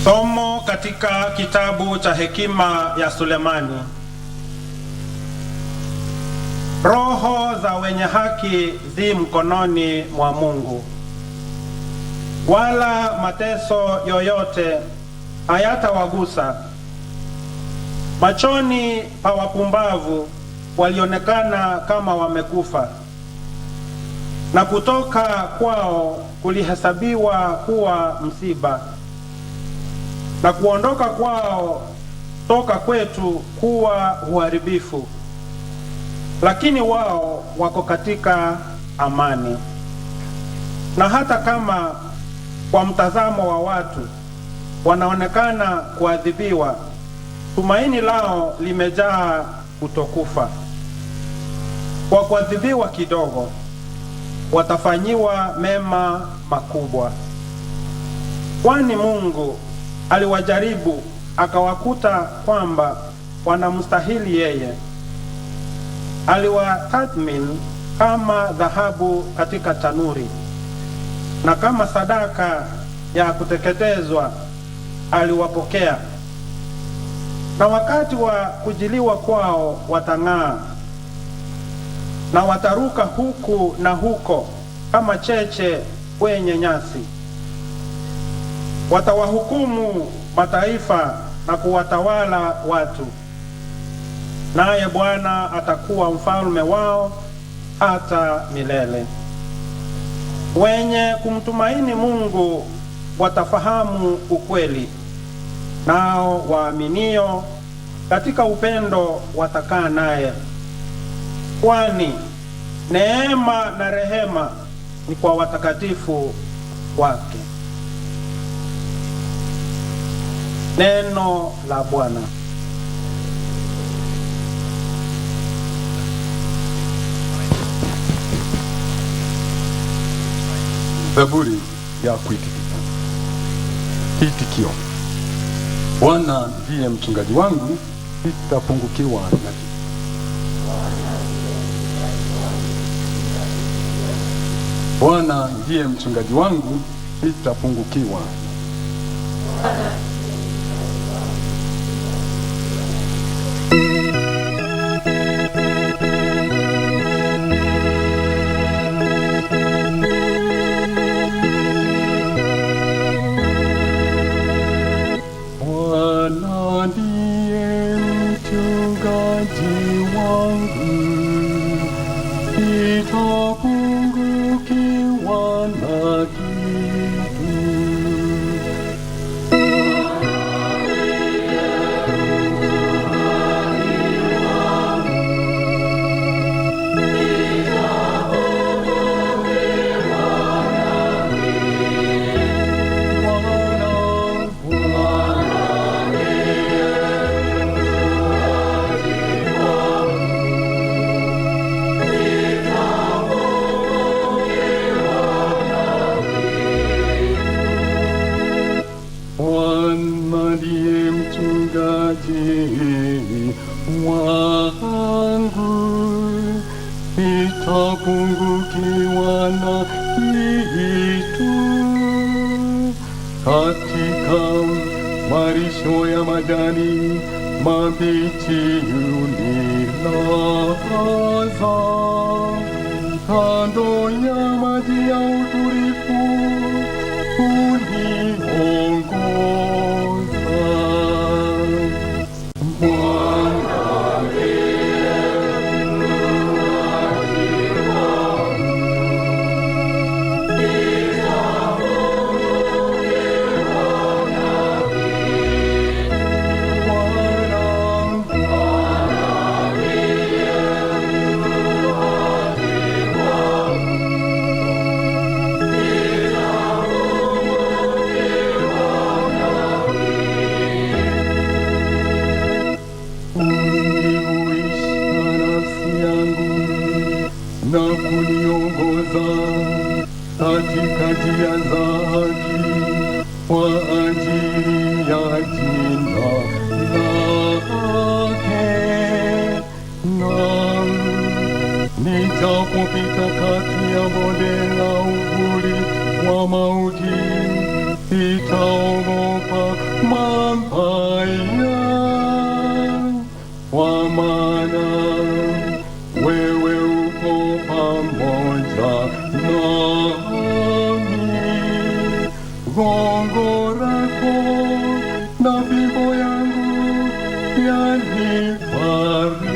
Somo katika kitabu cha hekima ya Sulemani. Roho za wenye haki zi mkononi mwa Mungu, wala mateso yoyote hayatawagusa. Machoni pa wapumbavu walionekana kama wamekufa, na kutoka kwao kulihesabiwa kuwa msiba, na kuondoka kwao toka kwetu kuwa uharibifu. Lakini wao wako katika amani. Na hata kama kwa mtazamo wa watu wanaonekana kuadhibiwa, tumaini lao limejaa kutokufa. Kwa kuadhibiwa kidogo, watafanyiwa mema makubwa. Kwani Mungu aliwajaribu akawakuta kwamba wanamstahili yeye. Aliwatathmini kama dhahabu katika tanuri, na kama sadaka ya kuteketezwa aliwapokea. Na wakati wa kujiliwa kwao watang'aa, na wataruka huku na huko kama cheche kwenye nyasi. Watawahukumu mataifa na kuwatawala watu, naye Bwana atakuwa mfalme wao hata milele. Wenye kumtumaini Mungu watafahamu ukweli, nao waaminio katika upendo watakaa naye. Kwani neema na rehema ni kwa watakatifu wake. Neno la Bwana. Zaburi ya kuitikia. Kiitikio: Bwana ndiye mchungaji wangu, sitapungukiwa na kitu. Bwana ndiye mchungaji wangu, sitapungukiwa. Bwana ndiye mchungaji wangu, sitapungukiwa na kitu. Bwana ndiye mchungaji wangu, sitapungukiwa na kitu. Katika malisho ya majani mabichi unilaza, kando ya maji ya utulivu uniongoza. katika njia zake kwa ajili ya jina lake. Na nijapopita kati ya bonde la uvuli wa mauti, sitaogopa mabaya, kwa maana wewe uko pamoja nami. Gongo lako na fimbo yangu yanifariji.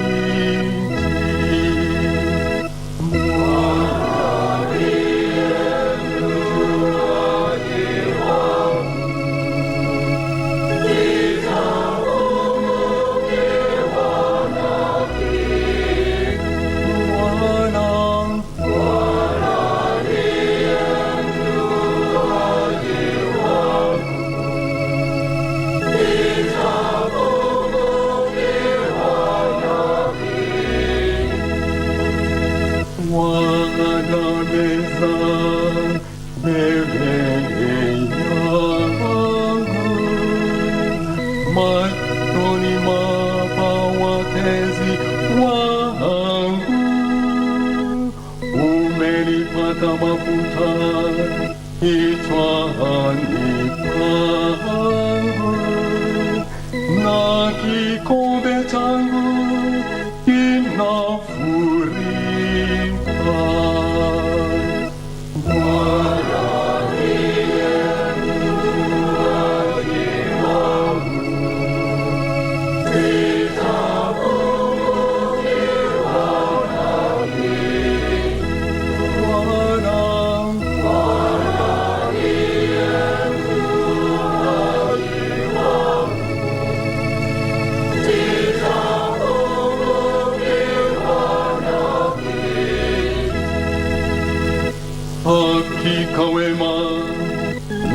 Kichwani pangu na kikombe changu kinafurika. Bwana ndiye mchungaji wangu, sitapungukiwa na kitu. Hakika wema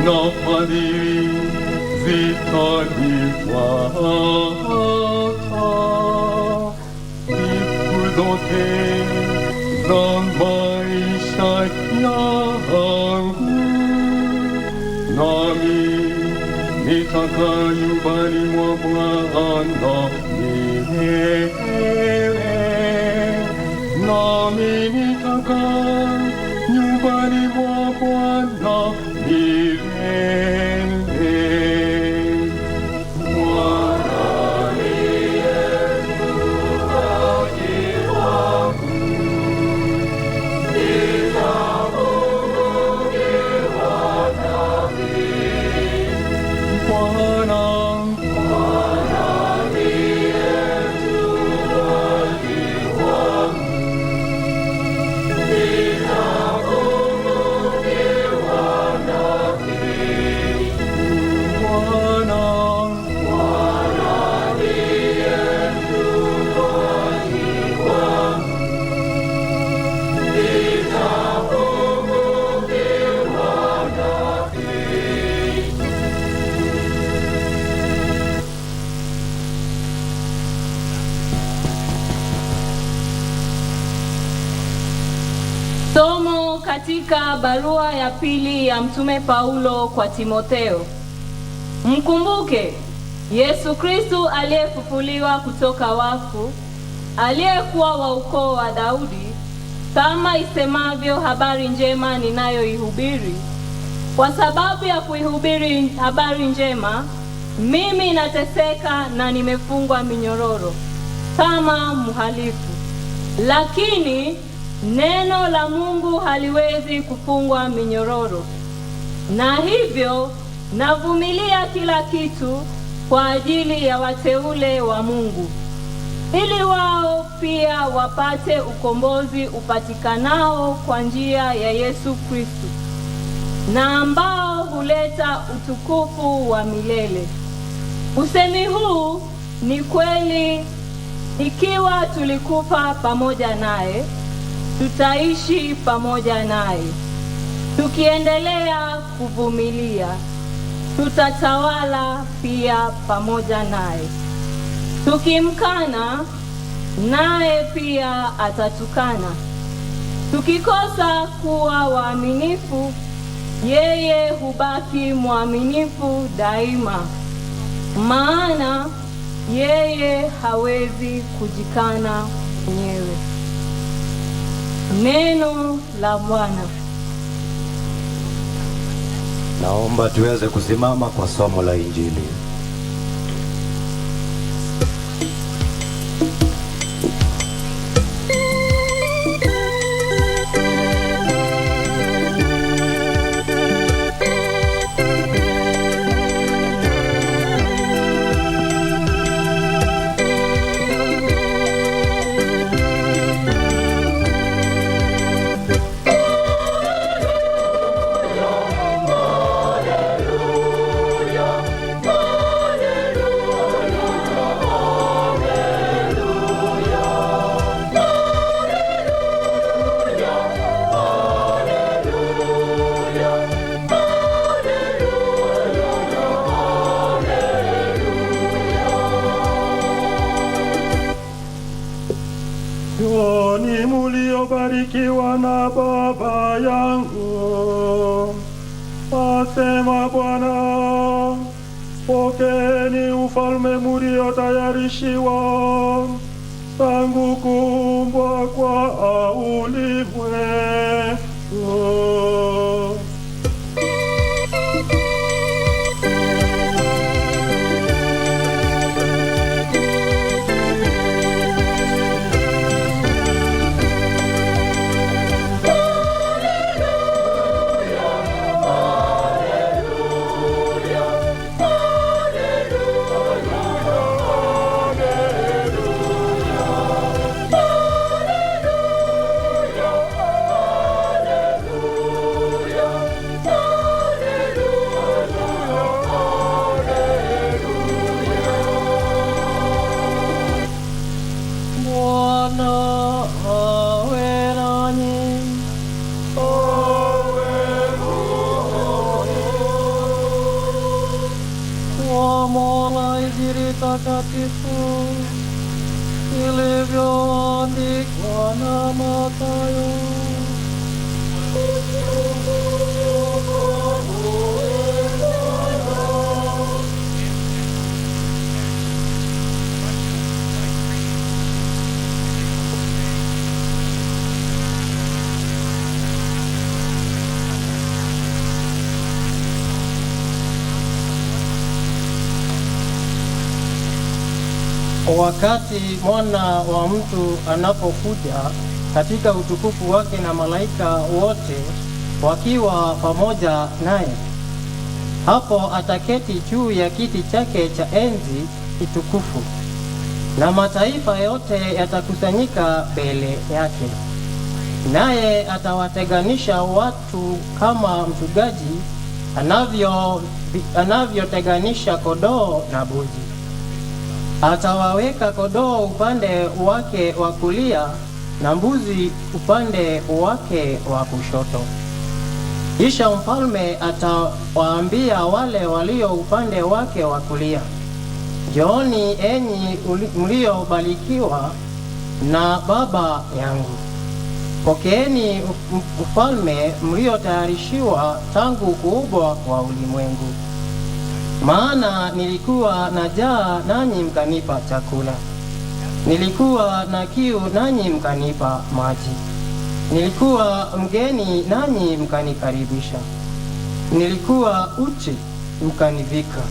na fadhili zitanifuata siku zote za maisha yangu, nami nitakaa nyumbani mwa Bwana milele, nami nitakaa nyumbani mwa Bwana milele. Bwana ndiye mchungaji wangu, sitapungukiwa na kitu. Bwana ndiye mchungaji wangu, Somo katika barua ya pili ya Mtume Paulo kwa Timotheo. Mkumbuke Yesu Kristo aliyefufuliwa kutoka wafu, aliyekuwa wa ukoo wa Daudi, kama isemavyo habari njema ninayoihubiri. Kwa sababu ya kuihubiri habari njema, mimi nateseka na nimefungwa minyororo kama mhalifu. Lakini neno la Mungu haliwezi kufungwa minyororo. Na hivyo navumilia kila kitu kwa ajili ya wateule wa Mungu, ili wao pia wapate ukombozi upatikanao kwa njia ya Yesu Kristo, na ambao huleta utukufu wa milele. Usemi huu ni kweli, ikiwa tulikufa pamoja naye, tutaishi pamoja naye. Tukiendelea kuvumilia, tutatawala pia pamoja naye. Tukimkana, naye pia atatukana. Tukikosa kuwa waaminifu, yeye hubaki mwaminifu daima, maana yeye hawezi kujikana mwenyewe. Neno la Bwana. Naomba tuweze kusimama kwa somo la Injili. Njooni muliobarikiwa na Baba yangu, asema Bwana, pokeeni ufalme muliotayarishiwa tangu kuumbwa kwa ulimwengu. Takatifu ilivyoandikwa na Mathayo. Wakati mwana wa mtu anapokuja katika utukufu wake na malaika wote wakiwa pamoja naye, hapo ataketi juu ya kiti chake cha enzi kitukufu, na mataifa yote yatakusanyika mbele yake. Naye atawatenganisha watu kama mchungaji anavyotenganisha kondoo na mbuzi. Atawaweka kondoo upande wake wa kulia na mbuzi upande wake wa kushoto. Kisha mfalme atawaambia wale walio upande wake wa kulia, njooni enyi mliobarikiwa na Baba yangu, pokeeni ufalme mliotayarishiwa tangu kuumbwa kwa ulimwengu. Maana nilikuwa na njaa nanyi mkanipa chakula, nilikuwa na kiu nanyi mkanipa maji, nilikuwa mgeni nanyi mkanikaribisha, nilikuwa uchi mkanivika,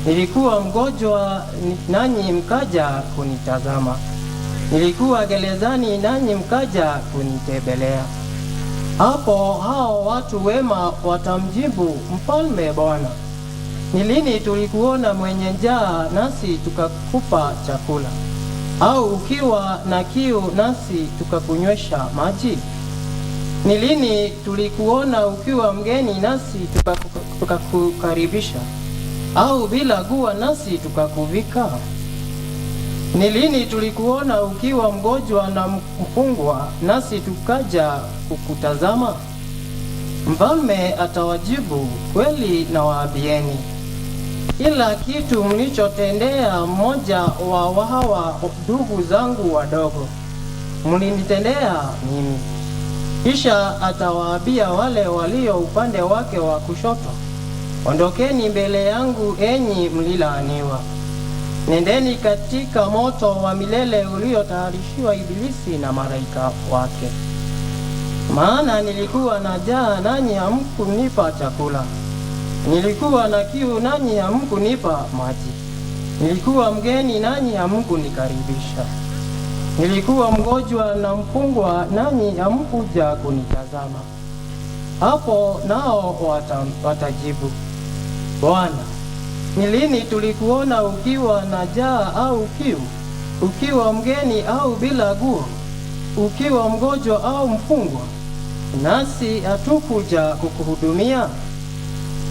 nilikuwa mgonjwa nanyi mkaja kunitazama, nilikuwa gerezani nanyi mkaja kunitembelea. Hapo hao watu wema watamjibu mfalme, Bwana, ni lini tulikuona mwenye njaa nasi tukakupa chakula, au ukiwa na kiu nasi tukakunywesha maji? Ni lini tulikuona ukiwa mgeni nasi tukakukaribisha, au bila nguo nasi tukakuvika? Ni lini tulikuona ukiwa mgonjwa na mfungwa nasi tukaja kukutazama? Mfalme atawajibu, kweli nawaambieni, kila kitu mlichotendea mmoja wa hawa ndugu zangu wadogo, mlinitendea mimi. Kisha atawaambia wale walio upande wake wa kushoto, ondokeni mbele yangu enyi mlilaaniwa, nendeni katika moto wa milele uliotayarishiwa Ibilisi na malaika wake. Maana nilikuwa na njaa nanyi hamkunipa chakula, nilikuwa na kiu nanyi hamkunipa maji, nilikuwa mgeni nanyi hamkunikaribisha, nilikuwa mgonjwa na mfungwa nanyi hamkuja kunitazama. Hapo nao watajibu, Bwana, ni lini tulikuona ukiwa na njaa au kiu, ukiwa mgeni au bila nguo, ukiwa mgonjwa au mfungwa, nasi hatukuja kukuhudumia?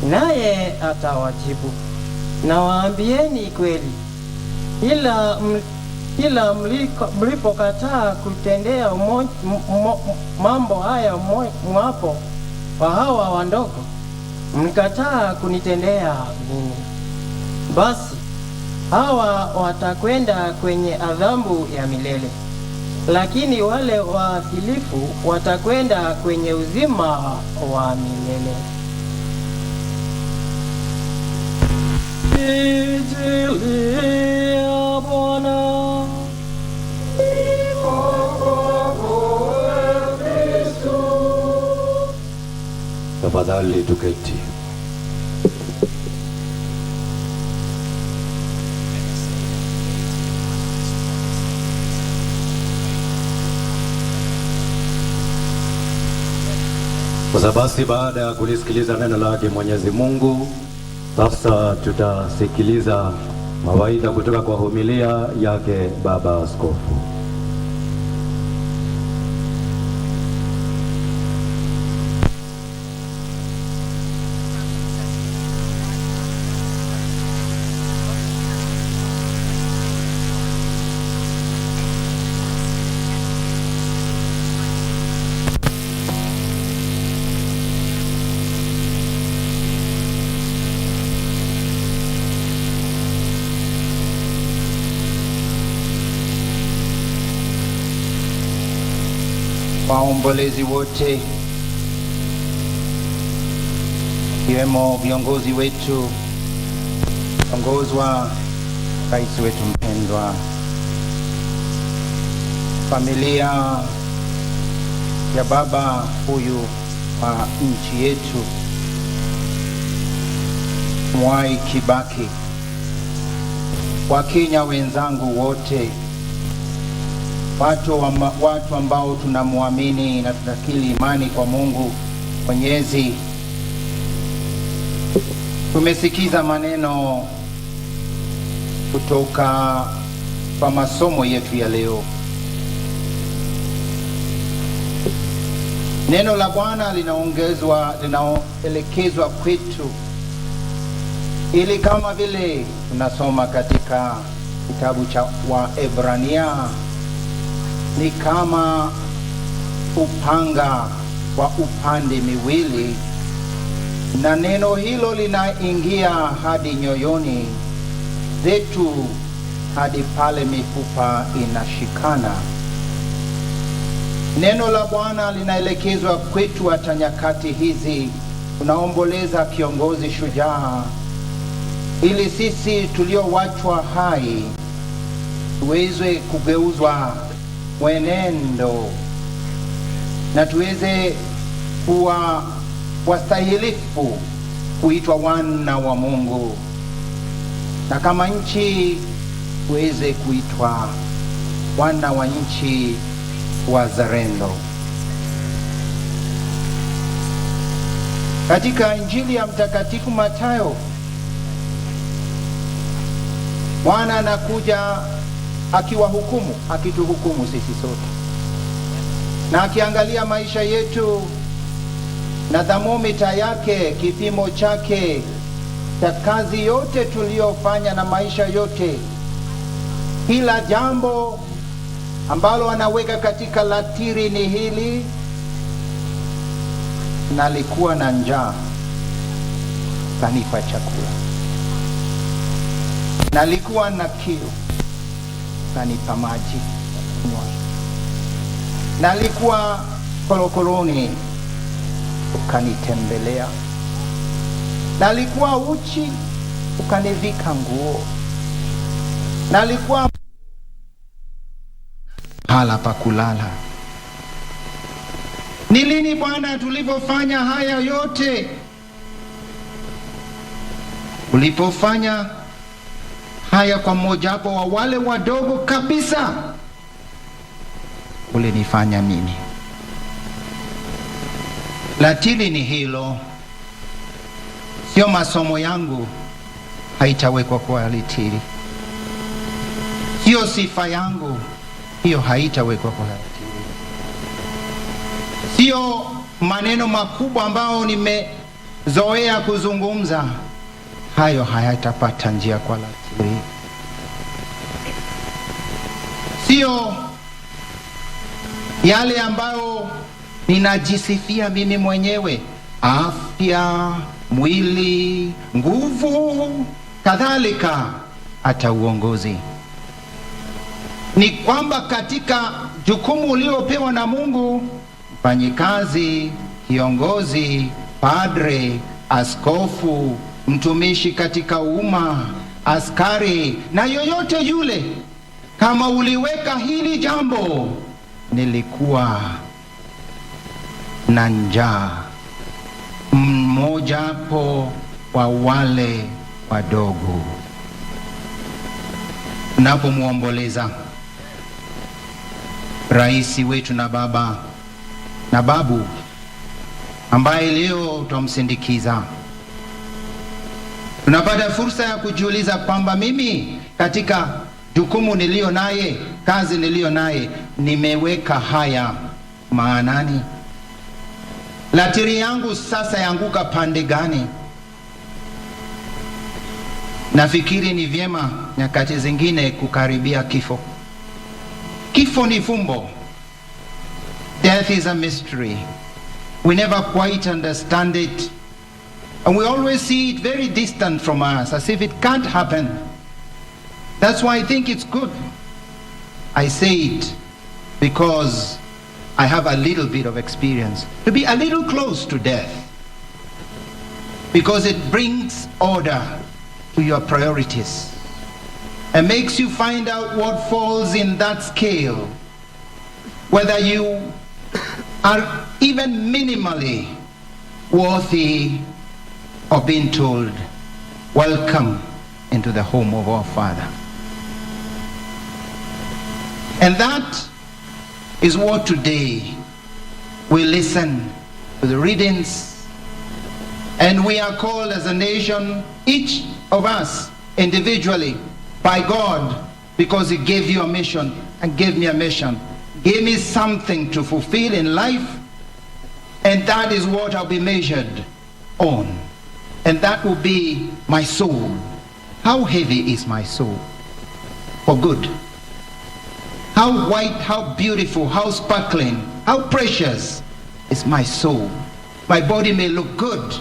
Naye atawajibu, nawaambieni kweli, ila mlipokataa kutendea mambo haya mwapo wa hawa wandogo, mlikataa kunitendea mimi. Basi hawa watakwenda kwenye adhabu ya milele, lakini wale waadilifu watakwenda kwenye uzima wa milele. Injili ya Bwana. Tafadhali tuketi. Sasa basi, baada ya kulisikiliza neno lake Mwenyezi Mungu, sasa tutasikiliza mawaidha kutoka kwa homilia yake Baba Askofu. Waombolezi wote, ikiwemo viongozi wetu, ongozwa rais wetu mpendwa, familia ya baba huyu wa nchi yetu Mwai Kibaki, Wakenya wenzangu wote, watu ambao tunamwamini na tunakili imani kwa Mungu Mwenyezi. Tumesikiza maneno kutoka kwa masomo yetu ya leo. Neno la Bwana linaelekezwa kwetu, ili kama vile tunasoma katika kitabu cha Waebrania, ni kama upanga wa upande miwili, na neno hilo linaingia hadi nyoyoni zetu, hadi pale mifupa inashikana. Neno la Bwana linaelekezwa kwetu hata nyakati hizi tunaomboleza kiongozi shujaa, ili sisi tuliowachwa hai tuweze kugeuzwa mwenendo na tuweze kuwa wastahilifu kuitwa wana wa Mungu, na kama nchi tuweze kuitwa wana wa nchi wazalendo. Katika Injili ya Mtakatifu Mathayo, Bwana anakuja akituhukumu sisi sote, na akiangalia maisha yetu na thermometa yake, kipimo chake cha kazi yote tuliyofanya na maisha yote, kila jambo ambalo anaweka katika latiri ni hili: nalikuwa na njaa, kanipa chakula; nalikuwa na kiu, kanipa maji kunywa; nalikuwa korokoroni ukanitembelea, nalikuwa uchi ukanivika nguo, nalikuwa hala pa kulala. Ni lini Bwana tulipofanya haya yote? Ulipofanya haya kwa mmojawapo wa wale wadogo kabisa, ulinifanya mimi. Latili ni hilo, sio masomo yangu haitawekwa kwa alitili, sio sifa yangu hiyo haitawekwa kwa alitili, sio maneno makubwa ambao nimezoea kuzungumza, hayo hayatapata njia kwa latili, sio yale ambayo ninajisifia mimi mwenyewe, afya, mwili, nguvu, kadhalika, hata uongozi. Ni kwamba katika jukumu uliopewa na Mungu, mfanyikazi, kiongozi, padre, askofu, mtumishi katika umma, askari na yoyote yule, kama uliweka hili jambo, nilikuwa na njaa, mmojapo wa wale wadogo. Napomwomboleza rais wetu na baba na babu ambaye leo tumsindikiza, tunapata fursa ya kujiuliza kwamba mimi katika jukumu nilio naye, kazi nilio naye, nimeweka haya maanani? Latiri yangu sasa yanguka pande gani? Nafikiri ni vyema nyakati zingine kukaribia kifo. Kifo ni fumbo. Death is a mystery. We never quite understand it. And we always see it very distant from us, as if it can't happen. That's why I think it's good. I say it because I have a little bit of experience, to be a little close to death, because it brings order to your priorities and makes you find out what falls in that scale, whether you are even minimally worthy of being told, welcome into the home of our Father. And that is what today we listen to the readings, and we are called as a nation, each of us individually, by God, because He gave you a mission and gave me a mission, gave me something to fulfill in life, and that is what I'll be measured on. And that will be my soul. How heavy is my soul? For good. How white, how beautiful, how sparkling, how precious is my soul. My body may look good,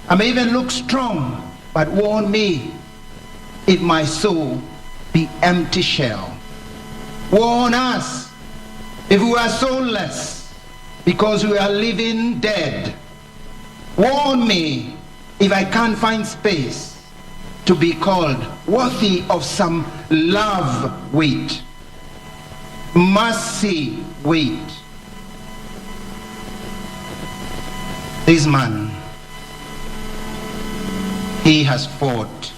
I may even look strong, but warn me if my soul be empty shell. Warn us if we are soulless because we are living dead. Warn me if I can't find space to be called worthy of some love weight, mercy weight. This man, he has fought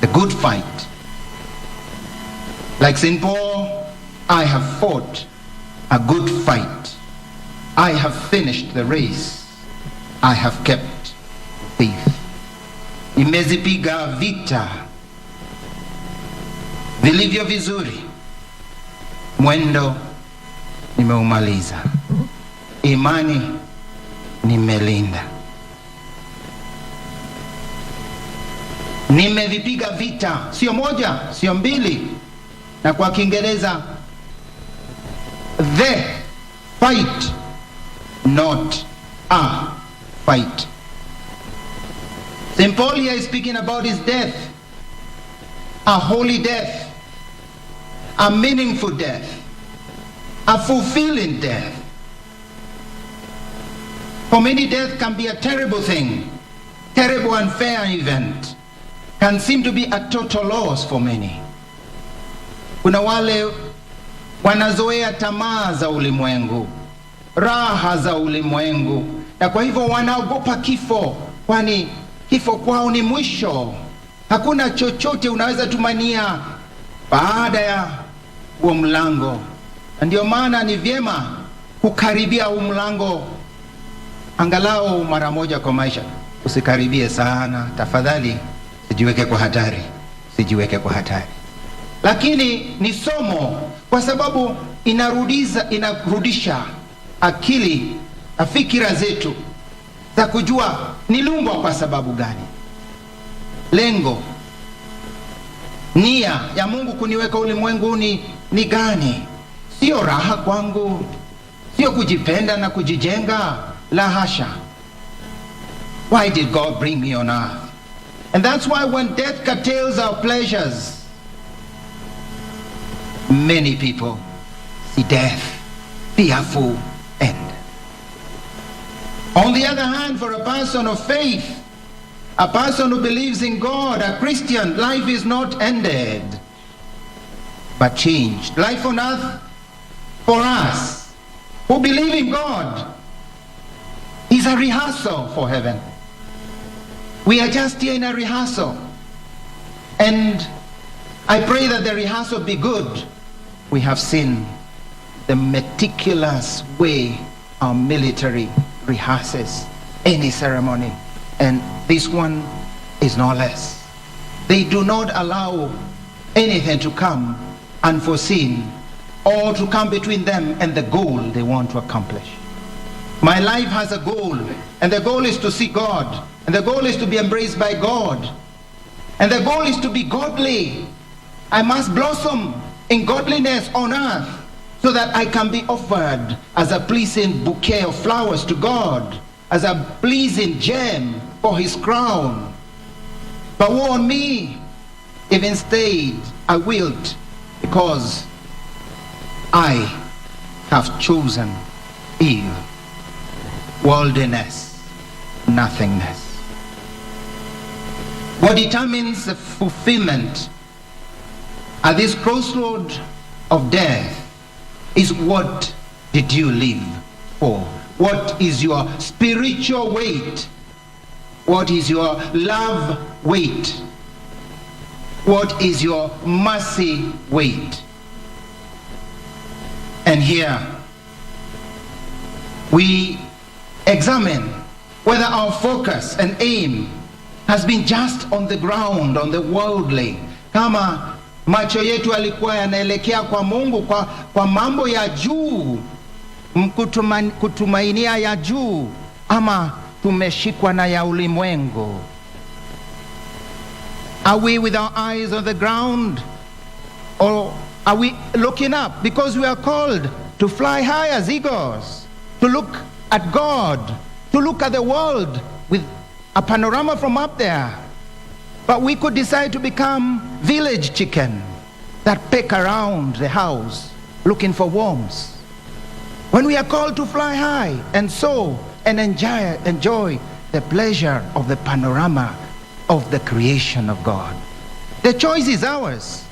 the good fight. Like St. Paul, I have fought a good fight. I have finished the race. I have kept faith. Nimezipiga vita vilivyo vizuri, mwendo nimeumaliza, imani nimelinda. Nimevipiga vita, sio moja, sio mbili, na kwa Kiingereza the fight, not a fight. St. Paul here is speaking about his death, a holy death, a meaningful death, a fulfilling death. For many, death can be a terrible thing, terrible unfair event, can seem to be a total loss for many. Kuna wale wanazoea tamaa za ulimwengu, raha za ulimwengu, na kwa hivyo wanaogopa kifo, kwani kifo kwao ni mwisho. Hakuna chochote unaweza tumania baada ya huo mlango. Ndio maana ni vyema kukaribia huu mlango angalau mara moja kwa maisha. Usikaribie sana tafadhali, sijiweke kwa hatari, sijiweke kwa hatari. Lakini ni somo, kwa sababu inarudisha akili na fikira zetu za kujua niliumbwa kwa sababu gani. Lengo, nia ya Mungu kuniweka ulimwenguni ni gani? Sio raha kwangu, sio kujipenda na kujijenga, la hasha. Why did God bring me on earth? And that's why when death curtails our pleasures, many people see death, fearful end. On the other hand, for a person of faith, a person who believes in God, a Christian, life is not ended, but changed. Life on earth, for us who believe in God, is a rehearsal for heaven. We are just here in a rehearsal. And I pray that the rehearsal be good. We have seen the meticulous way our military rehearses any ceremony. And this one is no less. They do not allow anything to come unforeseen or to come between them and the goal they want to accomplish. My life has a goal, and the goal is to see God, and the goal is to be embraced by God, and the goal is to be godly. I must blossom in godliness on earth so that I can be offered as a pleasing bouquet of flowers to God, as a pleasing gem for his crown. But woe on me if instead I wilt, because I have chosen evil, worldliness, nothingness. What determines the fulfillment at this crossroad of death is, what did you live for? What is your spiritual weight? What is your love weight? What is your mercy weight? And here we examine whether our focus and aim has been just on the ground, on the worldly. Kama macho yetu yalikuwa yanaelekea kwa Mungu, kwa mambo ya juu, kutumainia ya juu, ama tumeshikwa na ya ulimwengu. Are we with our eyes on the ground, or are we looking up? Because we are called to fly high as eagles, to look at God, to look at the world with a panorama from up there. But we could decide to become village chicken that peck around the house looking for worms. When we are called to fly high and soar and enjoy the pleasure of the panorama of the creation of God. The choice is ours.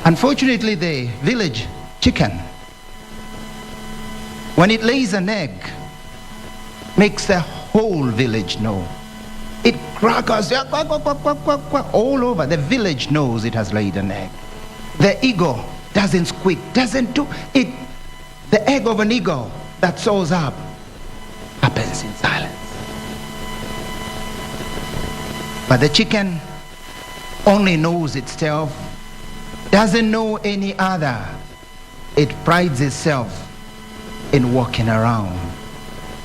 Unfortunately, the village chicken, when it lays an egg, makes the whole village know. It crackers all over. The village knows it has laid an egg. The eagle doesn't squeak, doesn't do it. The egg of an eagle that soars up happens in silence. But the chicken only knows itself, doesn't know any other. It prides itself in walking around.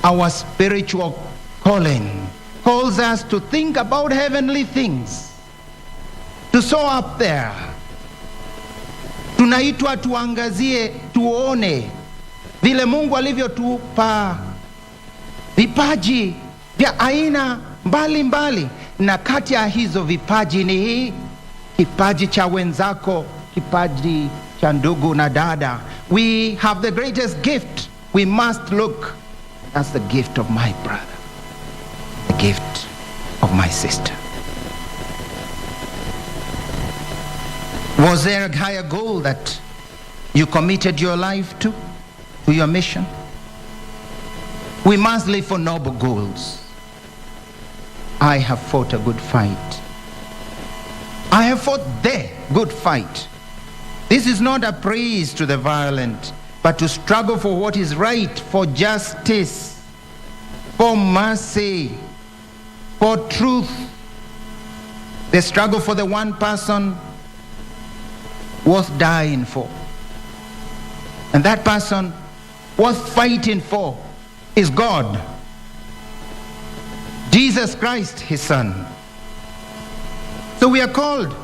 Our spiritual calling calls us to think about heavenly things, to soar up there. Tunaitwa tuangazie, tuone vile Mungu alivyotupa vipaji vya aina mbalimbali, na kati ya hizo vipaji ni hii, kipaji cha wenzako, kipaji cha ndugu na dada. We have the greatest gift. We must look That's the gift of my brother, the gift of my sister. Was there a higher goal that you committed your life to your mission? We must live for noble goals. I have fought a good fight. I have fought the good fight. This is not a praise to the violent, but to struggle for what is right, for justice, for mercy, for truth. The struggle for the one person worth dying for. And that person worth fighting for is God. Jesus Christ, his son. So we are called,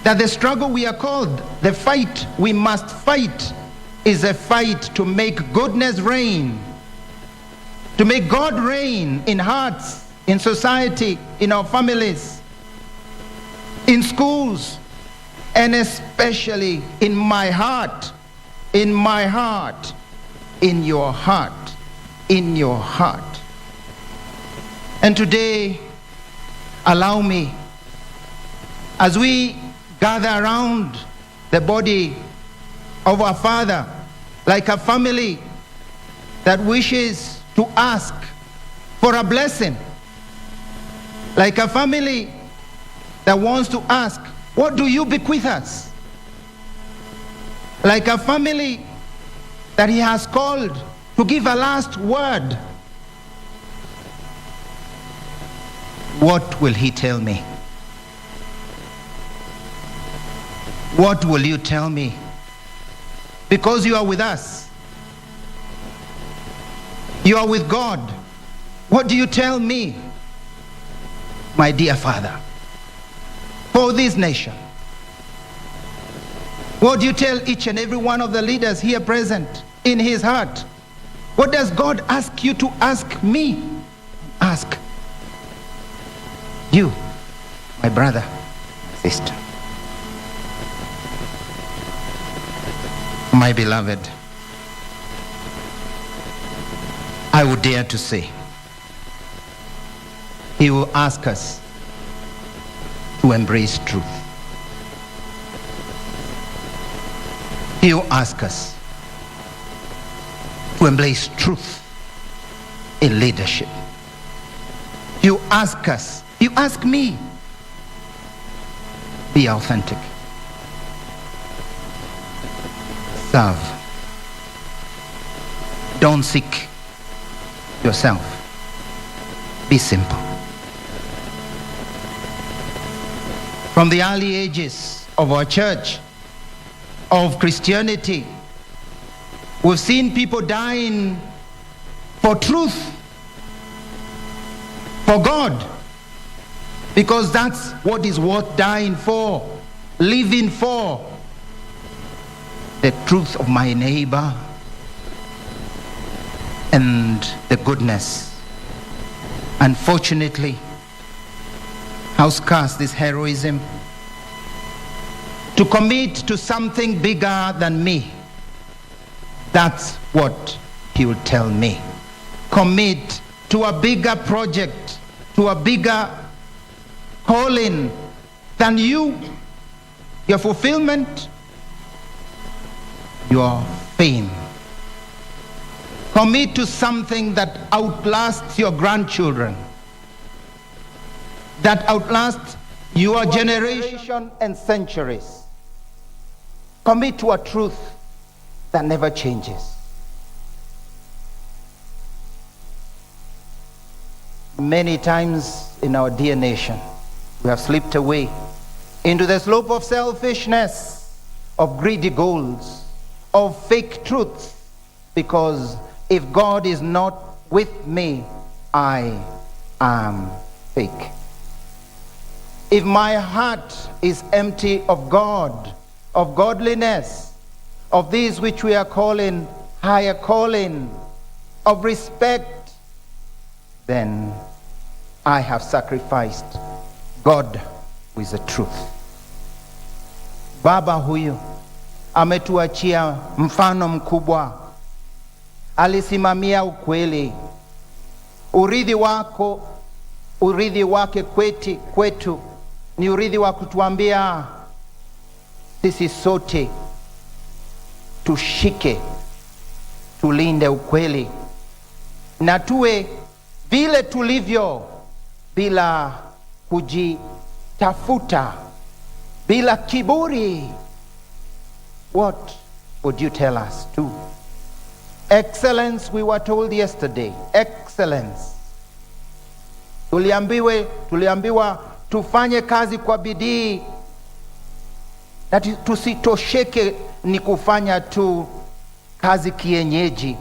that the struggle we are called, the fight we must fight, is a fight to make goodness reign, to make God reign in hearts, in society, in our families, in schools, and especially in my heart, in my heart, in your heart, in your heart. And today, allow me, as we gather around the body of our Father, like a family that wishes to ask for a blessing, like a family that wants to ask, what do you bequeath us? Like a family that he has called to give a last word. What will he tell me? What will you tell me? Because you are with us. You are with God. What do you tell me, my dear Father, for this nation? What do you tell each and every one of the leaders here present in his heart? What does God ask you to ask me? Ask you, my brother, my sister. My beloved, I would dare to say, he will ask us to embrace truth. He will ask us to embrace truth in leadership. You ask us, you ask me, be authentic. Serve. Don't seek yourself. Be simple. From the early ages of our church, of Christianity, we've seen people dying for truth, for God, because that's what is worth dying for, living for. The truth of my neighbor and the goodness. Unfortunately, how scarce this heroism to commit to something bigger than me. That's what he will tell me. Commit to a bigger project, to a bigger calling than you, your fulfillment, your fame. Commit to something that outlasts your grandchildren, that outlasts your generation and centuries. Commit to a truth that never changes. Many times in our dear nation, we have slipped away into the slope of selfishness, of greedy goals, of fake truths, because if God is not with me, I am fake. If my heart is empty of God, of godliness, of these which we are calling higher calling, of respect, then I have sacrificed God with the truth. Baba huyu ametuachia mfano mkubwa, alisimamia ukweli. Urithi wake kwetu ni urithi wa kutuambia sisi sote tushike, tulinde ukweli na tuwe vile tulivyo, bila kujitafuta, bila kiburi. What would you tell us to? Excellence, we were told yesterday. Excellence. Tuliambiwa tufanye kazi kwa bidii, na tusitosheke ni kufanya tu kazi kienyeji,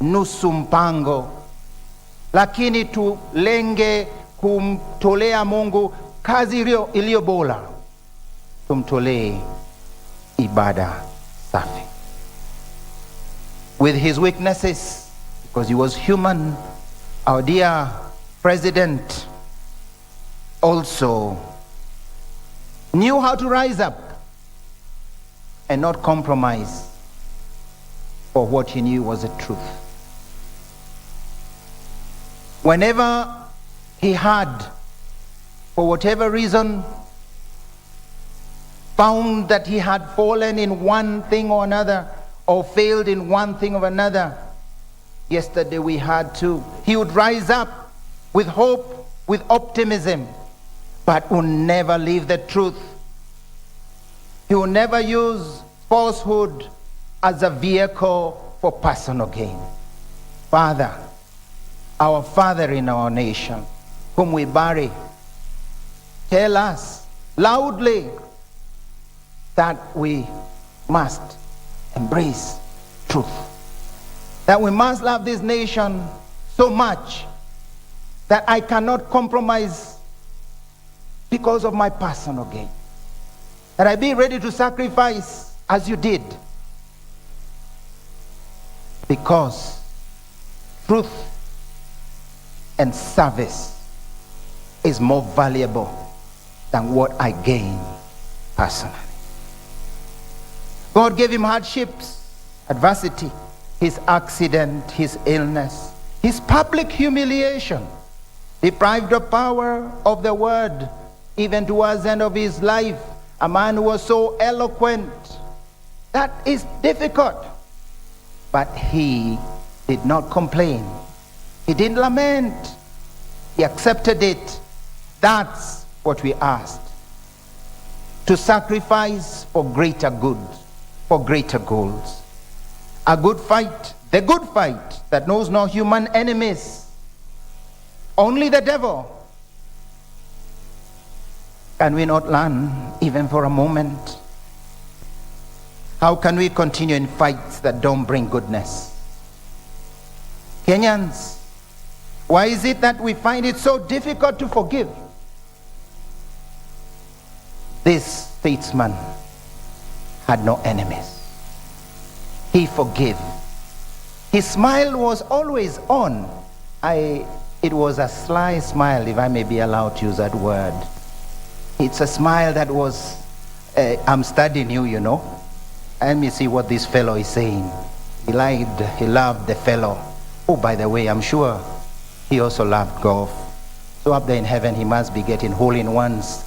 nusu mpango, lakini tulenge kumtolea Mungu kazi iliyo bora. Tumtolee ibada safi. With his weaknesses, because he was human, our dear president also knew how to rise up and not compromise for what he knew was the truth. Whenever he had, for whatever reason, found that he had fallen in one thing or another, or failed in one thing or another, yesterday we had too, he would rise up with hope, with optimism, but would never leave the truth. He will never use falsehood as a vehicle for personal gain. Father, our Father in our nation, whom we bury, tell us loudly that we must embrace truth, that we must love this nation so much that I cannot compromise because of my personal gain, that I be ready to sacrifice as you did, because truth and service is more valuable than what I gain personally. God gave him hardships, adversity, his accident, his illness, his public humiliation, deprived of power of the word, even towards the end of his life, a man who was so eloquent. That is difficult. But he did not complain. He didn't lament. He accepted it. That's what we asked. To sacrifice for greater good, for greater goals. A good fight, the good fight that knows no human enemies, only the devil. Can we not learn even for a moment? How can we continue in fights that don't bring goodness? Kenyans, why is it that we find it so difficult to forgive? This statesman had no enemies. He forgave. His smile was always on. It was a sly smile, if I may be allowed to use that word. It's a smile that was, I'm studying you, you know. Let me see what this fellow is saying. He loved the fellow. Oh, by the way, I'm sure he also loved golf. So up there in heaven, he must be getting hole-in-ones.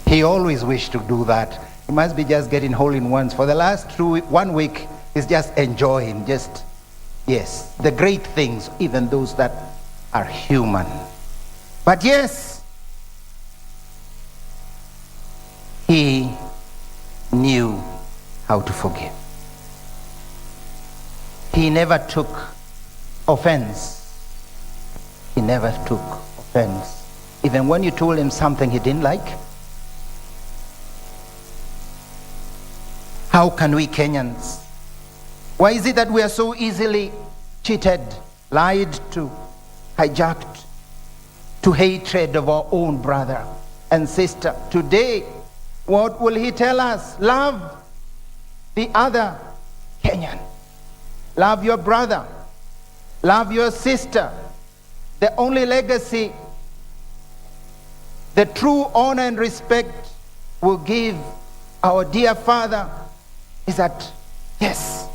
He always wished to do that. He must be just getting hole-in-ones. For the last 1 week, he's just enjoying, yes, the great things, even those that are human. But yes, he knew how to forgive. He never took offense. He never took offense. Even when you told him something he didn't like. How can we Kenyans? Why is it that we are so easily cheated, lied to, hijacked, to hatred of our own brother and sister? Today, what will he tell us? Love the other Kenyan. Love your brother. Love your sister. The only legacy, the true honor and respect we'll give our dear father is that, yes,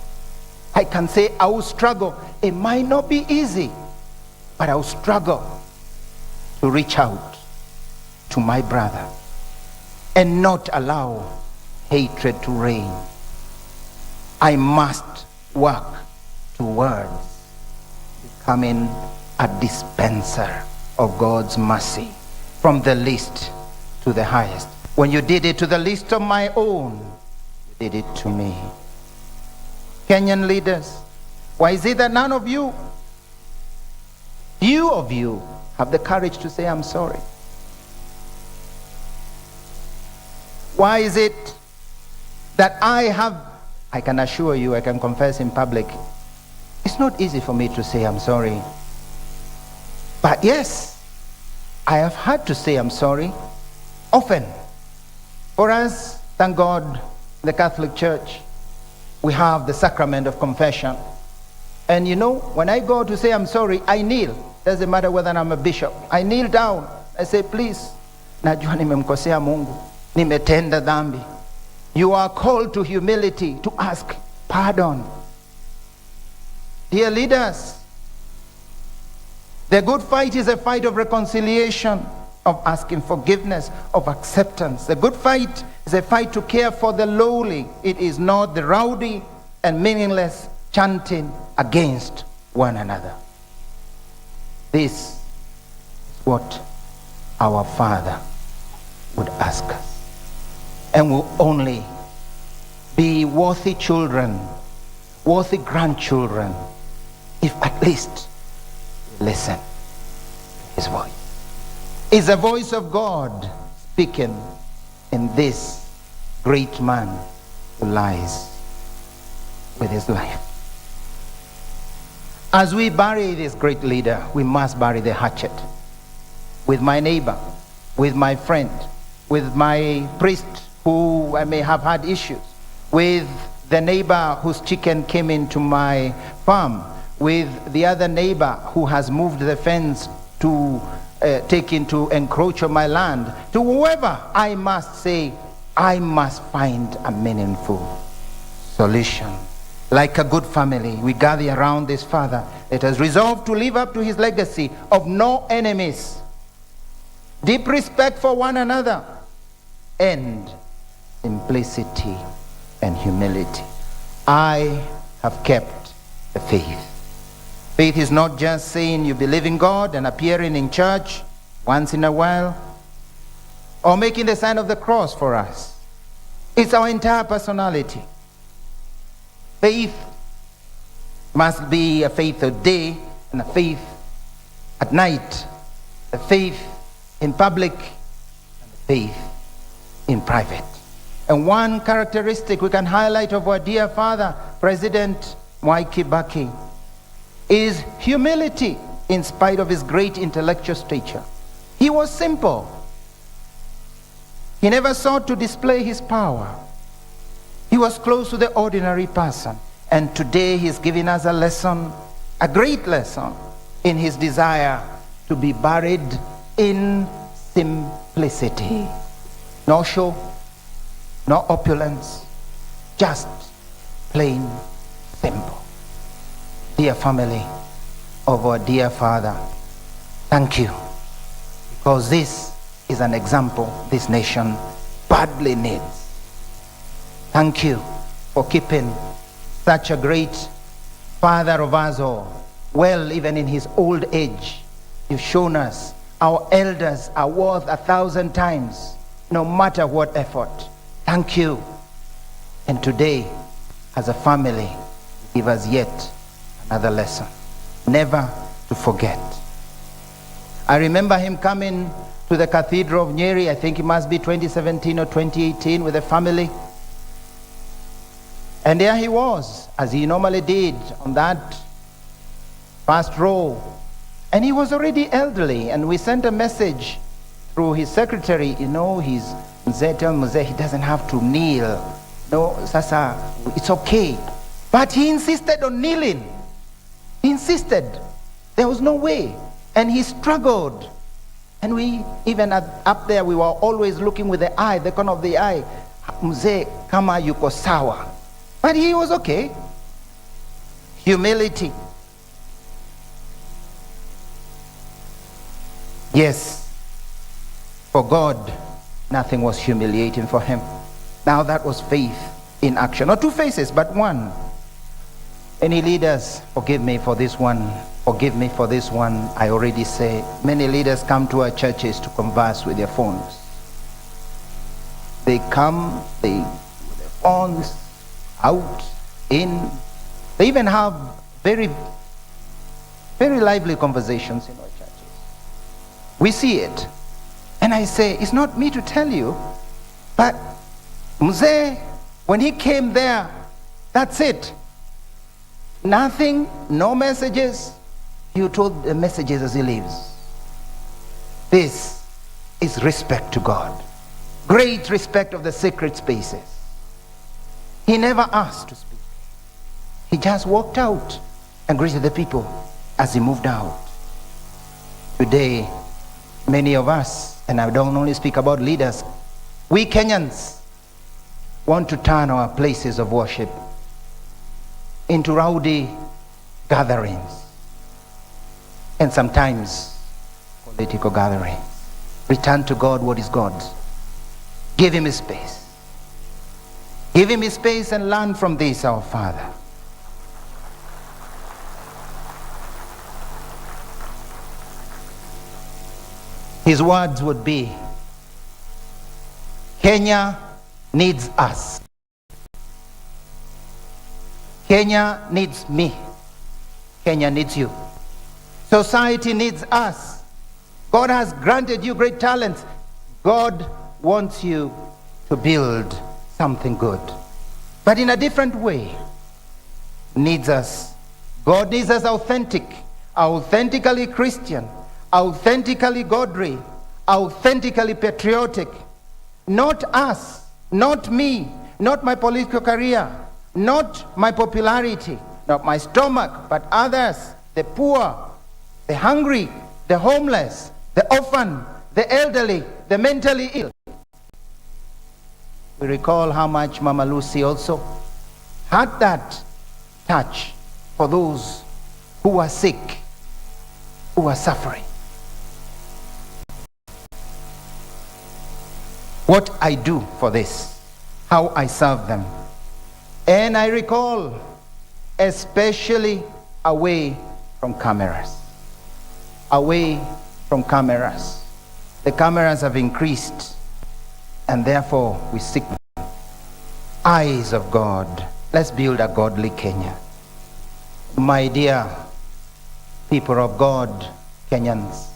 I can say I will struggle. It might not be easy, but I will struggle to reach out to my brother and not allow hatred to reign. I must work towards becoming a dispenser of God's mercy from the least to the highest. When you did it to the least of my own, you did it to me. Kenyan leaders, why is it that none of you, few of you, have the courage to say, I'm sorry? Why is it that I can assure you, I can confess in public, it's not easy for me to say I'm sorry. But yes, I have had to say I'm sorry often. For us, thank God, the Catholic Church, we have the sacrament of confession. And you know, when I go to say I'm sorry, I kneel. Doesn't matter whether I'm a bishop. I kneel down. I say, please, najua nimemkosea Mungu, nimetenda dhambi. You are called to humility, to ask pardon. Dear leaders, the good fight is a fight of reconciliation, of asking forgiveness, of acceptance. The good fight is a fight to care for the lowly. It is not the rowdy and meaningless chanting against one another. This is what our Father would ask us. And will only be worthy children, worthy grandchildren, if at least we listen to his voice. It's the voice of God speaking in this great man who lies with his life. As we bury this great leader, we must bury the hatchet with my neighbor, with my friend, with my priest who I may have had issues, with the neighbor whose chicken came into my farm, with the other neighbor who has moved the fence to encroach on my land. To whoever, I must say, I must find a meaningful solution. Like a good family, we gather around this Father that has resolved to live up to his legacy of no enemies, deep respect for one another, and simplicity and humility. I have kept the faith. Faith is not just saying you believe in God and appearing in church once in a while, or making the sign of the cross for us. It's our entire personality. Faith must be a faith of day and a faith at night, a faith in public and a faith in private. And one characteristic we can highlight of our dear father, President Mwai Kibaki, is humility in spite of his great intellectual stature. He was simple. He never sought to display his power. He was close to the ordinary person. And today he's giving us a lesson, a great lesson, in his desire to be buried in simplicity. No show, no opulence, just plain simple. Dear family of our dear Father, thank you, because this is an example this nation badly needs. Thank you for keeping such a great father of us all well, even in his old age. You've shown us our elders are worth 1,000 times, no matter what effort. Thank you. And today, as a family, give us yet another lesson, never to forget. I remember him coming to the Cathedral of Nyeri, I think it must be 2017 or 2018, with a family. And there he was, as he normally did, on that first row. And he was already elderly, and we sent a message through his secretary, you know, he's Mzee, he doesn't have to kneel. No, sasa, it's okay. But he insisted on kneeling. He insisted. There was no way. And he struggled. And we, even up there, we were always looking with the eye, the corner of the eye. Mzee, kama yuko sawa. But he was okay. humility. Yes, for God, nothing was humiliating for him. Now that was faith in action. Not two faces, but one. Any leaders, forgive me for this one. Forgive me for this one. I already say, many leaders come to our churches to converse with their phones. They come, with their phones, out, in. They even have very, very lively conversations in our churches. We see it. And I say, it's not me to tell you, but Mzee, when he came there, that's it. Nothing, no messages. You told the messages as he leaves. This is respect to God. Great respect of the sacred spaces. He never asked to speak. He just walked out and greeted the people as he moved out. Today, many of us, and I don't only speak about leaders, we Kenyans want to turn our places of worship into rowdy gatherings and sometimes political gatherings. Return to God what is God's. Give him his space. Give him his space and learn from this, our Father. His words would be, Kenya needs us. Kenya needs me. Kenya needs you. Society needs us. God has granted you great talents. God wants you to build something good, but in a different way. Needs us. God needs us authentically Christian, authentically godly, authentically patriotic. Not us, not me, not my political career, not my popularity, not my stomach, but others, the poor, the hungry, the homeless, the orphan, the elderly, the mentally ill. We recall how much Mama Lucy also had that touch for those who are sick, who are suffering. What I do for this, how I serve them. And I recall, especially away from cameras. Away from cameras. The cameras have increased, and therefore we seek eyes of God. Let's build a godly Kenya. My dear people of God, Kenyans,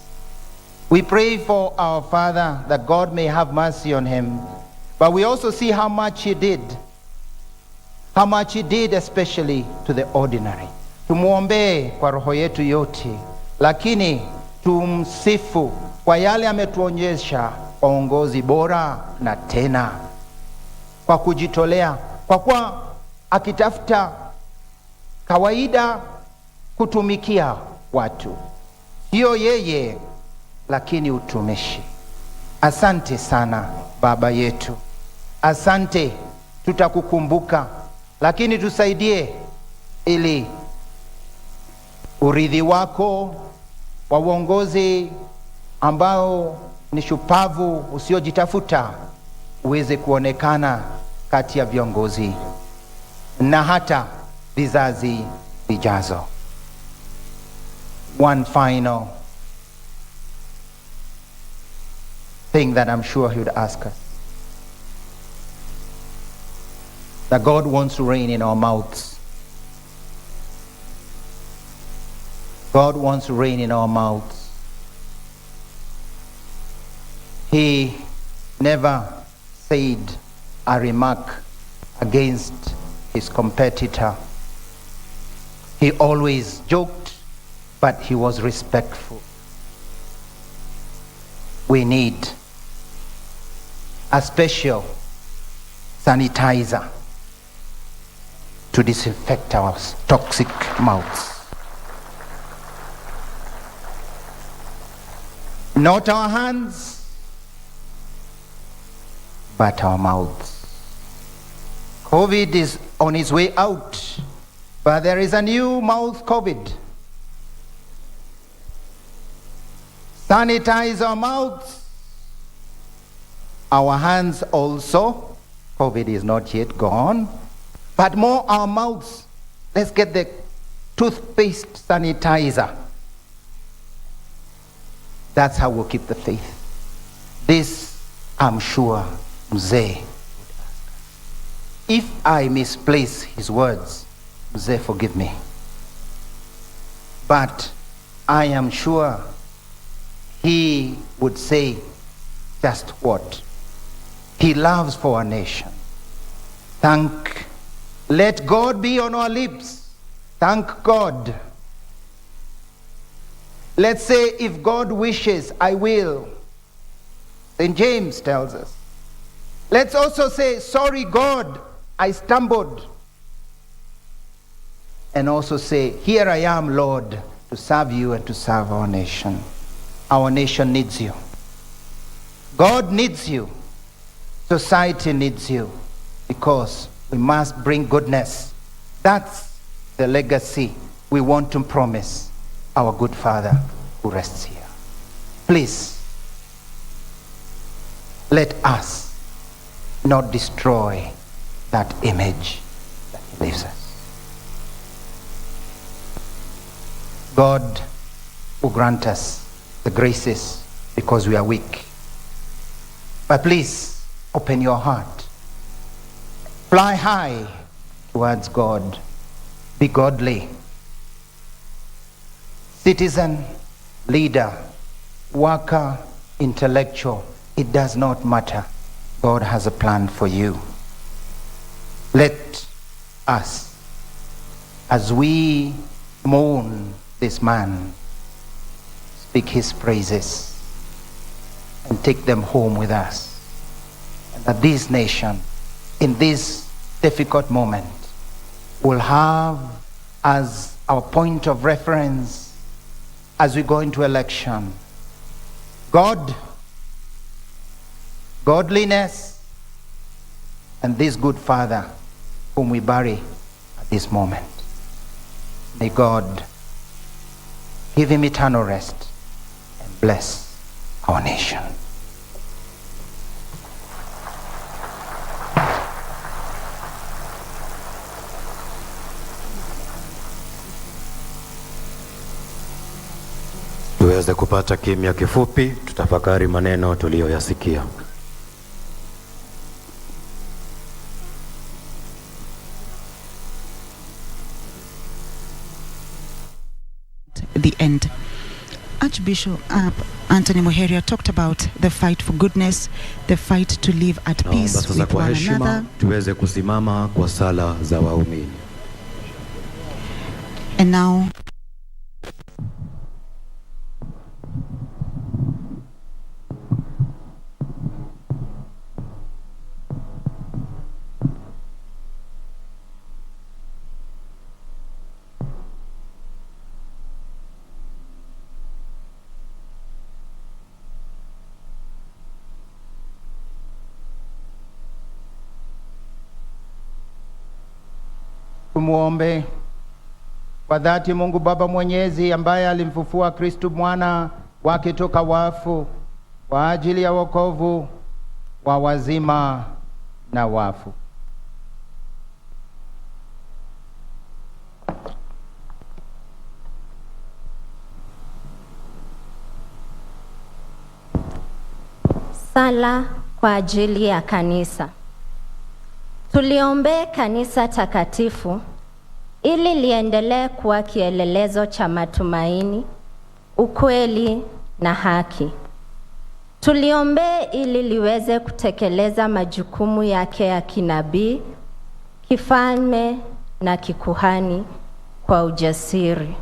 we pray for our Father that God may have mercy on him, but we also see how much he did. How much he did especially to the ordinary. Tumuombee kwa roho yetu yote, lakini tumsifu kwa yale ametuonyesha uongozi bora na tena kwa kujitolea, kwa kuwa akitafuta kawaida kutumikia watu, sio yeye lakini utumishi. Asante sana Baba yetu, asante, tutakukumbuka, lakini tusaidie ili urithi wako wa uongozi ambao ni shupavu usiojitafuta uweze kuonekana kati ya viongozi na hata vizazi vijazo. One final thing that I'm sure he would ask us. That God wants to reign in our mouths. God wants to reign in our mouths. He never said a remark against his competitor. He always joked, but he was respectful. We need a special sanitizer to disinfect our toxic mouths. Not our hands, but our mouths. COVID is on its way out, But there is a new mouth COVID. Sanitize our mouths, our hands also. COVID is not yet gone, but more our mouths. Let's get the toothpaste sanitizer. That's how we'll keep the faith. This, I'm sure, Mzee would ask. If I misplace his words, Mzee, forgive me. But I am sure he would say just what he loves for our nation. Let God be on our lips. Thank God. Let's say, if God wishes, I will. St. James tells us. Let's also say, sorry God, I stumbled. And also say, here I am, Lord, to serve you and to serve our nation. Our nation needs you. God needs you. Society needs you. Because we must bring goodness. That's the legacy we want to promise our good Father who rests here. Please, let us not destroy that image that He leaves us. God will grant us the graces because we are weak. But please, open your heart. Fly high towards God. Be godly. Citizen, leader, worker, intellectual, it does not matter. God has a plan for you. Let us, as we mourn this man, speak his praises and take them home with us. And that this nation, in this difficult moment, will have as our point of reference as we go into election, God, godliness, and this good Father whom we bury at this moment. May God give him eternal rest and bless our nation. Tuweze kupata kimya kifupi, tutafakari maneno tuliyoyasikia. The end. Archbishop Anthony Muheria talked about the fight for goodness, the fight to live at peace with one another. Tuweze kusimama kwa sala za waumini. And now tumuombe. Kwa dhati Mungu Baba Mwenyezi ambaye alimfufua Kristo mwana wake toka wafu kwa ajili ya wokovu wa wazima na wafu. Sala kwa ajili ya kanisa. Tuliombee kanisa takatifu ili liendelee kuwa kielelezo cha matumaini, ukweli na haki. Tuliombee ili liweze kutekeleza majukumu yake ya kinabii, kifalme na kikuhani kwa ujasiri.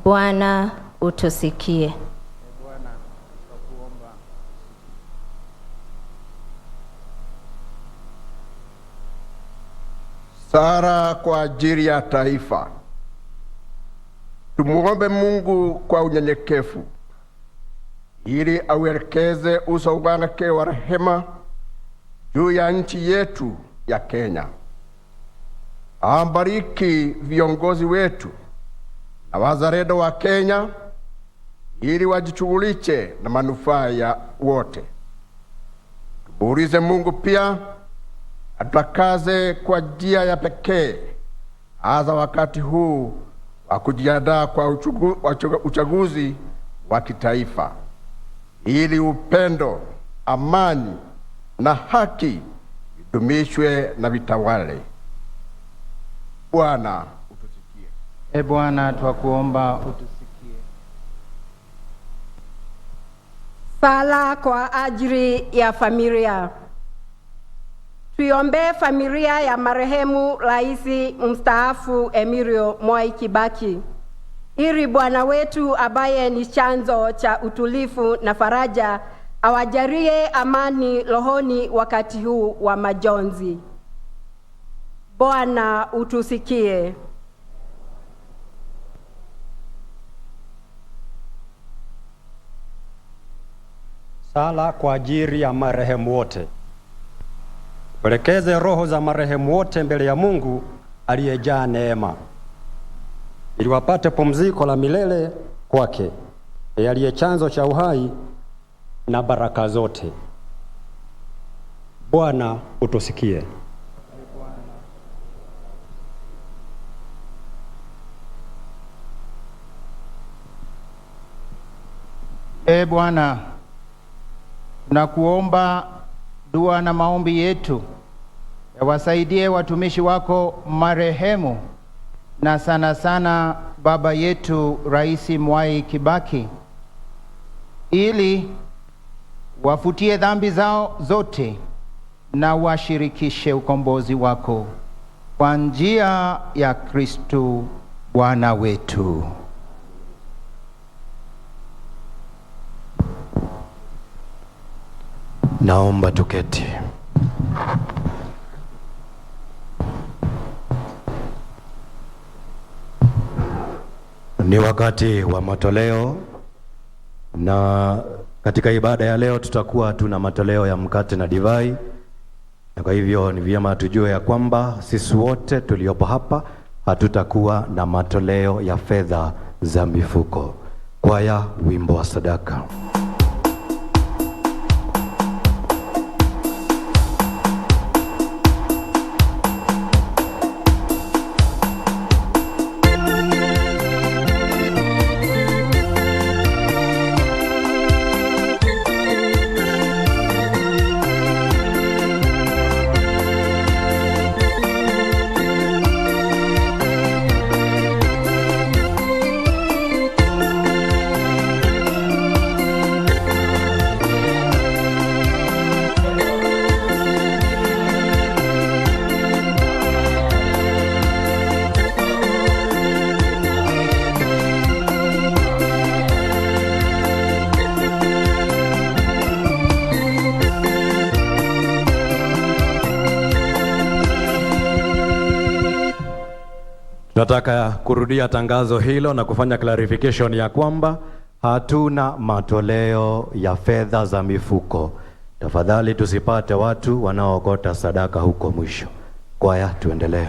Bwana utusikie. Sala kwa ajili ya taifa. Tumuombe Mungu kwa unyenyekevu ili auelekeze uso wake wa rehema juu ya nchi yetu ya Kenya. Ambariki viongozi wetu na wazalendo wa Kenya ili wajishughulishe na manufaa ya wote. Tumuulize Mungu pia atakaze kwa njia ya pekee hasa wakati huu wa kujiandaa kwa uchaguzi wa kitaifa, ili upendo, amani na haki vidumishwe na vitawale. Bwana utusikie. Bwana twakuomba utusikie. Sala kwa ajili ya familia. Tuiombee familia ya marehemu Rais mstaafu Emilio Mwai Kibaki, ili Bwana wetu ambaye ni chanzo cha utulivu na faraja awajalie amani rohoni wakati huu wa majonzi. Bwana utusikie. Sala kwa ajili ya marehemu wote. Welekeze roho za marehemu wote mbele ya Mungu aliyejaa neema, ili wapate pumziko la milele kwake, aliye chanzo cha uhai na baraka zote. Bwana utusikie. Bwana, tunakuomba dua na maombi yetu yawasaidie watumishi wako marehemu, na sana sana baba yetu Rais Mwai Kibaki, ili wafutie dhambi zao zote na washirikishe ukombozi wako kwa njia ya Kristo Bwana wetu. Naomba tuketi. Ni wakati wa matoleo, na katika ibada ya leo tutakuwa tuna matoleo ya mkate na divai. Na kwa hivyo ni vyema tujue ya kwamba sisi wote tuliopo hapa hatutakuwa na matoleo ya fedha za mifuko. Kwaya, wimbo wa sadaka. Nataka kurudia tangazo hilo na kufanya clarification ya kwamba hatuna matoleo ya fedha za mifuko. Tafadhali tusipate watu wanaokota sadaka huko mwisho. Kwaya, tuendelee.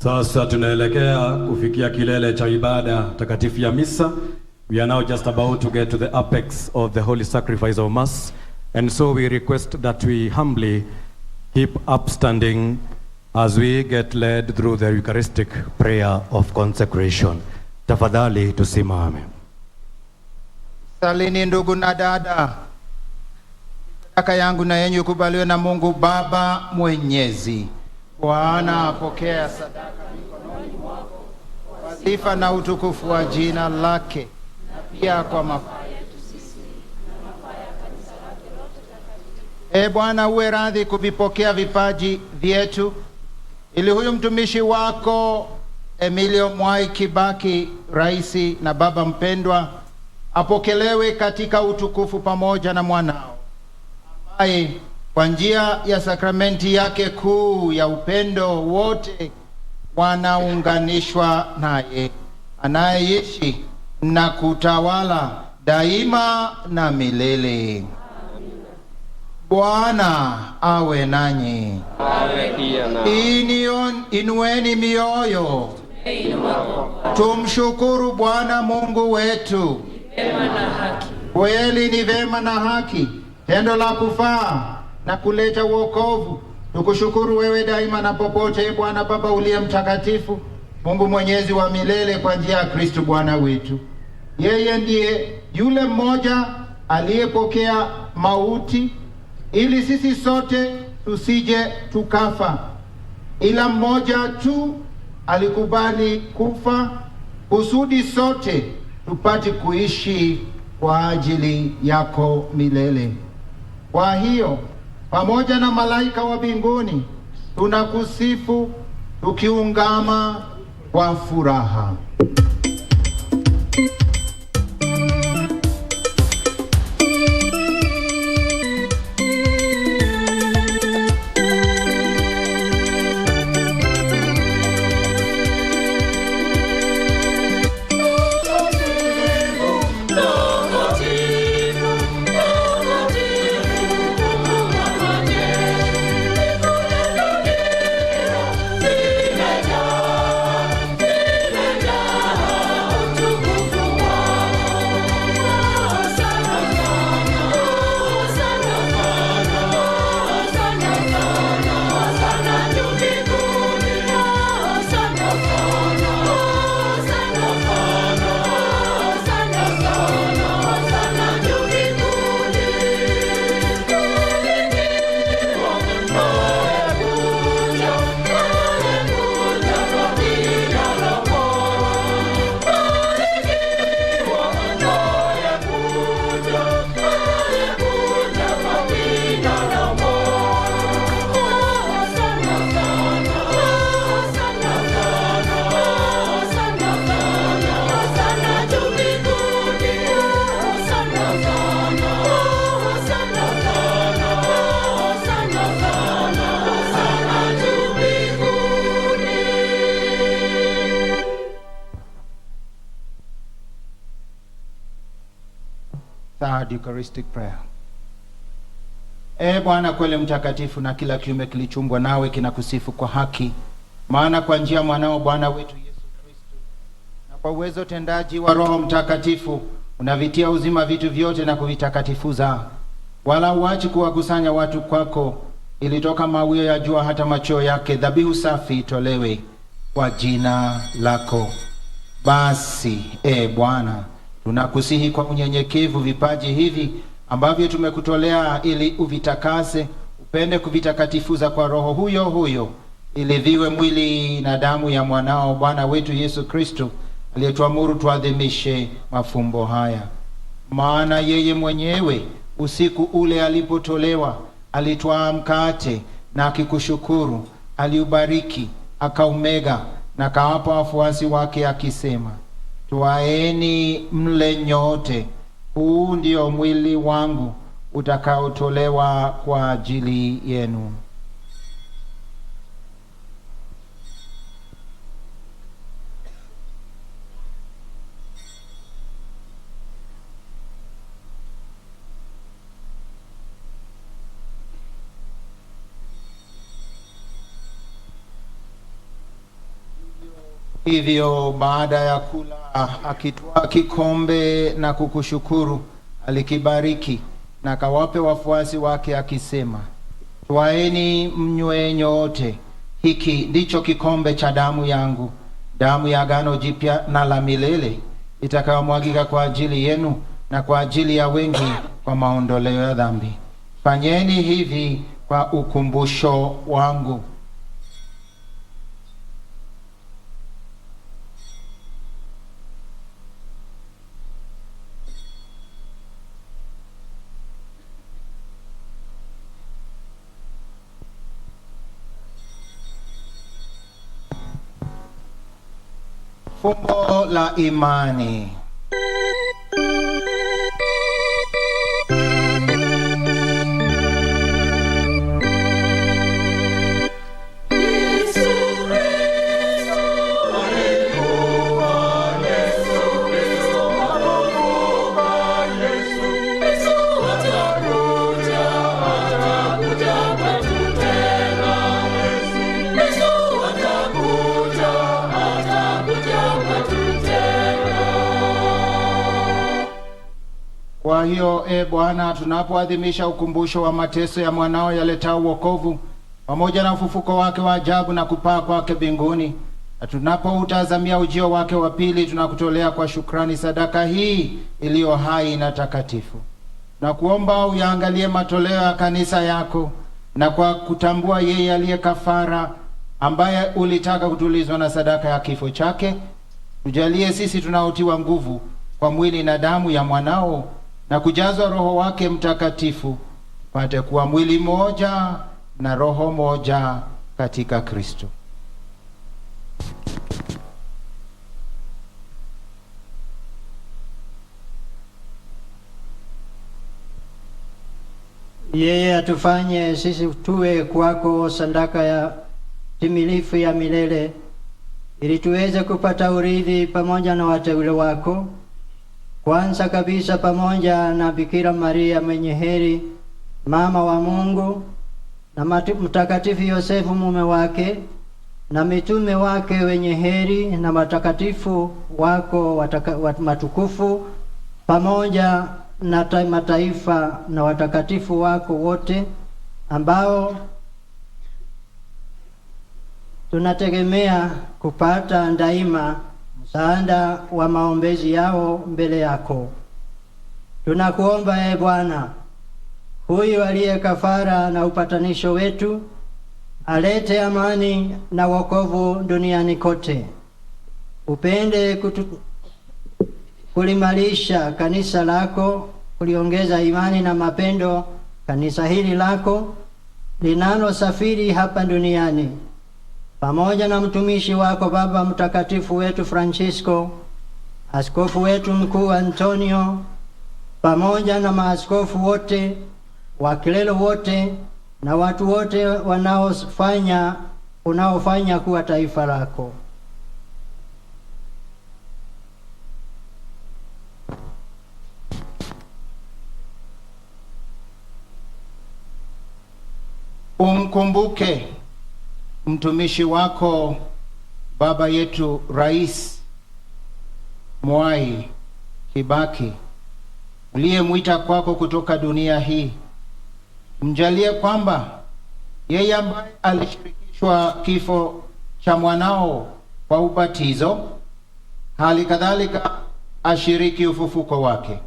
Sasa tunaelekea kufikia kilele cha ibada takatifu ya misa. We are now just about to get to the apex of the holy sacrifice of mass, and so we request that we humbly keep upstanding as we get led through the Eucharistic prayer of consecration. Tafadhali tusimame. Salini ndugu na dada. Sadaka yangu na yenyu kubaliwe na Mungu Baba Mwenyezi. Bwana apokea sadaka mikononi mwako kwa sifa na utukufu wa jina lake, na pia kwa mafaa yetu sisi na mafaa ya kanisa lake lote takatifu. Bwana, uwe radhi kuvipokea vipaji vyetu, ili huyu mtumishi wako Emilio Mwai Kibaki, raisi na baba mpendwa, apokelewe katika utukufu pamoja na mwanao, ambaye kwa njia ya sakramenti yake kuu ya upendo wote wanaunganishwa naye, anayeishi na kutawala daima na milele. Bwana awe nanyi. Awe pia na. Inueni mioyo. Tumshukuru Bwana Mungu wetu. Vema na haki. Kweli ni vema na haki, tendo la kufaa na kuleta wokovu. Tukushukuru wewe daima na popote, Bwana Baba uliye mtakatifu, Mungu mwenyezi wa milele, kwa njia ya Kristo Bwana wetu. Yeye ndiye yule mmoja aliyepokea mauti ili sisi sote tusije tukafa, ila mmoja tu alikubali kufa kusudi sote tupate kuishi kwa ajili yako milele. Kwa hiyo pamoja na malaika wa mbinguni tunakusifu tukiungama kwa furaha. Third Eucharistic prayer. Bwana kweli mtakatifu, na kila kiumbe kilichumbwa nawe kinakusifu kwa haki, maana kwa njia mwanao Bwana wetu Yesu Kristo na kwa uwezo tendaji wa Roho Mtakatifu unavitia uzima vitu vyote na kuvitakatifuza, wala uachi kuwakusanya watu kwako, ili toka mawio ya jua hata macheo yake dhabihu safi itolewe kwa jina lako. Basi Bwana, tunakusihi kwa unyenyekevu vipaji hivi ambavyo tumekutolea, ili uvitakase, upende kuvitakatifuza kwa Roho huyo huyo, ili viwe mwili na damu ya mwanao Bwana wetu Yesu Kristo, aliyetuamuru tuadhimishe mafumbo haya. Maana yeye mwenyewe usiku ule alipotolewa alitwaa mkate, na akikushukuru aliubariki, akaumega na kawapa wafuasi wake akisema, twaeni mle nyote, huu ndio mwili wangu utakaotolewa kwa ajili yenu. Hivyo baada ya kula, akitwaa kikombe na kukushukuru, alikibariki na akawape wafuasi wake akisema, twaeni mnywe nyote, hiki ndicho kikombe cha damu yangu, damu ya agano jipya na la milele, itakayomwagika kwa ajili yenu na kwa ajili ya wengi kwa maondoleo ya dhambi. Fanyeni hivi kwa ukumbusho wangu. Fumbo la imani. Kwa hiyo Bwana, tunapoadhimisha ukumbusho wa mateso ya mwanao yaletao wokovu pamoja na ufufuko wake wa ajabu na kupaa kwake mbinguni, na tunapoutazamia ujio wake wa pili, tunakutolea kwa shukrani sadaka hii iliyo hai na takatifu. Na kuomba uyaangalie matoleo ya kanisa yako, na kwa kutambua yeye aliye kafara ambaye ulitaka kutulizwa na sadaka ya kifo chake, tujalie sisi tunaotiwa nguvu kwa mwili na damu ya mwanao na kujazwa Roho wake Mtakatifu, pate kuwa mwili moja na roho moja katika Kristo. Yeye atufanye sisi tuwe kwako sadaka ya timilifu ya milele, ili tuweze kupata urithi pamoja na wateule wako, kwanza kabisa pamoja na Bikira Maria mwenye heri, mama wa Mungu, na Mtakatifu Yosefu mume wake, na mitume wake wenye heri, na watakatifu wako matukufu, pamoja na mataifa na watakatifu wako wote, ambao tunategemea kupata daima msaada wa maombezi yao mbele yako. Tunakuomba Bwana, huyu aliye kafara na upatanisho wetu, alete amani na wokovu duniani kote. Upende kulimalisha kanisa lako, kuliongeza imani na mapendo kanisa hili lako linalosafiri hapa duniani, pamoja na mtumishi wako Baba Mtakatifu wetu Francisco, askofu wetu mkuu Antonio, pamoja na maaskofu wote, wakilelo wote, na watu wote unaofanya kuwa taifa lako. Umkumbuke mtumishi wako baba yetu Rais Mwai Kibaki, uliyemwita kwako kutoka dunia hii. Mjalie kwamba yeye ambaye alishirikishwa kifo cha mwanao kwa ubatizo, hali kadhalika ashiriki ufufuko wake,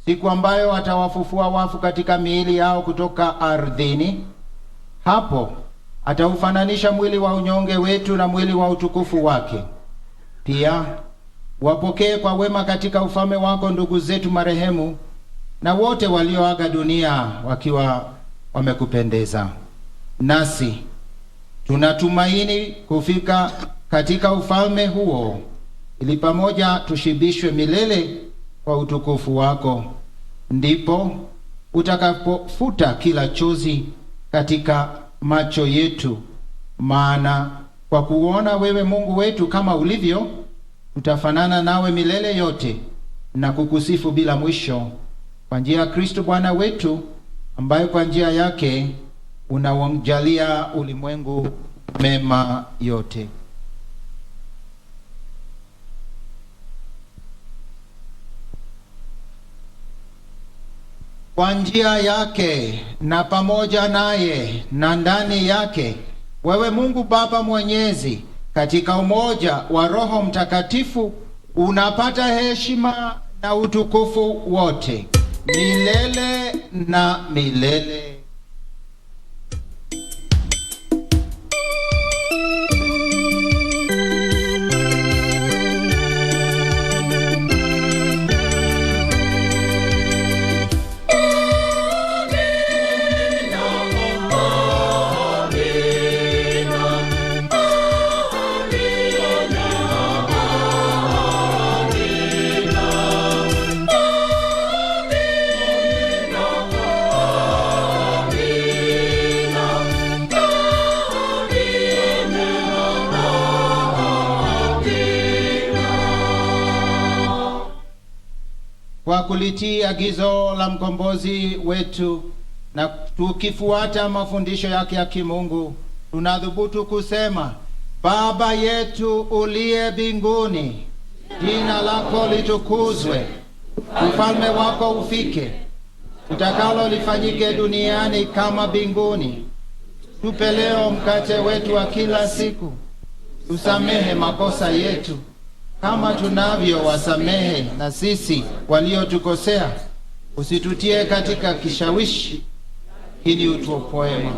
siku ambayo atawafufua wafu katika miili yao kutoka ardhini. Hapo ataufananisha mwili wa unyonge wetu na mwili wa utukufu wake. Pia wapokee kwa wema katika ufalme wako ndugu zetu marehemu na wote walioaga dunia wakiwa wamekupendeza. Nasi tunatumaini kufika katika ufalme huo, ili pamoja tushibishwe milele kwa utukufu wako. Ndipo utakapofuta kila chozi katika macho yetu, maana kwa kuona wewe Mungu wetu kama ulivyo, tutafanana nawe milele yote na kukusifu bila mwisho, kwa njia ya Kristo Bwana wetu, ambaye kwa njia yake unawajalia ulimwengu mema yote. kwa njia yake na pamoja naye na ndani yake, wewe Mungu Baba Mwenyezi, katika umoja wa Roho Mtakatifu, unapata heshima na utukufu wote milele na milele. Kwa kulitii agizo la mkombozi wetu na tukifuata mafundisho yake ya kimungu, tunadhubutu kusema: Baba yetu uliye mbinguni, jina lako litukuzwe, ufalme wako ufike, utakalo lifanyike duniani kama mbinguni. Tupe leo mkate wetu wa kila siku, tusamehe makosa yetu kama tunavyo wasamehe na sisi waliotukosea, usitutie katika kishawishi, ili utuopoe.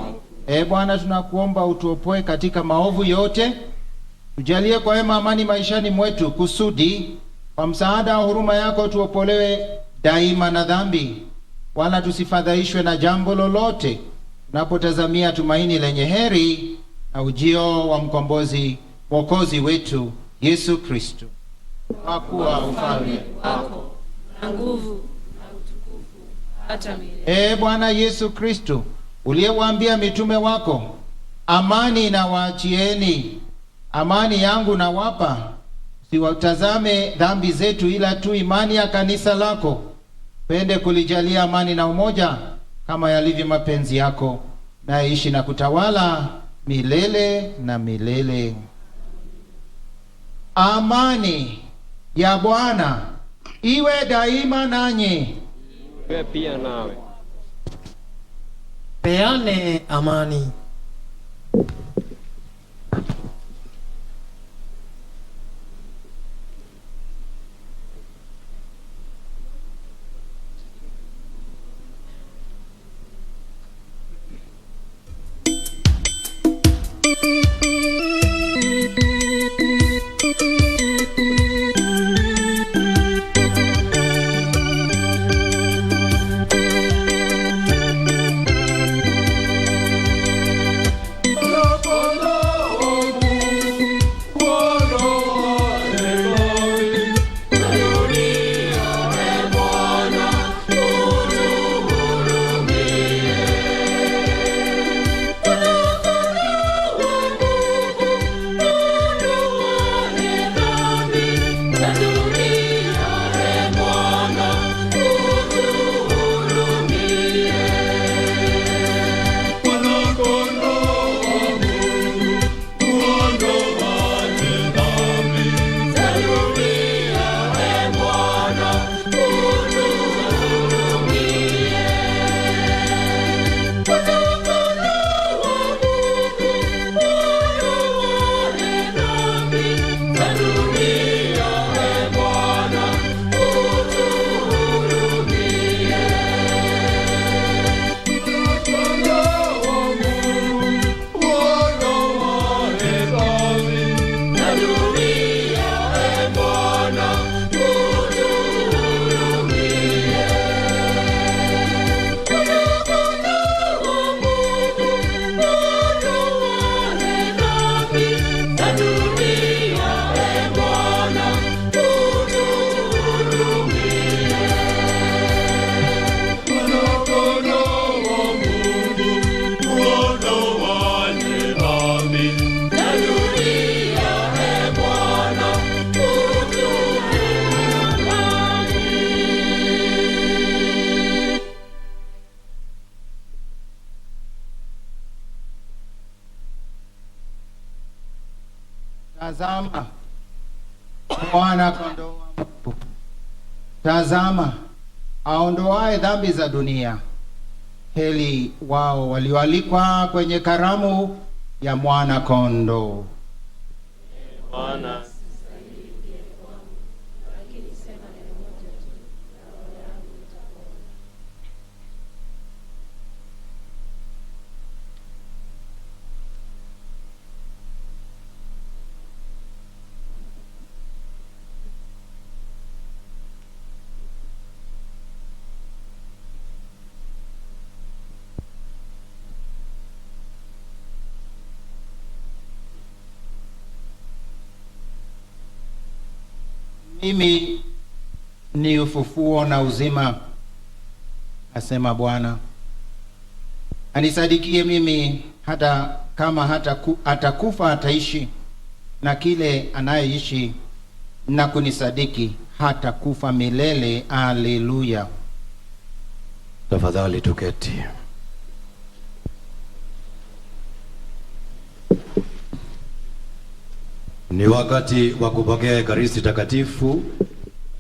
Bwana, tunakuomba utuopoe katika maovu yote, tujalie kwa wema amani maishani mwetu, kusudi kwa msaada wa huruma yako tuopolewe daima na dhambi, wala tusifadhaishwe na jambo lolote, tunapotazamia tumaini lenye heri na ujio wa mkombozi Mwokozi wetu Yesu Kristo. Kwa kuwa ufalme wako na nguvu na utukufu hata milele. Bwana Yesu Kristo, uliyewaambia mitume wako, amani na waachieni, amani yangu na wapa, usiwatazame dhambi zetu ila tu imani ya kanisa lako. Pende kulijalia amani na umoja kama yalivyo mapenzi yako, na ishi na kutawala milele na milele. Amani ya Bwana iwe daima nanyi. Iwe pia nawe. Peane amani. Tazama mwana kondoo wa Mungu. Tazama aondoaye dhambi za dunia. Heri wao walioalikwa kwenye karamu ya mwana kondoo. Bwana Mimi ni ufufuo na uzima, asema Bwana. Anisadikie mimi, hata kama atakufa ataishi, na kile anayeishi na kunisadiki hata kufa milele. Haleluya. Tafadhali tuketi. Ni wakati wa kupokea Ekaristi Takatifu,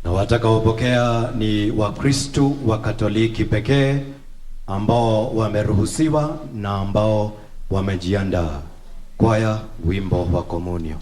na watakaopokea ni Wakristo wa Katoliki pekee ambao wameruhusiwa na ambao wamejiandaa. Kwaya, wimbo wa komunio.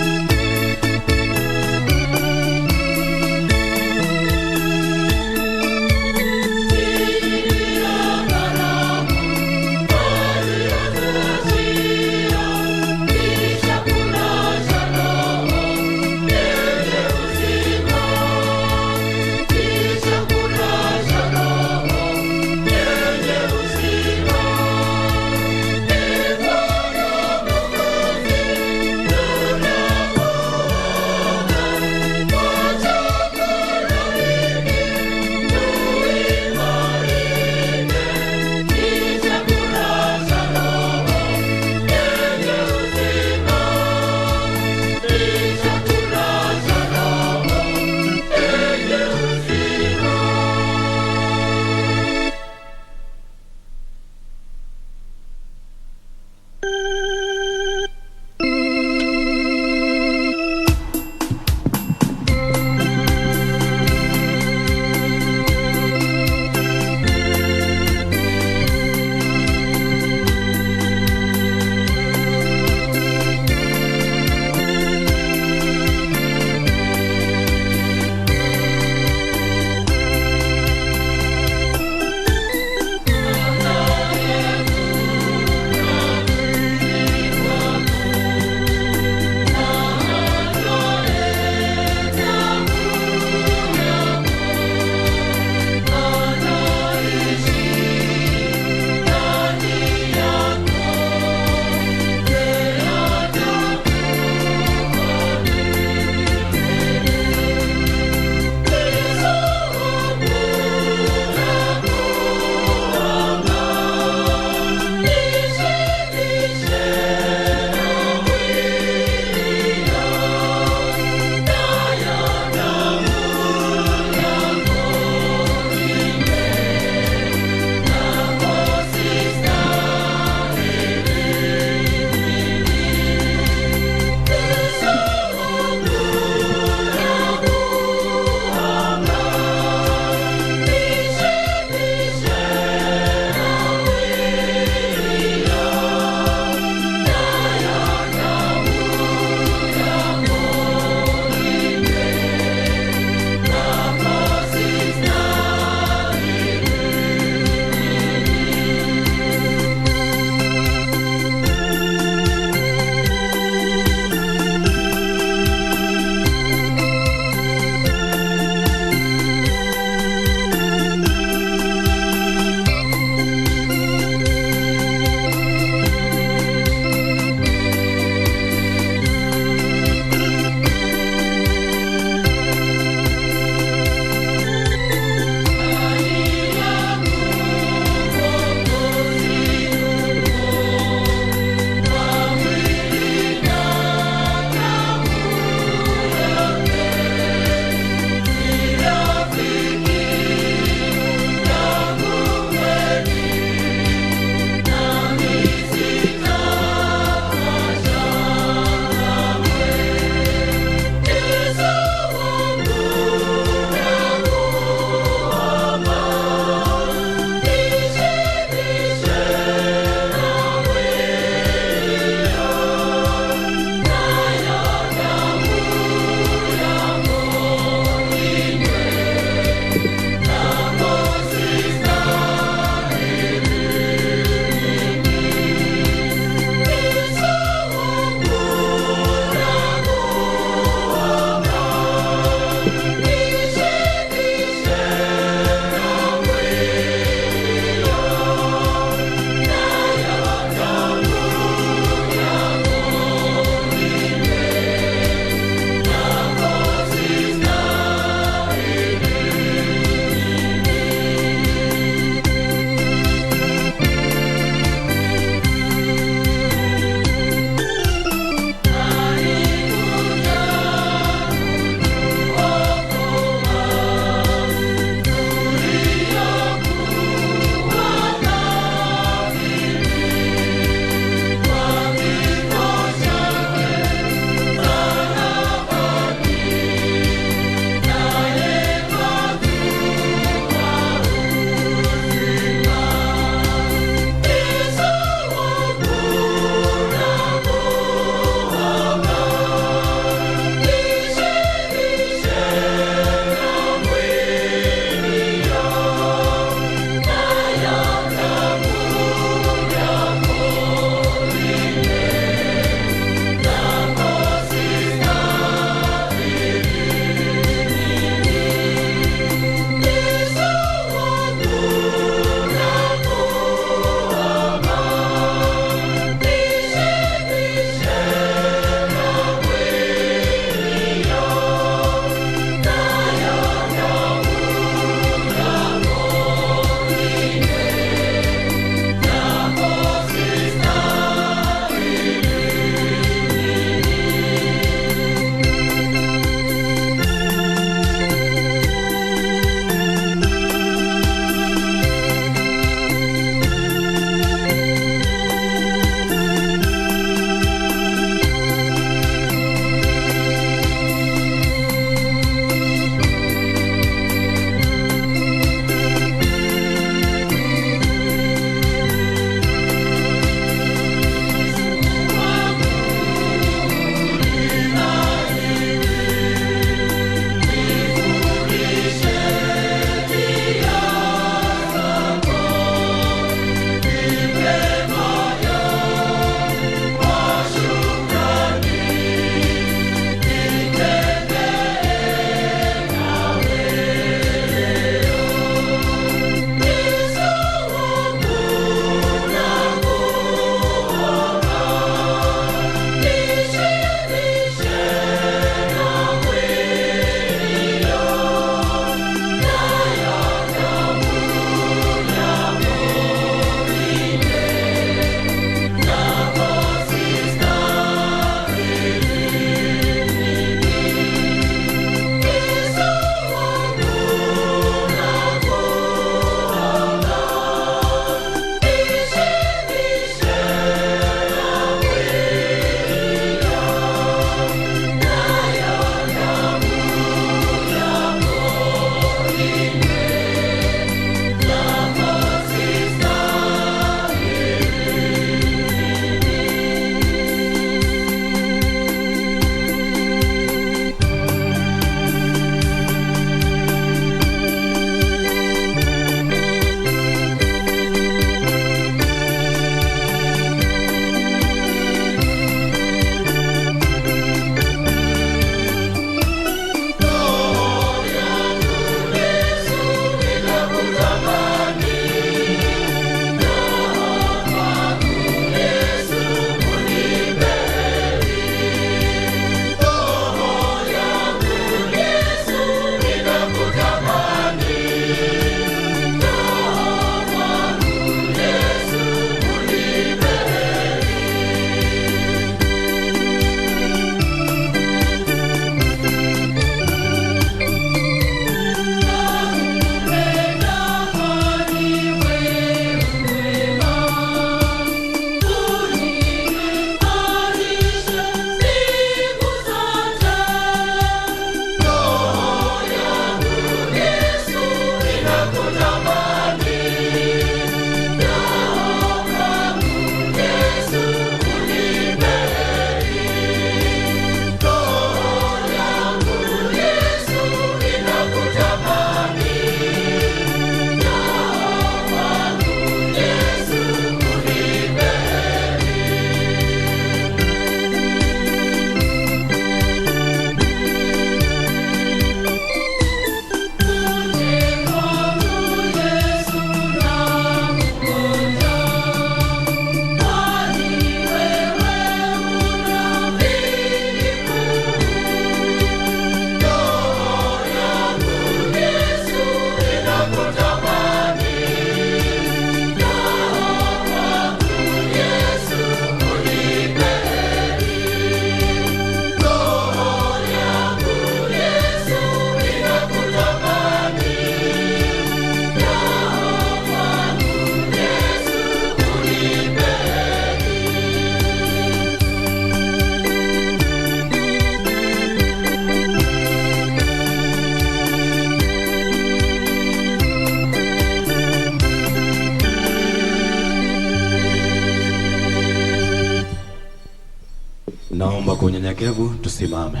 Naomba kwa unyenyekevu tusimame.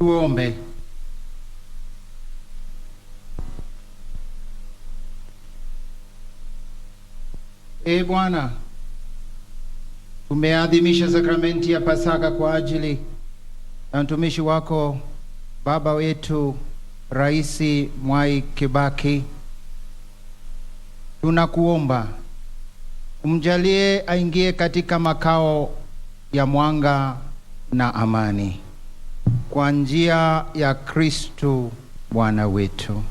Tuombe. Bwana, tumeadhimisha sakramenti ya Pasaka kwa ajili ya mtumishi wako baba wetu Rais Mwai Kibaki. Tunakuomba umjalie aingie katika makao ya mwanga na amani kwa njia ya Kristo Bwana wetu.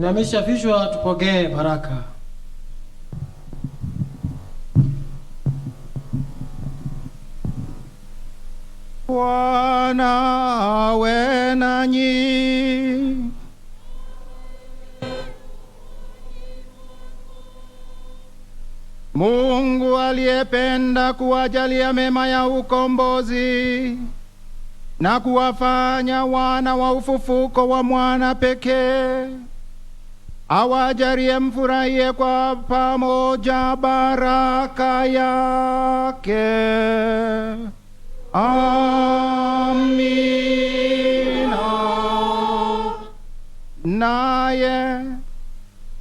Inamisha vichwa tupokee baraka. Bwana awe nanyi. Mungu aliyependa kuwajalia mema ya ukombozi na kuwafanya wana wa ufufuko wa mwana pekee, awajalie mfurahie kwa pamoja baraka yake. Amina. Naye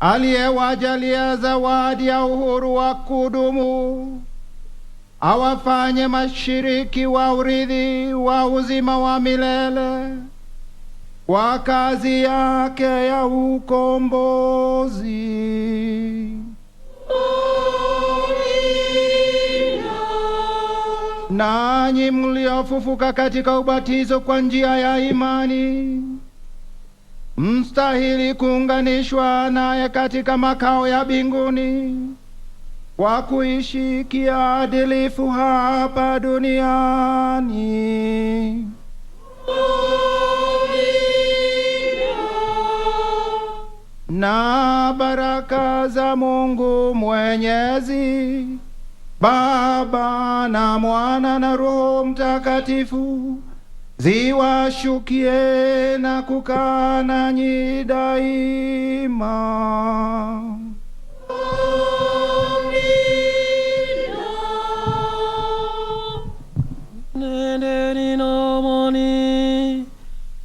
aliyewajalia zawadi ya uhuru wa kudumu, awafanye mashiriki wa urithi wa uzima wa milele kwa kazi yake ya ukombozi. Nanyi mliofufuka katika ubatizo kwa njia ya imani, mstahili kuunganishwa naye katika makao ya mbinguni kwa kuishi kiadilifu hapa duniani. Na baraka za Mungu Mwenyezi, Baba na Mwana na Roho Mtakatifu ziwashukie na kukaa nanyi daima. Nendeni na amani.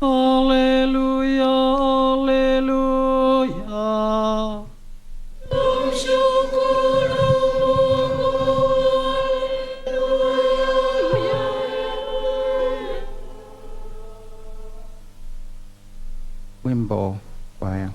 Haleluya, haleluya. Tumshukuru Mungu. Wimbo kwaya.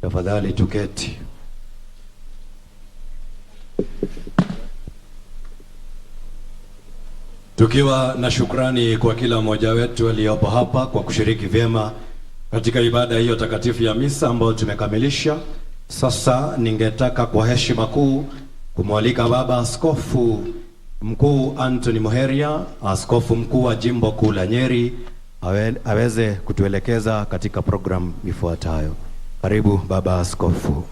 Tafadhali tuketi. Tukiwa na shukrani kwa kila mmoja wetu aliyopo hapa kwa kushiriki vyema Katika ibada hiyo takatifu ya misa ambayo tumekamilisha, sasa ningetaka kwa heshima kuu kumwalika Baba Askofu Mkuu Anthony Muheria, askofu mkuu wa jimbo kuu la Nyeri, aweze kutuelekeza katika programu ifuatayo. Karibu Baba Askofu.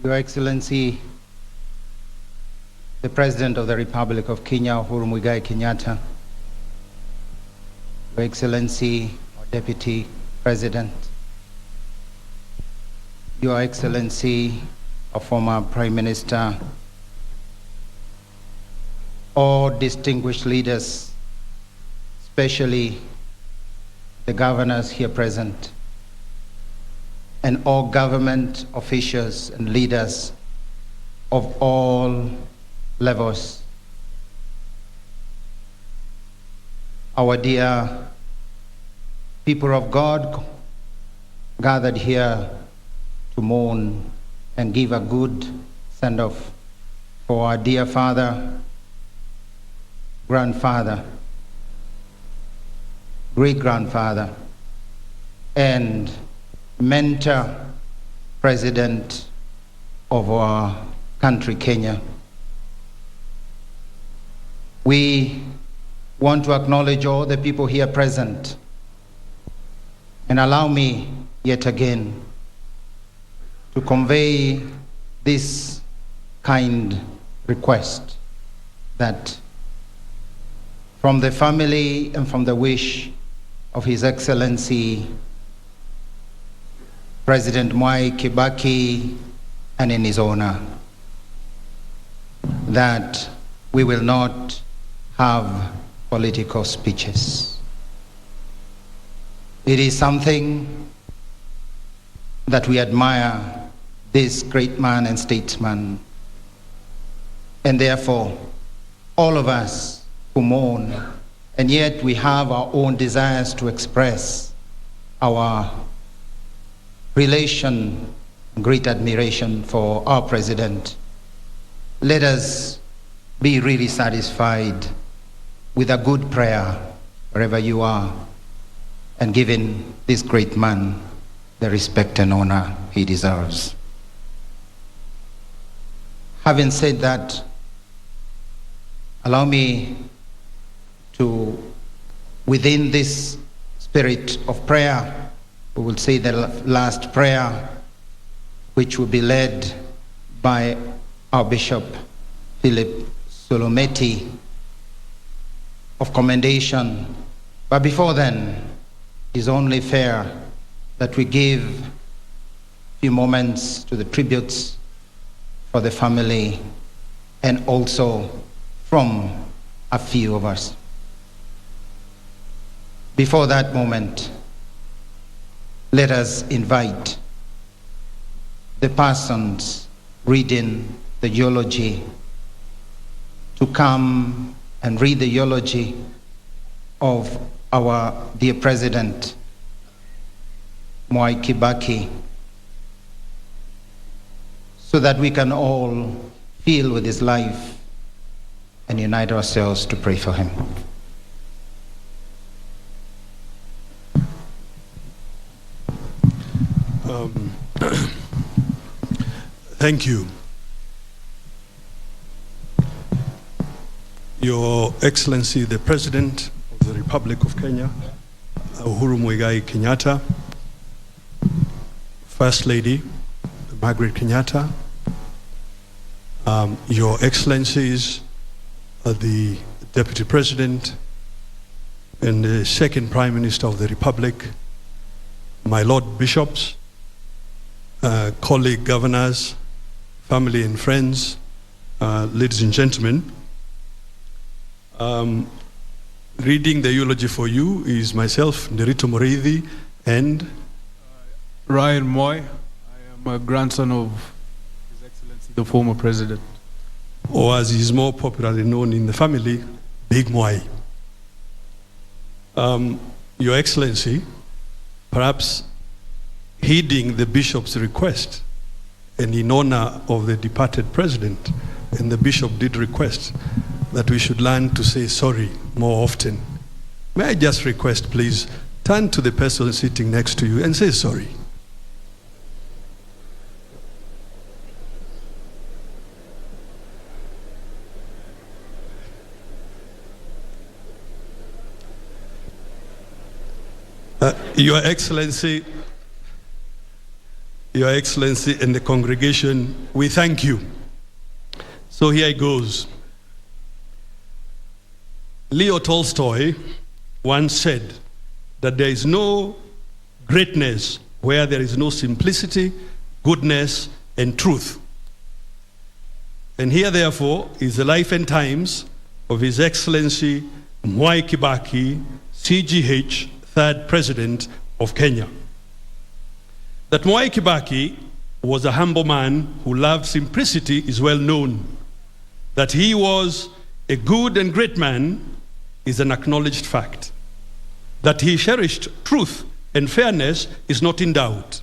Your Excellency, the President of the Republic of Kenya, Uhuru Muigai Kenyatta, Your Excellency, our Deputy President, Your Excellency, our former Prime Minister, all distinguished leaders, especially the governors here present, and all government officials and leaders of all levels. Our dear people of God gathered here to mourn and give a good send-off for our dear father, grandfather, great-grandfather, and mentor president of our country, Kenya. We want to acknowledge all the people here present, and allow me yet again to convey this kind request that from the family and from the wish of His Excellency President Mwai Kibaki, and in his honor, that we will not have political speeches. It is something that we admire this great man and statesman, and therefore all of us who mourn, and yet we have our own desires to express our relation, great admiration for our president. Let us be really satisfied with a good prayer wherever you are, and giving this great man the respect and honor he deserves. Having said that, allow me to, within this spirit of prayer, we will say the last prayer, which will be led by our Bishop Philip Solometi of commendation. But before then, it is only fair that we give a few moments to the tributes for the family and also from a few of us. Before that moment, let us invite the persons reading the eulogy to come and read the eulogy of our dear President, Mwai Kibaki, so that we can all feel with his life and unite ourselves to pray for him. Thank you. Your Excellency, the President of the Republic of Kenya, Uhuru Muigai Kenyatta, First Lady, Margaret Kenyatta, Your Excellencies, the Deputy President and the Second Prime Minister of the Republic, my Lord Bishops, colleague governors, family and friends, ladies and gentlemen. Reading the eulogy for you is myself, Nerito Muriithi, and Ryan Mwai. I am a grandson of His Excellency, the former President. Or as he is more popularly known in the family, Big Mwai. Your Excellency, perhaps heeding the bishop's request and in honor of the departed president, and the bishop did request that we should learn to say sorry more often. May I just request, please, turn to the person sitting next to you and say sorry. Your Excellency, and the congregation, we thank you. So here it goes. Leo Tolstoy once said that there is no greatness where there is no simplicity, goodness, and truth. And here, therefore, is the life and times of His Excellency Mwai Kibaki, CGH, third President of Kenya. That Mwai Kibaki was a humble man who loved simplicity is well known. That he was a good and great man is an acknowledged fact. That he cherished truth and fairness is not in doubt.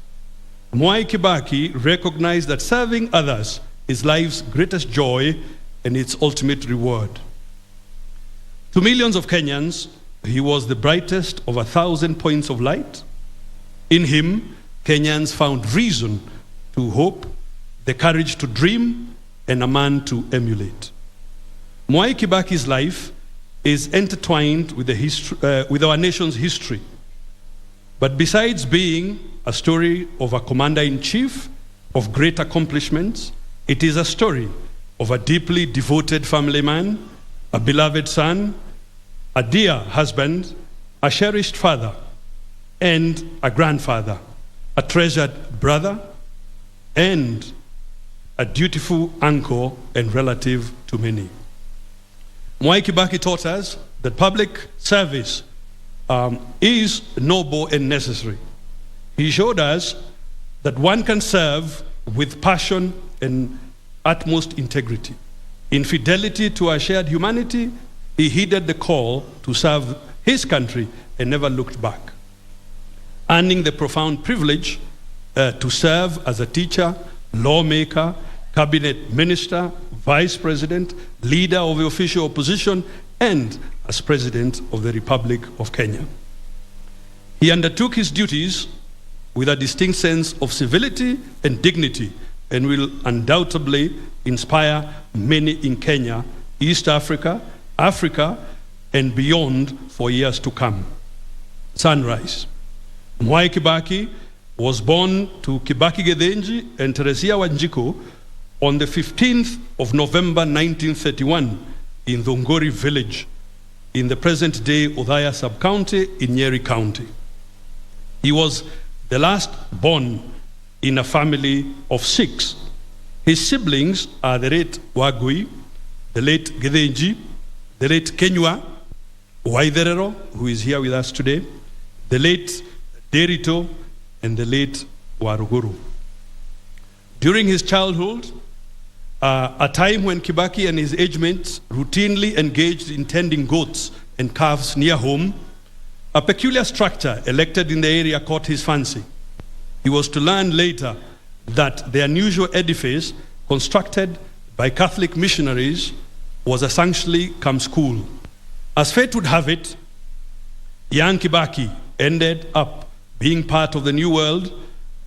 Mwai Kibaki recognized that serving others is life's greatest joy and its ultimate reward. To millions of Kenyans, he was the brightest of 1,000 points of light. In him, Kenyans found reason to hope, the courage to dream, and a man to emulate. Mwai Kibaki's life is intertwined with, with our nation's history. But besides being a story of a commander-in-chief of great accomplishments, it is a story of a deeply devoted family man, a beloved son, a dear husband, a cherished father, and a grandfather, a treasured brother, and a dutiful uncle and relative to many. Mwai Kibaki taught us that public service is noble and necessary. He showed us that one can serve with passion and utmost integrity. In fidelity to our shared humanity, he heeded the call to serve his country and never looked back. Earning the profound privilege to serve as a teacher, lawmaker, cabinet minister, vice president, leader of the official opposition, and as president of the Republic of Kenya. He undertook his duties with a distinct sense of civility and dignity, and will undoubtedly inspire many in Kenya, East Africa, Africa, and beyond for years to come. Sunrise. Mwai Kibaki was born to Kibaki Gethenji and Teresia Wanjiku on the 15th of November 1931 in Thongori village in the present-day Othaya sub-county in Nyeri County. He was the last born in a family of 6. His siblings are the late Wagui, the late Gethenji, the late Kenywa Waitherero, who is here with us today, the late Derito, and the late Waruguru. During his childhood, a time when Kibaki and his age mates routinely engaged in tending goats and calves near home, a peculiar structure erected in the area caught his fancy. He was to learn later that the unusual edifice constructed by Catholic missionaries was essentially come school. As fate would have it, young Kibaki ended up being part of the new world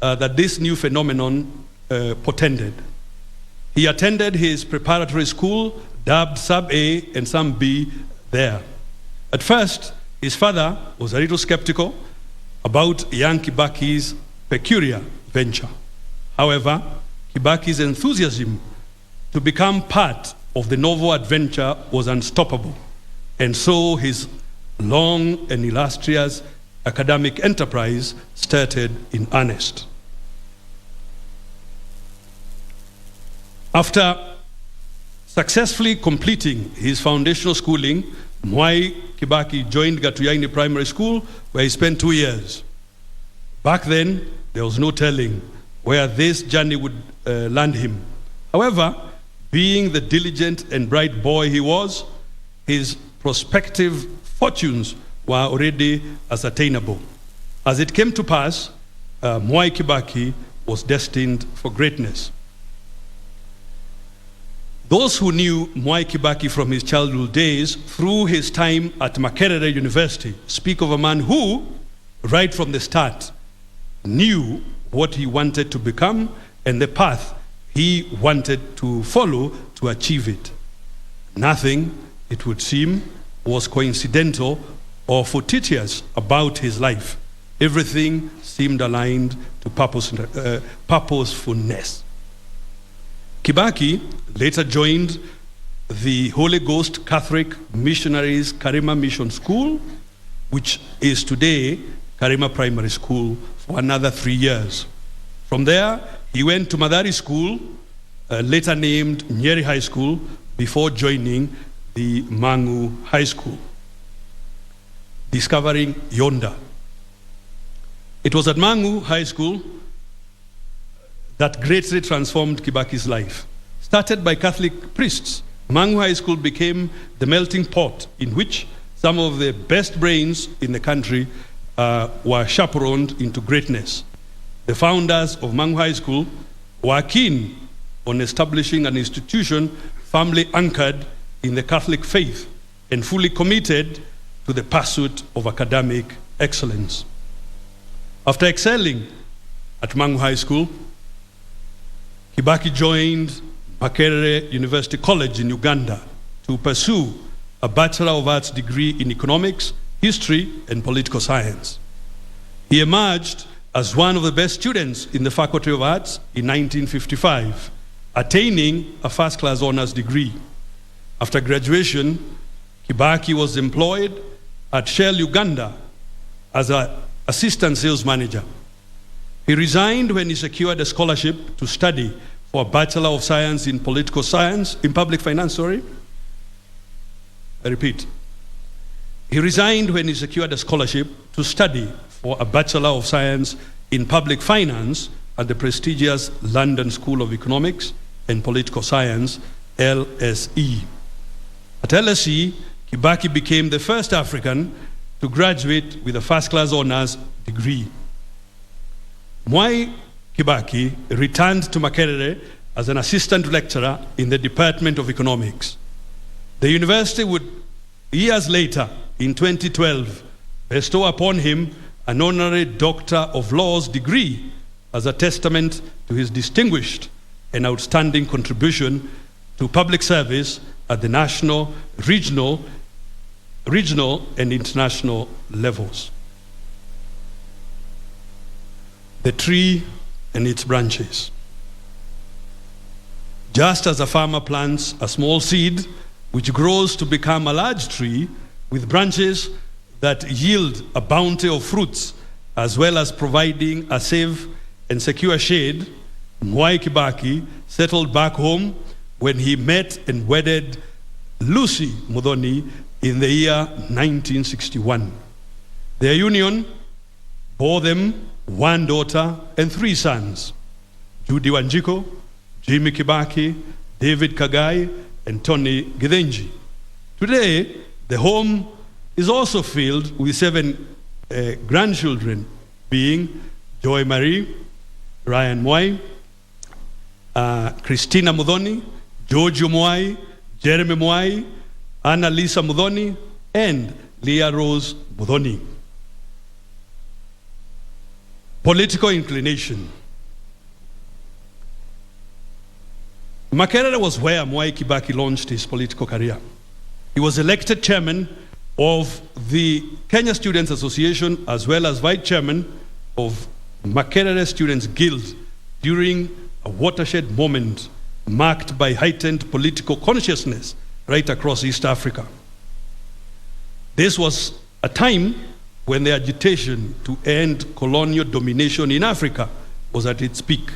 that this new phenomenon portended. He attended his preparatory school, dubbed Sub-A and Sub-B there. At first, his father was a little skeptical about young Kibaki's peculiar venture. However, Kibaki's enthusiasm to become part of the novel adventure was unstoppable, and so his long and illustrious academic enterprise started in earnest. After successfully completing his foundational schooling, Mwai Kibaki joined Gatuyaini Primary School, where he spent 2 years. Back then, there was no telling where this journey would land him. However, being the diligent and bright boy he was, his prospective fortunes were already ascertainable. As it came to pass, Mwai Kibaki was destined for greatness. Those who knew Mwai Kibaki from his childhood days through his time at Makerere University speak of a man who, right from the start, knew what he wanted to become and the path he wanted to follow to achieve it. Nothing, it would seem, was coincidental or fortuitous about his life. Everything seemed aligned to purposefulness. Kibaki later joined the Holy Ghost Catholic Missionaries Karima Mission School, which is today Karima Primary School, for another 3 years. From there, he went to Madari School, later named Nyeri High School, before joining the Mangu High School, discovering Yonda. It was at Mangu High School that greatly transformed Kibaki's life. Started by Catholic priests, Mangu High School became the melting pot in which some of the best brains in the country were chaperoned into greatness. The founders of Mangu High School were keen on establishing an institution firmly anchored in the Catholic faith and fully committed to the pursuit of academic excellence. After excelling at Mangu High School, Kibaki joined Makerere University College in Uganda to pursue a Bachelor of Arts degree in economics, history, and political science. He emerged as one of the best students in the Faculty of Arts in 1955, attaining a first-class honors degree. After graduation, Kibaki was employed at Shell Uganda as an assistant sales manager. He resigned when he secured a scholarship to study for a Bachelor of Science in Political Science, in Public Finance, sorry. I repeat. He resigned when he secured a scholarship to study for a Bachelor of Science in Public Finance at the prestigious London School of Economics and Political Science, LSE. At LSE, Kibaki became the first African to graduate with a first-class honors degree. Mwai Kibaki returned to Makerere as an assistant lecturer in the Department of Economics. The university would, years later, in 2012, bestow upon him an honorary Doctor of Laws degree as a testament to his distinguished and outstanding contribution to public service at the national, regional, and international levels. The tree and its branches. Just as a farmer plants a small seed which grows to become a large tree with branches that yield a bounty of fruits, as well as providing a safe and secure shade, Mwai Kibaki settled back home when he met and wedded Lucy Muthoni in the year 1961. Their union bore them one daughter and 3 sons, Judy Wanjiko, Jimmy Kibaki, David Kagai, and Tony Githenji. Today, the home is also filled with 7 grandchildren, being Joy Marie, Ryan Mwai, Christina Muthoni, George Mwai, Jeremy Mwai, Anna Lisa Muthoni, and Leah Rose Muthoni. Political inclination. Makerere was where Mwai Kibaki launched his political career. He was elected chairman of the Kenya Students Association as well as vice chairman of Makerere Students Guild during a watershed moment marked by heightened political consciousness right across East Africa. This was a time when the agitation to end colonial domination in Africa was at its peak.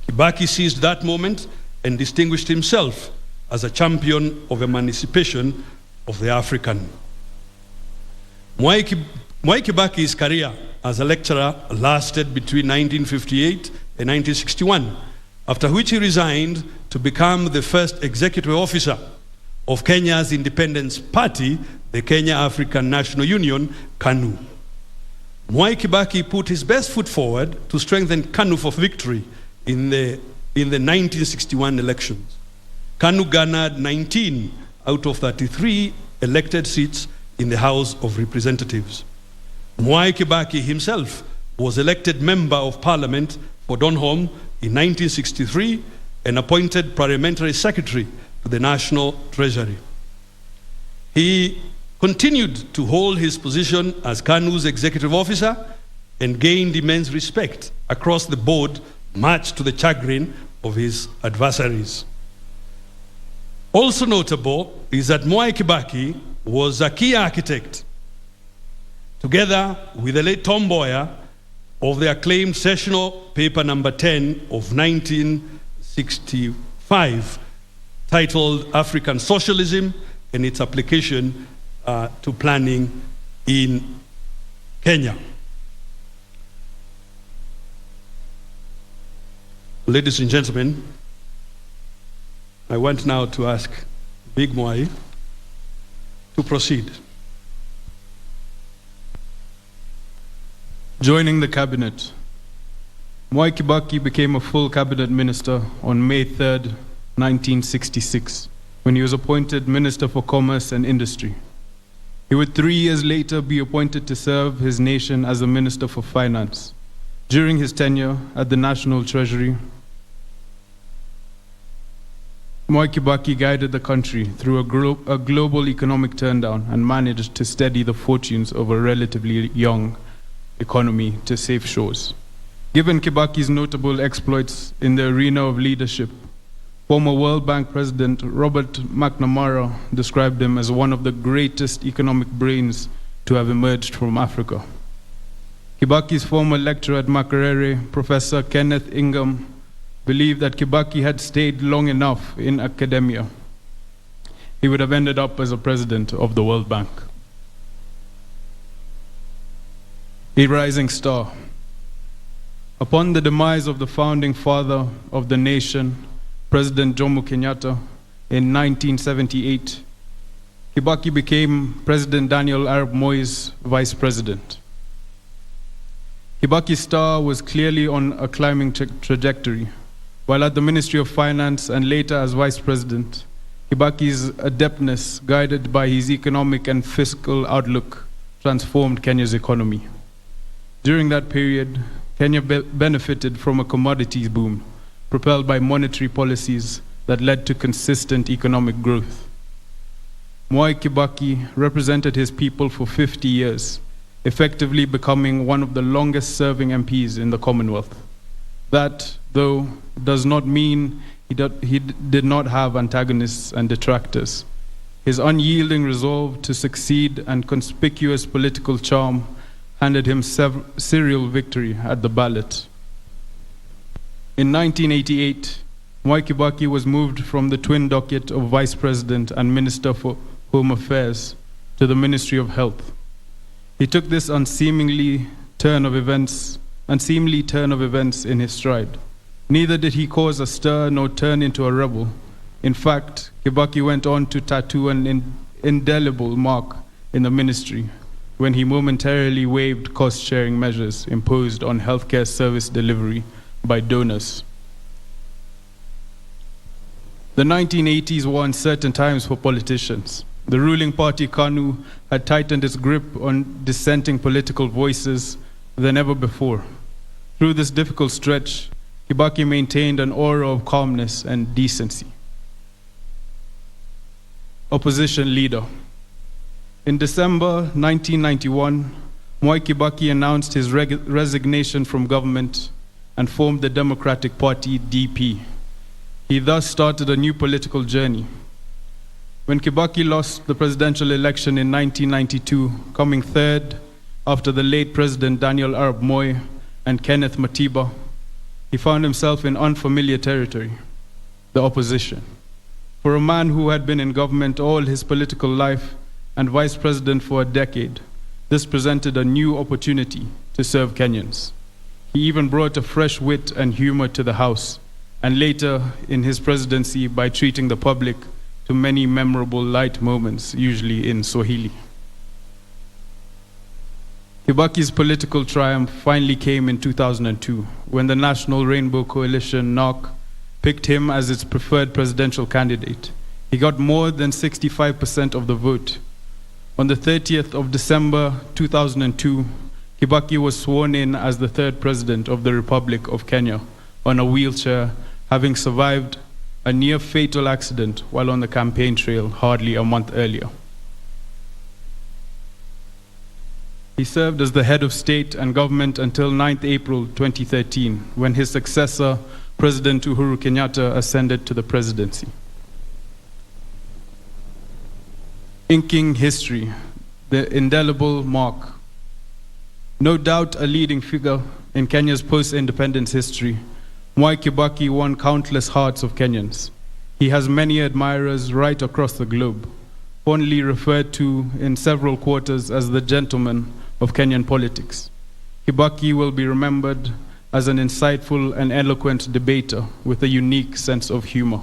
Kibaki seized that moment and distinguished himself as a champion of emancipation of the African. Mwai Kibaki's career as a lecturer lasted between 1958 and 1961, after which he resigned to become the first executive officer of Kenya's independence party, the Kenya African National Union, KANU. Mwai Kibaki put his best foot forward to strengthen KANU for victory in the 1961 elections. KANU garnered 19 out of 33 elected seats in the House of Representatives. Mwai Kibaki himself was elected Member of Parliament for Donholm in 1963 and appointed Parliamentary Secretary to the National Treasury. He continued to hold his position as KANU's executive officer and gained immense respect across the board, much to the chagrin of his adversaries. Also notable is that Mwai Kibaki was a key architect, together with the late Tom Mboya, of the acclaimed sessional paper number 10 of 1965, titled African Socialism and its Application to Planning in Kenya. Ladies and gentlemen, I want now to ask Big Mwai to proceed. Joining the cabinet. Mwai Kibaki became a full cabinet minister on May 3rd, 1966, when he was appointed Minister for Commerce and Industry. He would 3 years later be appointed to serve his nation as a Minister for Finance. During his tenure at the National Treasury, Mwai Kibaki guided the country through a global economic turndown and managed to steady the fortunes of a relatively young economy to safe shores. Given Kibaki's notable exploits in the arena of leadership, former World Bank President Robert McNamara described him as one of the greatest economic brains to have emerged from Africa. Kibaki's former lecturer at Makerere, Professor Kenneth Ingham, believed that Kibaki had stayed long enough in academia. He would have ended up as a president of the World Bank. A rising star. Upon the demise of the founding father of the nation, President Jomo Kenyatta, in 1978, Kibaki became President Daniel Arap Moi's vice president. Kibaki's star was clearly on a climbing trajectory. While at the Ministry of Finance and later as vice president, Kibaki's adeptness, guided by his economic and fiscal outlook, transformed Kenya's economy. During that period, Kenya benefited from a commodities boom, propelled by monetary policies that led to consistent economic growth. Mwai Kibaki represented his people for 50 years, effectively becoming one of the longest-serving MPs in the Commonwealth. That, though, does not mean he did not have antagonists and detractors. His unyielding resolve to succeed and conspicuous political charm handed him serial victory at the ballot. In 1988, Mwai Kibaki was moved from the twin docket of Vice President and Minister for Home Affairs to the Ministry of Health. He took this unseemly turn of events in his stride. Neither did he cause a stir nor turn into a rebel. In fact, Kibaki went on to tattoo an indelible mark in the ministry when he momentarily waived cost-sharing measures imposed on healthcare service delivery by donors. The 1980s were uncertain times for politicians. The ruling party, KANU, had tightened its grip on dissenting political voices than ever before. Through this difficult stretch, Kibaki maintained an aura of calmness and decency. Opposition leader. In December 1991, Mwai Kibaki announced his resignation from government and formed the Democratic Party, DP. He thus started a new political journey. When Kibaki lost the presidential election in 1992, coming third after the late President Daniel Arap Moi and Kenneth Matiba, he found himself in unfamiliar territory, the opposition. For a man who had been in government all his political life and vice president for a decade, this presented a new opportunity to serve Kenyans. He even brought a fresh wit and humor to the House, and later in his presidency by treating the public to many memorable light moments, usually in Swahili. Kibaki's political triumph finally came in 2002, when the National Rainbow Coalition, NOC, picked him as its preferred presidential candidate. He got more than 65% of the vote. On the 30th of December 2002, Kibaki was sworn in as the third president of the Republic of Kenya on a wheelchair, having survived a near-fatal accident while on the campaign trail hardly a month earlier. He served as the head of state and government until 9th April 2013, when his successor, President Uhuru Kenyatta, ascended to the presidency. Inking history, the indelible mark. No doubt a leading figure in Kenya's post-independence history, Mwai Kibaki won countless hearts of Kenyans. He has many admirers right across the globe, fondly referred to in several quarters as the gentleman of Kenyan politics. Kibaki will be remembered as an insightful and eloquent debater with a unique sense of humor.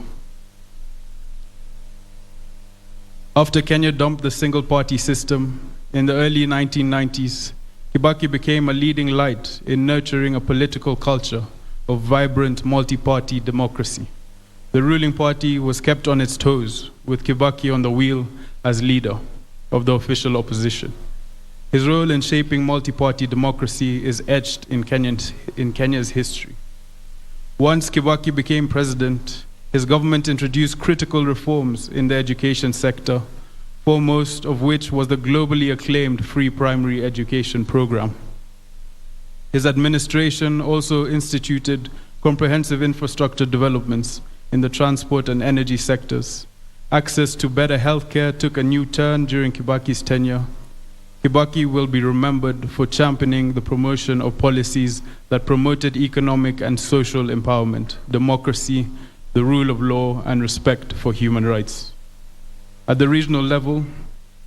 After Kenya dumped the single-party system in the early 1990s, Kibaki became a leading light in nurturing a political culture of vibrant multi-party democracy. The ruling party was kept on its toes, with Kibaki on the wheel as leader of the official opposition. His role in shaping multi-party democracy is etched in Kenya's history. Once Kibaki became president, his government introduced critical reforms in the education sector, foremost of which was the globally acclaimed free primary education program. His administration also instituted comprehensive infrastructure developments in the transport and energy sectors. Access to better healthcare took a new turn during Kibaki's tenure. Kibaki will be remembered for championing the promotion of policies that promoted economic and social empowerment, democracy, the rule of law, and respect for human rights. At the regional level,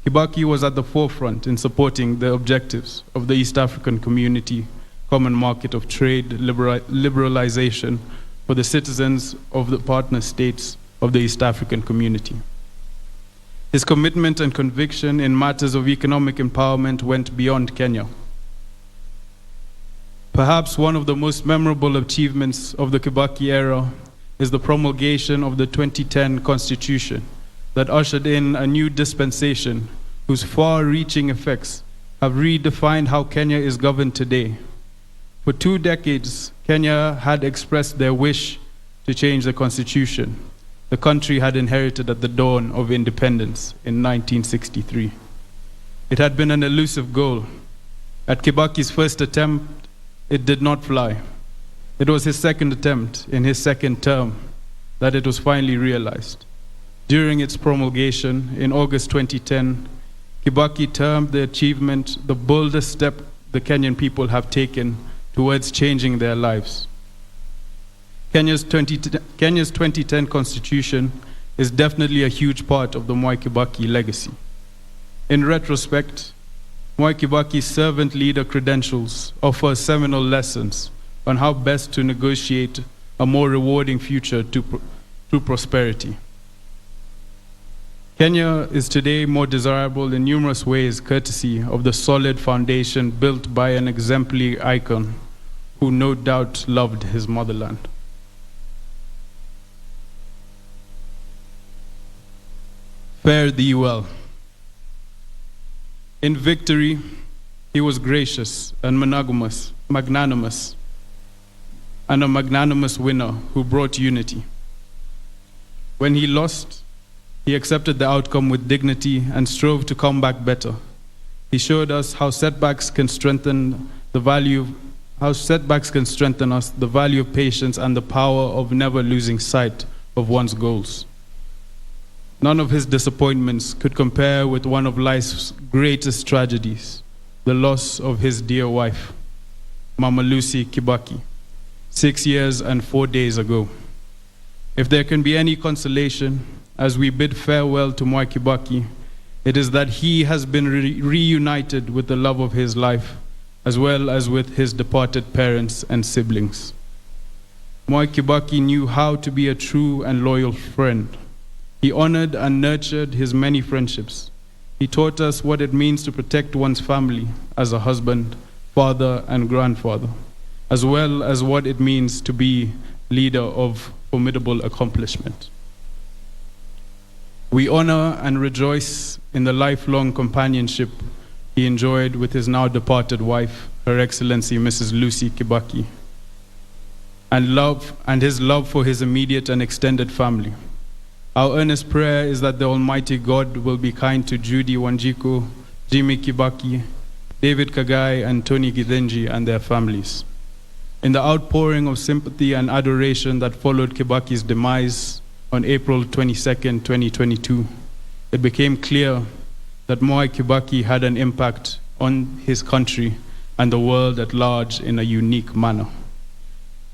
Kibaki was at the forefront in supporting the objectives of the East African Community Common Market of Trade liberalization for the citizens of the partner states of the East African Community. His commitment and conviction in matters of economic empowerment went beyond Kenya. Perhaps one of the most memorable achievements of the Kibaki era is the promulgation of the 2010 Constitution that ushered in a new dispensation whose far-reaching effects have redefined how Kenya is governed today. For 2 decades, Kenya had expressed their wish to change the constitution the country had inherited at the dawn of independence in 1963. It had been an elusive goal. At Kibaki's first attempt, it did not fly. It was his second attempt in his second term that it was finally realized. During its promulgation in August 2010, Kibaki termed the achievement the boldest step the Kenyan people have taken towards changing their lives. Kenya's 2010 Constitution is definitely a huge part of the Mwai Kibaki legacy. In retrospect, Mwai Kibaki's servant leader credentials offer seminal lessons on how best to negotiate a more rewarding future through prosperity. Kenya is today more desirable in numerous ways courtesy of the solid foundation built by an exemplary icon who no doubt loved his motherland. Fare thee well. In victory, he was gracious and magnanimous, and a magnanimous winner who brought unity. When he lost, he accepted the outcome with dignity and strove to come back better. He showed us how setbacks can strengthen us, the value of patience, and the power of never losing sight of one's goals. None of his disappointments could compare with one of life's greatest tragedies, the loss of his dear wife, Mama Lucy Kibaki, 6 years and 4 days ago. If there can be any consolation as we bid farewell to Mwai Kibaki, it is that he has been reunited with the love of his life, as well as with his departed parents and siblings. Mwai Kibaki knew how to be a true and loyal friend. He honored and nurtured his many friendships. He taught us what it means to protect one's family as a husband, father, and grandfather, as well as what it means to be leader of formidable accomplishment. We honor and rejoice in the lifelong companionship he enjoyed with his now departed wife, Her Excellency Mrs. Lucy Kibaki, and his love for his immediate and extended family. Our earnest prayer is that the Almighty God will be kind to Judy Wanjiku, Jimmy Kibaki, David Kagai, and Tony Gidenji and their families. In the outpouring of sympathy and adoration that followed Kibaki's demise on April 22nd, 2022, it became clear that Mwai Kibaki had an impact on his country and the world at large in a unique manner.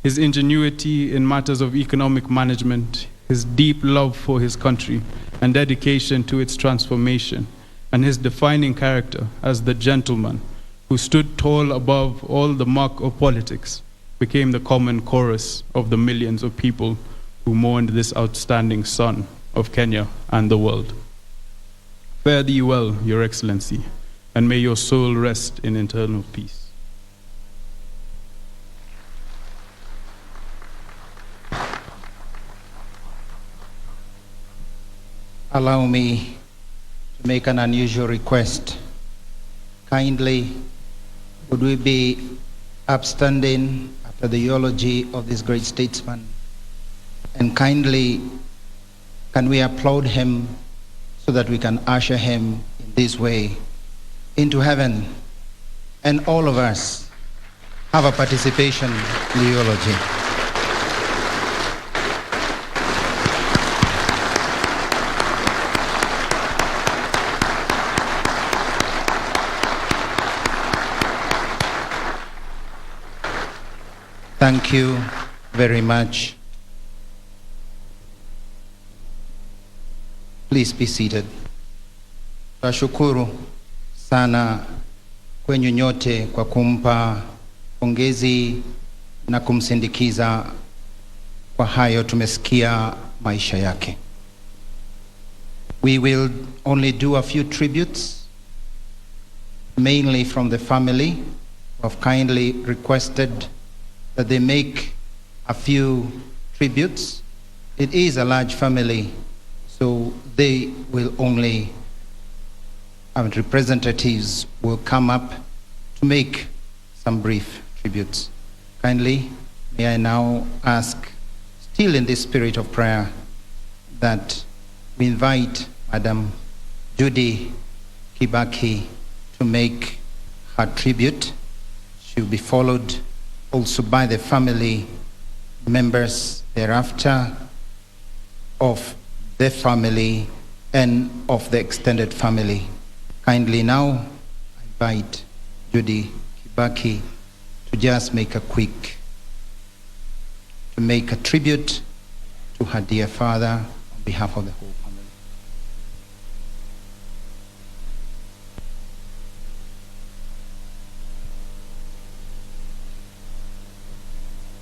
His ingenuity in matters of economic management, his deep love for his country and dedication to its transformation, and his defining character as the gentleman who stood tall above all the muck of politics became the common chorus of the millions of people who mourned this outstanding son of Kenya and the world. Fare thee well, Your Excellency, and may your soul rest in eternal peace. Allow me to make an unusual request. Kindly, would we be upstanding after the eulogy of this great statesman? And kindly, can we applaud him so that we can usher him in this way into heaven? And all of us have a participation in the eulogy. Thank you very much. Please be seated. Tashukuru sana kwenyu nyote kwa kumpa pongezi na kumsindikiza kwa hayo tumesikia maisha yake. We will only do a few tributes, mainly from the family who have kindly requested that they make a few tributes. It is a large family, so they will only, representatives will come up to make some brief tributes. Kindly, may I now ask, still in this spirit of prayer, that we invite Madam Judy Kibaki to make her tribute. She will be followed also by the family members thereafter of the family and of the extended family. Kindly now, I invite Judy Kibaki to just make a tribute to her dear father on behalf of the whole family.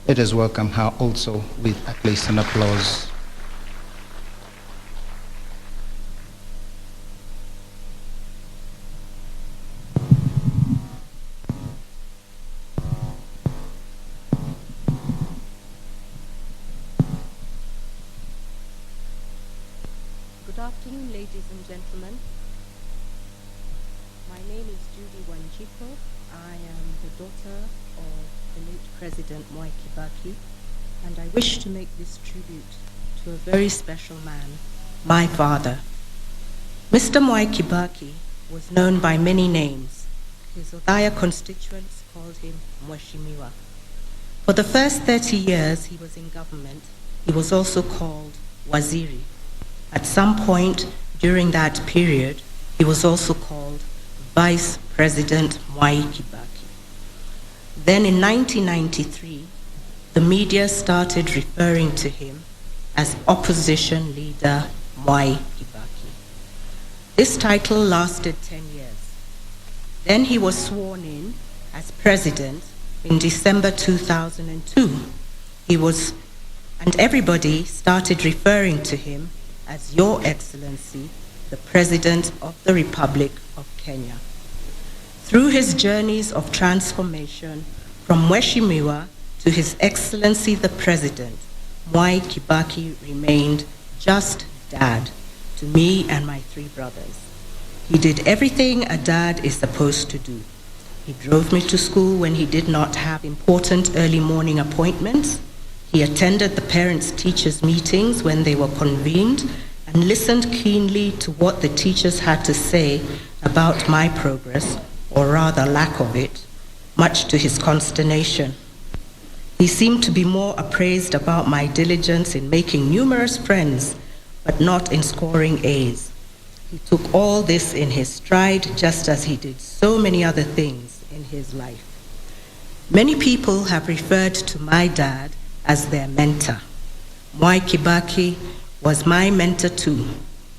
Let us welcome her also with at least an applause. Good afternoon, ladies and gentlemen. My name is Judy Wanjiku. I am the daughter of the late President Mwai Kibaki, and I wish to make this tribute to a very special man, my father. Mr. Mwai Kibaki was known by many names. His Othaya constituents called him Mheshimiwa. For the first 30 years he was in government, he was also called Waziri. At some point during that period, he was also called Vice President Mwai Kibaki. Then in 1993, the media started referring to him as Opposition Leader Mwai Kibaki. This title lasted 10 years. Then he was sworn in as president in December 2002. And everybody started referring to him as Your Excellency the President of the Republic of Kenya. Through his journeys of transformation from Mheshimiwa to His Excellency the President, Mwai Kibaki remained just dad to me and my 3 brothers. He did everything a dad is supposed to do. He drove me to school when he did not have important early morning appointments. He attended the parents-teachers meetings when they were convened and listened keenly to what the teachers had to say about my progress, or rather lack of it, much to his consternation. He seemed to be more appraised about my diligence in making numerous friends, but not in scoring A's. He took all this in his stride, just as he did so many other things in his life. Many people have referred to my dad as their mentor. Mwai Kibaki was my mentor too.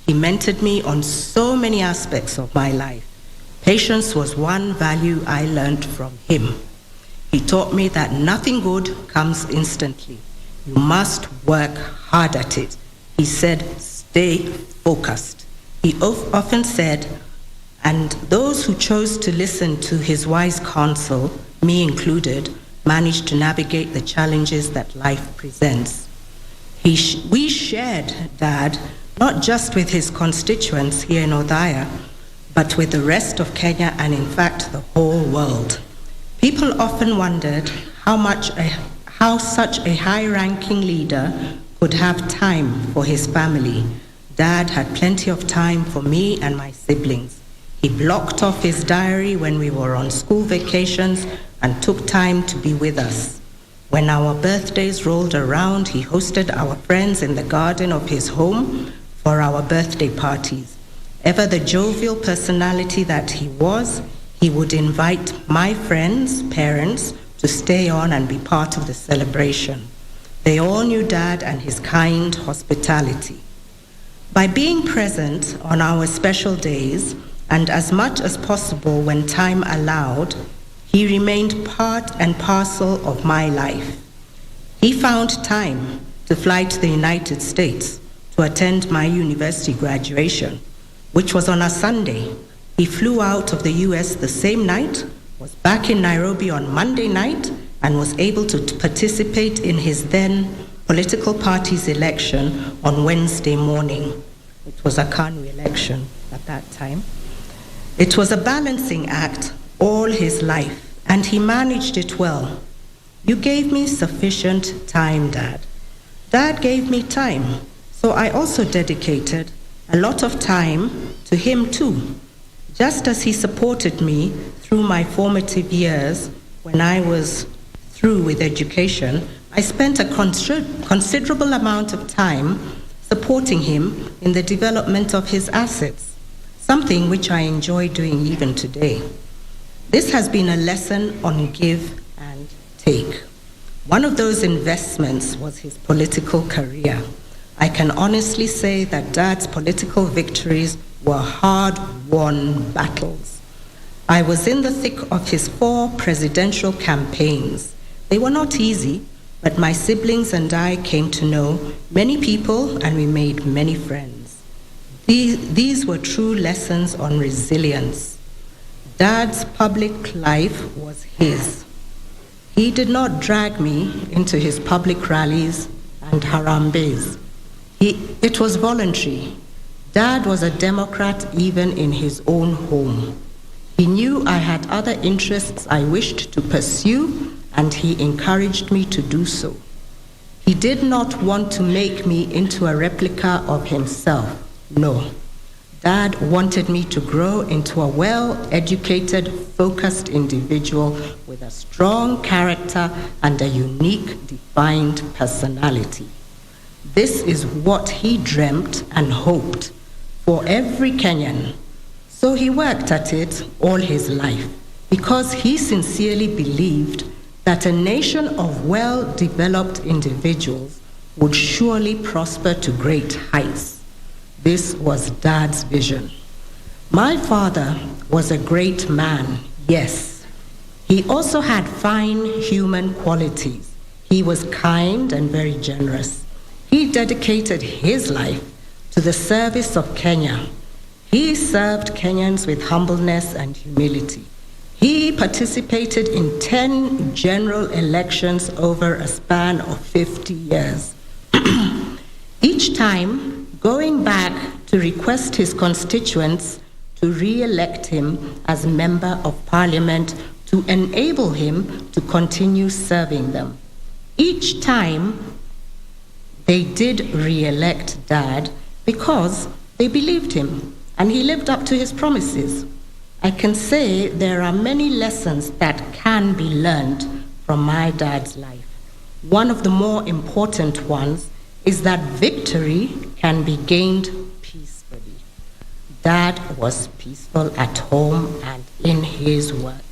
He mentored me on so many aspects of my life. Patience was one value I learned from him. He taught me that nothing good comes instantly. You must work hard at it. He said, stay focused. He often said, and those who chose to listen to his wise counsel, me included, managed to navigate the challenges that life presents. We shared Dad not just with his constituents here in Othaya, but with the rest of Kenya and in fact the whole world. People often wondered how such a high-ranking leader could have time for his family. Dad had plenty of time for me and my siblings. He blocked off his diary when we were on school vacations and took time to be with us. When our birthdays rolled around, he hosted our friends in the garden of his home for our birthday parties. Ever the jovial personality that he was, he would invite my friends' parents to stay on and be part of the celebration. They all knew Dad and his kind hospitality. By being present on our special days, and as much as possible when time allowed, he remained part and parcel of my life. He found time to fly to the United States to attend my university graduation, which was on a Sunday. He flew out of the US the same night, was back in Nairobi on Monday night, and was able to participate in his then political party's election on Wednesday morning. It was a KANU election at that time. It was a balancing act all his life, and he managed it well. You gave me sufficient time, Dad. Dad gave me time, so I also dedicated a lot of time to him too. Just as he supported me through my formative years when I was through with education, I spent a considerable amount of time supporting him in the development of his assets, something which I enjoy doing even today. This has been a lesson on give and take. One of those investments was his political career. I can honestly say that Dad's political victories were hard-won battles. I was in the thick of his 4 presidential campaigns. They were not easy, but my siblings and I came to know many people and we made many friends. These were true lessons on resilience. Dad's public life was his. He did not drag me into his public rallies and harambes. It was voluntary. Dad was a Democrat even in his own home. He knew I had other interests I wished to pursue, and he encouraged me to do so. He did not want to make me into a replica of himself. No. Dad wanted me to grow into a well-educated, focused individual with a strong character and a unique, defined personality. This is what he dreamt and hoped for every Kenyan. So he worked at it all his life because he sincerely believed that a nation of well-developed individuals would surely prosper to great heights. This was Dad's vision. My father was a great man, yes. He also had fine human qualities. He was kind and very generous. He dedicated his life to the service of Kenya. He served Kenyans with humbleness and humility. He participated in 10 general elections over a span of 50 years. Each time, going back to request his constituents to re-elect him as Member of Parliament to enable him to continue serving them. Each time, they did re-elect Dad because they believed him and he lived up to his promises. I can say there are many lessons that can be learned from my dad's life. One of the more important ones is that victory can be gained peacefully. Dad was peaceful at home and in his work.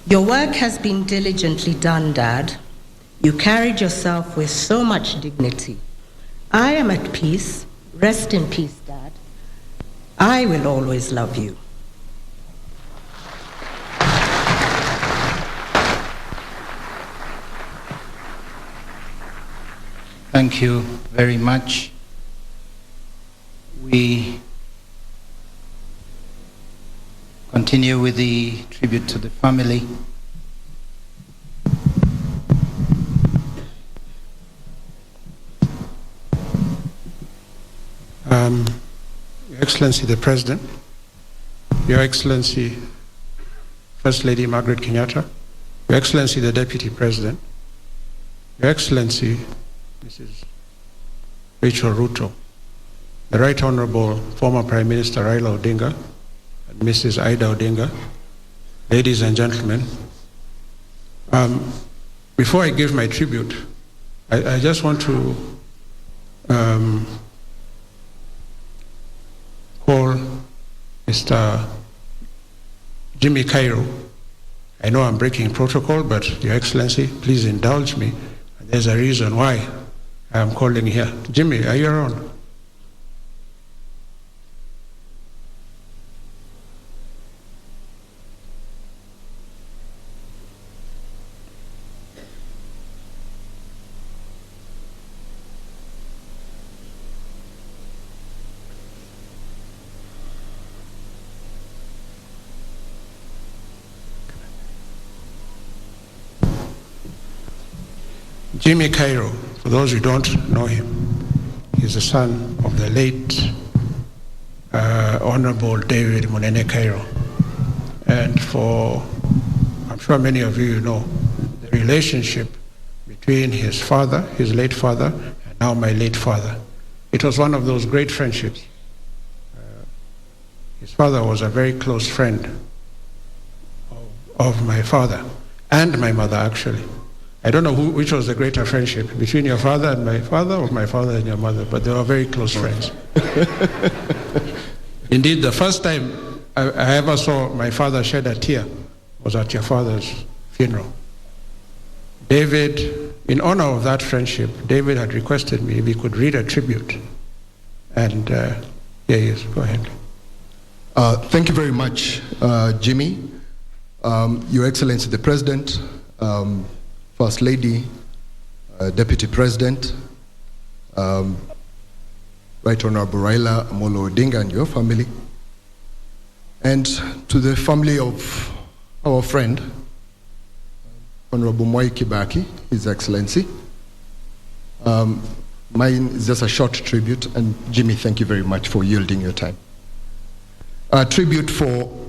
Your work has been diligently done, Dad. You carried yourself with so much dignity. I am at peace. Rest in peace, Dad. I will always love you. Thank you very much. We continue with the tribute to the family. Your Excellency the President, Your Excellency First Lady Margaret Kenyatta, Your Excellency the Deputy President, Your Excellency Mrs. Rachel Ruto, the Right Honorable former Prime Minister Raila Odinga, and Mrs. Ida Odinga, ladies and gentlemen, before I give my tribute, I just want to call Mr. Jimmy Cairo. I know I'm breaking protocol, but Your Excellency, please indulge me. There's a reason why I'm calling here. Jimmy, are you around? Jimmy Cairo, for those who don't know him, he's the son of the late Honorable David Munene Cairo. And for, I'm sure many of you know, the relationship between his father, his late father, and now my late father. It was one of those great friendships. His father was a very close friend of my father, and my mother actually. I don't know which was the greater friendship, between your father and my father, or my father and your mother, but they were very close friends. Indeed, the first time I ever saw my father shed a tear was at your father's funeral. David, in honor of that friendship, David had requested me if he could read a tribute. And here he is, go ahead. Thank you very much, Jimmy. Your Excellency the President, First Lady, Deputy President, Right Honorable Raila Amolo Odinga and your family, and to the family of our friend, Honorable Mwai Kibaki, His Excellency. Mine is just a short tribute, and Jimmy, thank you very much for yielding your time. A tribute for